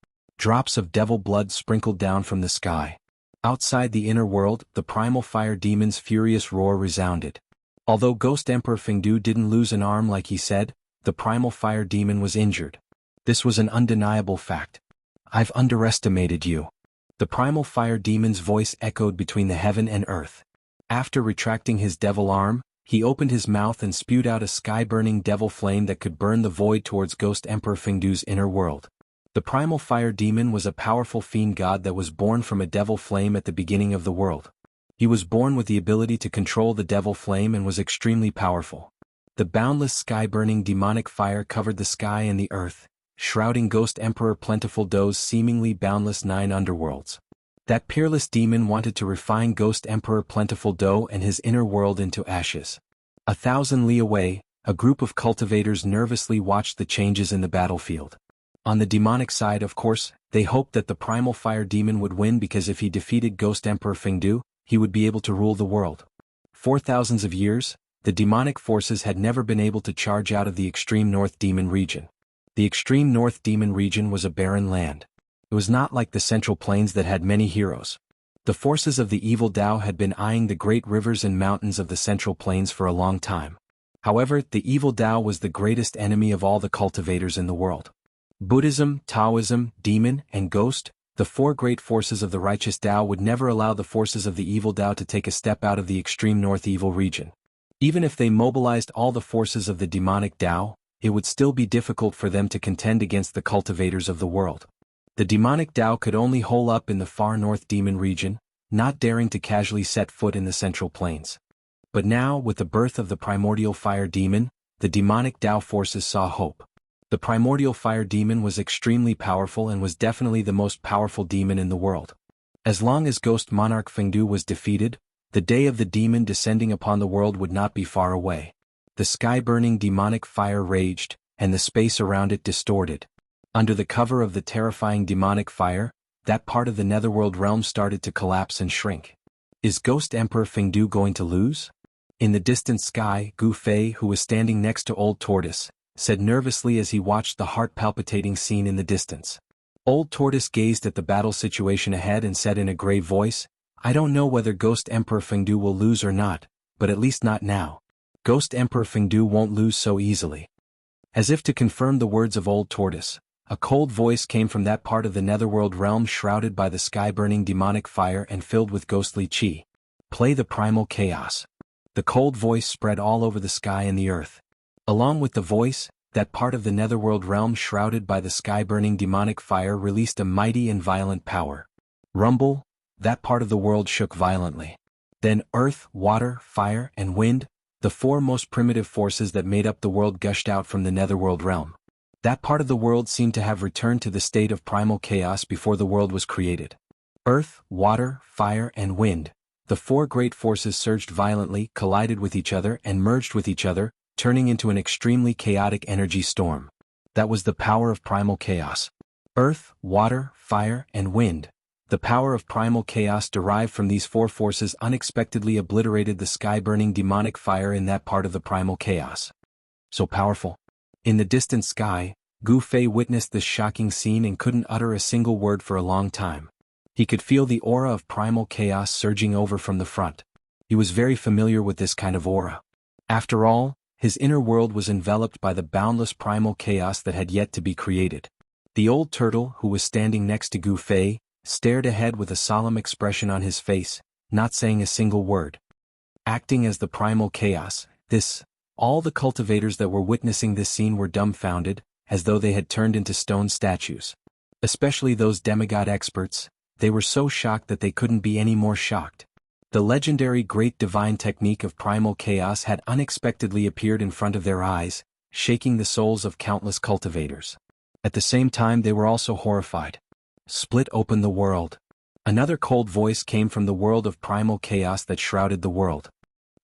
[SPEAKER 1] Drops of devil blood sprinkled down from the sky. Outside the inner world, the primal fire demon's furious roar resounded. Although Ghost Emperor Fengdu didn't lose an arm like he said, the primal fire demon was injured. This was an undeniable fact. "I've underestimated you." The primal fire demon's voice echoed between the heaven and earth. After retracting his devil arm, he opened his mouth and spewed out a sky-burning devil flame that could burn the void towards Ghost Emperor Fengdu's inner world. The primal fire demon was a powerful fiend god that was born from a devil flame at the beginning of the world. He was born with the ability to control the devil flame and was extremely powerful. The boundless sky-burning demonic fire covered the sky and the earth, shrouding Ghost Emperor Plentiful Do's seemingly boundless 9 underworlds. That peerless demon wanted to refine Ghost Emperor Plentiful Do and his inner world into ashes. 1,000 li away, a group of cultivators nervously watched the changes in the battlefield. On the demonic side, of course, they hoped that the primal fire demon would win because if he defeated Ghost Emperor Fengdu, he would be able to rule the world. For thousands of years, the demonic forces had never been able to charge out of the extreme North Demon region. The extreme North Demon region was a barren land. It was not like the Central Plains that had many heroes. The forces of the evil Tao had been eyeing the great rivers and mountains of the Central Plains for a long time. However, the evil Tao was the greatest enemy of all the cultivators in the world. Buddhism, Taoism, Demon, and Ghost, the 4 great forces of the righteous Tao would never allow the forces of the evil Tao to take a step out of the extreme North Evil region. Even if they mobilized all the forces of the demonic Tao, it would still be difficult for them to contend against the cultivators of the world. The demonic Tao could only hole up in the far North Demon region, not daring to casually set foot in the Central Plains. But now, with the birth of the primordial fire demon, the demonic Tao forces saw hope. The primordial fire demon was extremely powerful and was definitely the most powerful demon in the world. As long as Ghost Monarch Fengdu was defeated, the day of the demon descending upon the world would not be far away. The sky-burning demonic fire raged, and the space around it distorted. Under the cover of the terrifying demonic fire, that part of the netherworld realm started to collapse and shrink. Is Ghost Emperor Fengdu going to lose? In the distant sky, Gu Fei, who was standing next to Old Tortoise, said nervously as he watched the heart-palpitating scene in the distance. Old Tortoise gazed at the battle situation ahead and said in a grave voice, "I don't know whether Ghost Emperor Fengdu will lose or not, but at least not now. Ghost Emperor Fengdu won't lose so easily." As if to confirm the words of Old Tortoise, a cold voice came from that part of the netherworld realm shrouded by the sky-burning demonic fire and filled with ghostly chi. "Play the primal chaos." The cold voice spread all over the sky and the earth. Along with the voice, that part of the netherworld realm shrouded by the sky-burning demonic fire released a mighty and violent power. Rumble, that part of the world shook violently. Then earth, water, fire, and wind, the 4 most primitive forces that made up the world gushed out from the netherworld realm. That part of the world seemed to have returned to the state of primal chaos before the world was created. Earth, water, fire, and wind, the 4 great forces surged violently, collided with each other, and merged with each other, turning into an extremely chaotic energy storm. That was the power of primal chaos. Earth, water, fire, and wind. The power of primal chaos derived from these 4 forces unexpectedly obliterated the sky-burning demonic fire in that part of the primal chaos. So powerful. In the distant sky, Gu Fei witnessed this shocking scene and couldn't utter a single word for a long time. He could feel the aura of primal chaos surging over from the front. He was very familiar with this kind of aura. After all, his inner world was enveloped by the boundless primal chaos that had yet to be created. The old turtle, who was standing next to Gu Fei, stared ahead with a solemn expression on his face, not saying a single word. Acting as the primal chaos, all the cultivators that were witnessing this scene were dumbfounded, as though they had turned into stone statues. Especially those demigod experts, they were so shocked that they couldn't be any more shocked. The legendary great divine technique of primal chaos had unexpectedly appeared in front of their eyes, shaking the souls of countless cultivators. At the same time they were also horrified. Split open the world. Another cold voice came from the world of primal chaos that shrouded the world.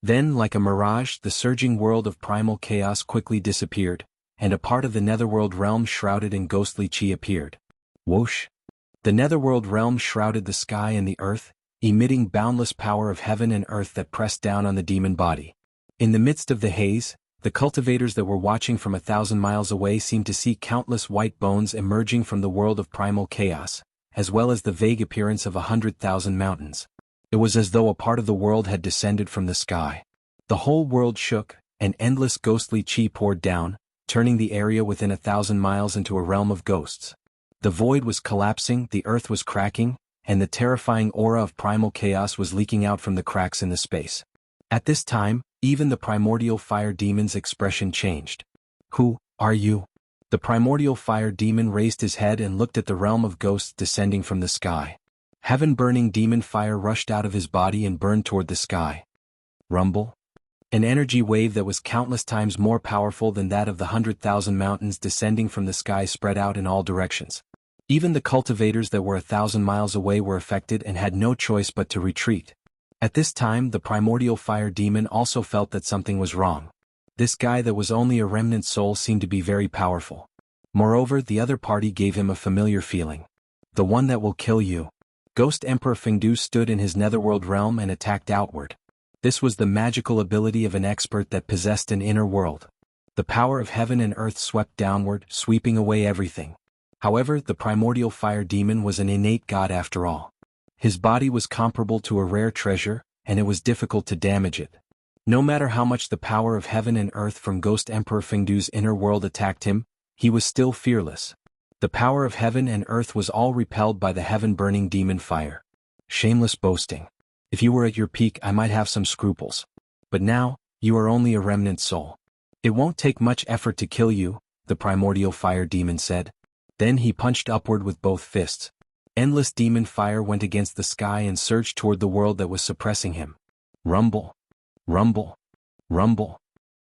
[SPEAKER 1] Then, like a mirage, the surging world of primal chaos quickly disappeared, and a part of the netherworld realm shrouded in ghostly chi appeared. Whoosh! The netherworld realm shrouded the sky and the earth, emitting boundless power of heaven and earth that pressed down on the demon body. In the midst of the haze, The cultivators that were watching from 1,000 miles away seemed to see countless white bones emerging from the world of primal chaos, as well as the vague appearance of 100,000 mountains. It was as though a part of the world had descended from the sky. The whole world shook, and endless ghostly chi poured down, turning the area within 1,000 miles into a realm of ghosts. The void was collapsing, the earth was cracking, and the terrifying aura of primal chaos was leaking out from the cracks in the space. At this time, even the primordial fire demon's expression changed. "Who are you?" The primordial fire demon raised his head and looked at the realm of ghosts descending from the sky. Heaven-burning demon fire rushed out of his body and burned toward the sky. Rumble? An energy wave that was countless times more powerful than that of the 100,000 mountains descending from the sky spread out in all directions. Even the cultivators that were 1,000 miles away were affected and had no choice but to retreat. At this time, the primordial fire demon also felt that something was wrong. This guy that was only a remnant soul seemed to be very powerful. Moreover, the other party gave him a familiar feeling. The one that will kill you. Ghost Emperor Fengdu stood in his netherworld realm and attacked outward. This was the magical ability of an expert that possessed an inner world. The power of heaven and earth swept downward, sweeping away everything. However, the primordial fire demon was an innate god after all. His body was comparable to a rare treasure, and it was difficult to damage it. No matter how much the power of heaven and earth from Ghost Emperor Fengdu's inner world attacked him, he was still fearless. The power of heaven and earth was all repelled by the heaven-burning demon fire. Shameless boasting. If you were at your peak, I might have some scruples. But now, you are only a remnant soul. It won't take much effort to kill you, the primordial fire demon said. Then he punched upward with both fists. Endless demon fire went against the sky and surged toward the world that was suppressing him. Rumble. Rumble. Rumble.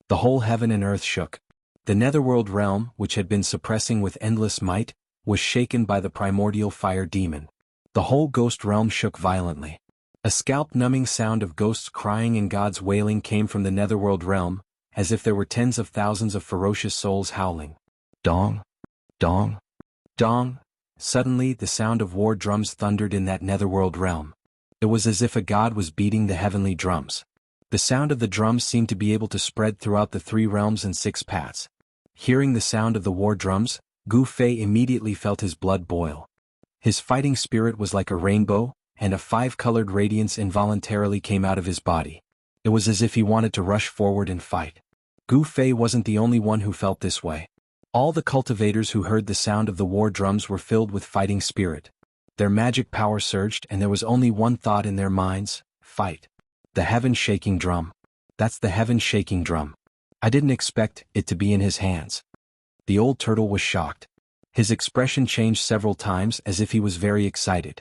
[SPEAKER 1] The whole heaven and earth shook. The netherworld realm, which had been suppressing with endless might, was shaken by the primordial fire demon. The whole ghost realm shook violently. A scalp-numbing sound of ghosts crying and gods wailing came from the netherworld realm, as if there were tens of thousands of ferocious souls howling. Dong. Dong. Dong. Suddenly, the sound of war drums thundered in that netherworld realm. It was as if a god was beating the heavenly drums. The sound of the drums seemed to be able to spread throughout the 3 realms and 6 paths. Hearing the sound of the war drums, Gu Fei immediately felt his blood boil. His fighting spirit was like a rainbow, and a 5-colored radiance involuntarily came out of his body. It was as if he wanted to rush forward and fight. Gu Fei wasn't the only one who felt this way. All the cultivators who heard the sound of the war drums were filled with fighting spirit. Their magic power surged, and there was only one thought in their minds: fight. The heaven-shaking drum. That's the heaven-shaking drum. I didn't expect it to be in his hands. The old turtle was shocked. His expression changed several times as if he was very excited.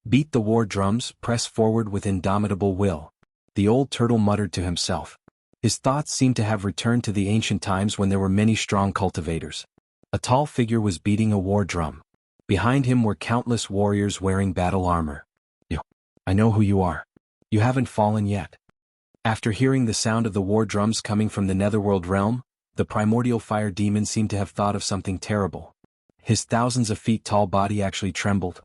[SPEAKER 1] Beat the war drums, press forward with indomitable will. The old turtle muttered to himself. His thoughts seemed to have returned to the ancient times when there were many strong cultivators. A tall figure was beating a war drum. Behind him were countless warriors wearing battle armor. I know who you are. You haven't fallen yet. After hearing the sound of the war drums coming from the netherworld realm, the primordial fire demon seemed to have thought of something terrible. His thousands of feet tall body actually trembled.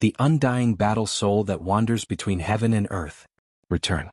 [SPEAKER 1] The undying battle soul that wanders between heaven and earth. Return.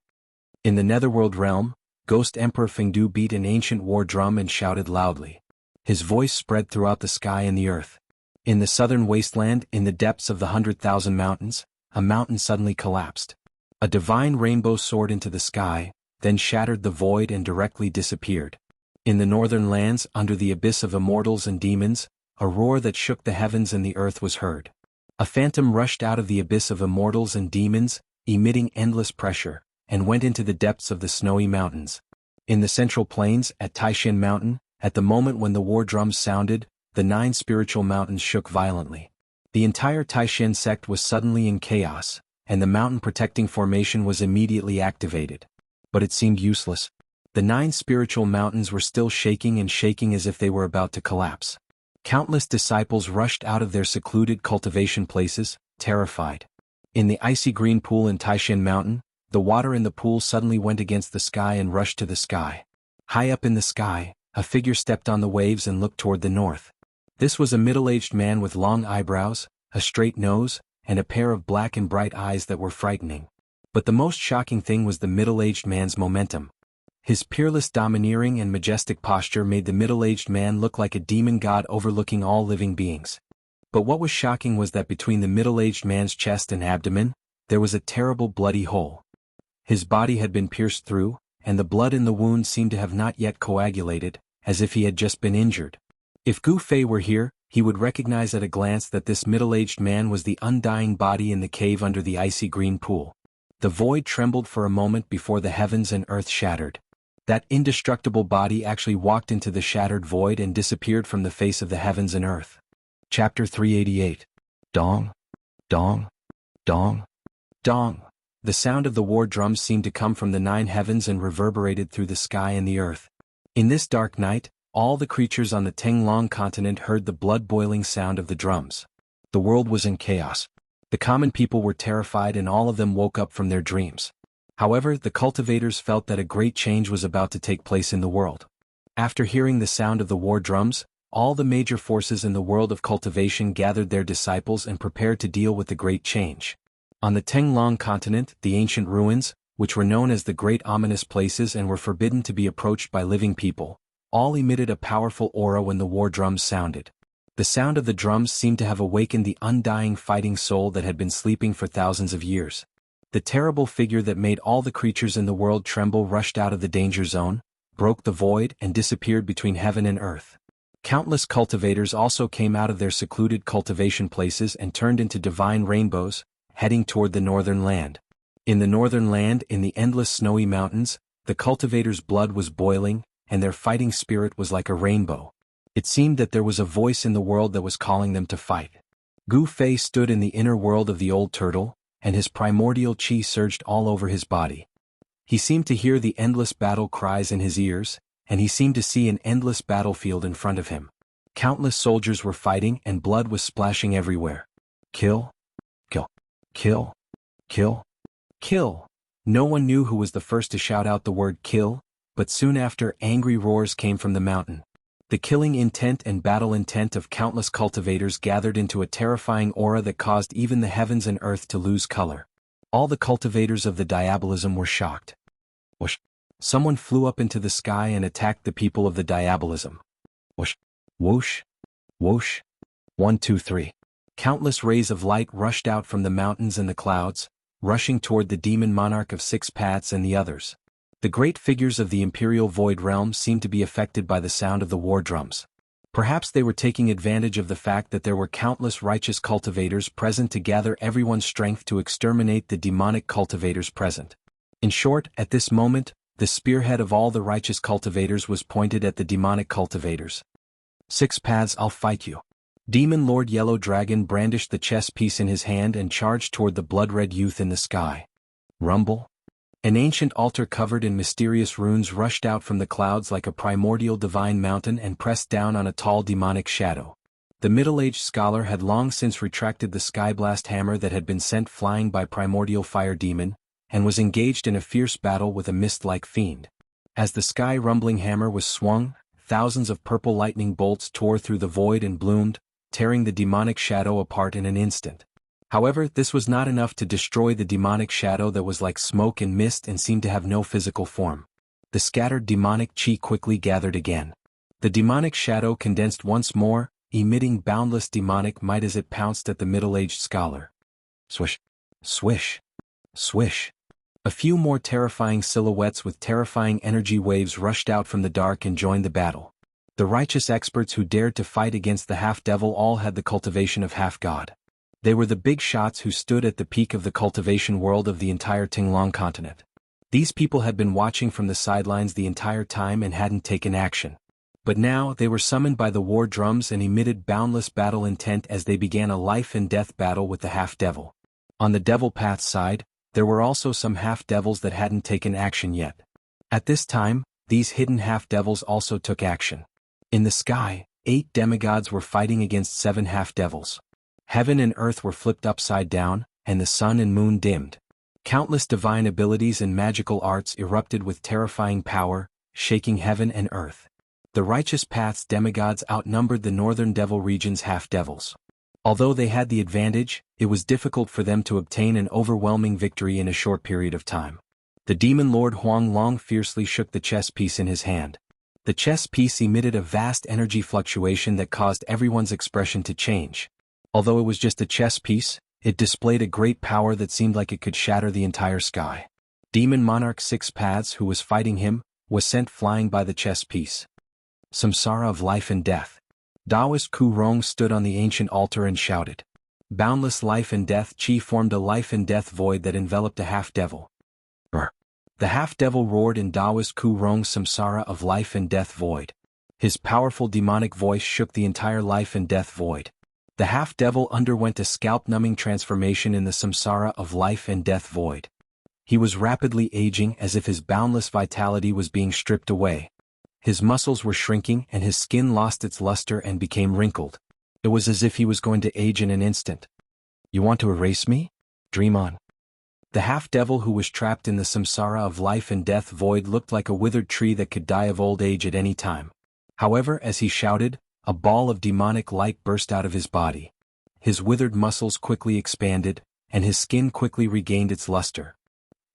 [SPEAKER 1] In the netherworld realm, Ghost Emperor Fengdu beat an ancient war drum and shouted loudly. His voice spread throughout the sky and the earth. In the southern wasteland, in the depths of the 100,000 mountains, a mountain suddenly collapsed. A divine rainbow soared into the sky, then shattered the void and directly disappeared. In the northern lands, under the abyss of immortals and demons, a roar that shook the heavens and the earth was heard. A phantom rushed out of the abyss of immortals and demons, emitting endless pressure, and went into the depths of the snowy mountains. In the central plains, at Taishan Mountain, at the moment when the war drums sounded, the 9 spiritual mountains shook violently. The entire Taishan sect was suddenly in chaos, and the mountain protecting formation was immediately activated. But it seemed useless. The 9 spiritual mountains were still shaking and shaking as if they were about to collapse. Countless disciples rushed out of their secluded cultivation places, terrified. In the icy green pool in Taishan Mountain, the water in the pool suddenly went against the sky and rushed to the sky. High up in the sky, a figure stepped on the waves and looked toward the north. This was a middle-aged man with long eyebrows, a straight nose, and a pair of black and bright eyes that were frightening. But the most shocking thing was the middle-aged man's momentum. His peerless domineering and majestic posture made the middle-aged man look like a demon god overlooking all living beings. But what was shocking was that between the middle-aged man's chest and abdomen, there was a terrible bloody hole. His body had been pierced through, and the blood in the wound seemed to have not yet coagulated, as if he had just been injured. If Gu Fei were here, he would recognize at a glance that this middle-aged man was the undying body in the cave under the icy green pool. The void trembled for a moment before the heavens and earth shattered. That indestructible body actually walked into the shattered void and disappeared from the face of the heavens and earth. Chapter 388. Dong. Dong. Dong. Dong. The sound of the war drums seemed to come from the 9 heavens and reverberated through the sky and the earth. In this dark night, all the creatures on the Tinglong continent heard the blood-boiling sound of the drums. The world was in chaos. The common people were terrified and all of them woke up from their dreams. However, the cultivators felt that a great change was about to take place in the world. After hearing the sound of the war drums, all the major forces in the world of cultivation gathered their disciples and prepared to deal with the great change. On the Tinglong continent, the ancient ruins, which were known as the Great Ominous Places and were forbidden to be approached by living people, all emitted a powerful aura when the war drums sounded. The sound of the drums seemed to have awakened the undying fighting soul that had been sleeping for thousands of years. The terrible figure that made all the creatures in the world tremble rushed out of the danger zone, broke the void and disappeared between heaven and earth. Countless cultivators also came out of their secluded cultivation places and turned into divine rainbows, heading toward the northern land. In the northern land, in the endless snowy mountains, the cultivators' blood was boiling, and their fighting spirit was like a rainbow. It seemed that there was a voice in the world that was calling them to fight. Gu Fei stood in the inner world of the old turtle, and his primordial chi surged all over his body. He seemed to hear the endless battle cries in his ears, and he seemed to see an endless battlefield in front of him. Countless soldiers were fighting and blood was splashing everywhere. Kill. Kill. Kill. Kill. Kill. No one knew who was the first to shout out the word kill, but soon after angry roars came from the mountain. The killing intent and battle intent of countless cultivators gathered into a terrifying aura that caused even the heavens and earth to lose color. All the cultivators of the diabolism were shocked. Whoosh! Someone flew up into the sky and attacked the people of the diabolism. Whoosh! Whoosh! Whoosh! 1, 2, 3. Countless rays of light rushed out from the mountains and the clouds, rushing toward the demon monarch of 6 paths and the others. The great figures of the imperial void realm seemed to be affected by the sound of the war drums. Perhaps they were taking advantage of the fact that there were countless righteous cultivators present to gather everyone's strength to exterminate the demonic cultivators present. In short, at this moment, the spearhead of all the righteous cultivators was pointed at the demonic cultivators. 6 paths, I'll fight you. Demon Lord Yellow Dragon brandished the chess piece in his hand and charged toward the blood-red youth in the sky. Rumble. An ancient altar covered in mysterious runes rushed out from the clouds like a primordial divine mountain and pressed down on a tall demonic shadow. The middle-aged scholar had long since retracted the skyblast hammer that had been sent flying by primordial fire demon, and was engaged in a fierce battle with a mist-like fiend. As the sky-rumbling hammer was swung, thousands of purple lightning bolts tore through the void and bloomed, tearing the demonic shadow apart in an instant. However, this was not enough to destroy the demonic shadow that was like smoke and mist and seemed to have no physical form. The scattered demonic chi quickly gathered again. The demonic shadow condensed once more, emitting boundless demonic might as it pounced at the middle-aged scholar. Swish. Swish. Swish. A few more terrifying silhouettes with terrifying energy waves rushed out from the dark and joined the battle. The righteous experts who dared to fight against the half-devil all had the cultivation of half-god. They were the big shots who stood at the peak of the cultivation world of the entire Tinglong continent. These people had been watching from the sidelines the entire time and hadn't taken action. But now they were summoned by the war drums and emitted boundless battle intent as they began a life-and-death battle with the half-devil. On the devil path side, there were also some half-devils that hadn't taken action yet. At this time, these hidden half-devils also took action. In the sky, 8 demigods were fighting against 7 half-devils. Heaven and earth were flipped upside down, and the sun and moon dimmed. Countless divine abilities and magical arts erupted with terrifying power, shaking heaven and earth. The righteous path's demigods outnumbered the northern devil region's half-devils. Although they had the advantage, it was difficult for them to obtain an overwhelming victory in a short period of time. The demon lord Huang Long fiercely shook the chess piece in his hand. The chess piece emitted a vast energy fluctuation that caused everyone's expression to change. Although it was just a chess piece, it displayed a great power that seemed like it could shatter the entire sky. Demon Monarch Six Paths, who was fighting him, was sent flying by the chess piece. Samsara of life and death. Taoist Ku Rong stood on the ancient altar and shouted. Boundless life and death chi formed a life and death void that enveloped a half-devil. The half-devil roared in Taoist Ku Rong's samsara of life and death void. His powerful demonic voice shook the entire life and death void. The half-devil underwent a scalp-numbing transformation in the samsara of life and death void. He was rapidly aging as if his boundless vitality was being stripped away. His muscles were shrinking and his skin lost its luster and became wrinkled. It was as if he was going to age in an instant. You want to erase me? Dream on. The half-devil who was trapped in the samsara of life and death void looked like a withered tree that could die of old age at any time. However, as he shouted, a ball of demonic light burst out of his body. His withered muscles quickly expanded, and his skin quickly regained its luster.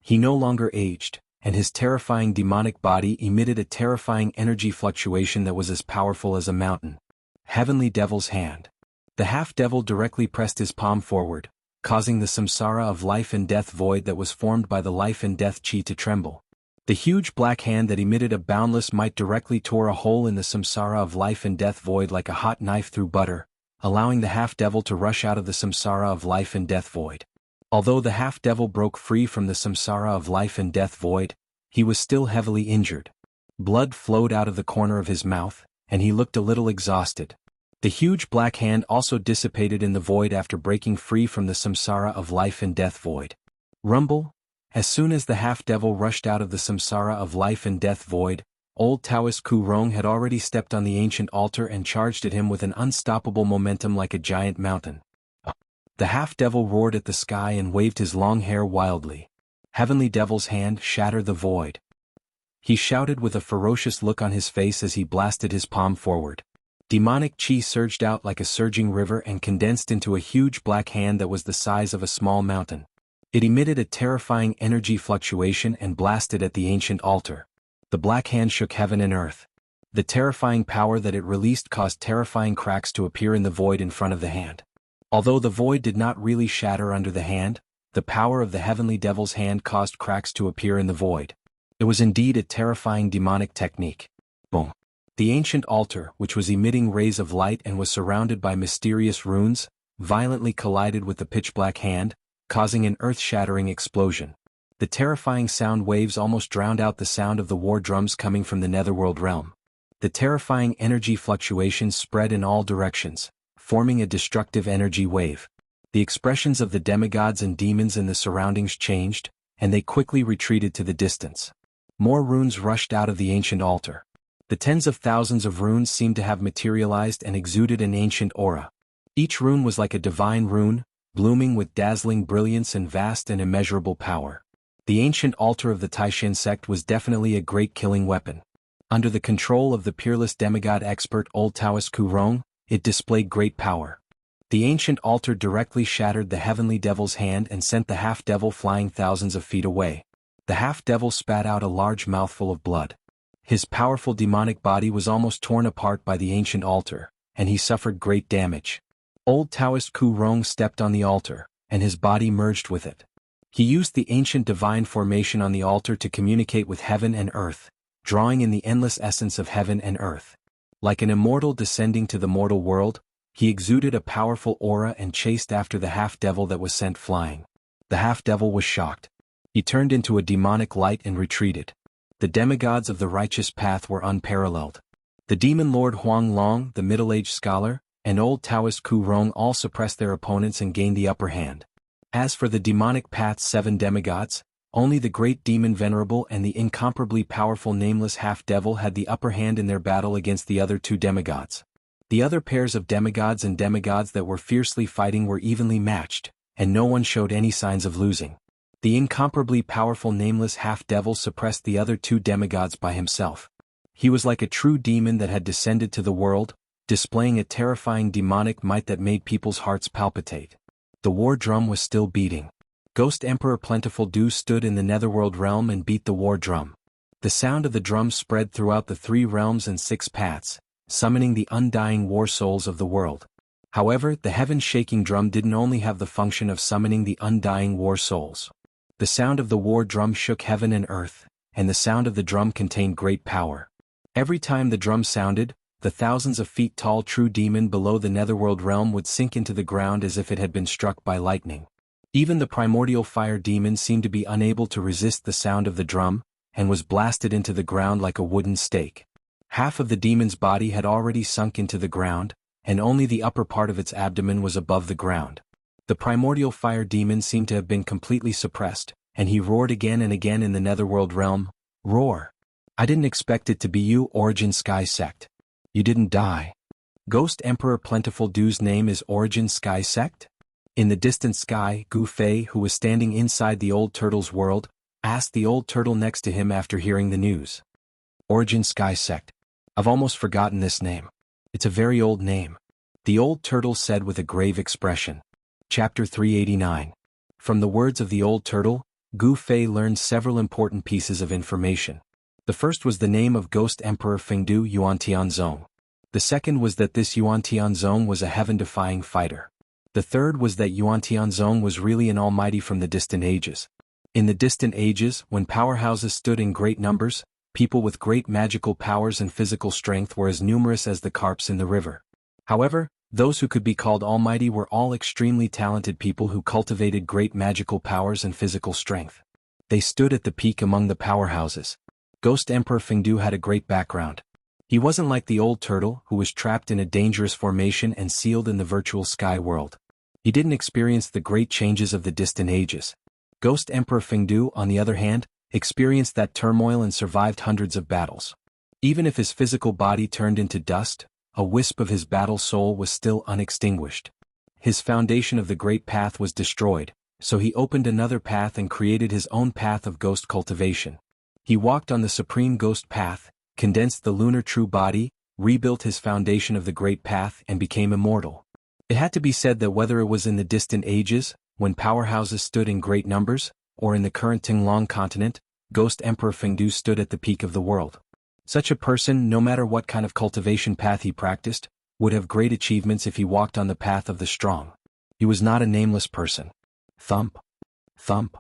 [SPEAKER 1] He no longer aged, and his terrifying demonic body emitted a terrifying energy fluctuation that was as powerful as a mountain. Heavenly Devil's Hand. The half-devil directly pressed his palm forward, causing the samsara of life and death void that was formed by the life and death chi to tremble. The huge black hand that emitted a boundless might directly tore a hole in the samsara of life and death void like a hot knife through butter, allowing the half-devil to rush out of the samsara of life and death void. Although the half-devil broke free from the samsara of life and death void, he was still heavily injured. Blood flowed out of the corner of his mouth, and he looked a little exhausted. The huge black hand also dissipated in the void after breaking free from the samsara of life and death void. Rumble. As soon as the half-devil rushed out of the samsara of life and death void, old Taoist Ku Rong had already stepped on the ancient altar and charged at him with an unstoppable momentum like a giant mountain. The half-devil roared at the sky and waved his long hair wildly. Heavenly Devil's Hand shattered the void. He shouted with a ferocious look on his face as he blasted his palm forward. Demonic chi surged out like a surging river and condensed into a huge black hand that was the size of a small mountain. It emitted a terrifying energy fluctuation and blasted at the ancient altar. The black hand shook heaven and earth. The terrifying power that it released caused terrifying cracks to appear in the void in front of the hand. Although the void did not really shatter under the hand, the power of the Heavenly Devil's Hand caused cracks to appear in the void. It was indeed a terrifying demonic technique. Boom. The ancient altar, which was emitting rays of light and was surrounded by mysterious runes, violently collided with the pitch-black hand, causing an earth-shattering explosion. The terrifying sound waves almost drowned out the sound of the war drums coming from the netherworld realm. The terrifying energy fluctuations spread in all directions, forming a destructive energy wave. The expressions of the demigods and demons in the surroundings changed, and they quickly retreated to the distance. More runes rushed out of the ancient altar. The tens of thousands of runes seemed to have materialized and exuded an ancient aura. Each rune was like a divine rune, blooming with dazzling brilliance and vast and immeasurable power. The ancient altar of the Taishan sect was definitely a great killing weapon. Under the control of the peerless demigod expert old Taoist Ku Rong, it displayed great power. The ancient altar directly shattered the Heavenly Devil's Hand and sent the half-devil flying thousands of feet away. The half-devil spat out a large mouthful of blood. His powerful demonic body was almost torn apart by the ancient altar, and he suffered great damage. Old Taoist Ku Rong stepped on the altar, and his body merged with it. He used the ancient divine formation on the altar to communicate with heaven and earth, drawing in the endless essence of heaven and earth. Like an immortal descending to the mortal world, he exuded a powerful aura and chased after the half-devil that was sent flying. The half-devil was shocked. He turned into a demonic light and retreated. The demigods of the righteous path were unparalleled. The demon lord Huang Long, the middle-aged scholar, and old Taoist Ku Rong all suppressed their opponents and gained the upper hand. As for the demonic path's 7 demigods, only the great demon Venerable and the incomparably powerful nameless half-devil had the upper hand in their battle against the other 2 demigods. The other pairs of demigods and demigods that were fiercely fighting were evenly matched, and no one showed any signs of losing. The incomparably powerful nameless half-devil suppressed the other 2 demigods by himself. He was like a true demon that had descended to the world, displaying a terrifying demonic might that made people's hearts palpitate. The war drum was still beating. Ghost Emperor Plentiful Dew stood in the netherworld realm and beat the war drum. The sound of the drum spread throughout the 3 realms and 6 paths, summoning the undying war souls of the world. However, the heaven-shaking drum didn't only have the function of summoning the undying war souls. The sound of the war drum shook heaven and earth, and the sound of the drum contained great power. Every time the drum sounded, the thousands of feet tall true demon below the netherworld realm would sink into the ground as if it had been struck by lightning. Even the primordial fire demon seemed to be unable to resist the sound of the drum, and was blasted into the ground like a wooden stake. Half of the demon's body had already sunk into the ground, and only the upper part of its abdomen was above the ground. The primordial fire demon seemed to have been completely suppressed, and he roared again and again in the netherworld realm. Roar! I didn't expect it to be you, Origin Sky Sect. You didn't die. Ghost Emperor Plentiful Dew's name is Origin Sky Sect? In the distant sky, Gu Fei, who was standing inside the old turtle's world, asked the old turtle next to him after hearing the news. Origin Sky Sect. I've almost forgotten this name. It's a very old name. The old turtle said with a grave expression. Chapter 389. From the words of the old turtle, Gu Fei learned several important pieces of information. The first was the name of Ghost Emperor Fengdu Yuan Tianzong. The second was that this Yuan Tianzong was a heaven-defying fighter. The third was that Yuan Tianzong was really an almighty from the distant ages. In the distant ages, when powerhouses stood in great numbers, people with great magical powers and physical strength were as numerous as the carps in the river. However, those who could be called almighty were all extremely talented people who cultivated great magical powers and physical strength. They stood at the peak among the powerhouses. Ghost Emperor Fengdu had a great background. He wasn't like the old turtle, who was trapped in a dangerous formation and sealed in the virtual sky world. He didn't experience the great changes of the distant ages. Ghost Emperor Fengdu, on the other hand, experienced that turmoil and survived hundreds of battles. Even if his physical body turned into dust, a wisp of his battle soul was still unextinguished. His foundation of the great path was destroyed, so he opened another path and created his own path of ghost cultivation. He walked on the supreme ghost path, condensed the lunar true body, rebuilt his foundation of the great path and became immortal. It had to be said that whether it was in the distant ages, when powerhouses stood in great numbers, or in the current Tinglong continent, Ghost Emperor Fengdu stood at the peak of the world. Such a person, no matter what kind of cultivation path he practiced, would have great achievements if he walked on the path of the strong. He was not a nameless person. Thump. Thump.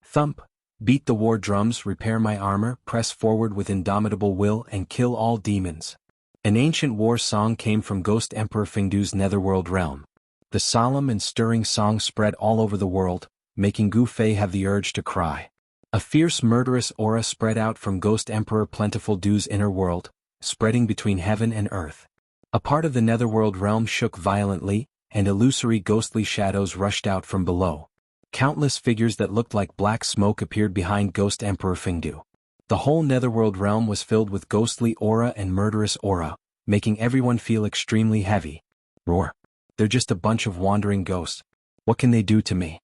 [SPEAKER 1] Thump. Beat the war drums, repair my armor, press forward with indomitable will and kill all demons. An ancient war song came from Ghost Emperor Fengdu's netherworld realm. The solemn and stirring song spread all over the world, making Gu Fei have the urge to cry. A fierce murderous aura spread out from Ghost Emperor Plentiful Dew's inner world, spreading between heaven and earth. A part of the netherworld realm shook violently, and illusory ghostly shadows rushed out from below. Countless figures that looked like black smoke appeared behind Ghost Emperor Fengdu. The whole netherworld realm was filled with ghostly aura and murderous aura, making everyone feel extremely heavy. Roar. They're just a bunch of wandering ghosts. What can they do to me?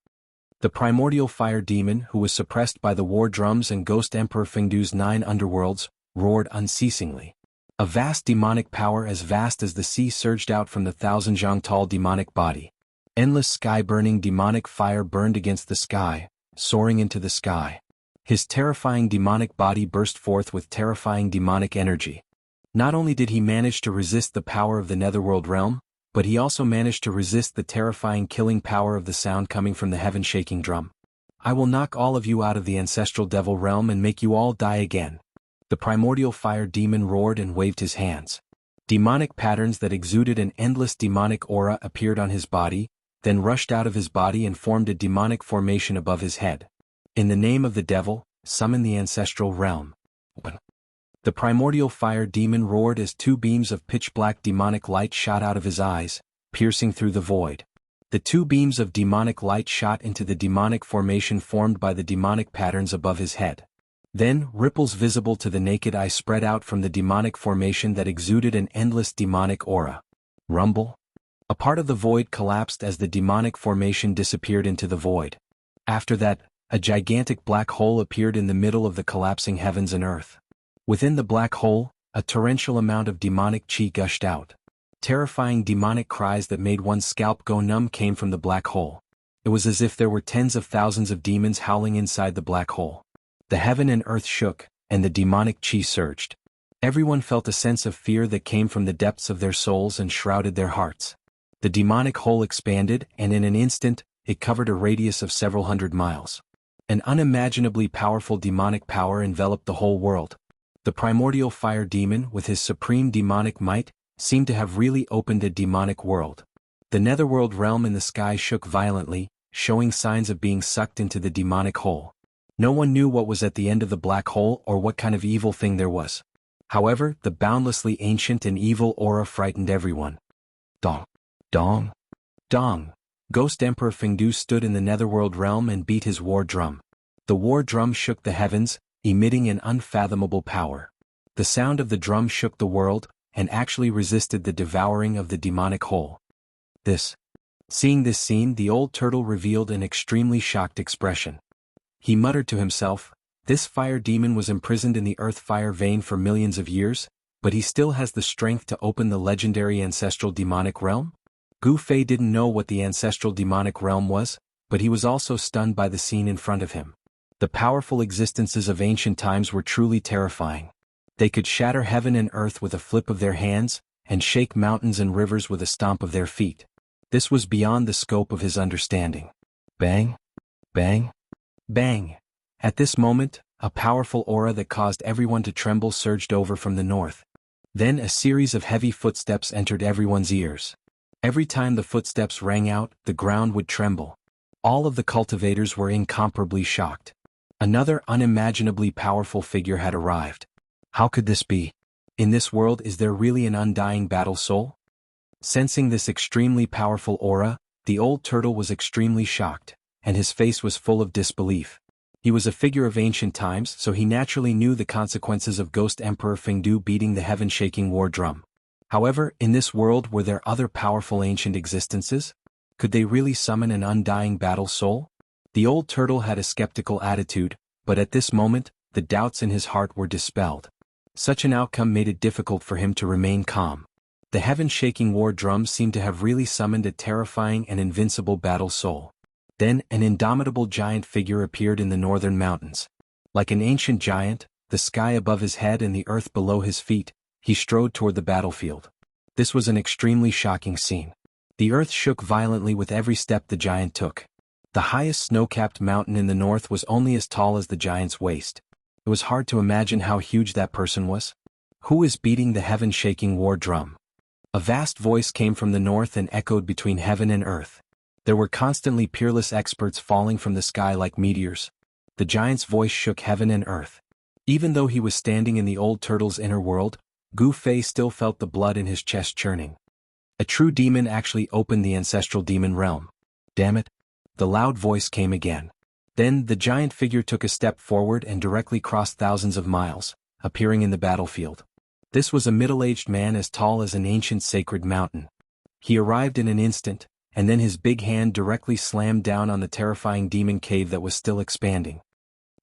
[SPEAKER 1] The primordial fire demon, who was suppressed by the war drums and Ghost Emperor Fengdu's 9 underworlds, roared unceasingly. A vast demonic power as vast as the sea surged out from the 1,000-zhang-tall demonic body. Endless sky-burning demonic fire burned against the sky, soaring into the sky. His terrifying demonic body burst forth with terrifying demonic energy. Not only did he manage to resist the power of the netherworld realm, but he also managed to resist the terrifying killing power of the sound coming from the heaven-shaking drum. I will knock all of you out of the ancestral devil realm and make you all die again. The primordial fire demon roared and waved his hands. Demonic patterns that exuded an endless demonic aura appeared on his body, then rushed out of his body and formed a demonic formation above his head. In the name of the devil, summon the ancestral realm. The primordial fire demon roared as 2 beams of pitch-black demonic light shot out of his eyes, piercing through the void. The 2 beams of demonic light shot into the demonic formation formed by the demonic patterns above his head. Then, ripples visible to the naked eye spread out from the demonic formation that exuded an endless demonic aura. Rumble. A part of the void collapsed as the demonic formation disappeared into the void. After that, a gigantic black hole appeared in the middle of the collapsing heavens and earth. Within the black hole, a torrential amount of demonic chi gushed out. Terrifying demonic cries that made one's scalp go numb came from the black hole. It was as if there were tens of thousands of demons howling inside the black hole. The heaven and earth shook, and the demonic chi surged. Everyone felt a sense of fear that came from the depths of their souls and shrouded their hearts. The demonic hole expanded, and in an instant, it covered a radius of several hundred miles. An unimaginably powerful demonic power enveloped the whole world. The primordial fire demon, with his supreme demonic might, seemed to have really opened a demonic world. The netherworld realm in the sky shook violently, showing signs of being sucked into the demonic hole. No one knew what was at the end of the black hole or what kind of evil thing there was. However, the boundlessly ancient and evil aura frightened everyone. Dong. Dong. Dong. Ghost Emperor Fengdu stood in the netherworld realm and beat his war drum. The war drum shook the heavens, emitting an unfathomable power. The sound of the drum shook the world, and actually resisted the devouring of the demonic hole. Seeing this scene, the old turtle revealed an extremely shocked expression. He muttered to himself, "This fire demon was imprisoned in the earth fire vein for millions of years, but he still has the strength to open the legendary ancestral demonic realm?" Gu Fei didn't know what the ancestral demonic realm was, but he was also stunned by the scene in front of him. The powerful existences of ancient times were truly terrifying. They could shatter heaven and earth with a flip of their hands, and shake mountains and rivers with a stomp of their feet. This was beyond the scope of his understanding. Bang! Bang! Bang! At this moment, a powerful aura that caused everyone to tremble surged over from the north. Then a series of heavy footsteps entered everyone's ears. Every time the footsteps rang out, the ground would tremble. All of the cultivators were incomparably shocked. Another unimaginably powerful figure had arrived. How could this be? In this world, is there really an undying battle soul? Sensing this extremely powerful aura, the old turtle was extremely shocked, and his face was full of disbelief. He was a figure of ancient times, so he naturally knew the consequences of Ghost Emperor Fengdu beating the heaven-shaking war drum. However, in this world, were there other powerful ancient existences? Could they really summon an undying battle soul? The old turtle had a skeptical attitude, but at this moment, the doubts in his heart were dispelled. Such an outcome made it difficult for him to remain calm. The heaven-shaking war drum seemed to have really summoned a terrifying and invincible battle soul. Then, an indomitable giant figure appeared in the northern mountains. Like an ancient giant, the sky above his head and the earth below his feet, he strode toward the battlefield. This was an extremely shocking scene. The earth shook violently with every step the giant took. The highest snow-capped mountain in the north was only as tall as the giant's waist. It was hard to imagine how huge that person was. Who is beating the heaven-shaking war drum? A vast voice came from the north and echoed between heaven and earth. There were constantly peerless experts falling from the sky like meteors. The giant's voice shook heaven and earth. Even though he was standing in the old turtle's inner world, Gu Fei still felt the blood in his chest churning. A true demon actually opened the ancestral demon realm. Damn it! The loud voice came again. Then the giant figure took a step forward and directly crossed thousands of miles, appearing in the battlefield. This was a middle-aged man as tall as an ancient sacred mountain. He arrived in an instant, and then his big hand directly slammed down on the terrifying demon cave that was still expanding.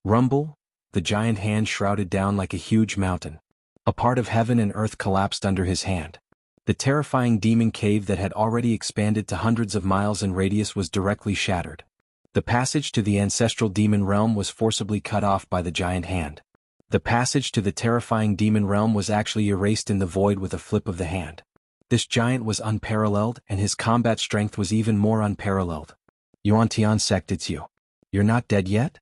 [SPEAKER 1] Rumble! The giant hand shrouded down like a huge mountain. A part of heaven and earth collapsed under his hand. The terrifying demon cave that had already expanded to hundreds of miles in radius was directly shattered. The passage to the ancestral demon realm was forcibly cut off by the giant hand. The passage to the terrifying demon realm was actually erased in the void with a flip of the hand. This giant was unparalleled, and his combat strength was even more unparalleled. Yuantian sect, it's you. You're not dead yet?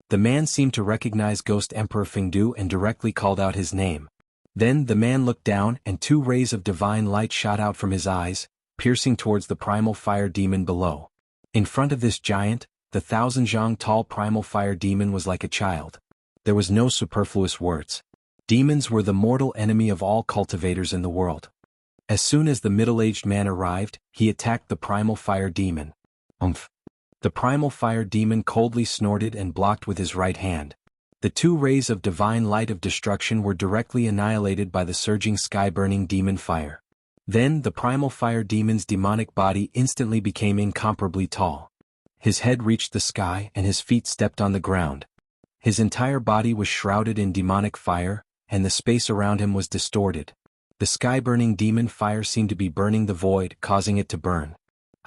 [SPEAKER 1] The man seemed to recognize Ghost Emperor Fengdu and directly called out his name. Then the man looked down and 2 rays of divine light shot out from his eyes, piercing towards the primal fire demon below. In front of this giant, the 1,000-zhang tall primal fire demon was like a child. There was no superfluous words. Demons were the mortal enemy of all cultivators in the world. As soon as the middle-aged man arrived, he attacked the primal fire demon. Umph! The primal fire demon coldly snorted and blocked with his right hand. The 2 rays of divine light of destruction were directly annihilated by the surging sky-burning demon fire. Then the primal fire demon's demonic body instantly became incomparably tall. His head reached the sky and his feet stepped on the ground. His entire body was shrouded in demonic fire, and the space around him was distorted. The sky-burning demon fire seemed to be burning the void, causing it to burn.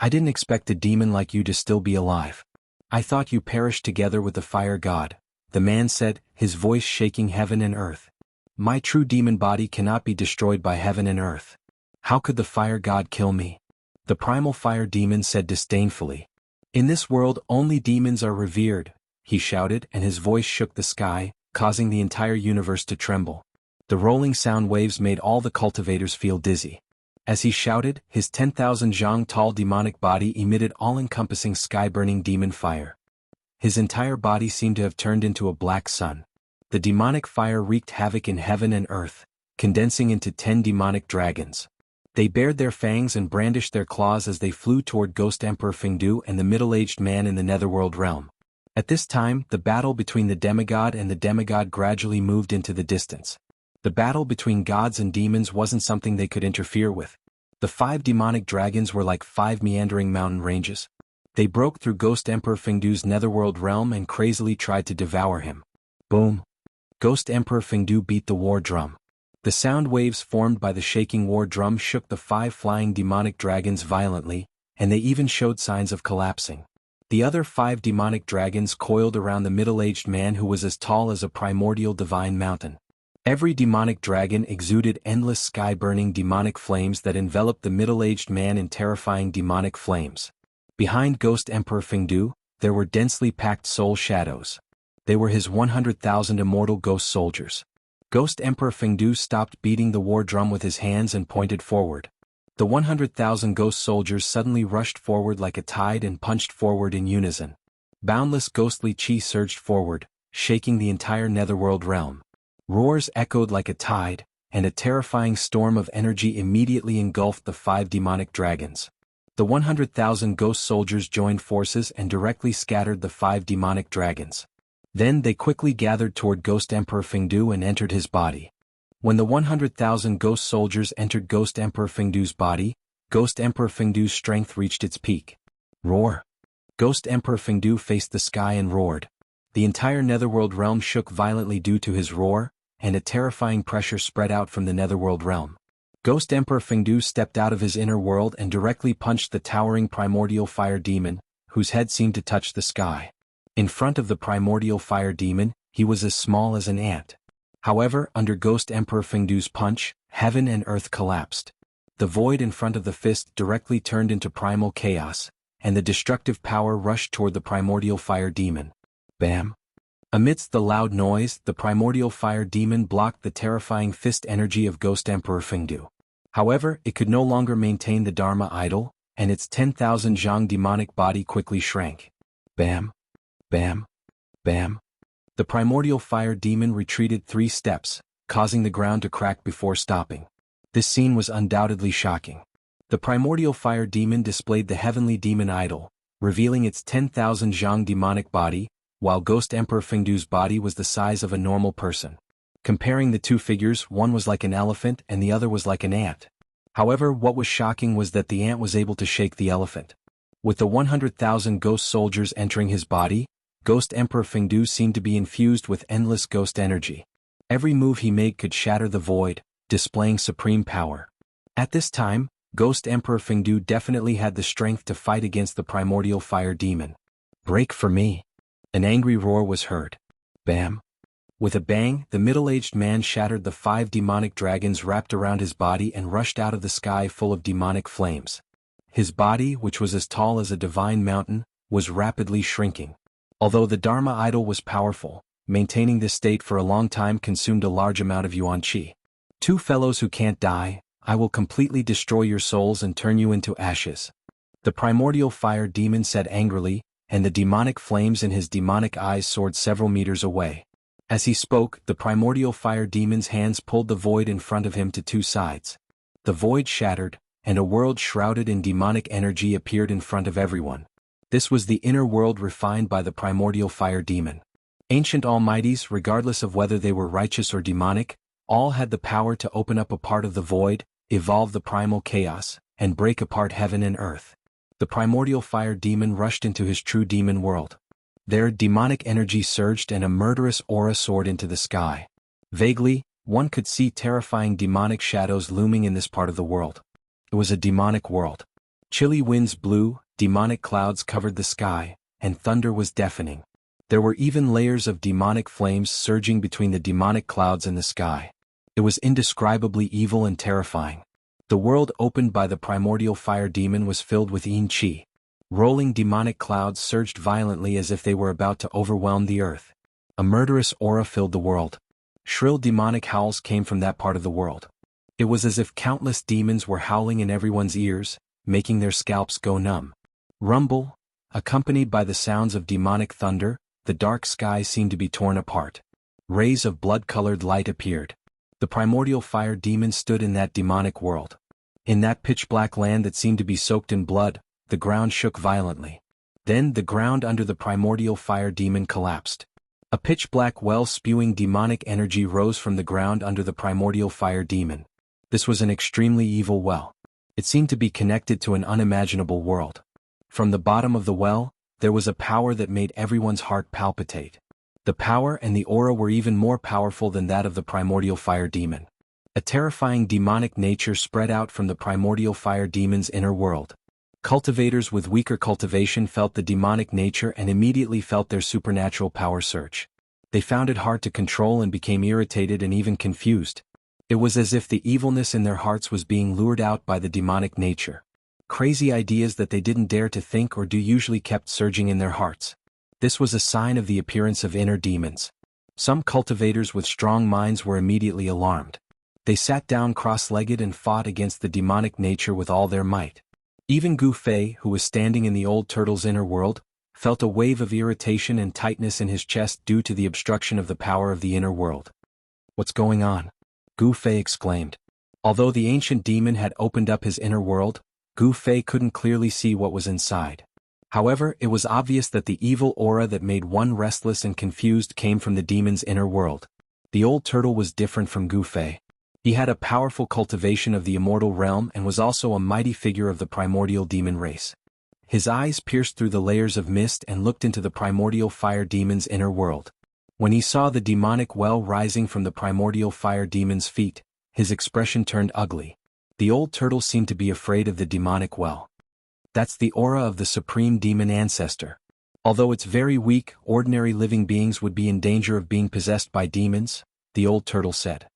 [SPEAKER 1] I didn't expect a demon like you to still be alive. I thought you perished together with the fire god, the man said, his voice shaking heaven and earth. My true demon body cannot be destroyed by heaven and earth. How could the fire god kill me? The primal fire demon said disdainfully. In this world only demons are revered, he shouted, and his voice shook the sky, causing the entire universe to tremble. The rolling sound waves made all the cultivators feel dizzy. As he shouted, his 10,000 zhang tall demonic body emitted all-encompassing sky-burning demon fire. His entire body seemed to have turned into a black sun. The demonic fire wreaked havoc in heaven and earth, condensing into 10 demonic dragons. They bared their fangs and brandished their claws as they flew toward Ghost Emperor Fengdu and the middle-aged man in the netherworld realm. At this time, the battle between the demigod and the demigod gradually moved into the distance. The battle between gods and demons wasn't something they could interfere with. The 5 demonic dragons were like 5 meandering mountain ranges. They broke through Ghost Emperor Fengdu's netherworld realm and crazily tried to devour him. Boom! Ghost Emperor Fengdu beat the war drum. The sound waves formed by the shaking war drum shook the 5 flying demonic dragons violently, and they even showed signs of collapsing. The other 5 demonic dragons coiled around the middle-aged man who was as tall as a primordial divine mountain. Every demonic dragon exuded endless sky-burning demonic flames that enveloped the middle-aged man in terrifying demonic flames. Behind Ghost Emperor Fengdu, there were densely packed soul shadows. They were his 100,000 immortal ghost soldiers. Ghost Emperor Fengdu stopped beating the war drum with his hands and pointed forward. The 100,000 ghost soldiers suddenly rushed forward like a tide and punched forward in unison. Boundless ghostly chi surged forward, shaking the entire netherworld realm. Roars echoed like a tide, and a terrifying storm of energy immediately engulfed the 5 demonic dragons. The 100,000 ghost soldiers joined forces and directly scattered the 5 demonic dragons. Then they quickly gathered toward Ghost Emperor Fengdu and entered his body. When the 100,000 ghost soldiers entered Ghost Emperor Fengdu's body, Ghost Emperor Fengdu's strength reached its peak. Roar! Ghost Emperor Fengdu faced the sky and roared. The entire netherworld realm shook violently due to his roar, and a terrifying pressure spread out from the netherworld realm. Ghost Emperor Fengdu stepped out of his inner world and directly punched the towering primordial fire demon, whose head seemed to touch the sky. In front of the primordial fire demon, he was as small as an ant. However, under Ghost Emperor Fengdu's punch, heaven and earth collapsed. The void in front of the fist directly turned into primal chaos, and the destructive power rushed toward the primordial fire demon. Bam! Amidst the loud noise, the primordial fire demon blocked the terrifying fist energy of Ghost Emperor Fengdu. However, it could no longer maintain the Dharma idol, and its 10,000 zhang demonic body quickly shrank. Bam! Bam! Bam! The primordial fire demon retreated 3 steps, causing the ground to crack before stopping. This scene was undoubtedly shocking. The primordial fire demon displayed the heavenly demon idol, revealing its 10,000 zhang demonic body, while Ghost Emperor Fengdu's body was the size of a normal person. Comparing the 2 figures, one was like an elephant and the other was like an ant. However, what was shocking was that the ant was able to shake the elephant. With the 100,000 ghost soldiers entering his body, Ghost Emperor Fengdu seemed to be infused with endless ghost energy. Every move he made could shatter the void, displaying supreme power. At this time, Ghost Emperor Fengdu definitely had the strength to fight against the primordial fire demon. Break for me! An angry roar was heard. Bam! With a bang, the middle-aged man shattered the 5 demonic dragons wrapped around his body and rushed out of the sky full of demonic flames. His body, which was as tall as a divine mountain, was rapidly shrinking. Although the Dharma idol was powerful, maintaining this state for a long time consumed a large amount of yuan qi. 2 fellows who can't die, I will completely destroy your souls and turn you into ashes. The primordial fire demon said angrily, and the demonic flames in his demonic eyes soared several meters away. As he spoke, the primordial fire demon's hands pulled the void in front of him to 2 sides. The void shattered, and a world shrouded in demonic energy appeared in front of everyone. This was the inner world refined by the primordial fire demon. Ancient almighties, regardless of whether they were righteous or demonic, all had the power to open up a part of the void, evolve the primal chaos, and break apart heaven and earth. The primordial fire demon rushed into his true demon world. There, demonic energy surged and a murderous aura soared into the sky. Vaguely, one could see terrifying demonic shadows looming in this part of the world. It was a demonic world. Chilly winds blew, demonic clouds covered the sky, and thunder was deafening. There were even layers of demonic flames surging between the demonic clouds and the sky. It was indescribably evil and terrifying. The world opened by the primordial fire demon was filled with yin qi. Rolling demonic clouds surged violently as if they were about to overwhelm the earth. A murderous aura filled the world. Shrill demonic howls came from that part of the world. It was as if countless demons were howling in everyone's ears, making their scalps go numb. Rumble, accompanied by the sounds of demonic thunder, the dark sky seemed to be torn apart. Rays of blood-colored light appeared. The primordial fire demon stood in that demonic world. In that pitch-black land that seemed to be soaked in blood, the ground shook violently. Then the ground under the primordial fire demon collapsed. A pitch-black well spewing demonic energy rose from the ground under the primordial fire demon. This was an extremely evil well. It seemed to be connected to an unimaginable world. From the bottom of the well, there was a power that made everyone's heart palpitate. The power and the aura were even more powerful than that of the primordial fire demon. A terrifying demonic nature spread out from the primordial fire demon's inner world. Cultivators with weaker cultivation felt the demonic nature and immediately felt their supernatural power surge. They found it hard to control and became irritated and even confused. It was as if the evilness in their hearts was being lured out by the demonic nature. Crazy ideas that they didn't dare to think or do usually kept surging in their hearts. This was a sign of the appearance of inner demons. Some cultivators with strong minds were immediately alarmed. They sat down cross-legged and fought against the demonic nature with all their might. Even Gu Fei, who was standing in the old turtle's inner world, felt a wave of irritation and tightness in his chest due to the obstruction of the power of the inner world. "What's going on?" Gu Fei exclaimed. Although the ancient demon had opened up his inner world, Gu Fei couldn't clearly see what was inside. However, it was obvious that the evil aura that made one restless and confused came from the demon's inner world. The old turtle was different from Gu Fei. He had a powerful cultivation of the immortal realm and was also a mighty figure of the primordial demon race. His eyes pierced through the layers of mist and looked into the primordial fire demon's inner world. When he saw the demonic well rising from the primordial fire demon's feet, his expression turned ugly. The old turtle seemed to be afraid of the demonic well. "That's the aura of the supreme demon ancestor. Although it's very weak, ordinary living beings would be in danger of being possessed by demons," the old turtle said.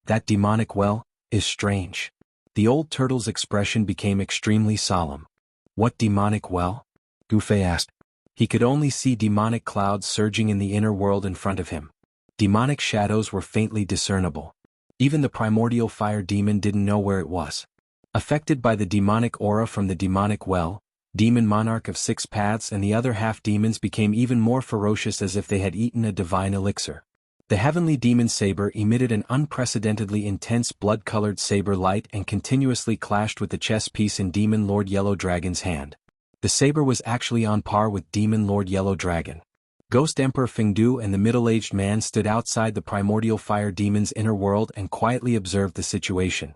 [SPEAKER 1] "That demonic well is strange." The old turtle's expression became extremely solemn. "What demonic well?" Gu Fei asked. He could only see demonic clouds surging in the inner world in front of him. Demonic shadows were faintly discernible. Even the primordial fire demon didn't know where it was. Affected by the demonic aura from the demonic well, Demon Monarch of Six Paths and the other half-demons became even more ferocious as if they had eaten a divine elixir. The heavenly demon saber emitted an unprecedentedly intense blood-colored saber light and continuously clashed with the chess piece in Demon Lord Yellow Dragon's hand. The saber was actually on par with Demon Lord Yellow Dragon. Ghost Emperor Fengdu and the middle-aged man stood outside the primordial fire demon's inner world and quietly observed the situation.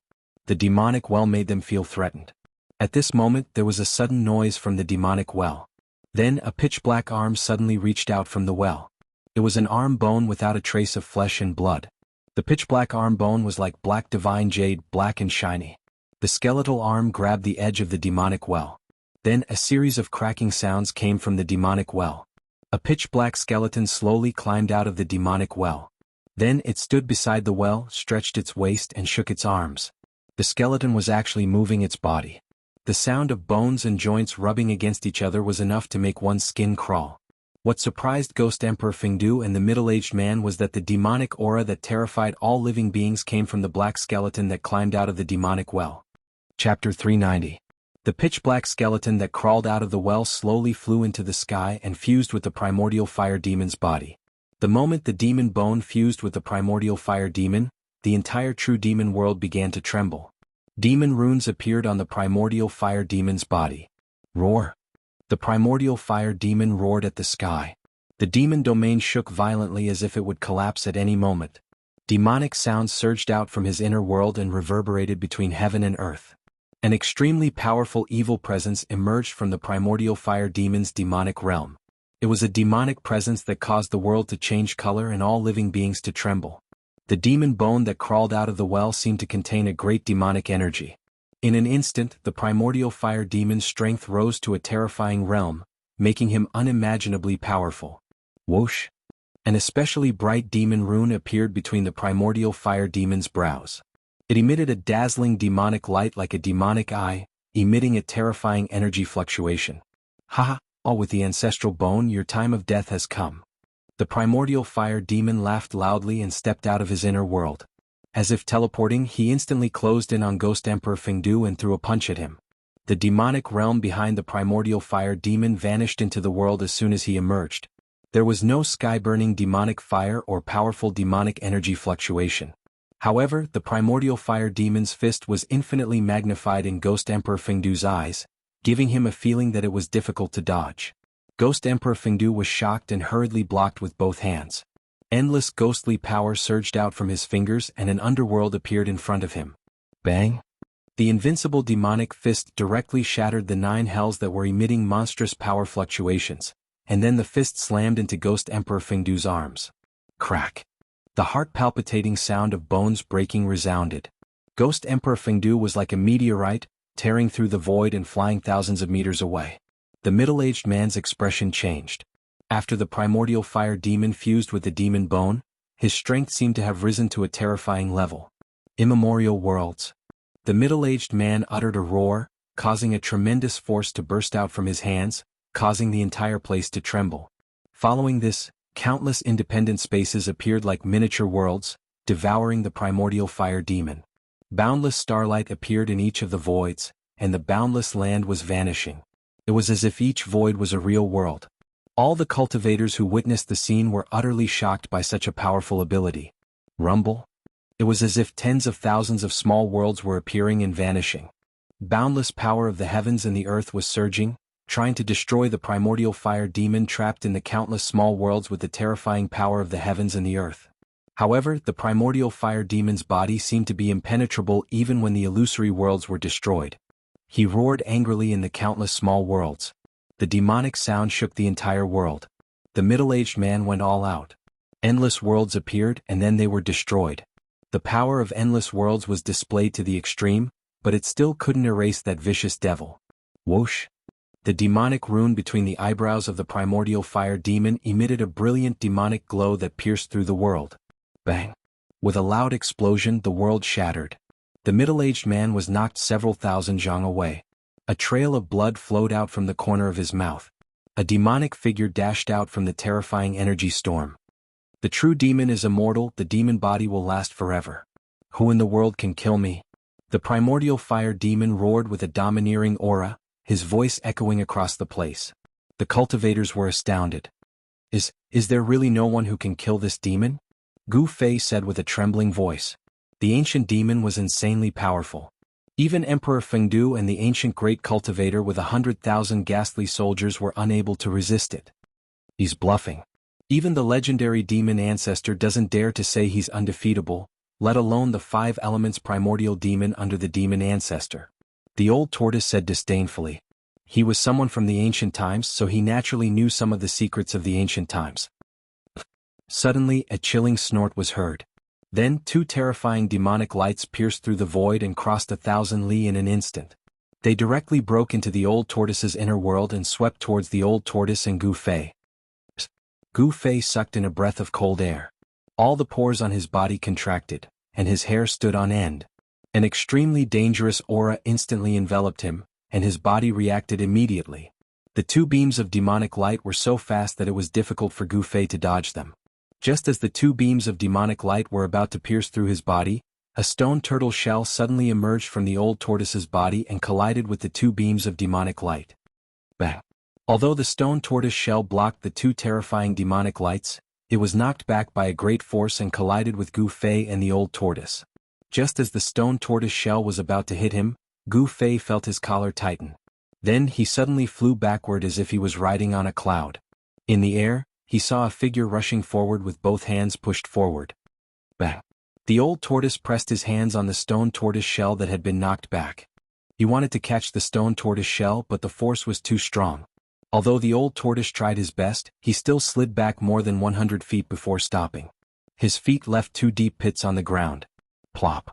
[SPEAKER 1] The demonic well made them feel threatened. At this moment there was a sudden noise from the demonic well. Then a pitch-black arm suddenly reached out from the well. It was an arm bone without a trace of flesh and blood. The pitch-black arm bone was like black divine jade, black and shiny. The skeletal arm grabbed the edge of the demonic well. Then a series of cracking sounds came from the demonic well. A pitch-black skeleton slowly climbed out of the demonic well. Then it stood beside the well, stretched its waist and shook its arms. The skeleton was actually moving its body. The sound of bones and joints rubbing against each other was enough to make one's skin crawl. What surprised Ghost Emperor Fengdu and the middle-aged man was that the demonic aura that terrified all living beings came from the black skeleton that climbed out of the demonic well. Chapter 390. The pitch-black skeleton that crawled out of the well slowly flew into the sky and fused with the primordial fire demon's body. The moment the demon bone fused with the primordial fire demon, the entire true demon world began to tremble. Demon runes appeared on the primordial fire demon's body. Roar! The primordial fire demon roared at the sky. The demon domain shook violently as if it would collapse at any moment. Demonic sounds surged out from his inner world and reverberated between heaven and earth. An extremely powerful evil presence emerged from the primordial fire demon's demonic realm. It was a demonic presence that caused the world to change color and all living beings to tremble. The demon bone that crawled out of the well seemed to contain a great demonic energy. In an instant, the primordial fire demon's strength rose to a terrifying realm, making him unimaginably powerful. Whoosh! An especially bright demon rune appeared between the primordial fire demon's brows. It emitted a dazzling demonic light like a demonic eye, emitting a terrifying energy fluctuation. Ha! All with the ancestral bone, your time of death has come. The primordial fire demon laughed loudly and stepped out of his inner world. As if teleporting, he instantly closed in on Ghost Emperor Fengdu and threw a punch at him. The demonic realm behind the primordial fire demon vanished into the world as soon as he emerged. There was no sky-burning demonic fire or powerful demonic energy fluctuation. However, the primordial fire demon's fist was infinitely magnified in Ghost Emperor Fengdu's eyes, giving him a feeling that it was difficult to dodge. Ghost Emperor Fengdu was shocked and hurriedly blocked with both hands. Endless ghostly power surged out from his fingers and an underworld appeared in front of him. Bang! The invincible demonic fist directly shattered the 9 hells that were emitting monstrous power fluctuations, and then the fist slammed into Ghost Emperor Fengdu's arms. Crack! The heart-palpitating sound of bones breaking resounded. Ghost Emperor Fengdu was like a meteorite, tearing through the void and flying thousands of meters away. The middle-aged man's expression changed. After the primordial fire demon fused with the demon bone, his strength seemed to have risen to a terrifying level. Immemorial worlds. The middle-aged man uttered a roar, causing a tremendous force to burst out from his hands, causing the entire place to tremble. Following this, countless independent spaces appeared like miniature worlds, devouring the primordial fire demon. Boundless starlight appeared in each of the voids, and the boundless land was vanishing. It was as if each void was a real world. All the cultivators who witnessed the scene were utterly shocked by such a powerful ability. Rumble? It was as if tens of thousands of small worlds were appearing and vanishing. Boundless power of the heavens and the earth was surging, trying to destroy the primordial fire demon trapped in the countless small worlds with the terrifying power of the heavens and the earth. However, the primordial fire demon's body seemed to be impenetrable even when the illusory worlds were destroyed. He roared angrily in the countless small worlds. The demonic sound shook the entire world. The middle-aged man went all out. Endless worlds appeared and then they were destroyed. The power of endless worlds was displayed to the extreme, but it still couldn't erase that vicious devil. Whoosh! The demonic rune between the eyebrows of the primordial fire demon emitted a brilliant demonic glow that pierced through the world. Bang! With a loud explosion, the world shattered. The middle-aged man was knocked several thousand zhang away. A trail of blood flowed out from the corner of his mouth. A demonic figure dashed out from the terrifying energy storm. The true demon is immortal, the demon body will last forever. Who in the world can kill me? The primordial fire demon roared with a domineering aura, his voice echoing across the place. The cultivators were astounded. Is there really no one who can kill this demon? Gu Fei said with a trembling voice. The ancient demon was insanely powerful. Even Emperor Fengdu and the ancient great cultivator with 100,000 ghastly soldiers were unable to resist it. He's bluffing. Even the legendary demon ancestor doesn't dare to say he's undefeatable, let alone the 5 elements primordial demon under the demon ancestor. The old tortoise said disdainfully. He was someone from the ancient times, so he naturally knew some of the secrets of the ancient times. Suddenly, a chilling snort was heard. Then 2 terrifying demonic lights pierced through the void and crossed 1,000 li in an instant. They directly broke into the old tortoise's inner world and swept towards the old tortoise and Gu Fei. Gu Fei sucked in a breath of cold air. All the pores on his body contracted, and his hair stood on end. An extremely dangerous aura instantly enveloped him, and his body reacted immediately. The 2 beams of demonic light were so fast that it was difficult for Gu Fei to dodge them. Just as the 2 beams of demonic light were about to pierce through his body, a stone turtle shell suddenly emerged from the old tortoise's body and collided with the 2 beams of demonic light. Bang! Although the stone tortoise shell blocked the 2 terrifying demonic lights, it was knocked back by a great force and collided with Gu Fei and the old tortoise. Just as the stone tortoise shell was about to hit him, Gu Fei felt his collar tighten. Then he suddenly flew backward as if he was riding on a cloud. In the air, he saw a figure rushing forward with both hands pushed forward. Bang! The old tortoise pressed his hands on the stone tortoise shell that had been knocked back. He wanted to catch the stone tortoise shell, but the force was too strong. Although the old tortoise tried his best, he still slid back more than 100 feet before stopping. His feet left 2 deep pits on the ground. Plop!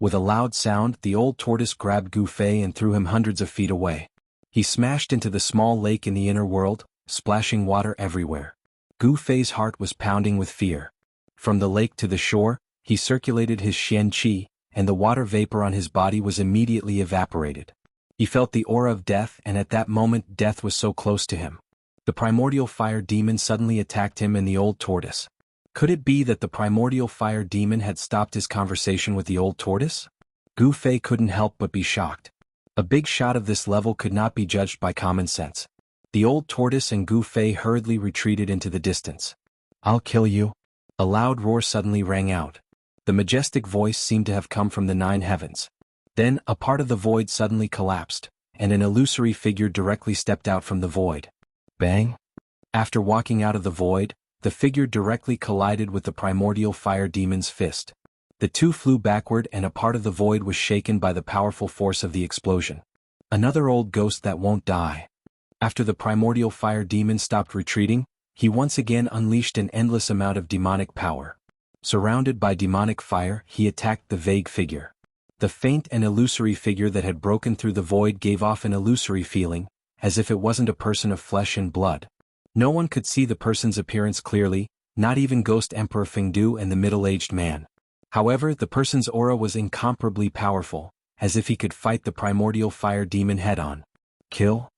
[SPEAKER 1] With a loud sound, the old tortoise grabbed Gu Fei and threw him hundreds of feet away. He smashed into the small lake in the inner world, splashing water everywhere. Gu Fei's heart was pounding with fear. From the lake to the shore, he circulated his Xian Qi, and the water vapor on his body was immediately evaporated. He felt the aura of death, and at that moment death was so close to him. The primordial fire demon suddenly attacked him and the old tortoise. Could it be that the primordial fire demon had stopped his conversation with the old tortoise? Gu Fei couldn't help but be shocked. A big shot of this level could not be judged by common sense. The old tortoise and Gu Fei hurriedly retreated into the distance. "I'll kill you." A loud roar suddenly rang out. The majestic voice seemed to have come from the 9 heavens. Then, a part of the void suddenly collapsed, and an illusory figure directly stepped out from the void. Bang! After walking out of the void, the figure directly collided with the primordial fire demon's fist. The two flew backward and a part of the void was shaken by the powerful force of the explosion. Another old ghost that won't die. After the primordial fire demon stopped retreating, he once again unleashed an endless amount of demonic power. Surrounded by demonic fire, he attacked the vague figure. The faint and illusory figure that had broken through the void gave off an illusory feeling, as if it wasn't a person of flesh and blood. No one could see the person's appearance clearly, not even Ghost Emperor Fengdu and the middle-aged man. However, the person's aura was incomparably powerful, as if he could fight the primordial fire demon head-on. Kill?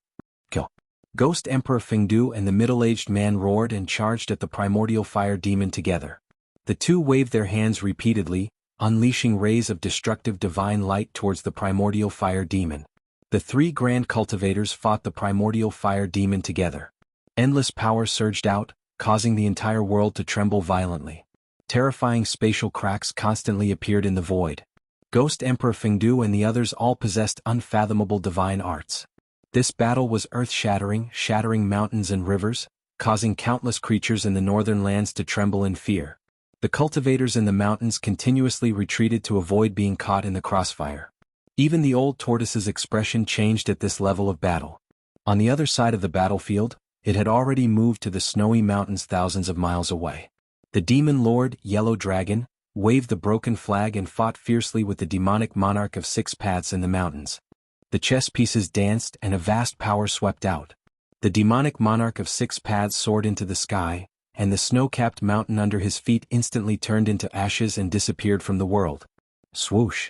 [SPEAKER 1] Kill. Ghost Emperor Fengdu and the middle-aged man roared and charged at the primordial fire demon together. The two waved their hands repeatedly, unleashing rays of destructive divine light towards the primordial fire demon. The 3 grand cultivators fought the primordial fire demon together. Endless power surged out, causing the entire world to tremble violently. Terrifying spatial cracks constantly appeared in the void. Ghost Emperor Fengdu and the others all possessed unfathomable divine arts. This battle was earth-shattering, shattering mountains and rivers, causing countless creatures in the northern lands to tremble in fear. The cultivators in the mountains continuously retreated to avoid being caught in the crossfire. Even the old tortoise's expression changed at this level of battle. On the other side of the battlefield, it had already moved to the snowy mountains thousands of miles away. The demon lord, Yellow Dragon, waved the broken flag and fought fiercely with the demonic monarch of 6 paths in the mountains. The chess pieces danced and a vast power swept out. The demonic monarch of 6 paths soared into the sky, and the snow-capped mountain under his feet instantly turned into ashes and disappeared from the world. Swoosh!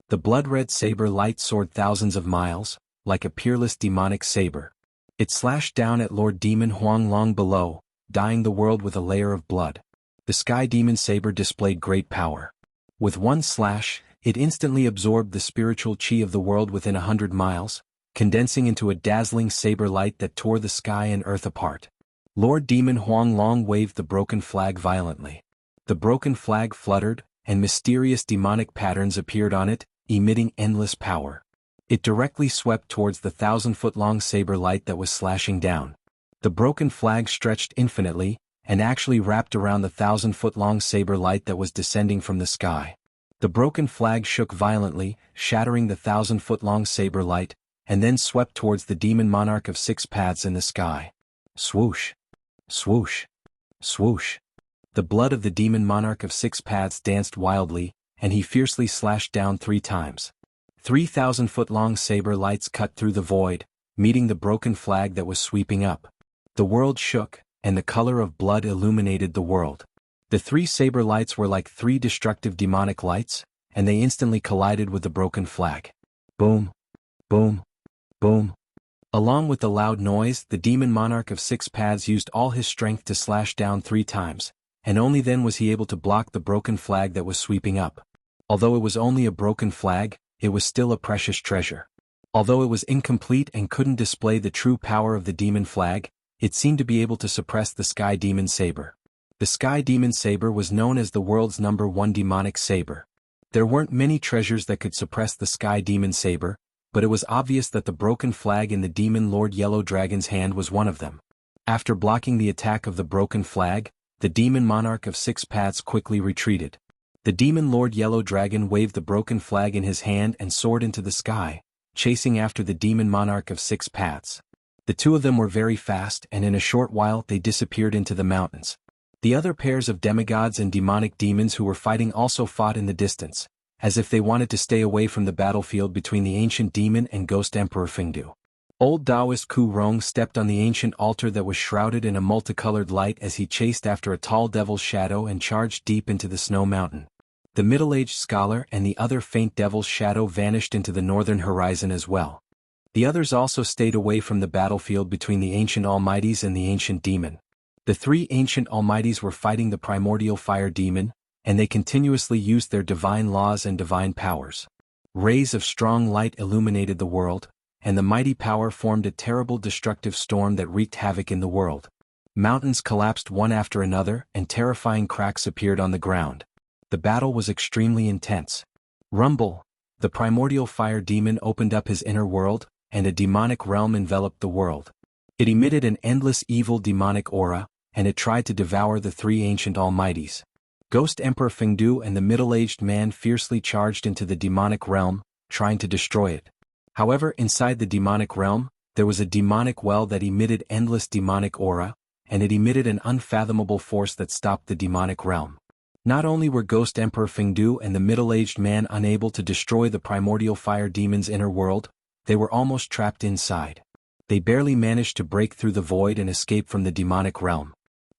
[SPEAKER 1] The blood-red saber light soared thousands of miles, like a peerless demonic saber. It slashed down at Lord Demon Huang Long below, dyeing the world with a layer of blood. The Sky Demon saber displayed great power. With one slash, it instantly absorbed the spiritual chi of the world within 100 miles, condensing into a dazzling saber light that tore the sky and earth apart. Lord Demon Huang Long waved the broken flag violently. The broken flag fluttered, and mysterious demonic patterns appeared on it, emitting endless power. It directly swept towards the 1,000-foot-long saber light that was slashing down. The broken flag stretched infinitely, and actually wrapped around the 1,000-foot-long saber light that was descending from the sky. The broken flag shook violently, shattering the 1,000-foot-long saber light, and then swept towards the demon monarch of 6 paths in the sky. Swoosh! Swoosh! Swoosh! The blood of the demon monarch of 6 paths danced wildly, and he fiercely slashed down 3 times. 3,000-foot-long saber lights cut through the void, meeting the broken flag that was sweeping up. The world shook, and the color of blood illuminated the world. The 3 saber lights were like 3 destructive demonic lights, and they instantly collided with the broken flag. Boom! Boom! Boom! Along with the loud noise, the demon monarch of 6 paths used all his strength to slash down 3 times, and only then was he able to block the broken flag that was sweeping up. Although it was only a broken flag, it was still a precious treasure. Although it was incomplete and couldn't display the true power of the demon flag, it seemed to be able to suppress the Sky Demon Saber. The Sky Demon Saber was known as the world's #1 demonic saber. There weren't many treasures that could suppress the Sky Demon Saber, but it was obvious that the broken flag in the Demon Lord Yellow Dragon's hand was one of them. After blocking the attack of the broken flag, the demon monarch of 6 paths quickly retreated. The Demon Lord Yellow Dragon waved the broken flag in his hand and soared into the sky, chasing after the demon monarch of 6 paths. The two of them were very fast, and in a short while they disappeared into the mountains. The other pairs of demigods and demonic demons who were fighting also fought in the distance, as if they wanted to stay away from the battlefield between the ancient demon and ghost Emperor Fengdu. Old Taoist Ku Rong stepped on the ancient altar that was shrouded in a multicolored light as he chased after a tall devil's shadow and charged deep into the snow mountain. The middle-aged scholar and the other faint devil's shadow vanished into the northern horizon as well. The others also stayed away from the battlefield between the ancient almighties and the ancient demon. The three ancient almighties were fighting the primordial fire demon, and they continuously used their divine laws and divine powers. Rays of strong light illuminated the world, and the mighty power formed a terrible destructive storm that wreaked havoc in the world. Mountains collapsed one after another and terrifying cracks appeared on the ground. The battle was extremely intense. Rumble, the primordial fire demon opened up his inner world, and a demonic realm enveloped the world. It emitted an endless evil demonic aura, and it tried to devour the three ancient almighties. Ghost Emperor Fengdu and the middle-aged man fiercely charged into the demonic realm, trying to destroy it. However, inside the demonic realm, there was a demonic well that emitted endless demonic aura, and it emitted an unfathomable force that stopped the demonic realm. Not only were Ghost Emperor Fengdu and the middle-aged man unable to destroy the primordial fire demon's inner world, they were almost trapped inside. They barely managed to break through the void and escape from the demonic realm.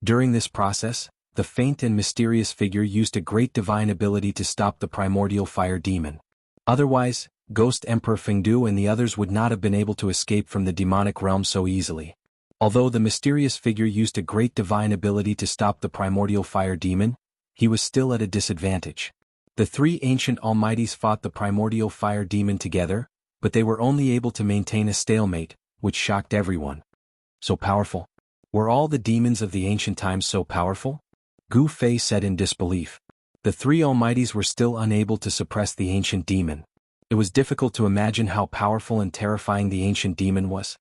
[SPEAKER 1] During this process, the faint and mysterious figure used a great divine ability to stop the primordial fire demon. Otherwise, Ghost Emperor Fengdu and the others would not have been able to escape from the demonic realm so easily. Although the mysterious figure used a great divine ability to stop the primordial fire demon, he was still at a disadvantage. The three ancient almighties fought the primordial fire demon together, but they were only able to maintain a stalemate, which shocked everyone. So powerful? Were all the demons of the ancient times so powerful? Gu Fei said in disbelief. The three almighties were still unable to suppress the ancient demon. It was difficult to imagine how powerful and terrifying the ancient demon was.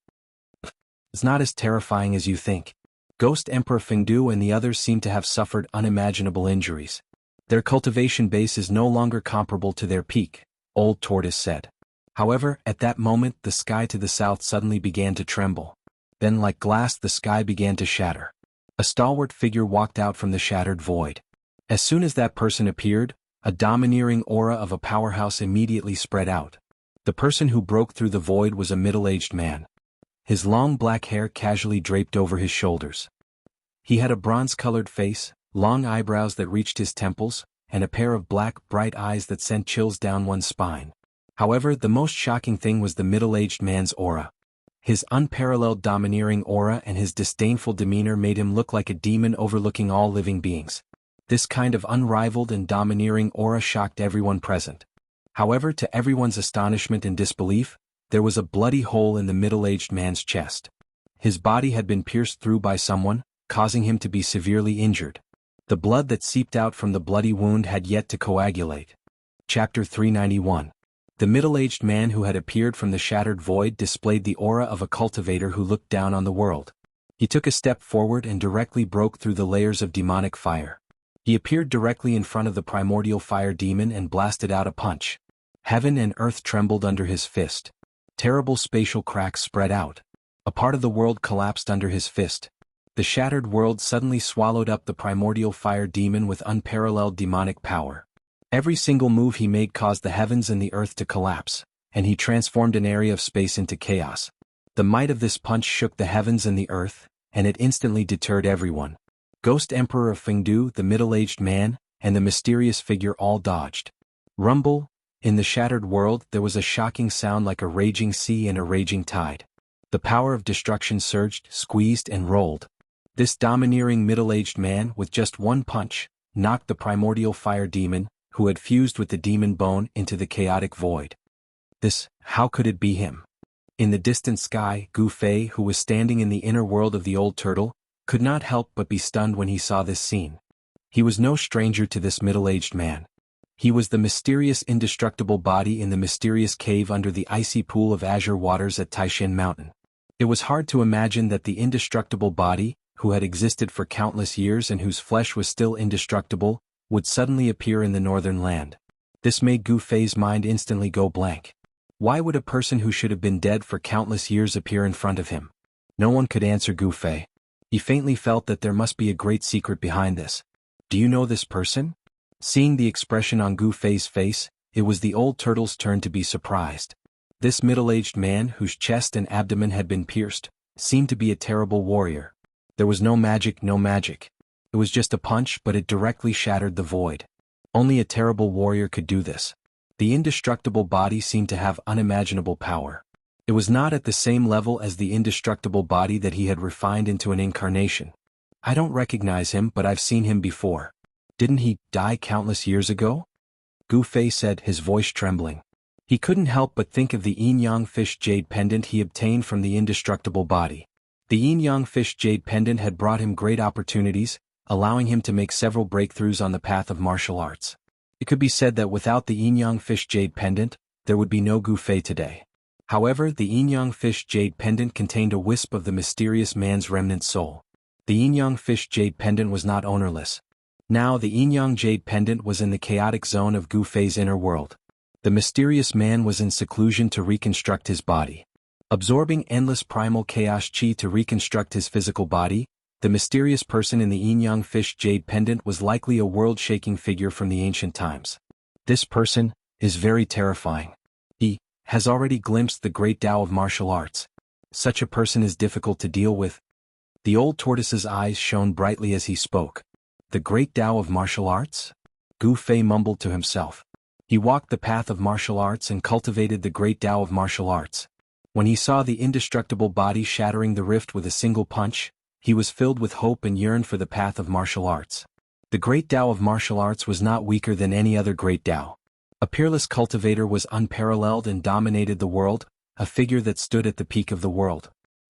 [SPEAKER 1] It's not as terrifying as you think. Ghost Emperor Fengdu and the others seem to have suffered unimaginable injuries. Their cultivation base is no longer comparable to their peak, Old Tortoise said. However, at that moment the sky to the south suddenly began to tremble. Then like glass the sky began to shatter. A stalwart figure walked out from the shattered void. As soon as that person appeared, a domineering aura of a powerhouse immediately spread out. The person who broke through the void was a middle-aged man. His long black hair casually draped over his shoulders. He had a bronze-colored face, long eyebrows that reached his temples, and a pair of black, bright eyes that sent chills down one's spine. However, the most shocking thing was the middle-aged man's aura. His unparalleled domineering aura and his disdainful demeanor made him look like a demon overlooking all living beings. This kind of unrivaled and domineering aura shocked everyone present. However, to everyone's astonishment and disbelief, there was a bloody hole in the middle-aged man's chest. His body had been pierced through by someone, causing him to be severely injured. The blood that seeped out from the bloody wound had yet to coagulate. Chapter 391. The middle-aged man who had appeared from the shattered void displayed the aura of a cultivator who looked down on the world. He took a step forward and directly broke through the layers of demonic fire. He appeared directly in front of the primordial fire demon and blasted out a punch. Heaven and earth trembled under his fist. Terrible spatial cracks spread out. A part of the world collapsed under his fist. The shattered world suddenly swallowed up the primordial fire demon with unparalleled demonic power. Every single move he made caused the heavens and the earth to collapse, and he transformed an area of space into chaos. The might of this punch shook the heavens and the earth, and it instantly deterred everyone. Ghost Emperor of Fengdu, the middle-aged man, and the mysterious figure all dodged. Rumble. In the shattered world there was a shocking sound like a raging sea and a raging tide. The power of destruction surged, squeezed and rolled. This domineering middle-aged man, with just one punch, knocked the primordial fire demon, who had fused with the demon bone, into the chaotic void. How could it be him? In the distant sky, Gu Fei, who was standing in the inner world of the old turtle, could not help but be stunned when he saw this scene. He was no stranger to this middle-aged man. He was the mysterious indestructible body in the mysterious cave under the icy pool of azure waters at Taishan Mountain. It was hard to imagine that the indestructible body, who had existed for countless years and whose flesh was still indestructible, would suddenly appear in the northern land. This made Gu Fei's mind instantly go blank. Why would a person who should have been dead for countless years appear in front of him? No one could answer Gu Fei. He faintly felt that there must be a great secret behind this. Do you know this person? Seeing the expression on Gu Fei's face, it was the old turtle's turn to be surprised. This middle-aged man, whose chest and abdomen had been pierced, seemed to be a terrible warrior. There was no magic, no magic. It was just a punch, but it directly shattered the void. Only a terrible warrior could do this. The indestructible body seemed to have unimaginable power. It was not at the same level as the indestructible body that he had refined into an incarnation. I don't recognize him, but I've seen him before. Didn't he die countless years ago? Gu Fei said, his voice trembling. He couldn't help but think of the yin-yang fish jade pendant he obtained from the indestructible body. The yin-yang fish jade pendant had brought him great opportunities, allowing him to make several breakthroughs on the path of martial arts. It could be said that without the yin-yang fish jade pendant, there would be no Gu Fei today. However, the yin-yang fish jade pendant contained a wisp of the mysterious man's remnant soul. The yin-yang fish jade pendant was not ownerless. Now the yin-yang jade pendant was in the chaotic zone of Gu Fei's inner world. The mysterious man was in seclusion to reconstruct his body. Absorbing endless primal chaos chi to reconstruct his physical body, the mysterious person in the yin-yang fish jade pendant was likely a world-shaking figure from the ancient times. This person is very terrifying. He has already glimpsed the great Tao of martial arts. Such a person is difficult to deal with. The old tortoise's eyes shone brightly as he spoke. The great Tao of martial arts? Gu Fei mumbled to himself. He walked the path of martial arts and cultivated the great Tao of martial arts. When he saw the indestructible body shattering the rift with a single punch, he was filled with hope and yearned for the path of martial arts. The great Tao of martial arts was not weaker than any other great Tao. A peerless cultivator was unparalleled and dominated the world, a figure that stood at the peak of the world.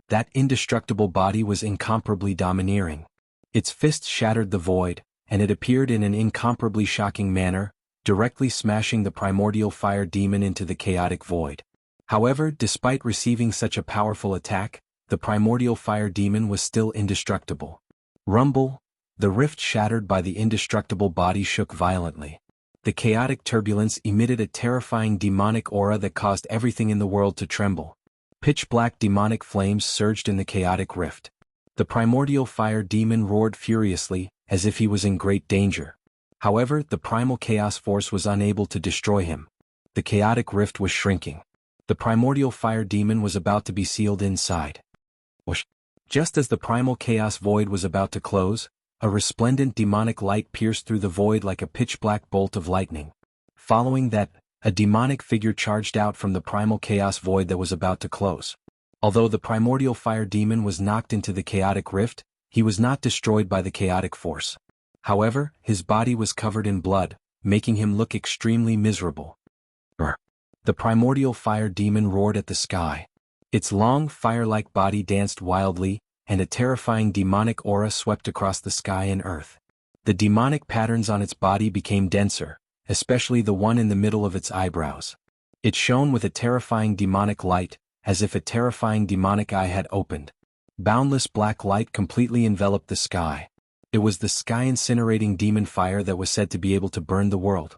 [SPEAKER 1] That indestructible body was incomparably domineering. Its fists shattered the void, and it appeared in an incomparably shocking manner, directly smashing the primordial fire demon into the chaotic void. However, despite receiving such a powerful attack, the primordial fire demon was still indestructible. Rumble! The rift shattered by the indestructible body shook violently. The chaotic turbulence emitted a terrifying demonic aura that caused everything in the world to tremble. Pitch-black demonic flames surged in the chaotic rift. The primordial fire demon roared furiously, as if he was in great danger. However, the primal chaos force was unable to destroy him. The chaotic rift was shrinking. The primordial fire demon was about to be sealed inside. Whoosh! Just as the primal chaos void was about to close, a resplendent demonic light pierced through the void like a pitch-black bolt of lightning. Following that, a demonic figure charged out from the primal chaos void that was about to close. Although the primordial fire demon was knocked into the chaotic rift, he was not destroyed by the chaotic force. However, his body was covered in blood, making him look extremely miserable. The primordial fire demon roared at the sky. Its long, fire-like body danced wildly, and a terrifying demonic aura swept across the sky and earth. The demonic patterns on its body became denser, especially the one in the middle of its eyebrows. It shone with a terrifying demonic light, as if a terrifying demonic eye had opened. Boundless black light completely enveloped the sky. It was the sky-incinerating demon fire that was said to be able to burn the world.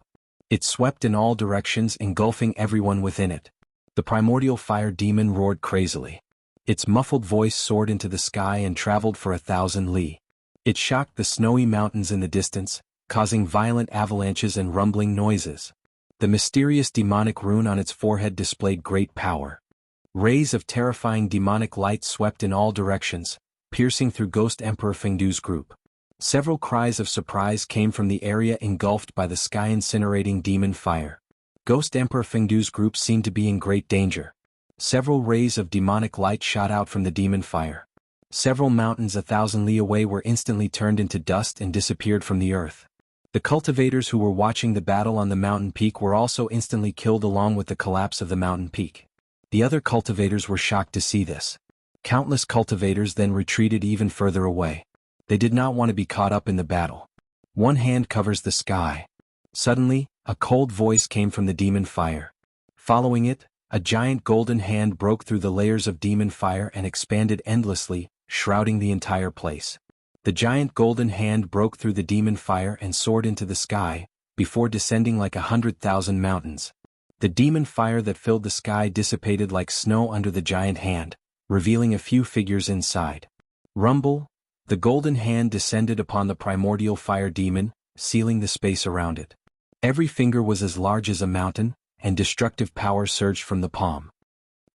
[SPEAKER 1] It swept in all directions, engulfing everyone within it. The primordial fire demon roared crazily. Its muffled voice soared into the sky and traveled for 1,000 li. It shocked the snowy mountains in the distance, causing violent avalanches and rumbling noises. The mysterious demonic rune on its forehead displayed great power. Rays of terrifying demonic light swept in all directions, piercing through Ghost Emperor Fengdu's group. Several cries of surprise came from the area engulfed by the sky-incinerating demon fire. Ghost Emperor Fengdu's group seemed to be in great danger. Several rays of demonic light shot out from the demon fire. Several mountains 1,000 li away were instantly turned into dust and disappeared from the earth. The cultivators who were watching the battle on the mountain peak were also instantly killed along with the collapse of the mountain peak. The other cultivators were shocked to see this. Countless cultivators then retreated even further away. They did not want to be caught up in the battle. One hand covers the sky. Suddenly, a cold voice came from the demon fire. Following it, a giant golden hand broke through the layers of demon fire and expanded endlessly, shrouding the entire place. The giant golden hand broke through the demon fire and soared into the sky, before descending like 100,000 mountains. The demon fire that filled the sky dissipated like snow under the giant hand, revealing a few figures inside. Rumble! The golden hand descended upon the primordial fire demon, sealing the space around it. Every finger was as large as a mountain, and destructive power surged from the palm.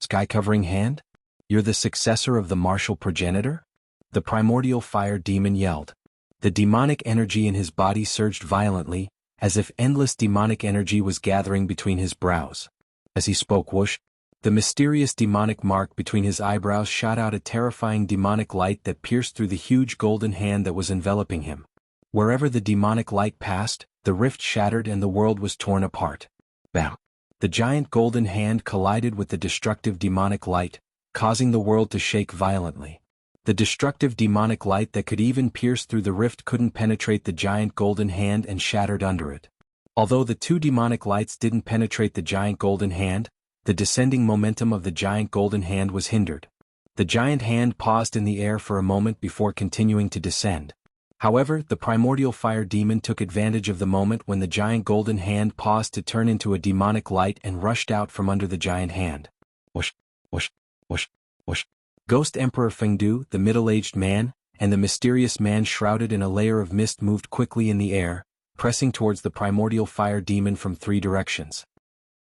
[SPEAKER 1] Sky-covering hand? You're the successor of the martial progenitor? The primordial fire demon yelled. The demonic energy in his body surged violently, as if endless demonic energy was gathering between his brows. As he spoke, whoosh, the mysterious demonic mark between his eyebrows shot out a terrifying demonic light that pierced through the huge golden hand that was enveloping him. Wherever the demonic light passed, the rift shattered and the world was torn apart. Bam! The giant golden hand collided with the destructive demonic light, causing the world to shake violently. The destructive demonic light that could even pierce through the rift couldn't penetrate the giant golden hand and shattered under it. Although the two demonic lights didn't penetrate the giant golden hand, the descending momentum of the giant golden hand was hindered. The giant hand paused in the air for a moment before continuing to descend. However, the primordial fire demon took advantage of the moment when the giant golden hand paused to turn into a demonic light and rushed out from under the giant hand. Whoosh, whoosh, whoosh, whoosh. Ghost Emperor Fengdu, the middle-aged man, and the mysterious man shrouded in a layer of mist moved quickly in the air, pressing towards the primordial fire demon from 3 directions.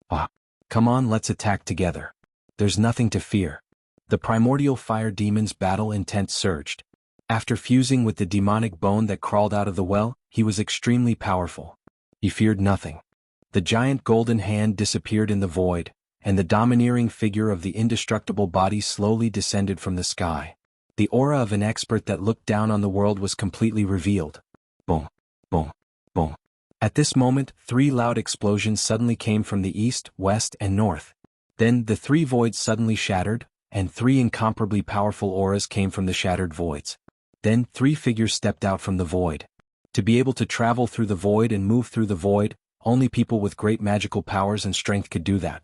[SPEAKER 1] Ah! Come on, let's attack together. There's nothing to fear. The primordial fire demon's battle intent surged. After fusing with the demonic bone that crawled out of the well, he was extremely powerful. He feared nothing. The giant golden hand disappeared in the void, and the domineering figure of the indestructible body slowly descended from the sky. The aura of an expert that looked down on the world was completely revealed. Boom, boom, boom. At this moment, 3 loud explosions suddenly came from the east, west, and north. Then, the 3 voids suddenly shattered, and 3 incomparably powerful auras came from the shattered voids. Then 3 figures stepped out from the void. To be able to travel through the void and move through the void, only people with great magical powers and strength could do that.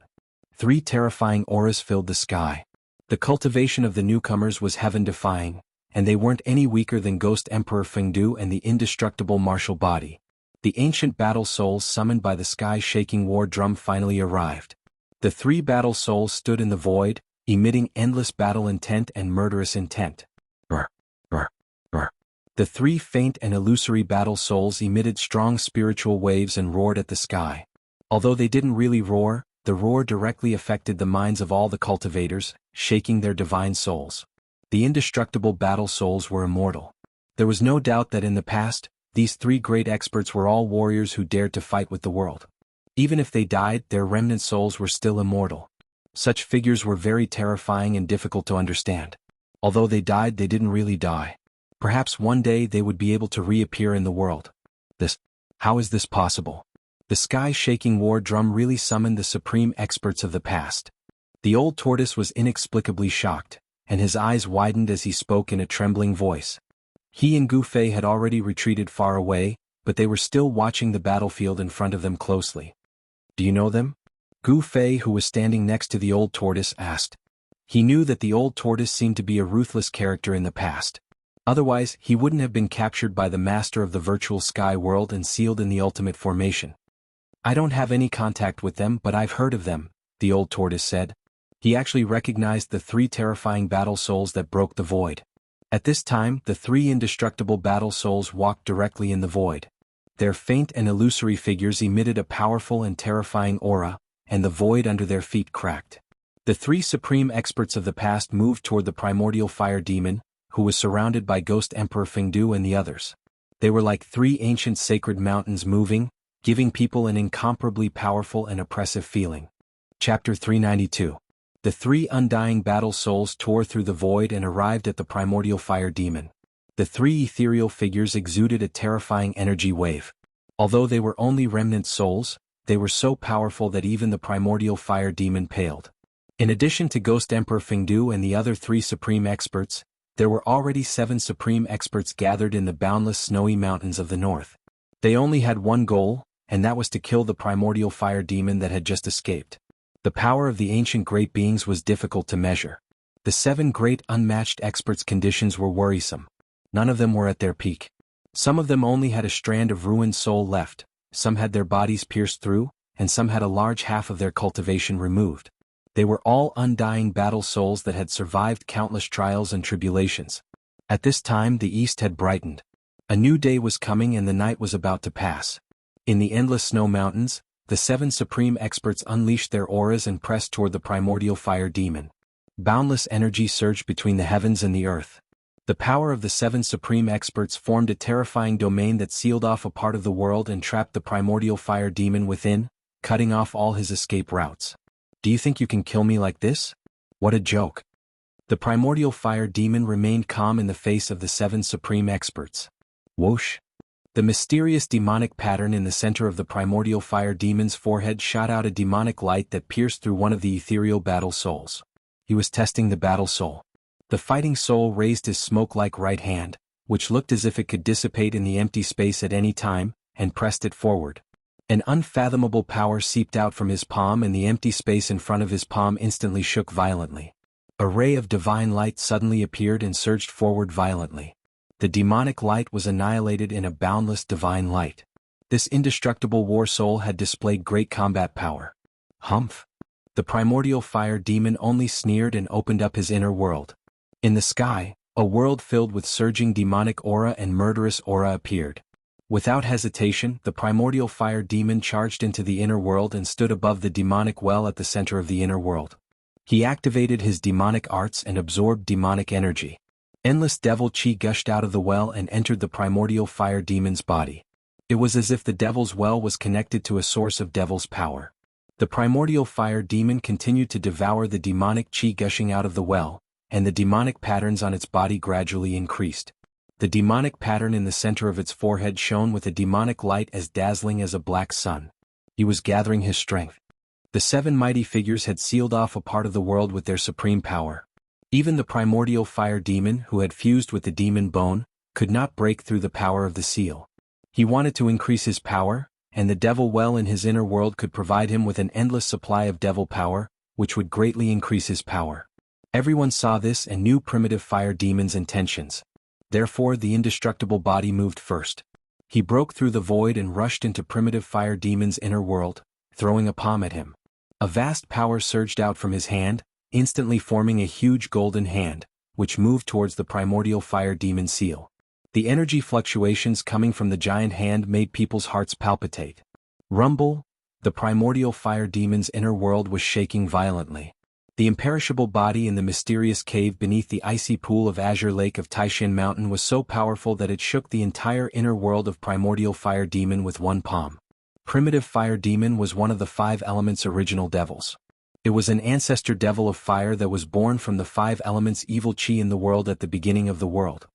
[SPEAKER 1] 3 terrifying auras filled the sky. The cultivation of the newcomers was heaven-defying, and they weren't any weaker than Ghost Emperor Fengdu and the indestructible martial body. The ancient battle souls summoned by the sky-shaking war drum finally arrived. The 3 battle souls stood in the void, emitting endless battle intent and murderous intent. Brr, brr, brr. The 3 faint and illusory battle souls emitted strong spiritual waves and roared at the sky. Although they didn't really roar, the roar directly affected the minds of all the cultivators, shaking their divine souls. The indestructible battle souls were immortal. There was no doubt that in the past, these 3 great experts were all warriors who dared to fight with the world. Even if they died, their remnant souls were still immortal. Such figures were very terrifying and difficult to understand. Although they didn't really die. Perhaps one day they would be able to reappear in the world. How is this possible? The sky-shaking war drum really summoned the supreme experts of the past. The old tortoise was inexplicably shocked, and his eyes widened as he spoke in a trembling voice. He and Gu Fei had already retreated far away, but they were still watching the battlefield in front of them closely. Do you know them? Gu Fei, who was standing next to the old tortoise, asked. He knew that the old tortoise seemed to be a ruthless character in the past. Otherwise, he wouldn't have been captured by the master of the virtual sky world and sealed in the ultimate formation. I don't have any contact with them, but I've heard of them, the old tortoise said. He actually recognized the 3 terrifying battle souls that broke the void. At this time, the 3 indestructible battle souls walked directly in the void. Their faint and illusory figures emitted a powerful and terrifying aura, and the void under their feet cracked. The 3 supreme experts of the past moved toward the primordial fire demon, who was surrounded by Ghost Emperor Fengdu and the others. They were like 3 ancient sacred mountains moving, giving people an incomparably powerful and oppressive feeling. Chapter 392. The 3 undying battle souls tore through the void and arrived at the primordial fire demon. The 3 ethereal figures exuded a terrifying energy wave. Although they were only remnant souls, they were so powerful that even the primordial fire demon paled. In addition to Ghost Emperor Fengdu and the other 3 supreme experts, there were already 7 supreme experts gathered in the boundless snowy mountains of the north. They only had one goal, and that was to kill the primordial fire demon that had just escaped. The power of the ancient great beings was difficult to measure. The 7 great unmatched experts' conditions were worrisome. None of them were at their peak. Some of them only had a strand of ruined soul left, some had their bodies pierced through, and some had a large half of their cultivation removed. They were all undying battle souls that had survived countless trials and tribulations. At this time the east had brightened. A new day was coming and the night was about to pass. In the endless snow mountains, the 7 supreme experts unleashed their auras and pressed toward the primordial fire demon. Boundless energy surged between the heavens and the earth. The power of the 7 supreme experts formed a terrifying domain that sealed off a part of the world and trapped the primordial fire demon within, cutting off all his escape routes. Do you think you can kill me like this? What a joke. The primordial fire demon remained calm in the face of the 7 supreme experts. Whoosh! The mysterious demonic pattern in the center of the primordial fire demon's forehead shot out a demonic light that pierced through one of the ethereal battle souls. He was testing the battle soul. The fighting soul raised his smoke-like right hand, which looked as if it could dissipate in the empty space at any time, and pressed it forward. An unfathomable power seeped out from his palm, and the empty space in front of his palm instantly shook violently. A ray of divine light suddenly appeared and surged forward violently. The demonic light was annihilated in a boundless divine light. This indestructible war soul had displayed great combat power. Humph! The primordial fire demon only sneered and opened up his inner world. In the sky, a world filled with surging demonic aura and murderous aura appeared. Without hesitation, the primordial fire demon charged into the inner world and stood above the demonic well at the center of the inner world. He activated his demonic arts and absorbed demonic energy. Endless devil chi gushed out of the well and entered the primordial fire demon's body. It was as if the devil's well was connected to a source of devil's power. The primordial fire demon continued to devour the demonic chi gushing out of the well, and the demonic patterns on its body gradually increased. The demonic pattern in the center of its forehead shone with a demonic light as dazzling as a black sun. He was gathering his strength. The 7 mighty figures had sealed off a part of the world with their supreme power. Even the primordial fire demon, who had fused with the demon bone, could not break through the power of the seal. He wanted to increase his power, and the devil well in his inner world could provide him with an endless supply of devil power, which would greatly increase his power. Everyone saw this and knew primitive fire demon's intentions. Therefore the indestructible body moved first. He broke through the void and rushed into primitive fire demon's inner world, throwing a palm at him. A vast power surged out from his hand, instantly forming a huge golden hand, which moved towards the primordial fire demon seal. The energy fluctuations coming from the giant hand made people's hearts palpitate. Rumble! The primordial fire demon's inner world was shaking violently. The imperishable body in the mysterious cave beneath the icy pool of azure lake of Taishan Mountain was so powerful that it shook the entire inner world of primordial fire demon with one palm. Primitive fire demon was one of the 5 elements' original devils. It was an ancestor devil of fire that was born from the 5 elements evil chi in the world at the beginning of the world.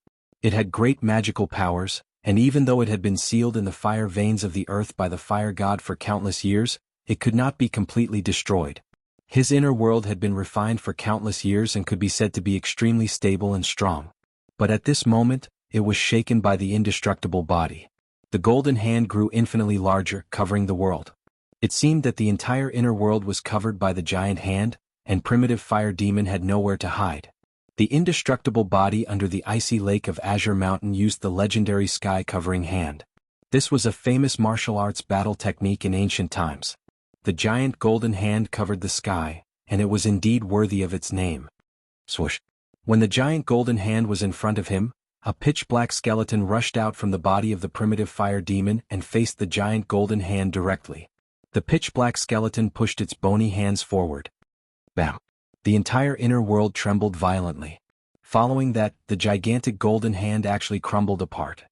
[SPEAKER 1] It had great magical powers, and even though it had been sealed in the fire veins of the earth by the fire god for countless years, it could not be completely destroyed. His inner world had been refined for countless years and could be said to be extremely stable and strong. But at this moment, it was shaken by the indestructible body. The golden hand grew infinitely larger, covering the world. It seemed that the entire inner world was covered by the giant hand, and primitive fire demon had nowhere to hide. The indestructible body under the icy lake of Azure Mountain used the legendary sky-covering hand. This was a famous martial arts battle technique in ancient times. The giant golden hand covered the sky, and it was indeed worthy of its name. Swoosh! When the giant golden hand was in front of him, a pitch-black skeleton rushed out from the body of the primitive fire demon and faced the giant golden hand directly. The pitch-black skeleton pushed its bony hands forward. Bam! The entire inner world trembled violently. Following that, the gigantic golden hand actually crumbled apart.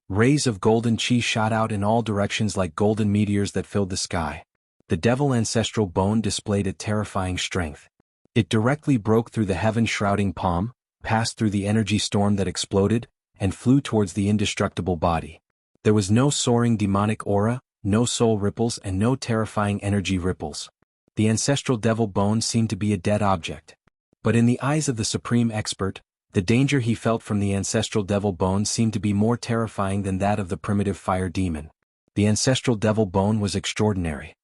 [SPEAKER 1] Rays of golden chi shot out in all directions like golden meteors that filled the sky. The devil ancestral bone displayed a terrifying strength. It directly broke through the heaven-shrouding palm, passed through the energy storm that exploded, and flew towards the indestructible body. There was no soaring demonic aura, no soul ripples and no terrifying energy ripples. The ancestral devil bone seemed to be a dead object. But in the eyes of the supreme expert, the danger he felt from the ancestral devil bone seemed to be more terrifying than that of the primitive fire demon. The ancestral devil bone was extraordinary.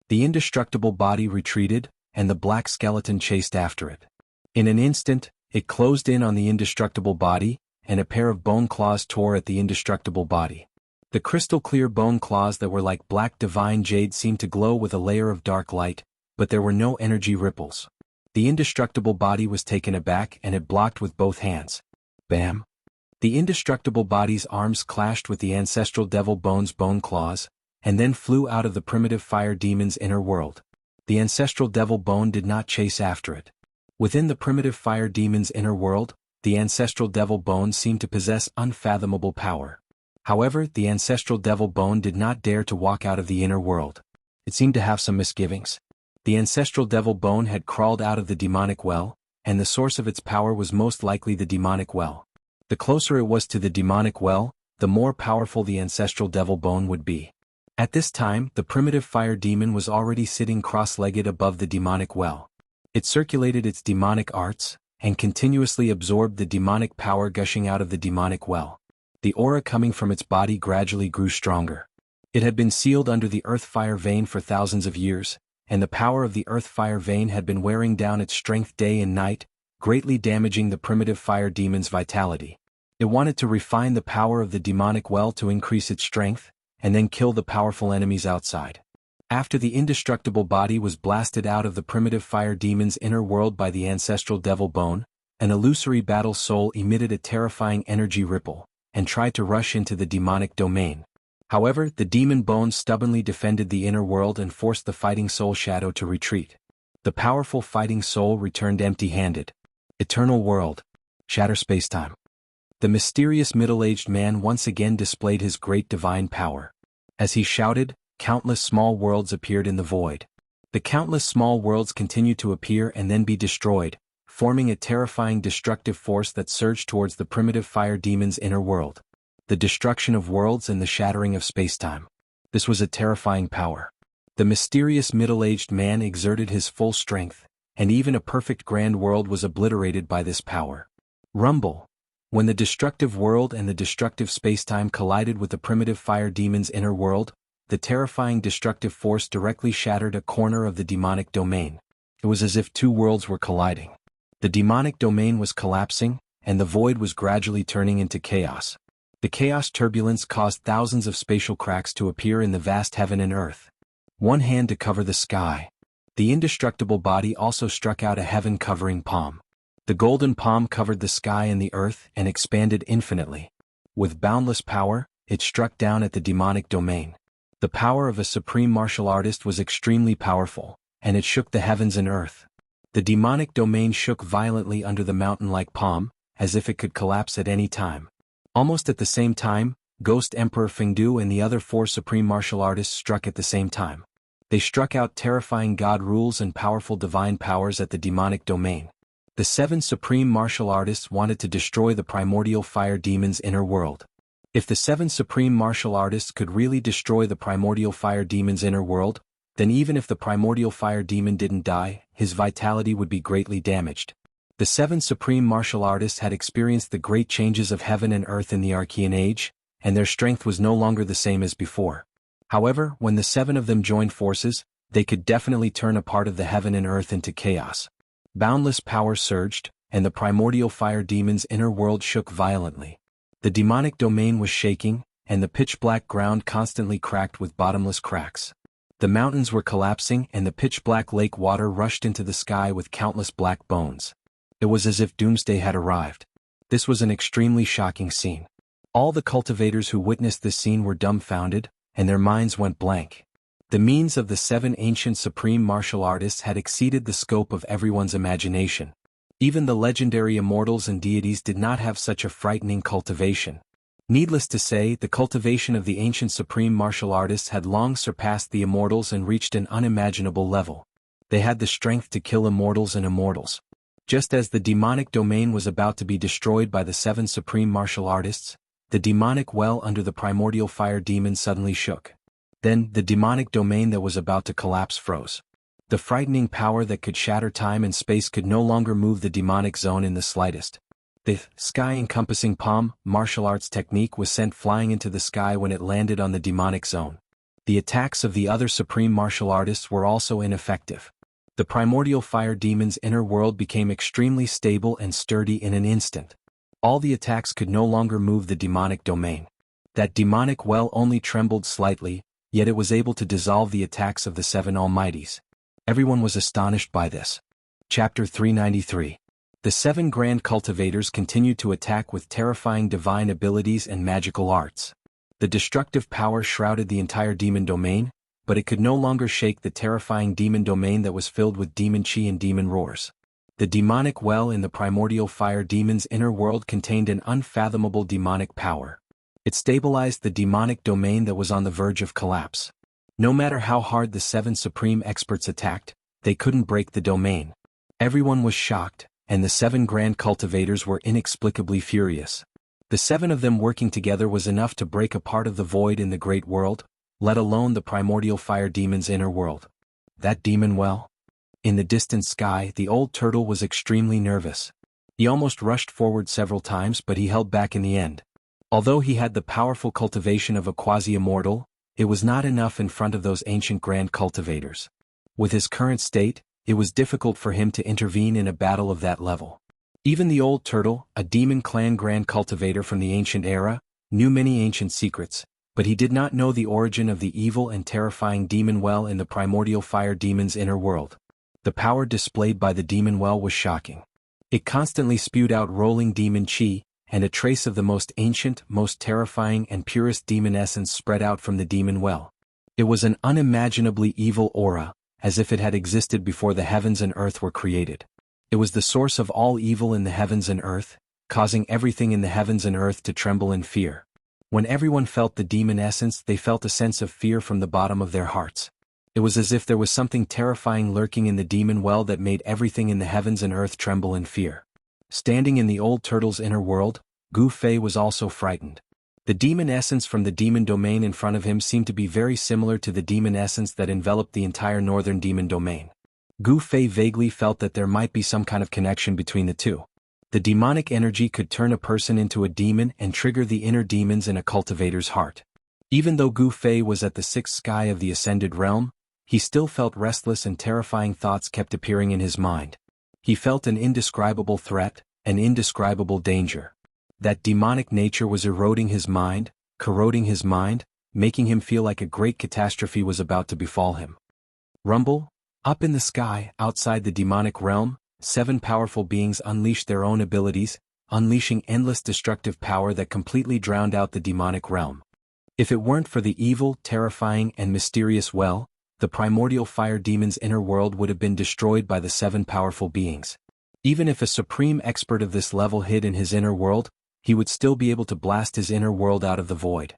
[SPEAKER 1] The indestructible body retreated, and the black skeleton chased after it. In an instant, it closed in on the indestructible body, and a pair of bone claws tore at the indestructible body. The crystal-clear bone claws that were like black divine jade seemed to glow with a layer of dark light, but there were no energy ripples. The indestructible body was taken aback and it blocked with both hands. Bam! The indestructible body's arms clashed with the ancestral devil bone's bone claws, and then flew out of the primitive fire demon's inner world. The ancestral devil bone did not chase after it. Within the primitive fire demon's inner world, the ancestral devil bone seemed to possess unfathomable power. However, the ancestral devil bone did not dare to walk out of the inner world. It seemed to have some misgivings. The ancestral devil bone had crawled out of the demonic well, and the source of its power was most likely the demonic well. The closer it was to the demonic well, the more powerful the ancestral devil bone would be. At this time, the primitive fire demon was already sitting cross-legged above the demonic well. It circulated its demonic arts, and continuously absorbed the demonic power gushing out of the demonic well. The aura coming from its body gradually grew stronger. It had been sealed under the earth fire vein for thousands of years, and the power of the earth fire vein had been wearing down its strength day and night, greatly damaging the primitive fire demon's vitality. It wanted to refine the power of the demonic well to increase its strength, and then kill the powerful enemies outside. After the indestructible body was blasted out of the primitive fire demon's inner world by the ancestral devil bone, an illusory battle soul emitted a terrifying energy ripple, and tried to rush into the demonic domain. However, the demon bone stubbornly defended the inner world and forced the fighting soul shadow to retreat. The powerful fighting soul returned empty-handed. Eternal world. Shatter spacetime. The mysterious middle-aged man once again displayed his great divine power. As he shouted, countless small worlds appeared in the void. The countless small worlds continued to appear and then be destroyed, forming a terrifying destructive force that surged towards the primitive fire demon's inner world. The destruction of worlds and the shattering of spacetime. This was a terrifying power. The mysterious middle-aged man exerted his full strength, and even a perfect grand world was obliterated by this power. Rumble. When the destructive world and the destructive spacetime collided with the primitive fire demon's inner world, the terrifying destructive force directly shattered a corner of the demonic domain. It was as if two worlds were colliding. The demonic domain was collapsing, and the void was gradually turning into chaos. The chaos turbulence caused thousands of spatial cracks to appear in the vast heaven and earth. One hand to cover the sky. The indestructible body also struck out a heaven-covering palm. The golden palm covered the sky and the earth and expanded infinitely. With boundless power, it struck down at the demonic domain. The power of a supreme martial artist was extremely powerful, and it shook the heavens and earth. The demonic domain shook violently under the mountain-like palm, as if it could collapse at any time. Almost at the same time, Ghost Emperor Fengdu and the other four supreme martial artists struck at the same time. They struck out terrifying god rules and powerful divine powers at the demonic domain. The seven supreme martial artists wanted to destroy the primordial fire demon's inner world. If the seven supreme martial artists could really destroy the primordial fire demon's inner world, then even if the primordial fire demon didn't die, his vitality would be greatly damaged. The seven supreme martial artists had experienced the great changes of heaven and earth in the Archean Age, and their strength was no longer the same as before. However, when the seven of them joined forces, they could definitely turn a part of the heaven and earth into chaos. Boundless power surged, and the primordial fire demon's inner world shook violently. The demonic domain was shaking, and the pitch-black ground constantly cracked with bottomless cracks. The mountains were collapsing and the pitch-black lake water rushed into the sky with countless black bones. It was as if doomsday had arrived. This was an extremely shocking scene. All the cultivators who witnessed this scene were dumbfounded, and their minds went blank. The means of the seven ancient supreme martial artists had exceeded the scope of everyone's imagination. Even the legendary immortals and deities did not have such a frightening cultivation. Needless to say, the cultivation of the ancient supreme martial artists had long surpassed the immortals and reached an unimaginable level. They had the strength to kill immortals and immortals. Just as the demonic domain was about to be destroyed by the seven supreme martial artists, the demonic well under the primordial fire demon suddenly shook. Then, the demonic domain that was about to collapse froze. The frightening power that could shatter time and space could no longer move the demonic zone in the slightest. The sky-encompassing palm martial arts technique was sent flying into the sky when it landed on the demonic zone. The attacks of the other supreme martial artists were also ineffective. The primordial fire demon's inner world became extremely stable and sturdy in an instant. All the attacks could no longer move the demonic domain. That demonic well only trembled slightly, yet it was able to dissolve the attacks of the seven almighties. Everyone was astonished by this. Chapter 393. The seven grand cultivators continued to attack with terrifying divine abilities and magical arts. The destructive power shrouded the entire demon domain, but it could no longer shake the terrifying demon domain that was filled with demon chi and demon roars. The demonic well in the primordial fire demon's inner world contained an unfathomable demonic power. It stabilized the demonic domain that was on the verge of collapse. No matter how hard the 7 supreme experts attacked, they couldn't break the domain. Everyone was shocked, and the 7 grand cultivators were inexplicably furious. The 7 of them working together was enough to break a part of the void in the great world, let alone the primordial fire demon's inner world. That demon well? In the distant sky, the old turtle was extremely nervous. He almost rushed forward several times, but he held back in the end. Although he had the powerful cultivation of a quasi-immortal, it was not enough in front of those ancient grand cultivators. With his current state, it was difficult for him to intervene in a battle of that level. Even the old turtle, a demon clan grand cultivator from the ancient era, knew many ancient secrets, but he did not know the origin of the evil and terrifying demon well in the primordial fire demon's inner world. The power displayed by the demon well was shocking. It constantly spewed out rolling demon chi, and a trace of the most ancient, most terrifying and purest demon essence spread out from the demon well. It was an unimaginably evil aura, as if it had existed before the heavens and earth were created. It was the source of all evil in the heavens and earth, causing everything in the heavens and earth to tremble in fear. When everyone felt the demon essence, they felt a sense of fear from the bottom of their hearts. It was as if there was something terrifying lurking in the demon well that made everything in the heavens and earth tremble in fear. Standing in the old turtle's inner world, Gu Fei was also frightened. The demon essence from the demon domain in front of him seemed to be very similar to the demon essence that enveloped the entire northern demon domain. Gu Fei vaguely felt that there might be some kind of connection between the two. The demonic energy could turn a person into a demon and trigger the inner demons in a cultivator's heart. Even though Gu Fei was at the 6th sky of the ascended realm, he still felt restless and terrifying thoughts kept appearing in his mind. He felt an indescribable threat, an indescribable danger. That demonic nature was eroding his mind, corroding his mind, making him feel like a great catastrophe was about to befall him. Rumble? Up in the sky, outside the demonic realm, 7 powerful beings unleashed their own abilities, unleashing endless destructive power that completely drowned out the demonic realm. If it weren't for the evil, terrifying, and mysterious well, the primordial fire demon's inner world would have been destroyed by the 7 powerful beings. Even if a supreme expert of this level hid in his inner world, he would still be able to blast his inner world out of the void.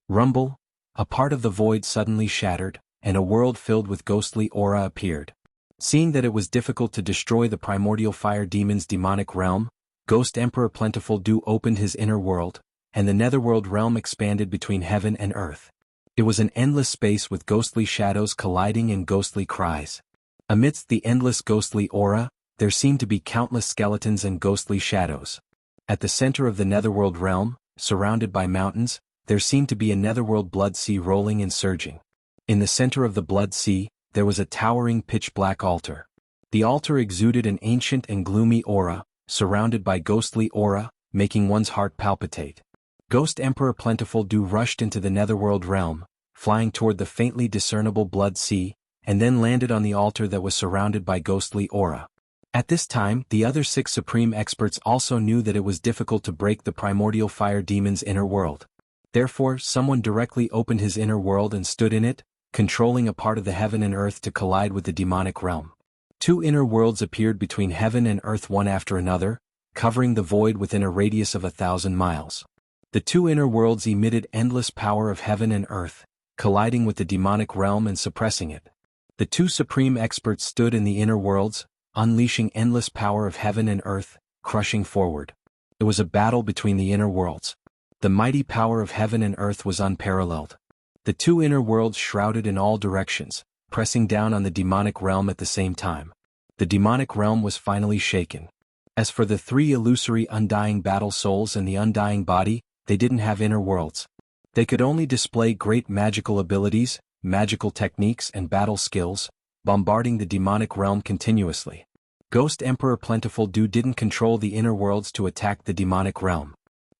[SPEAKER 1] Rumble? A part of the void suddenly shattered, and a world filled with ghostly aura appeared. Seeing that it was difficult to destroy the primordial fire demon's demonic realm, Ghost Emperor Plentiful Dew opened his inner world, and the netherworld realm expanded between heaven and earth. It was an endless space with ghostly shadows colliding and ghostly cries. Amidst the endless ghostly aura, there seemed to be countless skeletons and ghostly shadows. At the center of the netherworld realm, surrounded by mountains, there seemed to be a netherworld blood sea rolling and surging. In the center of the blood sea, there was a towering pitch-black altar. The altar exuded an ancient and gloomy aura, surrounded by ghostly aura, making one's heart palpitate. Ghost Emperor Plentiful Dew rushed into the netherworld realm, flying toward the faintly discernible blood sea, and then landed on the altar that was surrounded by ghostly aura. At this time, the other 6 supreme experts also knew that it was difficult to break the primordial fire demon's inner world. Therefore, someone directly opened his inner world and stood in it, controlling a part of the heaven and earth to collide with the demonic realm. 2 inner worlds appeared between heaven and earth one after another, covering the void within a radius of 1,000 miles. The 2 inner worlds emitted endless power of heaven and earth, colliding with the demonic realm and suppressing it. The 2 supreme experts stood in the inner worlds, unleashing endless power of heaven and earth, crushing forward. It was a battle between the inner worlds. The mighty power of heaven and earth was unparalleled. The 2 inner worlds shrouded in all directions, pressing down on the demonic realm at the same time. The demonic realm was finally shaken. As for the 3 illusory undying battle souls and the undying body, they didn't have inner worlds. They could only display great magical abilities, magical techniques and battle skills, bombarding the demonic realm continuously. Ghost Emperor Plentiful Dew didn't control the inner worlds to attack the demonic realm.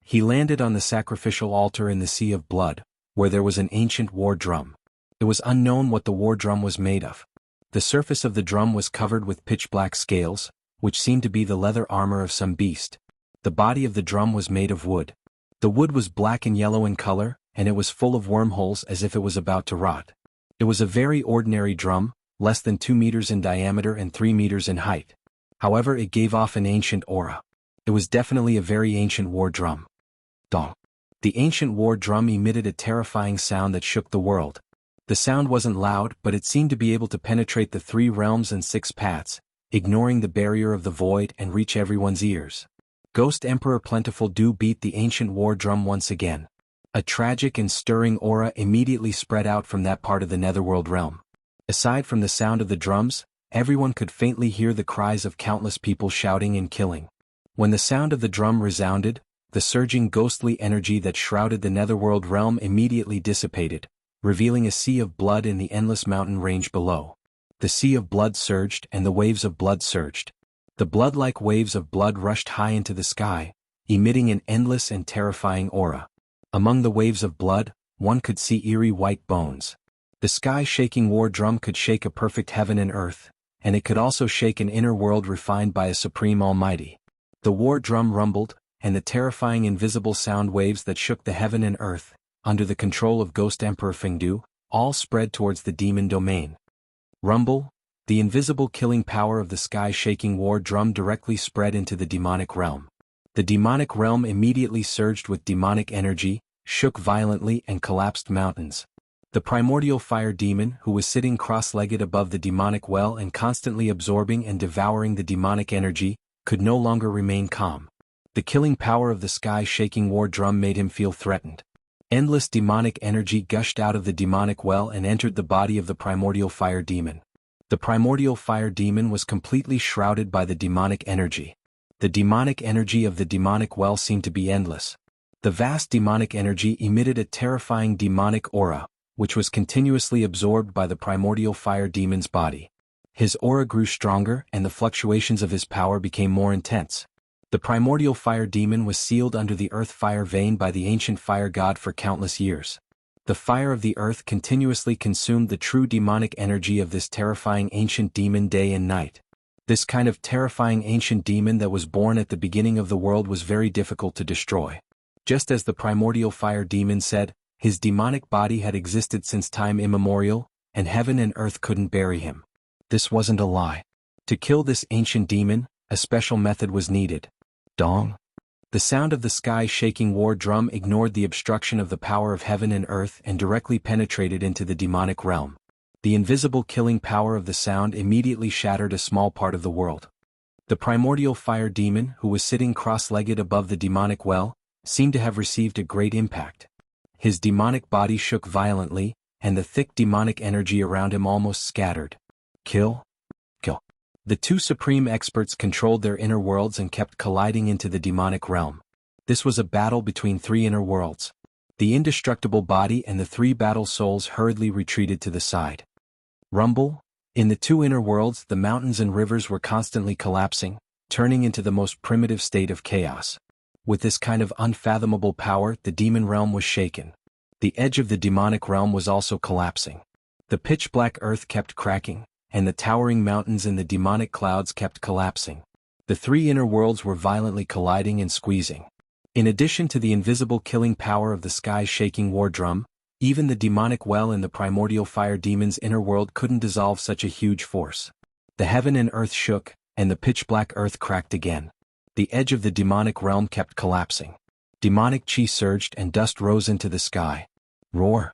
[SPEAKER 1] He landed on the sacrificial altar in the Sea of Blood, where there was an ancient war drum. It was unknown what the war drum was made of. The surface of the drum was covered with pitch-black scales, which seemed to be the leather armor of some beast. The body of the drum was made of wood. The wood was black and yellow in color, and it was full of wormholes as if it was about to rot. It was a very ordinary drum, less than 2 meters in diameter and 3 meters in height. However, it gave off an ancient aura. It was definitely a very ancient war drum. Dong. The ancient war drum emitted a terrifying sound that shook the world. The sound wasn't loud, but it seemed to be able to penetrate the 3 realms and 6 paths, ignoring the barrier of the void and reach everyone's ears. Ghost Emperor Plentiful Do beat the ancient war drum once again. A tragic and stirring aura immediately spread out from that part of the netherworld realm. Aside from the sound of the drums, everyone could faintly hear the cries of countless people shouting and killing. When the sound of the drum resounded, the surging ghostly energy that shrouded the netherworld realm immediately dissipated, revealing a sea of blood in the endless mountain range below. The sea of blood surged and the waves of blood surged. The blood-like waves of blood rushed high into the sky, emitting an endless and terrifying aura. Among the waves of blood, one could see eerie white bones. The sky-shaking war drum could shake a perfect heaven and earth, and it could also shake an inner world refined by a supreme almighty. The war drum rumbled, and the terrifying invisible sound waves that shook the heaven and earth, under the control of Ghost Emperor Fengdu, all spread towards the demon domain. Rumble, the invisible killing power of the sky-shaking war drum directly spread into the demonic realm. The demonic realm immediately surged with demonic energy, shook violently and collapsed mountains. The primordial fire demon, who was sitting cross-legged above the demonic well and constantly absorbing and devouring the demonic energy, could no longer remain calm. The killing power of the sky-shaking war drum made him feel threatened. Endless demonic energy gushed out of the demonic well and entered the body of the primordial fire demon. The primordial fire demon was completely shrouded by the demonic energy. The demonic energy of the demonic well seemed to be endless. The vast demonic energy emitted a terrifying demonic aura, which was continuously absorbed by the primordial fire demon's body. His aura grew stronger and the fluctuations of his power became more intense. The primordial fire demon was sealed under the earth fire vein by the ancient fire god for countless years. The fire of the earth continuously consumed the true demonic energy of this terrifying ancient demon day and night. This kind of terrifying ancient demon that was born at the beginning of the world was very difficult to destroy. Just as the primordial fire demon said, his demonic body had existed since time immemorial, and heaven and earth couldn't bury him. This wasn't a lie. To kill this ancient demon, a special method was needed. Dong. The sound of the sky-shaking war drum ignored the obstruction of the power of heaven and earth and directly penetrated into the demonic realm. The invisible killing power of the sound immediately shattered a small part of the world. The primordial fire demon, who was sitting cross-legged above the demonic well, seemed to have received a great impact. His demonic body shook violently, and the thick demonic energy around him almost scattered. Kill. The 2 supreme experts controlled their inner worlds and kept colliding into the demonic realm. This was a battle between 3 inner worlds. The indestructible body and the 3 battle souls hurriedly retreated to the side. Rumble. In the 2 inner worlds, the mountains and rivers were constantly collapsing, turning into the most primitive state of chaos. With this kind of unfathomable power, the demon realm was shaken. The edge of the demonic realm was also collapsing. The pitch-black earth kept cracking, and the towering mountains in the demonic clouds kept collapsing. The 3 inner worlds were violently colliding and squeezing. In addition to the invisible killing power of the sky-shaking war drum, even the demonic well in the primordial fire demon's inner world couldn't dissolve such a huge force. The heaven and earth shook, and the pitch-black earth cracked again. The edge of the demonic realm kept collapsing. Demonic chi surged and dust rose into the sky. Roar.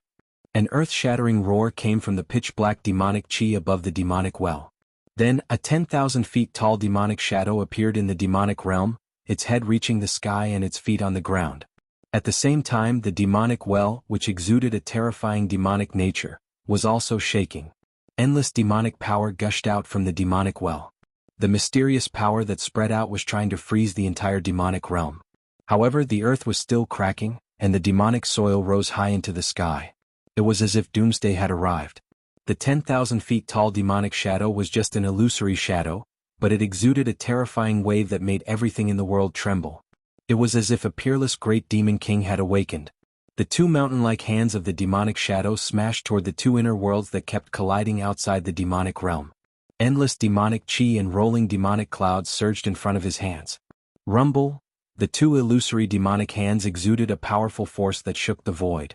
[SPEAKER 1] An earth-shattering roar came from the pitch-black demonic chi above the demonic well. Then, a 10,000 feet tall demonic shadow appeared in the demonic realm, its head reaching the sky and its feet on the ground. At the same time, the demonic well, which exuded a terrifying demonic nature, was also shaking. Endless demonic power gushed out from the demonic well. The mysterious power that spread out was trying to freeze the entire demonic realm. However, the earth was still cracking, and the demonic soil rose high into the sky. It was as if doomsday had arrived. The 10,000 feet tall demonic shadow was just an illusory shadow, but it exuded a terrifying wave that made everything in the world tremble. It was as if a peerless great demon king had awakened. The 2 mountain-like hands of the demonic shadow smashed toward the 2 inner worlds that kept colliding outside the demonic realm. Endless demonic chi and rolling demonic clouds surged in front of his hands. Rumble. The 2 illusory demonic hands exuded a powerful force that shook the void.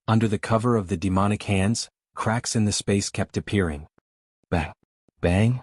[SPEAKER 1] Under the cover of the demonic hands, cracks in the space kept appearing. Bang! Bang!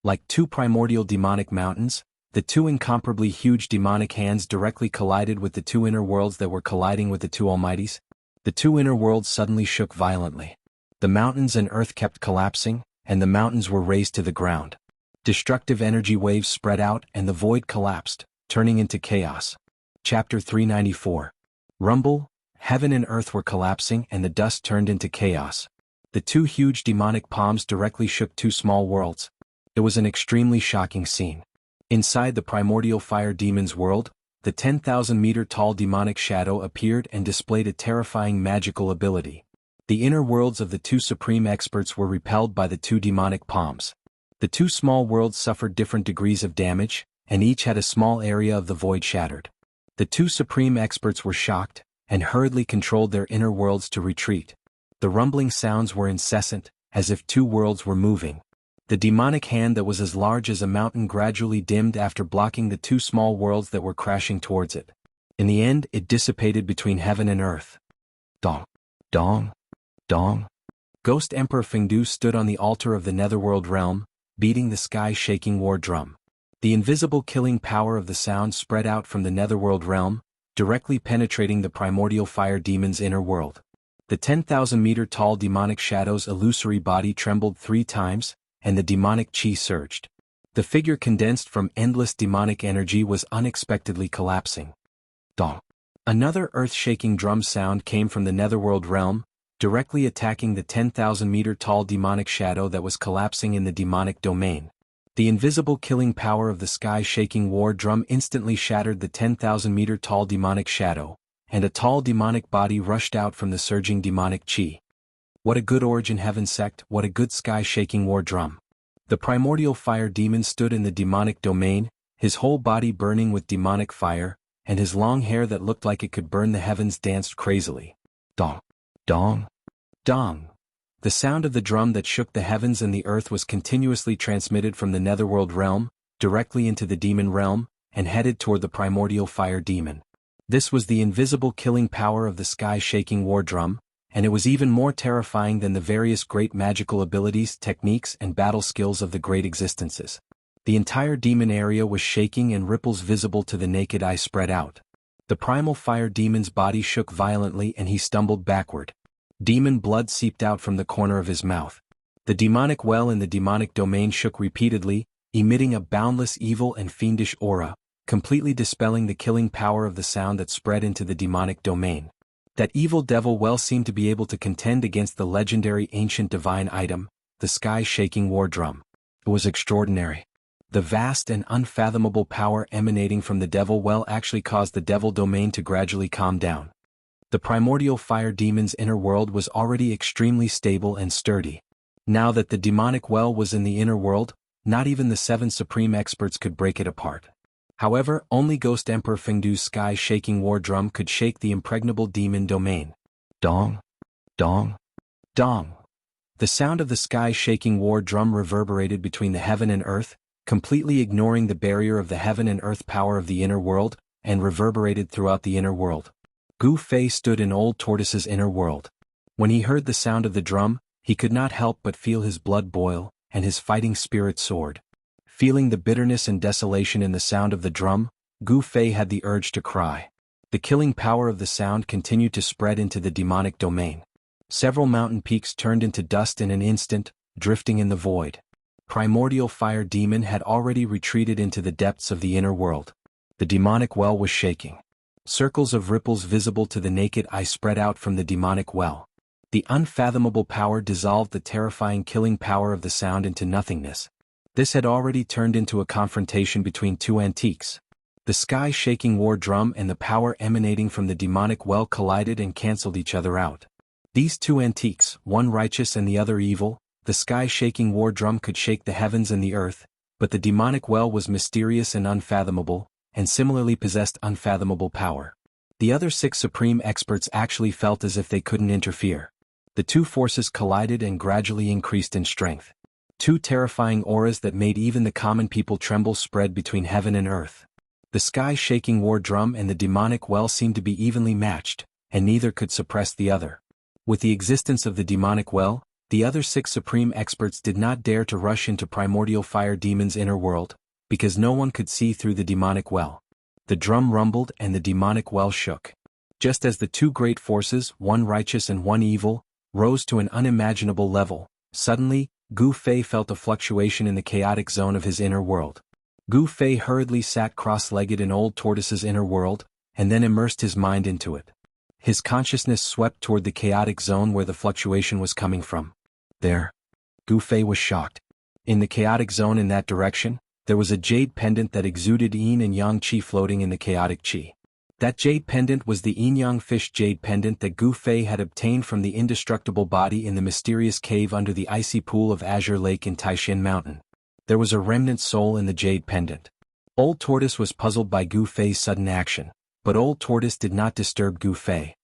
[SPEAKER 1] Like two primordial demonic mountains, the two incomparably huge demonic hands directly collided with the two inner worlds that were colliding with the two almighties. The two inner worlds suddenly shook violently. The mountains and earth kept collapsing, and the mountains were razed to the ground. Destructive energy waves spread out and the void collapsed, turning into chaos. Chapter 394. Rumble. Heaven and earth were collapsing and the dust turned into chaos. The two huge demonic palms directly shook two small worlds. It was an extremely shocking scene. Inside the primordial fire demon's world, the 10,000-meter-tall demonic shadow appeared and displayed a terrifying magical ability. The inner worlds of the two supreme experts were repelled by the two demonic palms. The two small worlds suffered different degrees of damage, and each had a small area of the void shattered. The two supreme experts were shocked, and hurriedly controlled their inner worlds to retreat. The rumbling sounds were incessant, as if two worlds were moving. The demonic hand that was as large as a mountain gradually dimmed after blocking the two small worlds that were crashing towards it. In the end, it dissipated between heaven and earth. Dong! Dong! Dong! Ghost Emperor Fengdu stood on the altar of the netherworld realm, beating the sky-shaking war drum. The invisible killing power of the sound spread out from the netherworld realm, directly penetrating the primordial fire demon's inner world. The 10,000-meter-tall demonic shadow's illusory body trembled 3 times, and the demonic chi surged. The figure condensed from endless demonic energy was unexpectedly collapsing. Dong! Another earth-shaking drum sound came from the netherworld realm, directly attacking the 10,000-meter-tall demonic shadow that was collapsing in the demonic domain. The invisible killing power of the sky-shaking war drum instantly shattered the 10,000-meter-tall demonic shadow, and a tall demonic body rushed out from the surging demonic chi. What a good origin heaven sect, what a good sky-shaking war drum. The primordial fire demon stood in the demonic domain, his whole body burning with demonic fire, and his long hair that looked like it could burn the heavens danced crazily. Dong! Dong! Dong! The sound of the drum that shook the heavens and the earth was continuously transmitted from the netherworld realm, directly into the demon realm, and headed toward the primordial fire demon. This was the invisible killing power of the sky-shaking war drum, and it was even more terrifying than the various great magical abilities, techniques, and battle skills of the great existences. The entire demon area was shaking and ripples visible to the naked eye spread out. The primal fire demon's body shook violently and he stumbled backward. Demon blood seeped out from the corner of his mouth. The demonic well in the demonic domain shook repeatedly, emitting a boundless evil and fiendish aura, completely dispelling the killing power of the sound that spread into the demonic domain. That evil devil well seemed to be able to contend against the legendary ancient divine item, the sky-shaking war drum. It was extraordinary. The vast and unfathomable power emanating from the devil well actually caused the devil domain to gradually calm down. The primordial fire demon's inner world was already extremely stable and sturdy. Now that the demonic well was in the inner world, not even the 7 supreme experts could break it apart. However, only Ghost Emperor Fengdu's sky-shaking war drum could shake the impregnable demon domain. Dong! Dong! Dong! The sound of the sky-shaking war drum reverberated between the heaven and earth, completely ignoring the barrier of the heaven and earth power of the inner world, and reverberated throughout the inner world. Gu Fei stood in Old Tortoise's inner world. When he heard the sound of the drum, he could not help but feel his blood boil, and his fighting spirit soared. Feeling the bitterness and desolation in the sound of the drum, Gu Fei had the urge to cry. The killing power of the sound continued to spread into the demonic domain. Several mountain peaks turned into dust in an instant, drifting in the void. Primordial fire demon had already retreated into the depths of the inner world. The demonic well was shaking. Circles of ripples visible to the naked eye spread out from the demonic well. The unfathomable power dissolved the terrifying killing power of the sound into nothingness. This had already turned into a confrontation between two antiques. The sky-shaking war drum and the power emanating from the demonic well collided and cancelled each other out. These two antiques, one righteous and the other evil, the sky-shaking war drum could shake the heavens and the earth, but the demonic well was mysterious and unfathomable, and similarly possessed unfathomable power. The other 6 supreme experts actually felt as if they couldn't interfere. The two forces collided and gradually increased in strength. 2 terrifying auras that made even the common people tremble spread between heaven and earth. The sky-shaking war drum and the demonic well seemed to be evenly matched, and neither could suppress the other. With the existence of the demonic well, the other 6 supreme experts did not dare to rush into primordial fire demon's inner world, because no one could see through the demonic well. The drum rumbled and the demonic well shook. Just as the 2 great forces, one righteous and one evil, rose to an unimaginable level, suddenly, Gu Fei felt a fluctuation in the chaotic zone of his inner world. Gu Fei hurriedly sat cross-legged in Old Tortoise's inner world, and then immersed his mind into it. His consciousness swept toward the chaotic zone where the fluctuation was coming from. There. Gu Fei was shocked. In the chaotic zone in that direction, there was a jade pendant that exuded yin and yang qi floating in the chaotic qi. That jade pendant was the yin-yang fish jade pendant that Gu Fei had obtained from the indestructible body in the mysterious cave under the icy pool of Azure Lake in Taishan Mountain. There was a remnant soul in the jade pendant. Old Tortoise was puzzled by Gu Fei's sudden action, but Old Tortoise did not disturb Gu Fei.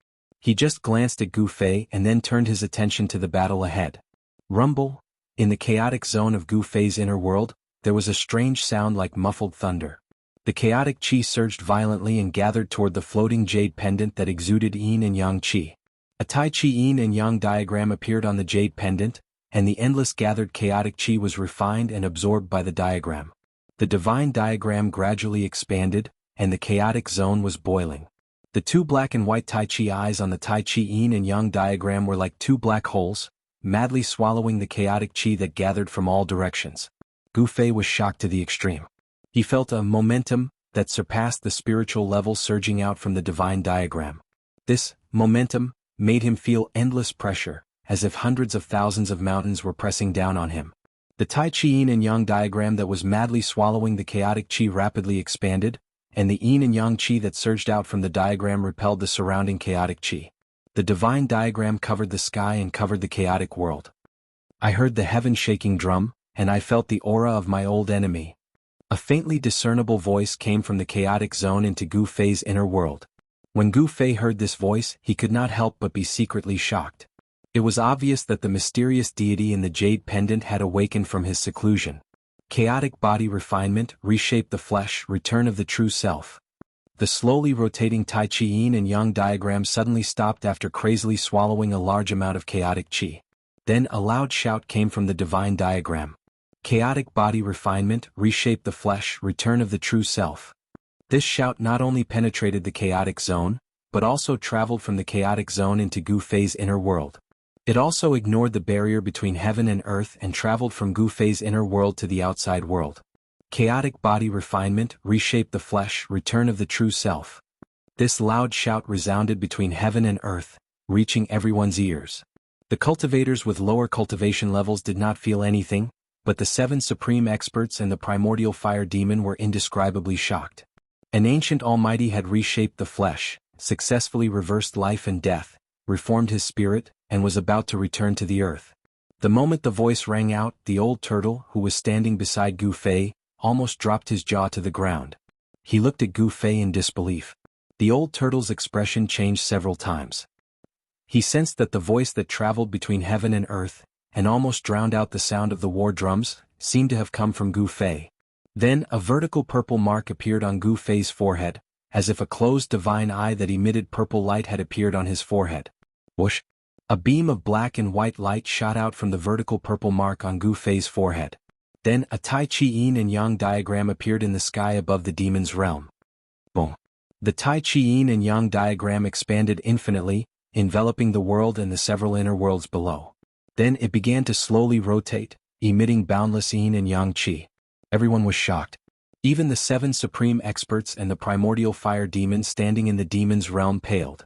[SPEAKER 1] He just glanced at Gu Fei and then turned his attention to the battle ahead. Rumble. In the chaotic zone of Gu Fei's inner world, there was a strange sound like muffled thunder. The chaotic qi surged violently and gathered toward the floating jade pendant that exuded yin and yang qi. A Tai Chi yin and yang diagram appeared on the jade pendant, and the endless gathered chaotic qi was refined and absorbed by the diagram. The divine diagram gradually expanded, and the chaotic zone was boiling. The 2 black and white Tai Chi eyes on the Tai Chi yin and yang diagram were like 2 black holes, madly swallowing the chaotic qi that gathered from all directions. Gu Fei was shocked to the extreme. He felt a momentum that surpassed the spiritual level surging out from the divine diagram. This momentum made him feel endless pressure, as if hundreds of thousands of mountains were pressing down on him. The Tai Chi yin and yang diagram that was madly swallowing the chaotic qi rapidly expanded, and the yin and yang qi that surged out from the diagram repelled the surrounding chaotic qi. The divine diagram covered the sky and covered the chaotic world. I heard the heaven-shaking drum, and I felt the aura of my old enemy. A faintly discernible voice came from the chaotic zone into Gu Fei's inner world. When Gu Fei heard this voice, he could not help but be secretly shocked. It was obvious that the mysterious deity in the jade pendant had awakened from his seclusion. Chaotic body refinement, reshape the flesh, return of the true self. The slowly rotating Tai Chi yin and yang diagram suddenly stopped after crazily swallowing a large amount of chaotic qi. Then a loud shout came from the divine diagram. Chaotic body refinement, reshape the flesh, return of the true self. This shout not only penetrated the chaotic zone, but also traveled from the chaotic zone into Gu Fei's inner world. It also ignored the barrier between heaven and earth and traveled from Gu Fei's inner world to the outside world. Chaotic body refinement, reshape the flesh, return of the true self. This loud shout resounded between heaven and earth, reaching everyone's ears. The cultivators with lower cultivation levels did not feel anything, but the 7 supreme experts and the primordial fire demon were indescribably shocked. An ancient almighty had reshaped the flesh, successfully reversed life and death, reformed his spirit, and was about to return to the earth. The moment the voice rang out, the old turtle, who was standing beside Gu Fei, almost dropped his jaw to the ground. He looked at Gu Fei in disbelief. The old turtle's expression changed several times. He sensed that the voice that traveled between heaven and earth, and almost drowned out the sound of the war drums, seemed to have come from Gu Fei. Then a vertical purple mark appeared on Gu Fei's forehead, as if a closed divine eye that emitted purple light had appeared on his forehead. Whoosh! A beam of black and white light shot out from the vertical purple mark on Gu Fei's forehead. Then a Tai Chi yin and yang diagram appeared in the sky above the demon's realm. Boom! The Tai Chi yin and yang diagram expanded infinitely, enveloping the world and the several inner worlds below. Then it began to slowly rotate, emitting boundless yin and yang qi. Everyone was shocked. Even the 7 supreme experts and the primordial fire demon standing in the demon's realm paled.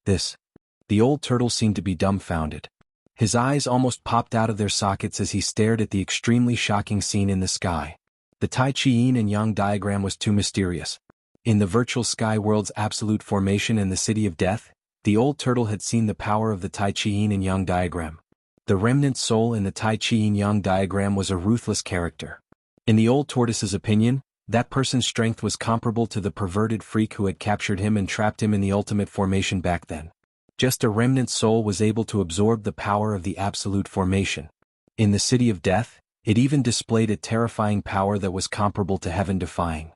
[SPEAKER 1] The old turtle seemed to be dumbfounded. His eyes almost popped out of their sockets as he stared at the extremely shocking scene in the sky. The Tai Chi yin and yang diagram was too mysterious. In the virtual sky world's absolute formation and the city of death, the old turtle had seen the power of the Tai Chi yin and yang diagram. The remnant soul in the Tai Chi yin yang diagram was a ruthless character. In the old tortoise's opinion, that person's strength was comparable to the perverted freak who had captured him and trapped him in the ultimate formation back then. Just a remnant soul was able to absorb the power of the absolute formation. In the city of death, it even displayed a terrifying power that was comparable to heaven-defying.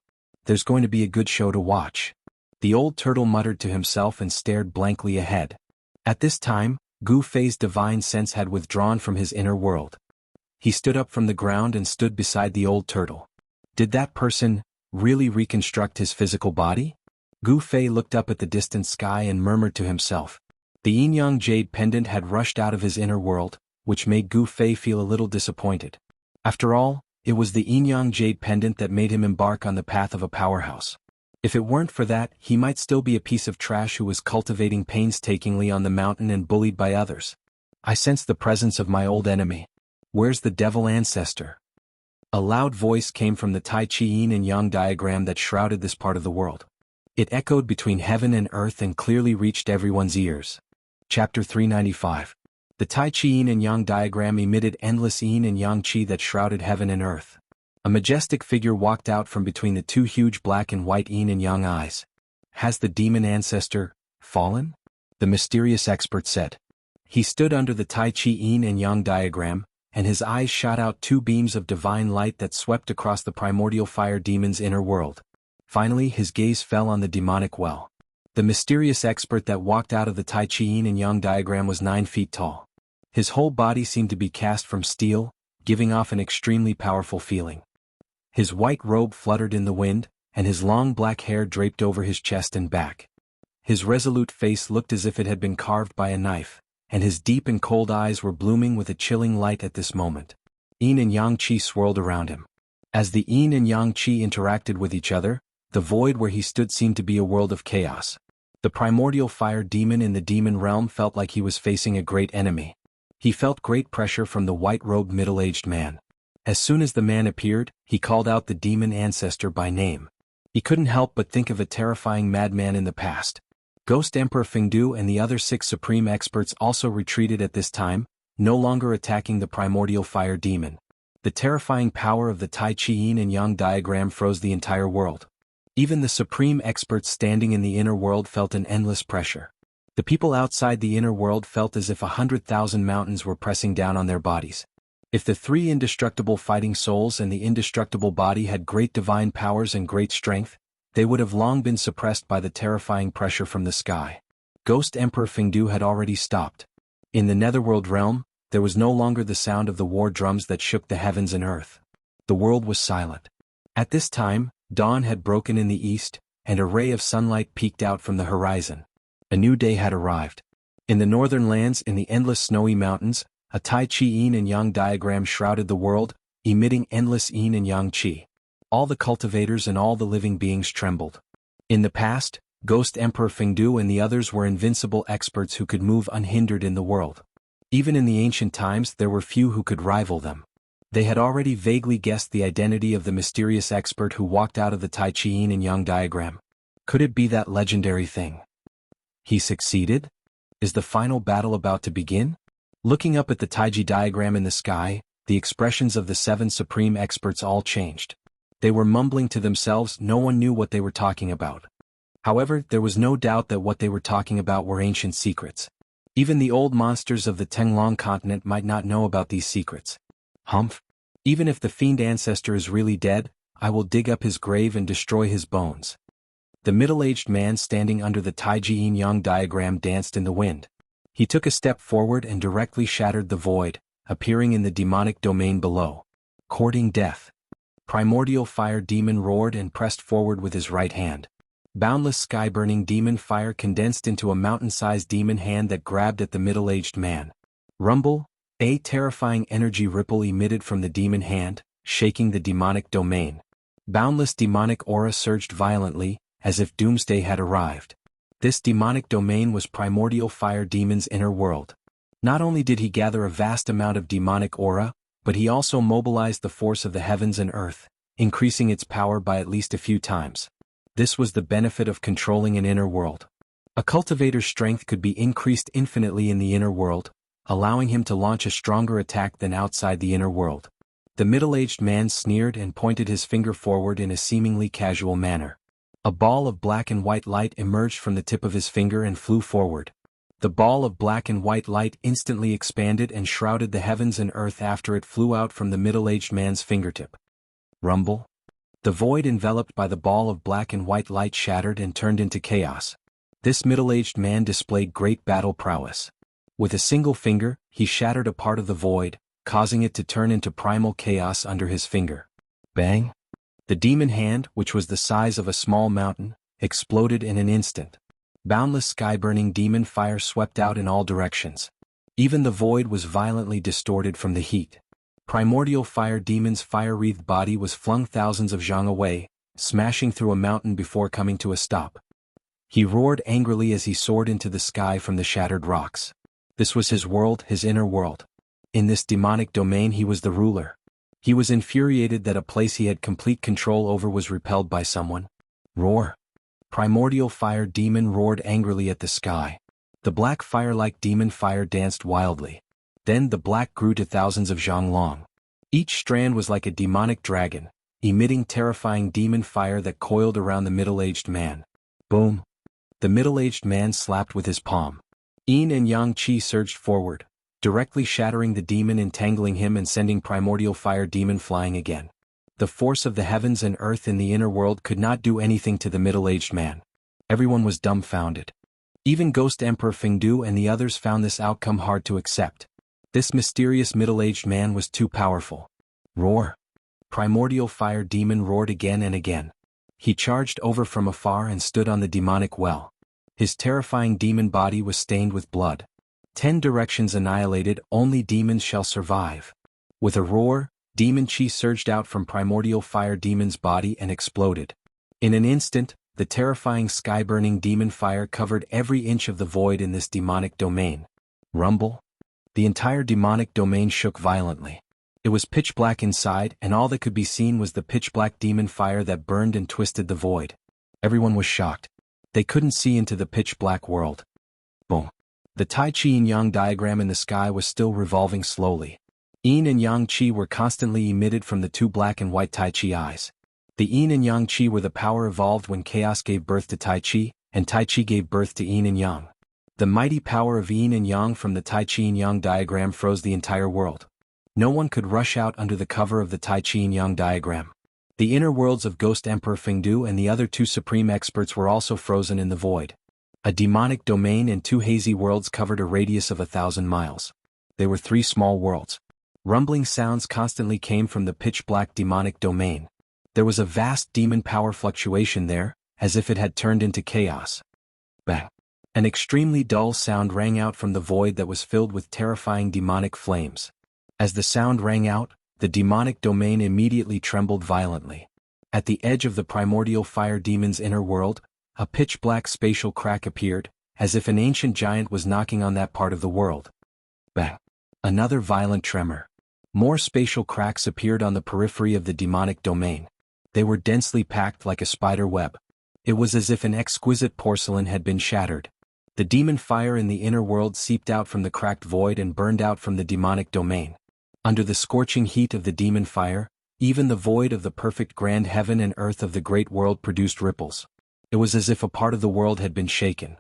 [SPEAKER 1] There's going to be a good show to watch. The old turtle muttered to himself and stared blankly ahead. At this time, Gu Fei's divine sense had withdrawn from his inner world. He stood up from the ground and stood beside the old turtle. Did that person really reconstruct his physical body? Gu Fei looked up at the distant sky and murmured to himself. The yin-yang jade pendant had rushed out of his inner world, which made Gu Fei feel a little disappointed. After all, it was the yin-yang jade pendant that made him embark on the path of a powerhouse. If it weren't for that, he might still be a piece of trash who was cultivating painstakingly on the mountain and bullied by others. I sense the presence of my old enemy. Where's the devil ancestor? A loud voice came from the Tai Chi yin and yang diagram that shrouded this part of the world. It echoed between heaven and earth and clearly reached everyone's ears. Chapter 395. The Tai Chi yin and yang diagram emitted endless yin and yang chi that shrouded heaven and earth. A majestic figure walked out from between the two huge black and white yin and yang eyes. Has the demon ancestor fallen? The mysterious expert said. He stood under the Tai Chi yin and yang diagram, and his eyes shot out two beams of divine light that swept across the primordial fire demon's inner world. Finally, his gaze fell on the demonic well. The mysterious expert that walked out of the Tai Chi yin and yang diagram was 9 feet tall. His whole body seemed to be cast from steel, giving off an extremely powerful feeling. His white robe fluttered in the wind, and his long black hair draped over his chest and back. His resolute face looked as if it had been carved by a knife, and his deep and cold eyes were blooming with a chilling light at this moment. Yin and yang chi swirled around him. As the yin and yang chi interacted with each other, the void where he stood seemed to be a world of chaos. The primordial fire demon in the demon realm felt like he was facing a great enemy. He felt great pressure from the white-robed middle-aged man. As soon as the man appeared, he called out the demon ancestor by name. He couldn't help but think of a terrifying madman in the past. Ghost Emperor Fengdu and the other 6 supreme experts also retreated at this time, no longer attacking the primordial fire demon. The terrifying power of the Tai Chi yin and yang diagram froze the entire world. Even the supreme experts standing in the inner world felt an endless pressure. The people outside the inner world felt as if 100,000 mountains were pressing down on their bodies. If the 3 indestructible fighting souls and the indestructible body had great divine powers and great strength, they would have long been suppressed by the terrifying pressure from the sky. Ghost Emperor Fengdu had already stopped. In the netherworld realm, there was no longer the sound of the war drums that shook the heavens and earth. The world was silent. At this time, dawn had broken in the east, and a ray of sunlight peeked out from the horizon. A new day had arrived. In the northern lands, in the endless snowy mountains, a Tai Chi yin and yang diagram shrouded the world, emitting endless yin and yang chi. All the cultivators and all the living beings trembled. In the past, Ghost Emperor Fengdu and the others were invincible experts who could move unhindered in the world. Even in the ancient times, there were few who could rival them. They had already vaguely guessed the identity of the mysterious expert who walked out of the Tai Chi yin and yang diagram. Could it be that legendary thing? He succeeded? Is the final battle about to begin? Looking up at the Taiji diagram in the sky, the expressions of the 7 supreme experts all changed. They were mumbling to themselves, no one knew what they were talking about. However, there was no doubt that what they were talking about were ancient secrets. Even the old monsters of the Tenglong continent might not know about these secrets. Humph! Even if the fiend ancestor is really dead, I will dig up his grave and destroy his bones. The middle-aged man standing under the Taiji yin-yang diagram danced in the wind. He took a step forward and directly shattered the void, appearing in the demonic domain below. Courting death. Primordial fire demon roared and pressed forward with his right hand. Boundless sky-burning demon fire condensed into a mountain-sized demon hand that grabbed at the middle-aged man. Rumble, a terrifying energy ripple emitted from the demon hand, shaking the demonic domain. Boundless demonic aura surged violently, as if doomsday had arrived. This demonic domain was primordial fire demon's inner world. Not only did he gather a vast amount of demonic aura, but he also mobilized the force of the heavens and earth, increasing its power by at least a few times. This was the benefit of controlling an inner world. A cultivator's strength could be increased infinitely in the inner world, allowing him to launch a stronger attack than outside the inner world. The middle-aged man sneered and pointed his finger forward in a seemingly casual manner. A ball of black and white light emerged from the tip of his finger and flew forward. The ball of black and white light instantly expanded and shrouded the heavens and earth after it flew out from the middle-aged man's fingertip. Rumble. The void enveloped by the ball of black and white light shattered and turned into chaos. This middle-aged man displayed great battle prowess. With a single finger, he shattered a part of the void, causing it to turn into primal chaos under his finger. Bang! The demon hand, which was the size of a small mountain, exploded in an instant. Boundless sky-burning demon fire swept out in all directions. Even the void was violently distorted from the heat. Primordial fire demon's fire-wreathed body was flung thousands of zhang away, smashing through a mountain before coming to a stop. He roared angrily as he soared into the sky from the shattered rocks. This was his world, his inner world. In this demonic domain he was the ruler. He was infuriated that a place he had complete control over was repelled by someone. Roar! Primordial fire demon roared angrily at the sky. The black fire-like demon fire danced wildly. Then the black grew to thousands of zhang long. Each strand was like a demonic dragon, emitting terrifying demon fire that coiled around the middle-aged man. Boom! The middle-aged man slapped with his palm. Yin and Yang Qi surged forward, directly shattering the demon, entangling him and sending primordial fire demon flying again. The force of the heavens and earth in the inner world could not do anything to the middle-aged man. Everyone was dumbfounded. Even Ghost Emperor Fengdu and the others found this outcome hard to accept. This mysterious middle-aged man was too powerful. Roar! Primordial fire demon roared again and again. He charged over from afar and stood on the demonic well. His terrifying demon body was stained with blood. 10 directions annihilated, only demons shall survive. With a roar, demon chi surged out from primordial fire demon's body and exploded. In an instant, the terrifying sky-burning demon fire covered every inch of the void in this demonic domain. Rumble! The entire demonic domain shook violently. It was pitch black inside, and all that could be seen was the pitch-black demon fire that burned and twisted the void. Everyone was shocked. They couldn't see into the pitch-black world. Boom! The Tai Chi Yin-Yang diagram in the sky was still revolving slowly. Yin and Yang Qi were constantly emitted from the two black and white Tai Chi eyes. The Yin and Yang Qi were the power evolved when chaos gave birth to Tai Chi, and Tai Chi gave birth to Yin and Yang. The mighty power of Yin and Yang from the Tai Chi Yin-Yang diagram froze the entire world. No one could rush out under the cover of the Tai Chi Yin-Yang diagram. The inner worlds of Ghost Emperor Fengdu and the other two supreme experts were also frozen in the void. A demonic domain and 2 hazy worlds covered a radius of 1,000 miles. They were 3 small worlds. Rumbling sounds constantly came from the pitch-black demonic domain. There was a vast demon power fluctuation there, as if it had turned into chaos. Bang! An extremely dull sound rang out from the void that was filled with terrifying demonic flames. As the sound rang out, the demonic domain immediately trembled violently. At the edge of the primordial fire demon's inner world, a pitch-black spatial crack appeared, as if an ancient giant was knocking on that part of the world. Bang! Another violent tremor. More spatial cracks appeared on the periphery of the demonic domain. They were densely packed like a spider web. It was as if an exquisite porcelain had been shattered. The demon fire in the inner world seeped out from the cracked void and burned out from the demonic domain. Under the scorching heat of the demon fire, even the void of the perfect grand heaven and earth of the great world produced ripples. It was as if a part of the world had been shaken.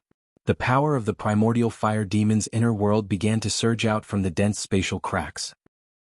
[SPEAKER 1] The power of the primordial fire demon's inner world began to surge out from the dense spatial cracks.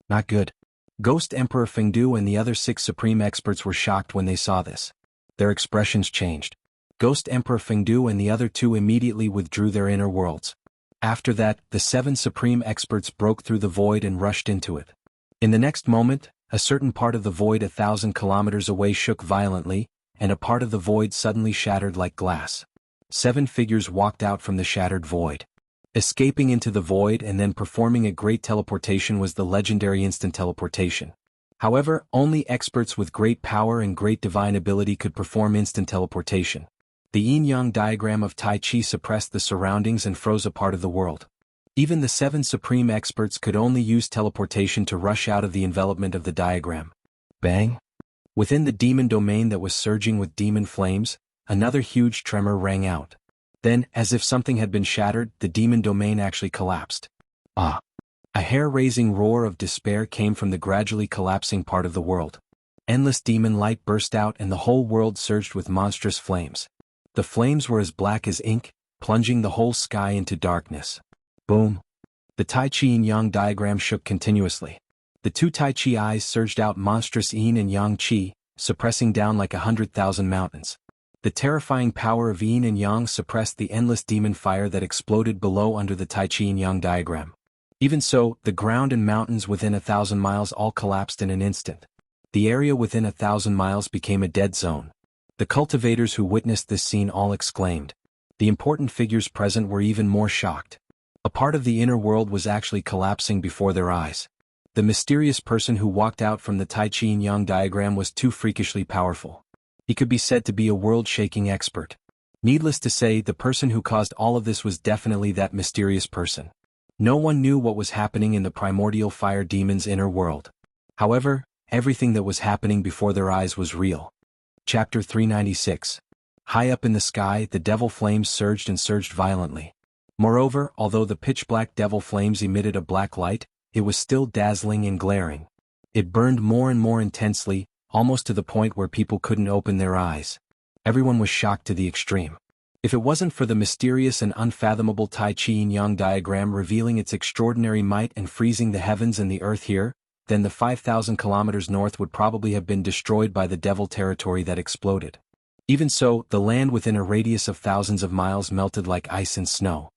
[SPEAKER 1] Not good. Ghost Emperor Fengdu and the other 6 supreme experts were shocked when they saw this. Their expressions changed. Ghost Emperor Fengdu and the other 2 immediately withdrew their inner worlds. After that, the 7 supreme experts broke through the void and rushed into it. In the next moment, a certain part of the void 1,000 kilometers away shook violently, and a part of the void suddenly shattered like glass. 7 figures walked out from the shattered void. Escaping into the void and then performing a great teleportation was the legendary instant teleportation. However, only experts with great power and great divine ability could perform instant teleportation. The yin-yang diagram of Tai Chi suppressed the surroundings and froze a part of the world. Even the 7 supreme experts could only use teleportation to rush out of the envelopment of the diagram. Bang! Within the demon domain that was surging with demon flames, another huge tremor rang out. Then, as if something had been shattered, the demon domain actually collapsed. Ah! A hair-raising roar of despair came from the gradually collapsing part of the world. Endless demon light burst out and the whole world surged with monstrous flames. The flames were as black as ink, plunging the whole sky into darkness. Boom! The Tai Chi Yin-Yang diagram shook continuously. The 2 Tai Chi eyes surged out monstrous yin and yang chi, suppressing down like 100,000 mountains. The terrifying power of yin and yang suppressed the endless demon fire that exploded below under the Tai Chi Yin Yang diagram. Even so, the ground and mountains within 1,000 miles all collapsed in an instant. The area within 1,000 miles became a dead zone. The cultivators who witnessed this scene all exclaimed. The important figures present were even more shocked. A part of the inner world was actually collapsing before their eyes. The mysterious person who walked out from the Tai Chi Yin Yang diagram was too freakishly powerful. He could be said to be a world-shaking expert. Needless to say, the person who caused all of this was definitely that mysterious person. No one knew what was happening in the primordial fire demon's inner world. However, everything that was happening before their eyes was real. Chapter 396. High up in the sky, the devil flames surged and surged violently. Moreover, although the pitch-black devil flames emitted a black light, it was still dazzling and glaring. It burned more and more intensely, almost to the point where people couldn't open their eyes. Everyone was shocked to the extreme. If it wasn't for the mysterious and unfathomable Tai Chi Yin Yang diagram revealing its extraordinary might and freezing the heavens and the earth here, then the 5,000 kilometers north would probably have been destroyed by the devil territory that exploded. Even so, the land within a radius of thousands of miles melted like ice and snow.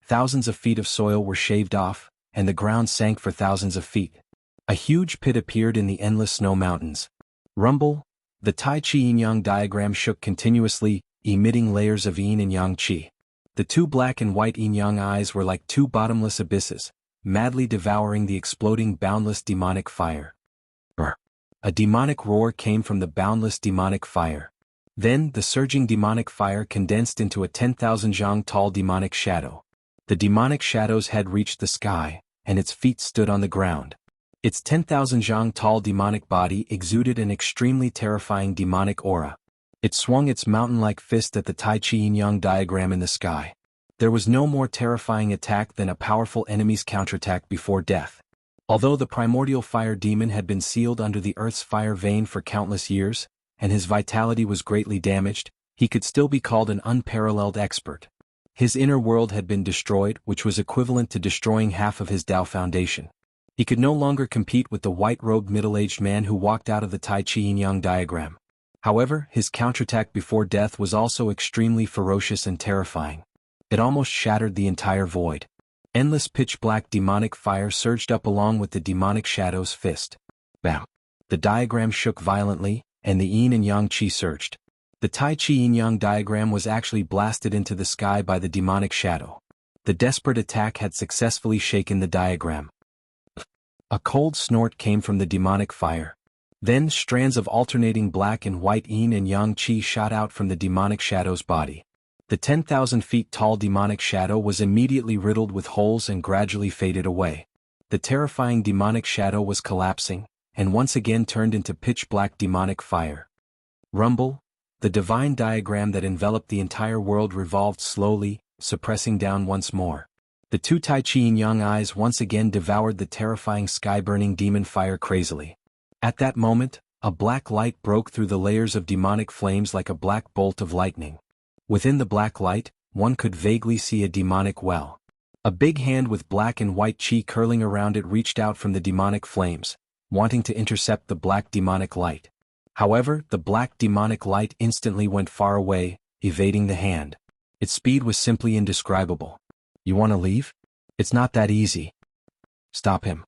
[SPEAKER 1] Thousands of feet of soil were shaved off, and the ground sank for thousands of feet. A huge pit appeared in the endless snow mountains. Rumble. The Tai Chi Yin Yang diagram shook continuously, emitting layers of yin and yang qi. The two black and white yin yang eyes were like two bottomless abysses, madly devouring the exploding boundless demonic fire. A demonic roar came from the boundless demonic fire. Then, the surging demonic fire condensed into a 10,000 zhang tall demonic shadow. The demonic shadow's head reached the sky, and its feet stood on the ground. Its 10,000 zhang tall demonic body exuded an extremely terrifying demonic aura. It swung its mountain-like fist at the Tai Chi Yin Yang diagram in the sky. There was no more terrifying attack than a powerful enemy's counterattack before death. Although the primordial fire demon had been sealed under the earth's fire vein for countless years, and his vitality was greatly damaged, he could still be called an unparalleled expert. His inner world had been destroyed, which was equivalent to destroying half of his Tao foundation. He could no longer compete with the white-robed middle-aged man who walked out of the Tai Chi Yin Yang diagram. However, his counterattack before death was also extremely ferocious and terrifying. It almost shattered the entire void. Endless pitch-black demonic fire surged up along with the demonic shadow's fist. Bam! The diagram shook violently, and the yin and yang qi surged. The Tai Chi Yin Yang diagram was actually blasted into the sky by the demonic shadow. The desperate attack had successfully shaken the diagram. A cold snort came from the demonic fire. Then strands of alternating black and white yin and yang qi shot out from the demonic shadow's body. The 10,000 feet tall demonic shadow was immediately riddled with holes and gradually faded away. The terrifying demonic shadow was collapsing, and once again turned into pitch-black demonic fire. Rumble. The divine diagram that enveloped the entire world revolved slowly, suppressing down once more. The two Tai Chi Yin Yang eyes once again devoured the terrifying sky-burning demon fire crazily. At that moment, a black light broke through the layers of demonic flames like a black bolt of lightning. Within the black light, one could vaguely see a demonic well. A big hand with black and white qi curling around it reached out from the demonic flames, wanting to intercept the black demonic light. However, the black demonic light instantly went far away, evading the hand. Its speed was simply indescribable. You want to leave? It's not that easy. Stop him.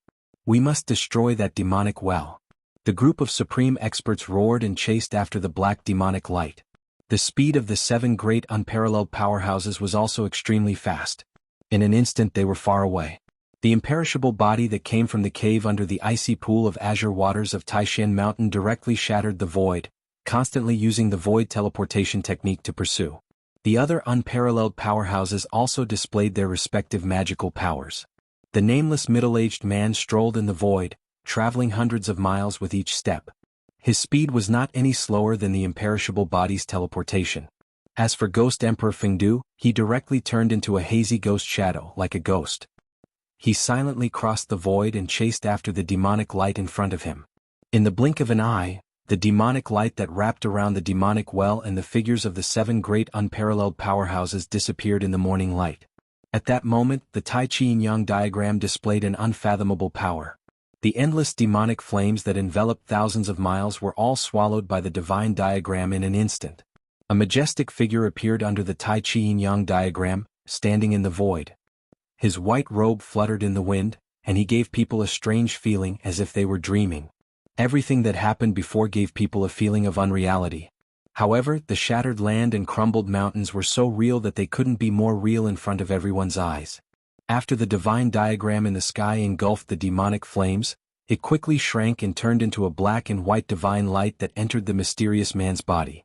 [SPEAKER 1] We must destroy that demonic well. The group of supreme experts roared and chased after the black demonic light. The speed of the 7 great unparalleled powerhouses was also extremely fast. In an instant they were far away. The imperishable body that came from the cave under the icy pool of azure waters of Taishan Mountain directly shattered the void, constantly using the void teleportation technique to pursue. The other unparalleled powerhouses also displayed their respective magical powers. The nameless middle-aged man strolled in the void, traveling hundreds of miles with each step. His speed was not any slower than the imperishable body's teleportation. As for Ghost Emperor Fengdu, he directly turned into a hazy ghost shadow, like a ghost. He silently crossed the void and chased after the demonic light in front of him. In the blink of an eye, the demonic light that wrapped around the demonic well and the figures of the 7 great unparalleled powerhouses disappeared in the morning light. At that moment, the Tai Chi Yin Yang diagram displayed an unfathomable power. The endless demonic flames that enveloped thousands of miles were all swallowed by the divine diagram in an instant. A majestic figure appeared under the Tai Chi Yin-Yang diagram, standing in the void. His white robe fluttered in the wind, and he gave people a strange feeling as if they were dreaming. Everything that happened before gave people a feeling of unreality. However, the shattered land and crumbled mountains were so real that they couldn't be more real in front of everyone's eyes. After the divine diagram in the sky engulfed the demonic flames, it quickly shrank and turned into a black and white divine light that entered the mysterious man's body.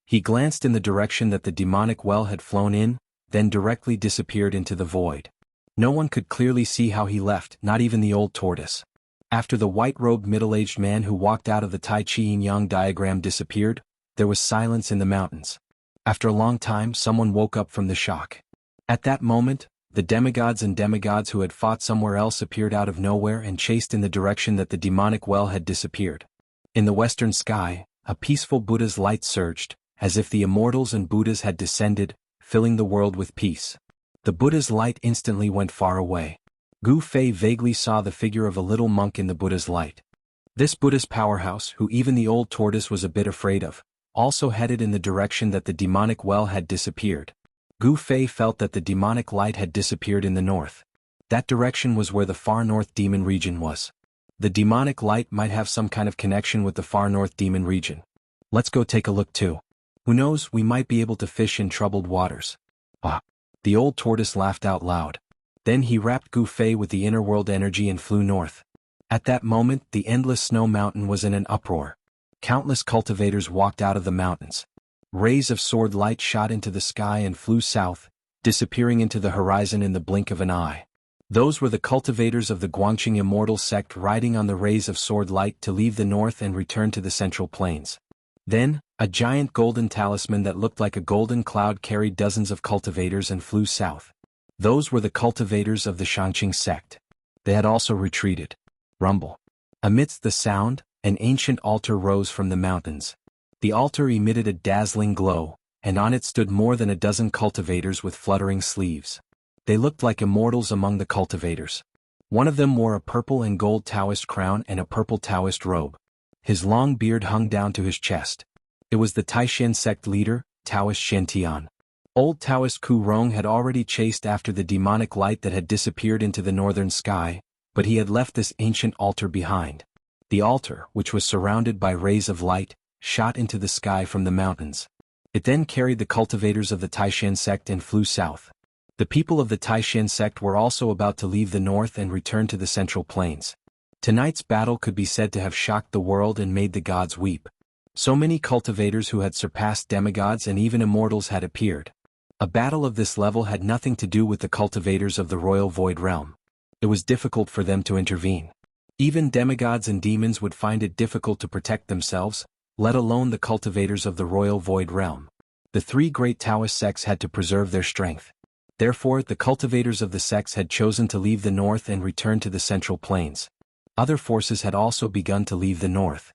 [SPEAKER 1] He glanced in the direction that the demonic well had flown in, then directly disappeared into the void. No one could clearly see how he left, not even the old tortoise. After the white-robed middle-aged man who walked out of the Tai Chi Yin-Yang diagram disappeared, there was silence in the mountains. After a long time, someone woke up from the shock. At that moment, the demigods and demigods who had fought somewhere else appeared out of nowhere and chased in the direction that the demonic well had disappeared. In the western sky, a peaceful Buddha's light surged, as if the immortals and Buddhas had descended, filling the world with peace. The Buddha's light instantly went far away. Gu Fei vaguely saw the figure of a little monk in the Buddha's light. This Buddha's powerhouse, who even the old tortoise was a bit afraid of, also headed in the direction that the demonic well had disappeared. Gu Fei felt that the demonic light had disappeared in the north. That direction was where the far north demon region was. The demonic light might have some kind of connection with the far north demon region. Let's go take a look too. Who knows, we might be able to fish in troubled waters. Ah! The old tortoise laughed out loud. Then he wrapped Gu Fei with the inner world energy and flew north. At that moment, the endless snow mountain was in an uproar. Countless cultivators walked out of the mountains. Rays of sword light shot into the sky and flew south, disappearing into the horizon in the blink of an eye. Those were the cultivators of the Guangqing Immortal sect riding on the rays of sword light to leave the north and return to the central plains. Then, a giant golden talisman that looked like a golden cloud carried dozens of cultivators and flew south. Those were the cultivators of the Shangqing sect. They had also retreated. Rumble. Amidst the sound, an ancient altar rose from the mountains. The altar emitted a dazzling glow, and on it stood more than a dozen cultivators with fluttering sleeves. They looked like immortals among the cultivators. One of them wore a purple and gold Taoist crown and a purple Taoist robe. His long beard hung down to his chest. It was the Taishan sect leader, Taoist Shen. Old Taoist Ku Rong had already chased after the demonic light that had disappeared into the northern sky, but he had left this ancient altar behind. The altar, which was surrounded by rays of light, shot into the sky from the mountains. It then carried the cultivators of the Taishan sect and flew south. The people of the Taishan sect were also about to leave the north and return to the central plains. Tonight's battle could be said to have shocked the world and made the gods weep. So many cultivators who had surpassed demigods and even immortals had appeared. A battle of this level had nothing to do with the cultivators of the royal void realm. It was difficult for them to intervene. Even demigods and demons would find it difficult to protect themselves, let alone the cultivators of the royal void realm. The three great Taoist sects had to preserve their strength. Therefore, the cultivators of the sects had chosen to leave the north and return to the central plains. Other forces had also begun to leave the north.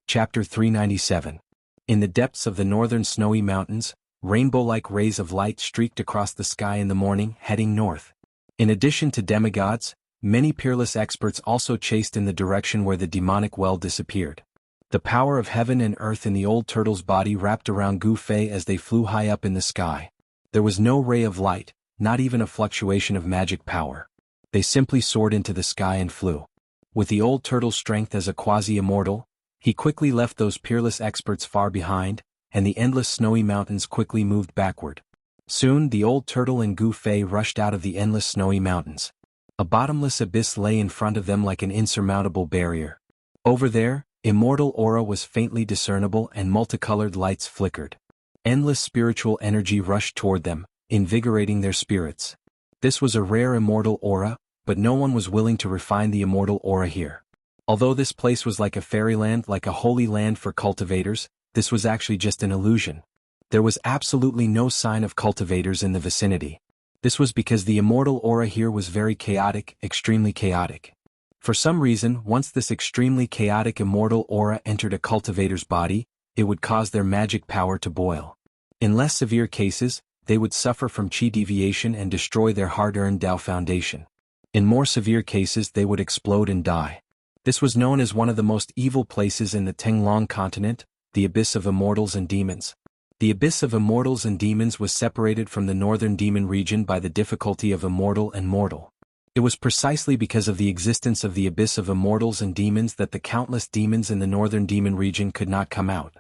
[SPEAKER 1] Chapter 397. In the depths of the northern snowy mountains, rainbow-like rays of light streaked across the sky in the morning, heading north. In addition to demigods, many peerless experts also chased in the direction where the demonic well disappeared. The power of heaven and earth in the old turtle's body wrapped around Gu Fei as they flew high up in the sky. There was no ray of light, not even a fluctuation of magic power. They simply soared into the sky and flew. With the old turtle's strength as a quasi-immortal, he quickly left those peerless experts far behind, and the endless snowy mountains quickly moved backward. Soon the old turtle and Gu Fei rushed out of the endless snowy mountains. A bottomless abyss lay in front of them like an insurmountable barrier. Over there, immortal aura was faintly discernible and multicolored lights flickered. Endless spiritual energy rushed toward them, invigorating their spirits. This was a rare immortal aura, but no one was willing to refine the immortal aura here. Although this place was like a fairyland, like a holy land for cultivators, this was actually just an illusion. There was absolutely no sign of cultivators in the vicinity. This was because the immortal aura here was very chaotic, extremely chaotic. For some reason, once this extremely chaotic immortal aura entered a cultivator's body, it would cause their magic power to boil. In less severe cases, they would suffer from qi deviation and destroy their hard-earned Tao foundation. In more severe cases, they would explode and die. This was known as one of the most evil places in the Tenglong continent, the abyss of immortals and demons. The abyss of immortals and demons was separated from the northern demon region by the difficulty of immortal and mortal. It was precisely because of the existence of the abyss of immortals and demons that the countless demons in the northern demon region could not come out.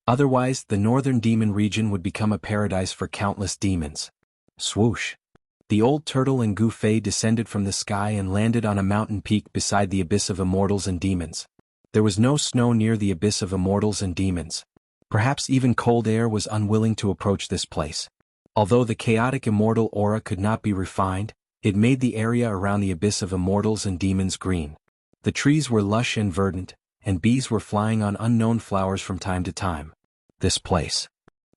[SPEAKER 1] Otherwise, the northern demon region would become a paradise for countless demons. Swoosh! The old turtle and Gu Fei descended from the sky and landed on a mountain peak beside the abyss of immortals and demons. There was no snow near the abyss of immortals and demons. Perhaps even cold air was unwilling to approach this place. Although the chaotic immortal aura could not be refined, it made the area around the abyss of immortals and demons green. The trees were lush and verdant, and bees were flying on unknown flowers from time to time. This place.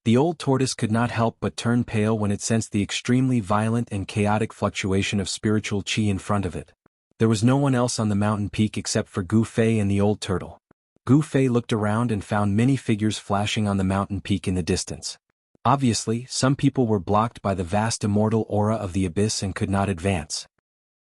[SPEAKER 1] The old tortoise could not help but turn pale when it sensed the extremely violent and chaotic fluctuation of spiritual qi in front of it. There was no one else on the mountain peak except for Gu Fei and the old turtle. Gu Fei looked around and found many figures flashing on the mountain peak in the distance. Obviously, some people were blocked by the vast immortal aura of the abyss and could not advance.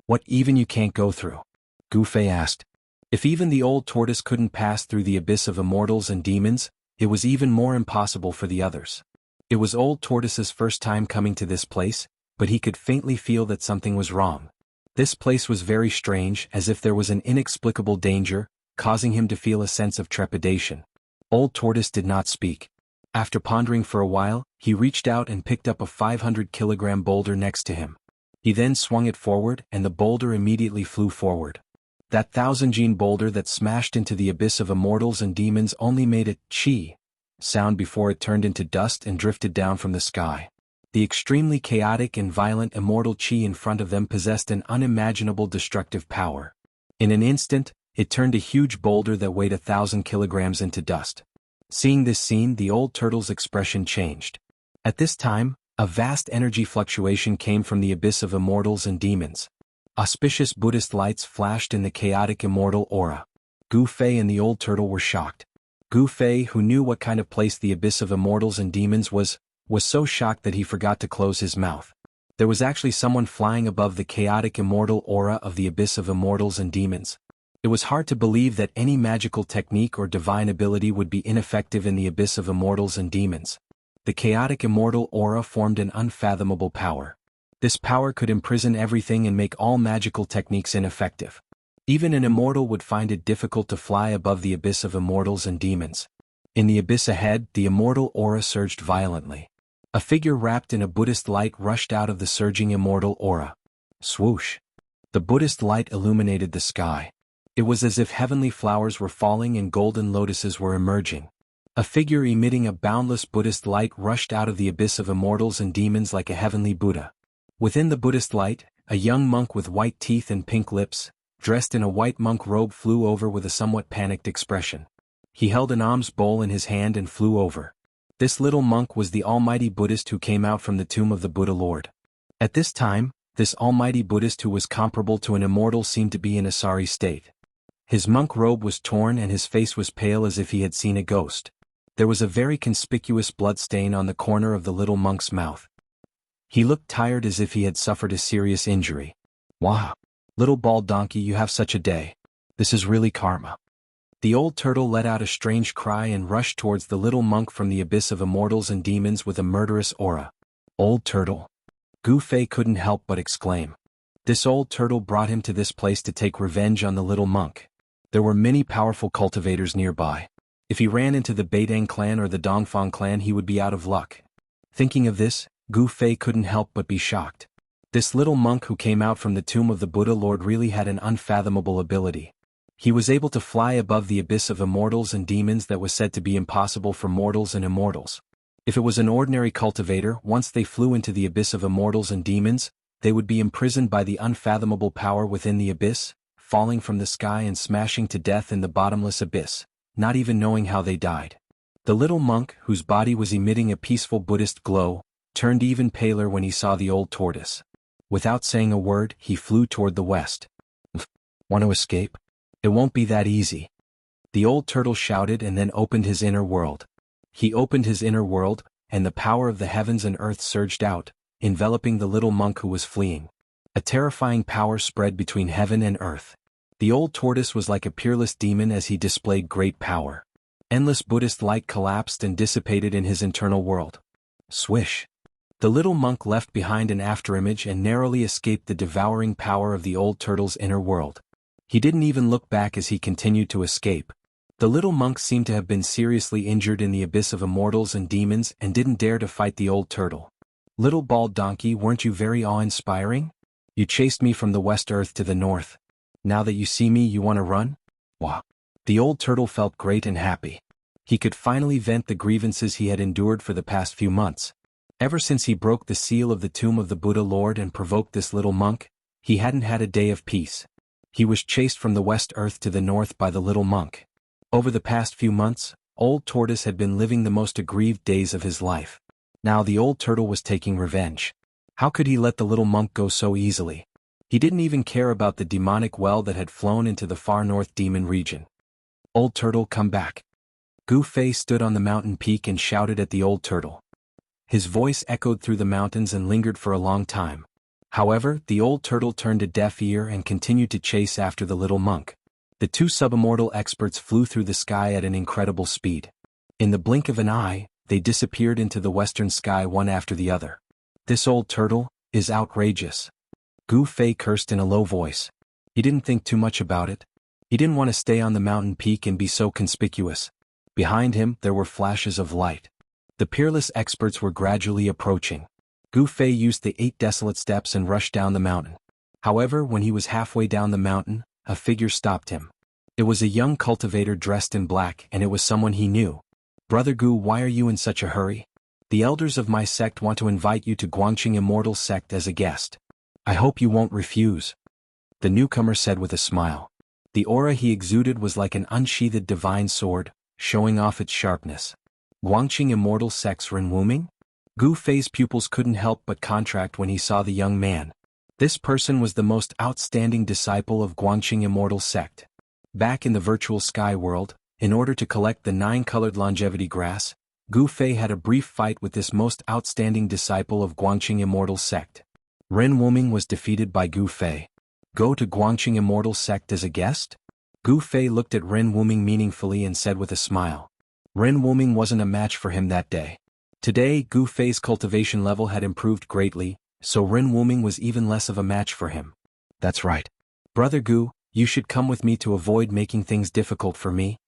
[SPEAKER 1] What even you can't go through? Gu Fei asked. If even the old tortoise couldn't pass through the abyss of immortals and demons, it was even more impossible for the others. It was old tortoise's first time coming to this place, but he could faintly feel that something was wrong. This place was very strange, as if there was an inexplicable danger, causing him to feel a sense of trepidation. Old tortoise did not speak. After pondering for a while, he reached out and picked up a 500-kilogram boulder next to him. He then swung it forward and the boulder immediately flew forward. That 1,000-gene boulder that smashed into the abyss of immortals and demons only made a chi sound before it turned into dust and drifted down from the sky. The extremely chaotic and violent immortal chi in front of them possessed an unimaginable destructive power. In an instant, it turned a huge boulder that weighed 1,000 kilograms into dust. Seeing this scene, the old turtle's expression changed. At this time, a vast energy fluctuation came from the abyss of immortals and demons. Auspicious Buddhist lights flashed in the chaotic immortal aura. Gu Fei and the old turtle were shocked. Gu Fei, who knew what kind of place the abyss of immortals and demons was so shocked that he forgot to close his mouth. There was actually someone flying above the chaotic immortal aura of the abyss of immortals and demons. It was hard to believe that any magical technique or divine ability would be ineffective in the abyss of immortals and demons. The chaotic immortal aura formed an unfathomable power. This power could imprison everything and make all magical techniques ineffective. Even an immortal would find it difficult to fly above the abyss of immortals and demons. In the abyss ahead, the immortal aura surged violently. A figure wrapped in a Buddhist light rushed out of the surging immortal aura. Swoosh! The Buddhist light illuminated the sky. It was as if heavenly flowers were falling and golden lotuses were emerging. A figure emitting a boundless Buddhist light rushed out of the abyss of immortals and demons like a heavenly Buddha. Within the Buddhist light, a young monk with white teeth and pink lips, dressed in a white monk robe, flew over with a somewhat panicked expression. He held an alms bowl in his hand and flew over. This little monk was the almighty Buddhist who came out from the tomb of the Buddha Lord. At this time, this almighty Buddhist who was comparable to an immortal seemed to be in a sorry state. His monk robe was torn and his face was pale as if he had seen a ghost. There was a very conspicuous blood stain on the corner of the little monk's mouth. He looked tired as if he had suffered a serious injury. Wow! Little bald donkey, you have such a day. This is really karma. The old turtle let out a strange cry and rushed towards the little monk from the abyss of immortals and demons with a murderous aura. Old turtle! Gu Fei couldn't help but exclaim. This old turtle brought him to this place to take revenge on the little monk. There were many powerful cultivators nearby. If he ran into the Beidang clan or the Dongfang clan, he would be out of luck. Thinking of this, Gu Fei couldn't help but be shocked. This little monk who came out from the tomb of the Buddha Lord really had an unfathomable ability. He was able to fly above the abyss of immortals and demons that was said to be impossible for mortals and immortals. If it was an ordinary cultivator, once they flew into the abyss of immortals and demons, they would be imprisoned by the unfathomable power within the abyss, falling from the sky and smashing to death in the bottomless abyss, not even knowing how they died. The little monk, whose body was emitting a peaceful Buddhist glow, turned even paler when he saw the old tortoise. Without saying a word, he flew toward the west. Want to escape? It won't be that easy. The old turtle shouted and then opened his inner world. He opened his inner world, and the power of the heavens and earth surged out, enveloping the little monk who was fleeing. A terrifying power spread between heaven and earth. The old tortoise was like a peerless demon as he displayed great power. Endless Buddhist light collapsed and dissipated in his internal world. Swish. The little monk left behind an afterimage and narrowly escaped the devouring power of the old turtle's inner world. He didn't even look back as he continued to escape. The little monk seemed to have been seriously injured in the abyss of immortals and demons and didn't dare to fight the old turtle. Little bald donkey, weren't you very awe-inspiring? You chased me from the west earth to the north. Now that you see me, you want to run? Wah. The old turtle felt great and happy. He could finally vent the grievances he had endured for the past few months. Ever since he broke the seal of the tomb of the Buddha Lord and provoked this little monk, he hadn't had a day of peace. He was chased from the west earth to the north by the little monk. Over the past few months, Old Tortoise had been living the most aggrieved days of his life. Now the old turtle was taking revenge. How could he let the little monk go so easily? He didn't even care about the demonic well that had flown into the far north demon region. Old turtle, come back. Gu Fei stood on the mountain peak and shouted at the old turtle. His voice echoed through the mountains and lingered for a long time. However, the old turtle turned a deaf ear and continued to chase after the little monk. The two subimmortal experts flew through the sky at an incredible speed. In the blink of an eye, they disappeared into the western sky one after the other. This old turtle is outrageous. Gu Fei cursed in a low voice. He didn't think too much about it. He didn't want to stay on the mountain peak and be so conspicuous. Behind him, there were flashes of light. The peerless experts were gradually approaching. Gu Fei used the 8 desolate steps and rushed down the mountain. However, when he was halfway down the mountain, a figure stopped him. It was a young cultivator dressed in black, and it was someone he knew. Brother Gu, why are you in such a hurry? The elders of my sect want to invite you to Guangqing Immortal sect as a guest. I hope you won't refuse. The newcomer said with a smile. The aura he exuded was like an unsheathed divine sword, showing off its sharpness. Guangqing Immortal sect's Renwuming? Gu Fei's pupils couldn't help but contract when he saw the young man. This person was the most outstanding disciple of Guangqing Immortal sect. Back in the virtual sky world, in order to collect the 9-colored longevity grass, Gu Fei had a brief fight with this most outstanding disciple of Guangqing Immortal sect. Ren Wuming was defeated by Gu Fei. Go to Guangqing Immortal sect as a guest? Gu Fei looked at Ren Wuming meaningfully and said with a smile. Ren Wuming wasn't a match for him that day. Today, Gu Fei's cultivation level had improved greatly, so Ren Wuming was even less of a match for him. That's right. Brother Gu, you should come with me to avoid making things difficult for me.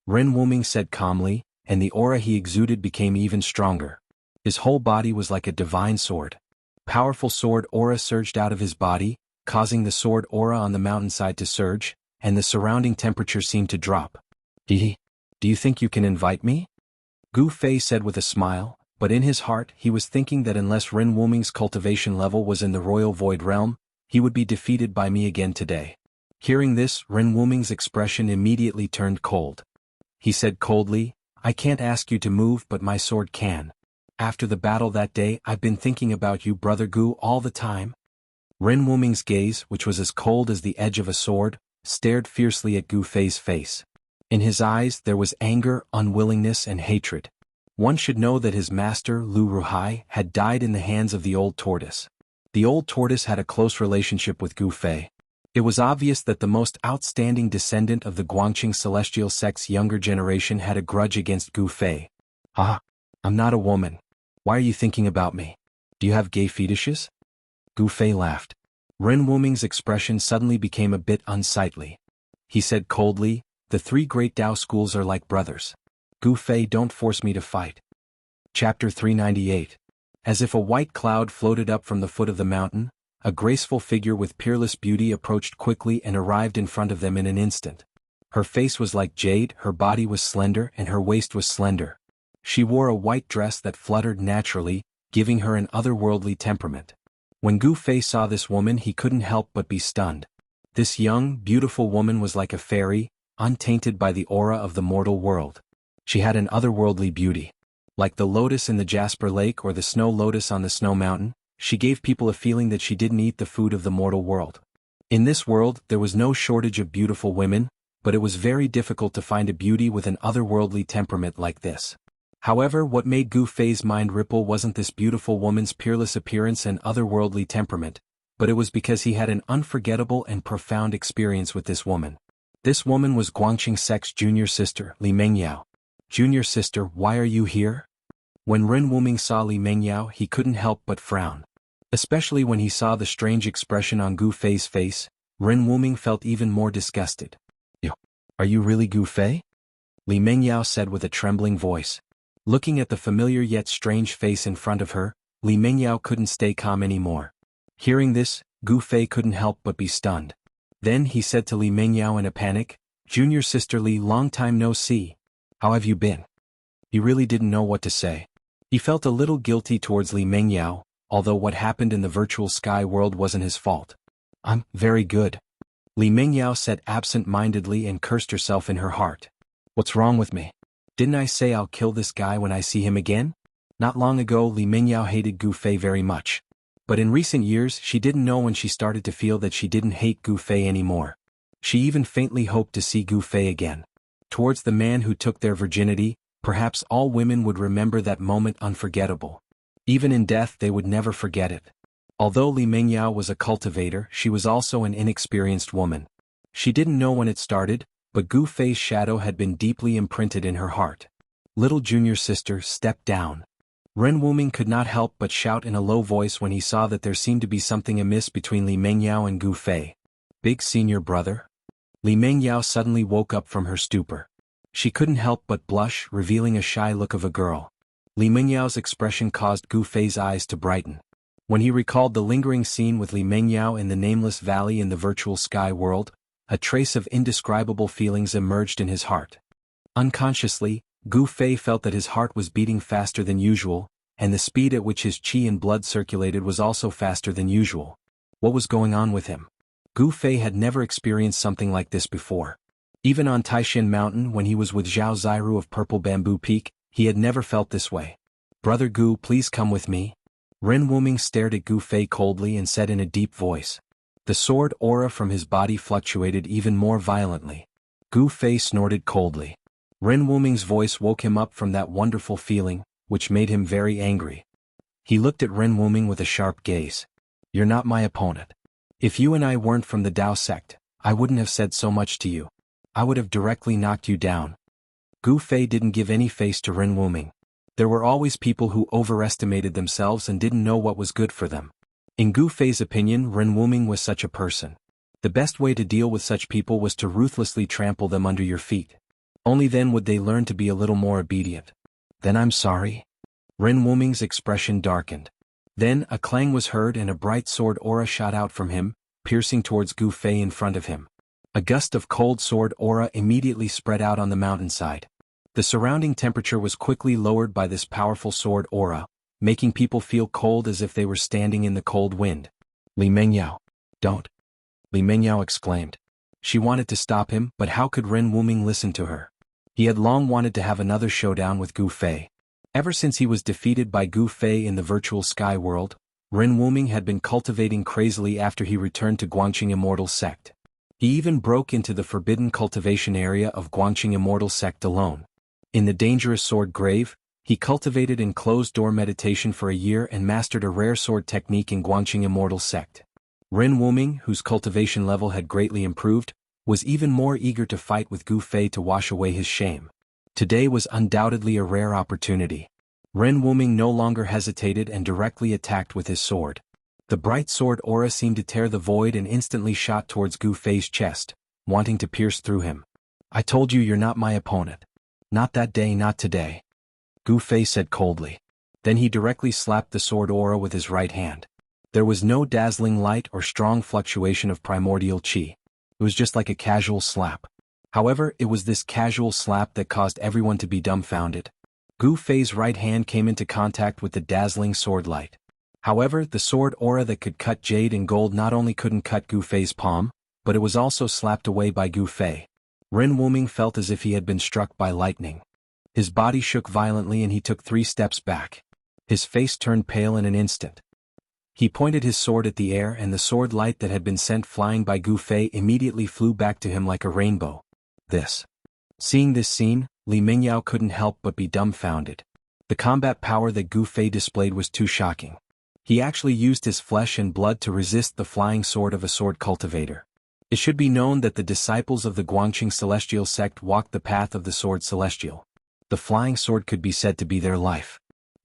[SPEAKER 1] Ren Wuming said calmly, and the aura he exuded became even stronger. His whole body was like a divine sword. Powerful sword aura surged out of his body, causing the sword aura on the mountainside to surge, and the surrounding temperature seemed to drop. Hehe. Do you think you can invite me? Gu Fei said with a smile, but in his heart he was thinking that unless Ren Wuming's cultivation level was in the royal void realm, he would be defeated by me again today. Hearing this, Ren Wuming's expression immediately turned cold. He said coldly, I can't ask you to move, but my sword can. After the battle that day, I've been thinking about you, Brother Gu, all the time. Ren Wuming's gaze, which was as cold as the edge of a sword, stared fiercely at Gu Fei's face. In his eyes there was anger, unwillingness, and hatred. One should know that his master, Lu Ruhai, had died in the hands of the old tortoise. The old tortoise had a close relationship with Gu Fei. It was obvious that the most outstanding descendant of the Guangqing celestial sect's younger generation had a grudge against Gu Fei. Ah, I'm not a woman. Why are you thinking about me? Do you have gay fetishes? Gu Fei laughed. Ren Wuming's expression suddenly became a bit unsightly. He said coldly, the 3 great Tao schools are like brothers. Gu Fei, don't force me to fight. Chapter 398. As if a white cloud floated up from the foot of the mountain, a graceful figure with peerless beauty approached quickly and arrived in front of them in an instant. Her face was like jade, her body was slender, and her waist was slender. She wore a white dress that fluttered naturally, giving her an otherworldly temperament. When Gu Fei saw this woman, he couldn't help but be stunned. This young, beautiful woman was like a fairy, untainted by the aura of the mortal world. She had an otherworldly beauty. Like the lotus in the Jasper Lake or the snow lotus on the snow mountain, she gave people a feeling that she didn't eat the food of the mortal world. In this world, there was no shortage of beautiful women, but it was very difficult to find a beauty with an otherworldly temperament like this. However, what made Gu Fei's mind ripple wasn't this beautiful woman's peerless appearance and otherworldly temperament, but it was because he had an unforgettable and profound experience with this woman. This woman was Guangqing sect's junior sister, Li Mengyao. "Junior sister, why are you here?" When Ren Wuming saw Li Mengyao, he couldn't help but frown. Especially when he saw the strange expression on Gu Fei's face, Ren Wuming felt even more disgusted. "Are you really Gu Fei?" Li Mengyao said with a trembling voice. Looking at the familiar yet strange face in front of her, Li Mengyao couldn't stay calm anymore. Hearing this, Gu Fei couldn't help but be stunned. Then he said to Li Mengyao in a panic, "Junior sister Li, long time no see. How have you been?" He really didn't know what to say. He felt a little guilty towards Li Mengyao, although what happened in the virtual sky world wasn't his fault. "I'm very good," Li Mengyao said absent-mindedly and cursed herself in her heart. "What's wrong with me? Didn't I say I'll kill this guy when I see him again?" Not long ago Li Mengyao hated Gu Fei very much. But in recent years she didn't know when she started to feel that she didn't hate Gu Fei anymore. She even faintly hoped to see Gu Fei again. Towards the man who took their virginity, perhaps all women would remember that moment unforgettable. Even in death they would never forget it. Although Li Mengyao was a cultivator, she was also an inexperienced woman. She didn't know when it started, but Gu Fei's shadow had been deeply imprinted in her heart. "Little junior sister, step down." Ren Wuming could not help but shout in a low voice when he saw that there seemed to be something amiss between Li Mengyao and Gu Fei. "Big senior brother?" Li Mengyao suddenly woke up from her stupor. She couldn't help but blush, revealing a shy look of a girl. Li Mengyao's expression caused Gu Fei's eyes to brighten. When he recalled the lingering scene with Li Mengyao in the nameless valley in the virtual sky world, a trace of indescribable feelings emerged in his heart. Unconsciously, Gu Fei felt that his heart was beating faster than usual, and the speed at which his qi and blood circulated was also faster than usual. What was going on with him? Gu Fei had never experienced something like this before. Even on Taishan Mountain when he was with Zhao Ziru of Purple Bamboo Peak, he had never felt this way. "Brother Gu, please come with me." Ren Wuming stared at Gu Fei coldly and said in a deep voice. The sword aura from his body fluctuated even more violently. Gu Fei snorted coldly. Ren Wuming's voice woke him up from that wonderful feeling, which made him very angry. He looked at Ren Wuming with a sharp gaze. "You're not my opponent. If you and I weren't from the Dao sect, I wouldn't have said so much to you. I would have directly knocked you down." Gu Fei didn't give any face to Ren Wuming. There were always people who overestimated themselves and didn't know what was good for them. In Gu Fei's opinion, Ren Wuming was such a person. The best way to deal with such people was to ruthlessly trample them under your feet. Only then would they learn to be a little more obedient. "Then I'm sorry." Ren Wuming's expression darkened. Then a clang was heard and a bright sword aura shot out from him, piercing towards Gu Fei in front of him. A gust of cold sword aura immediately spread out on the mountainside. The surrounding temperature was quickly lowered by this powerful sword aura, making people feel cold as if they were standing in the cold wind. "Li Mengyao, don't!" Li Mengyao exclaimed. She wanted to stop him, but how could Ren Wuming listen to her? He had long wanted to have another showdown with Gu Fei. Ever since he was defeated by Gu Fei in the virtual sky world, Ren Wuming had been cultivating crazily after he returned to Guangqing Immortal sect. He even broke into the forbidden cultivation area of Guangqing Immortal sect alone. In the dangerous sword grave, he cultivated in closed-door meditation for a year and mastered a rare sword technique in Guangqing Immortal sect. Ren Wuming, whose cultivation level had greatly improved, was even more eager to fight with Gu Fei to wash away his shame. Today was undoubtedly a rare opportunity. Ren Wuming no longer hesitated and directly attacked with his sword. The bright sword aura seemed to tear the void and instantly shot towards Gu Fei's chest, wanting to pierce through him. "I told you you're not my opponent. Not that day, not today," Gu Fei said coldly. Then he directly slapped the sword aura with his right hand. There was no dazzling light or strong fluctuation of primordial qi. It was just like a casual slap. However, it was this casual slap that caused everyone to be dumbfounded. Gu Fei's right hand came into contact with the dazzling sword light. However, the sword aura that could cut jade and gold not only couldn't cut Gu Fei's palm, but it was also slapped away by Gu Fei. Ren Wuming felt as if he had been struck by lightning. His body shook violently and he took 3 steps back. His face turned pale in an instant. He pointed his sword at the air and the sword light that had been sent flying by Gu Fei immediately flew back to him like a rainbow. Seeing this scene, Li Mengyao couldn't help but be dumbfounded. The combat power that Gu Fei displayed was too shocking. He actually used his flesh and blood to resist the flying sword of a sword cultivator. It should be known that the disciples of the Guangqing Celestial sect walked the path of the Sword Celestial. The flying sword could be said to be their life.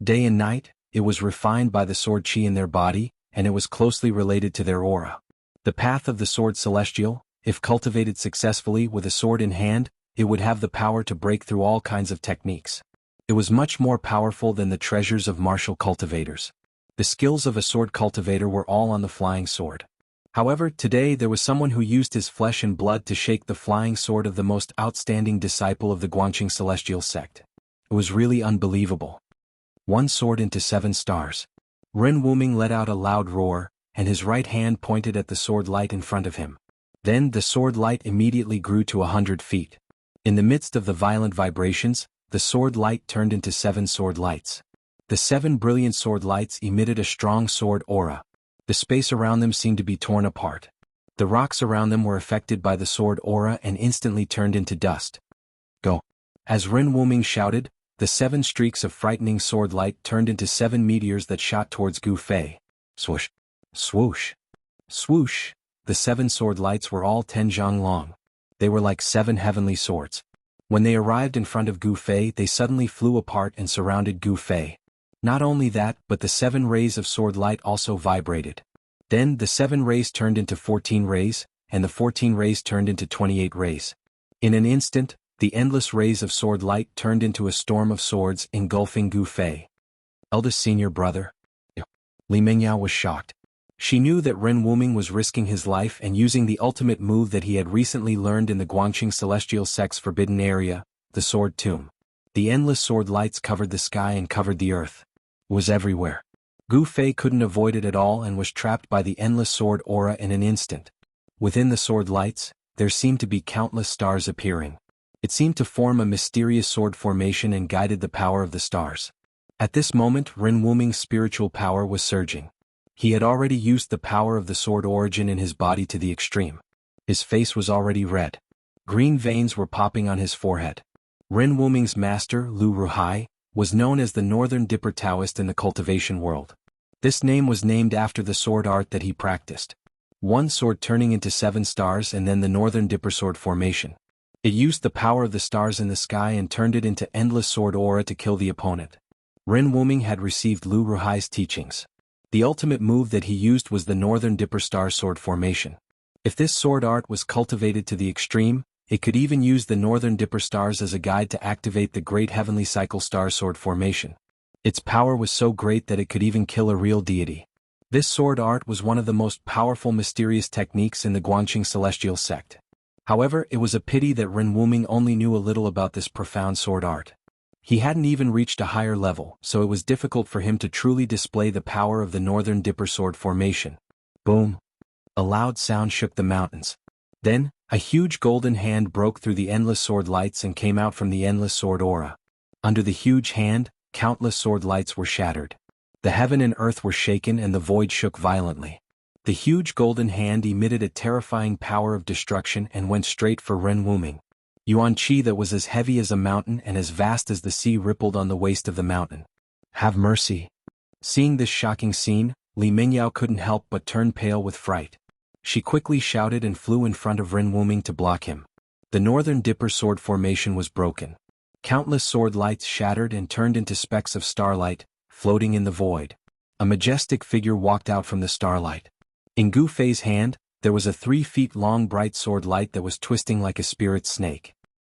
[SPEAKER 1] Day and night, it was refined by the sword chi in their body, and it was closely related to their aura. The path of the sword celestial, if cultivated successfully with a sword in hand, it would have the power to break through all kinds of techniques. It was much more powerful than the treasures of martial cultivators. The skills of a sword cultivator were all on the flying sword. However, today there was someone who used his flesh and blood to shake the flying sword of the most outstanding disciple of the Guanqing celestial sect. It was really unbelievable. One sword into 7 stars. Ren Wuming let out a loud roar, and his right hand pointed at the sword light in front of him. Then the sword light immediately grew to 100 feet. In the midst of the violent vibrations, the sword light turned into 7 sword lights. The 7 brilliant sword lights emitted a strong sword aura. The space around them seemed to be torn apart. The rocks around them were affected by the sword aura and instantly turned into dust. Go! As Ren Wuming shouted, the 7 streaks of frightening sword light turned into 7 meteors that shot towards Gu Fei. Swoosh! Swoosh! Swoosh! The 7 sword lights were all 10 zhang long. They were like 7 heavenly swords. When they arrived in front of Gu Fei, they suddenly flew apart and surrounded Gu Fei. Not only that, but the 7 rays of sword light also vibrated. Then the 7 rays turned into 14 rays, and the 14 rays turned into 28 rays. In an instant, the endless rays of sword light turned into a storm of swords engulfing Gu Fei. Eldest senior brother? Li Mingyao was shocked. She knew that Ren Wuming was risking his life and using the ultimate move that he had recently learned in the Guanqing celestial sect's forbidden area, the sword tomb. The endless sword lights covered the sky and covered the earth. It was everywhere. Gu Fei couldn't avoid it at all and was trapped by the endless sword aura in an instant. Within the sword lights, there seemed to be countless stars appearing. It seemed to form a mysterious sword formation and guided the power of the stars. At this moment, Ren Wuming's spiritual power was surging. He had already used the power of the sword origin in his body to the extreme. His face was already red. Green veins were popping on his forehead. Ren Wuming's master, Lu Ruhai, was known as the Northern Dipper Taoist in the cultivation world. This name was named after the sword art that he practiced. One sword turning into 7 stars and then the Northern Dipper sword formation. It used the power of the stars in the sky and turned it into endless sword aura to kill the opponent. Ren Wuming had received Lu Ruhai's teachings. The ultimate move that he used was the Northern Dipper star sword formation. If this sword art was cultivated to the extreme, it could even use the Northern Dipper stars as a guide to activate the Great Heavenly Cycle star sword formation. Its power was so great that it could even kill a real deity. This sword art was one of the most powerful mysterious techniques in the Guanqing celestial sect. However, it was a pity that Ren Wuming only knew a little about this profound sword art. He hadn't even reached a higher level, so it was difficult for him to truly display the power of the Northern Dipper sword formation. Boom! A loud sound shook the mountains. Then, a huge golden hand broke through the endless sword lights and came out from the endless sword aura. Under the huge hand, countless sword lights were shattered. The heaven and earth were shaken and the void shook violently. The huge golden hand emitted a terrifying power of destruction and went straight for Ren Wuming. Yuan Qi that was as heavy as a mountain and as vast as the sea rippled on the waist of the mountain. Have mercy. Seeing this shocking scene, Li Mingyao couldn't help but turn pale with fright. She quickly shouted and flew in front of Ren Wuming to block him. The Northern Dipper sword formation was broken. Countless sword lights shattered and turned into specks of starlight, floating in the void. A majestic figure walked out from the starlight. In Gu Fei's hand, there was a 3 feet long bright sword light that was twisting like a spirit snake.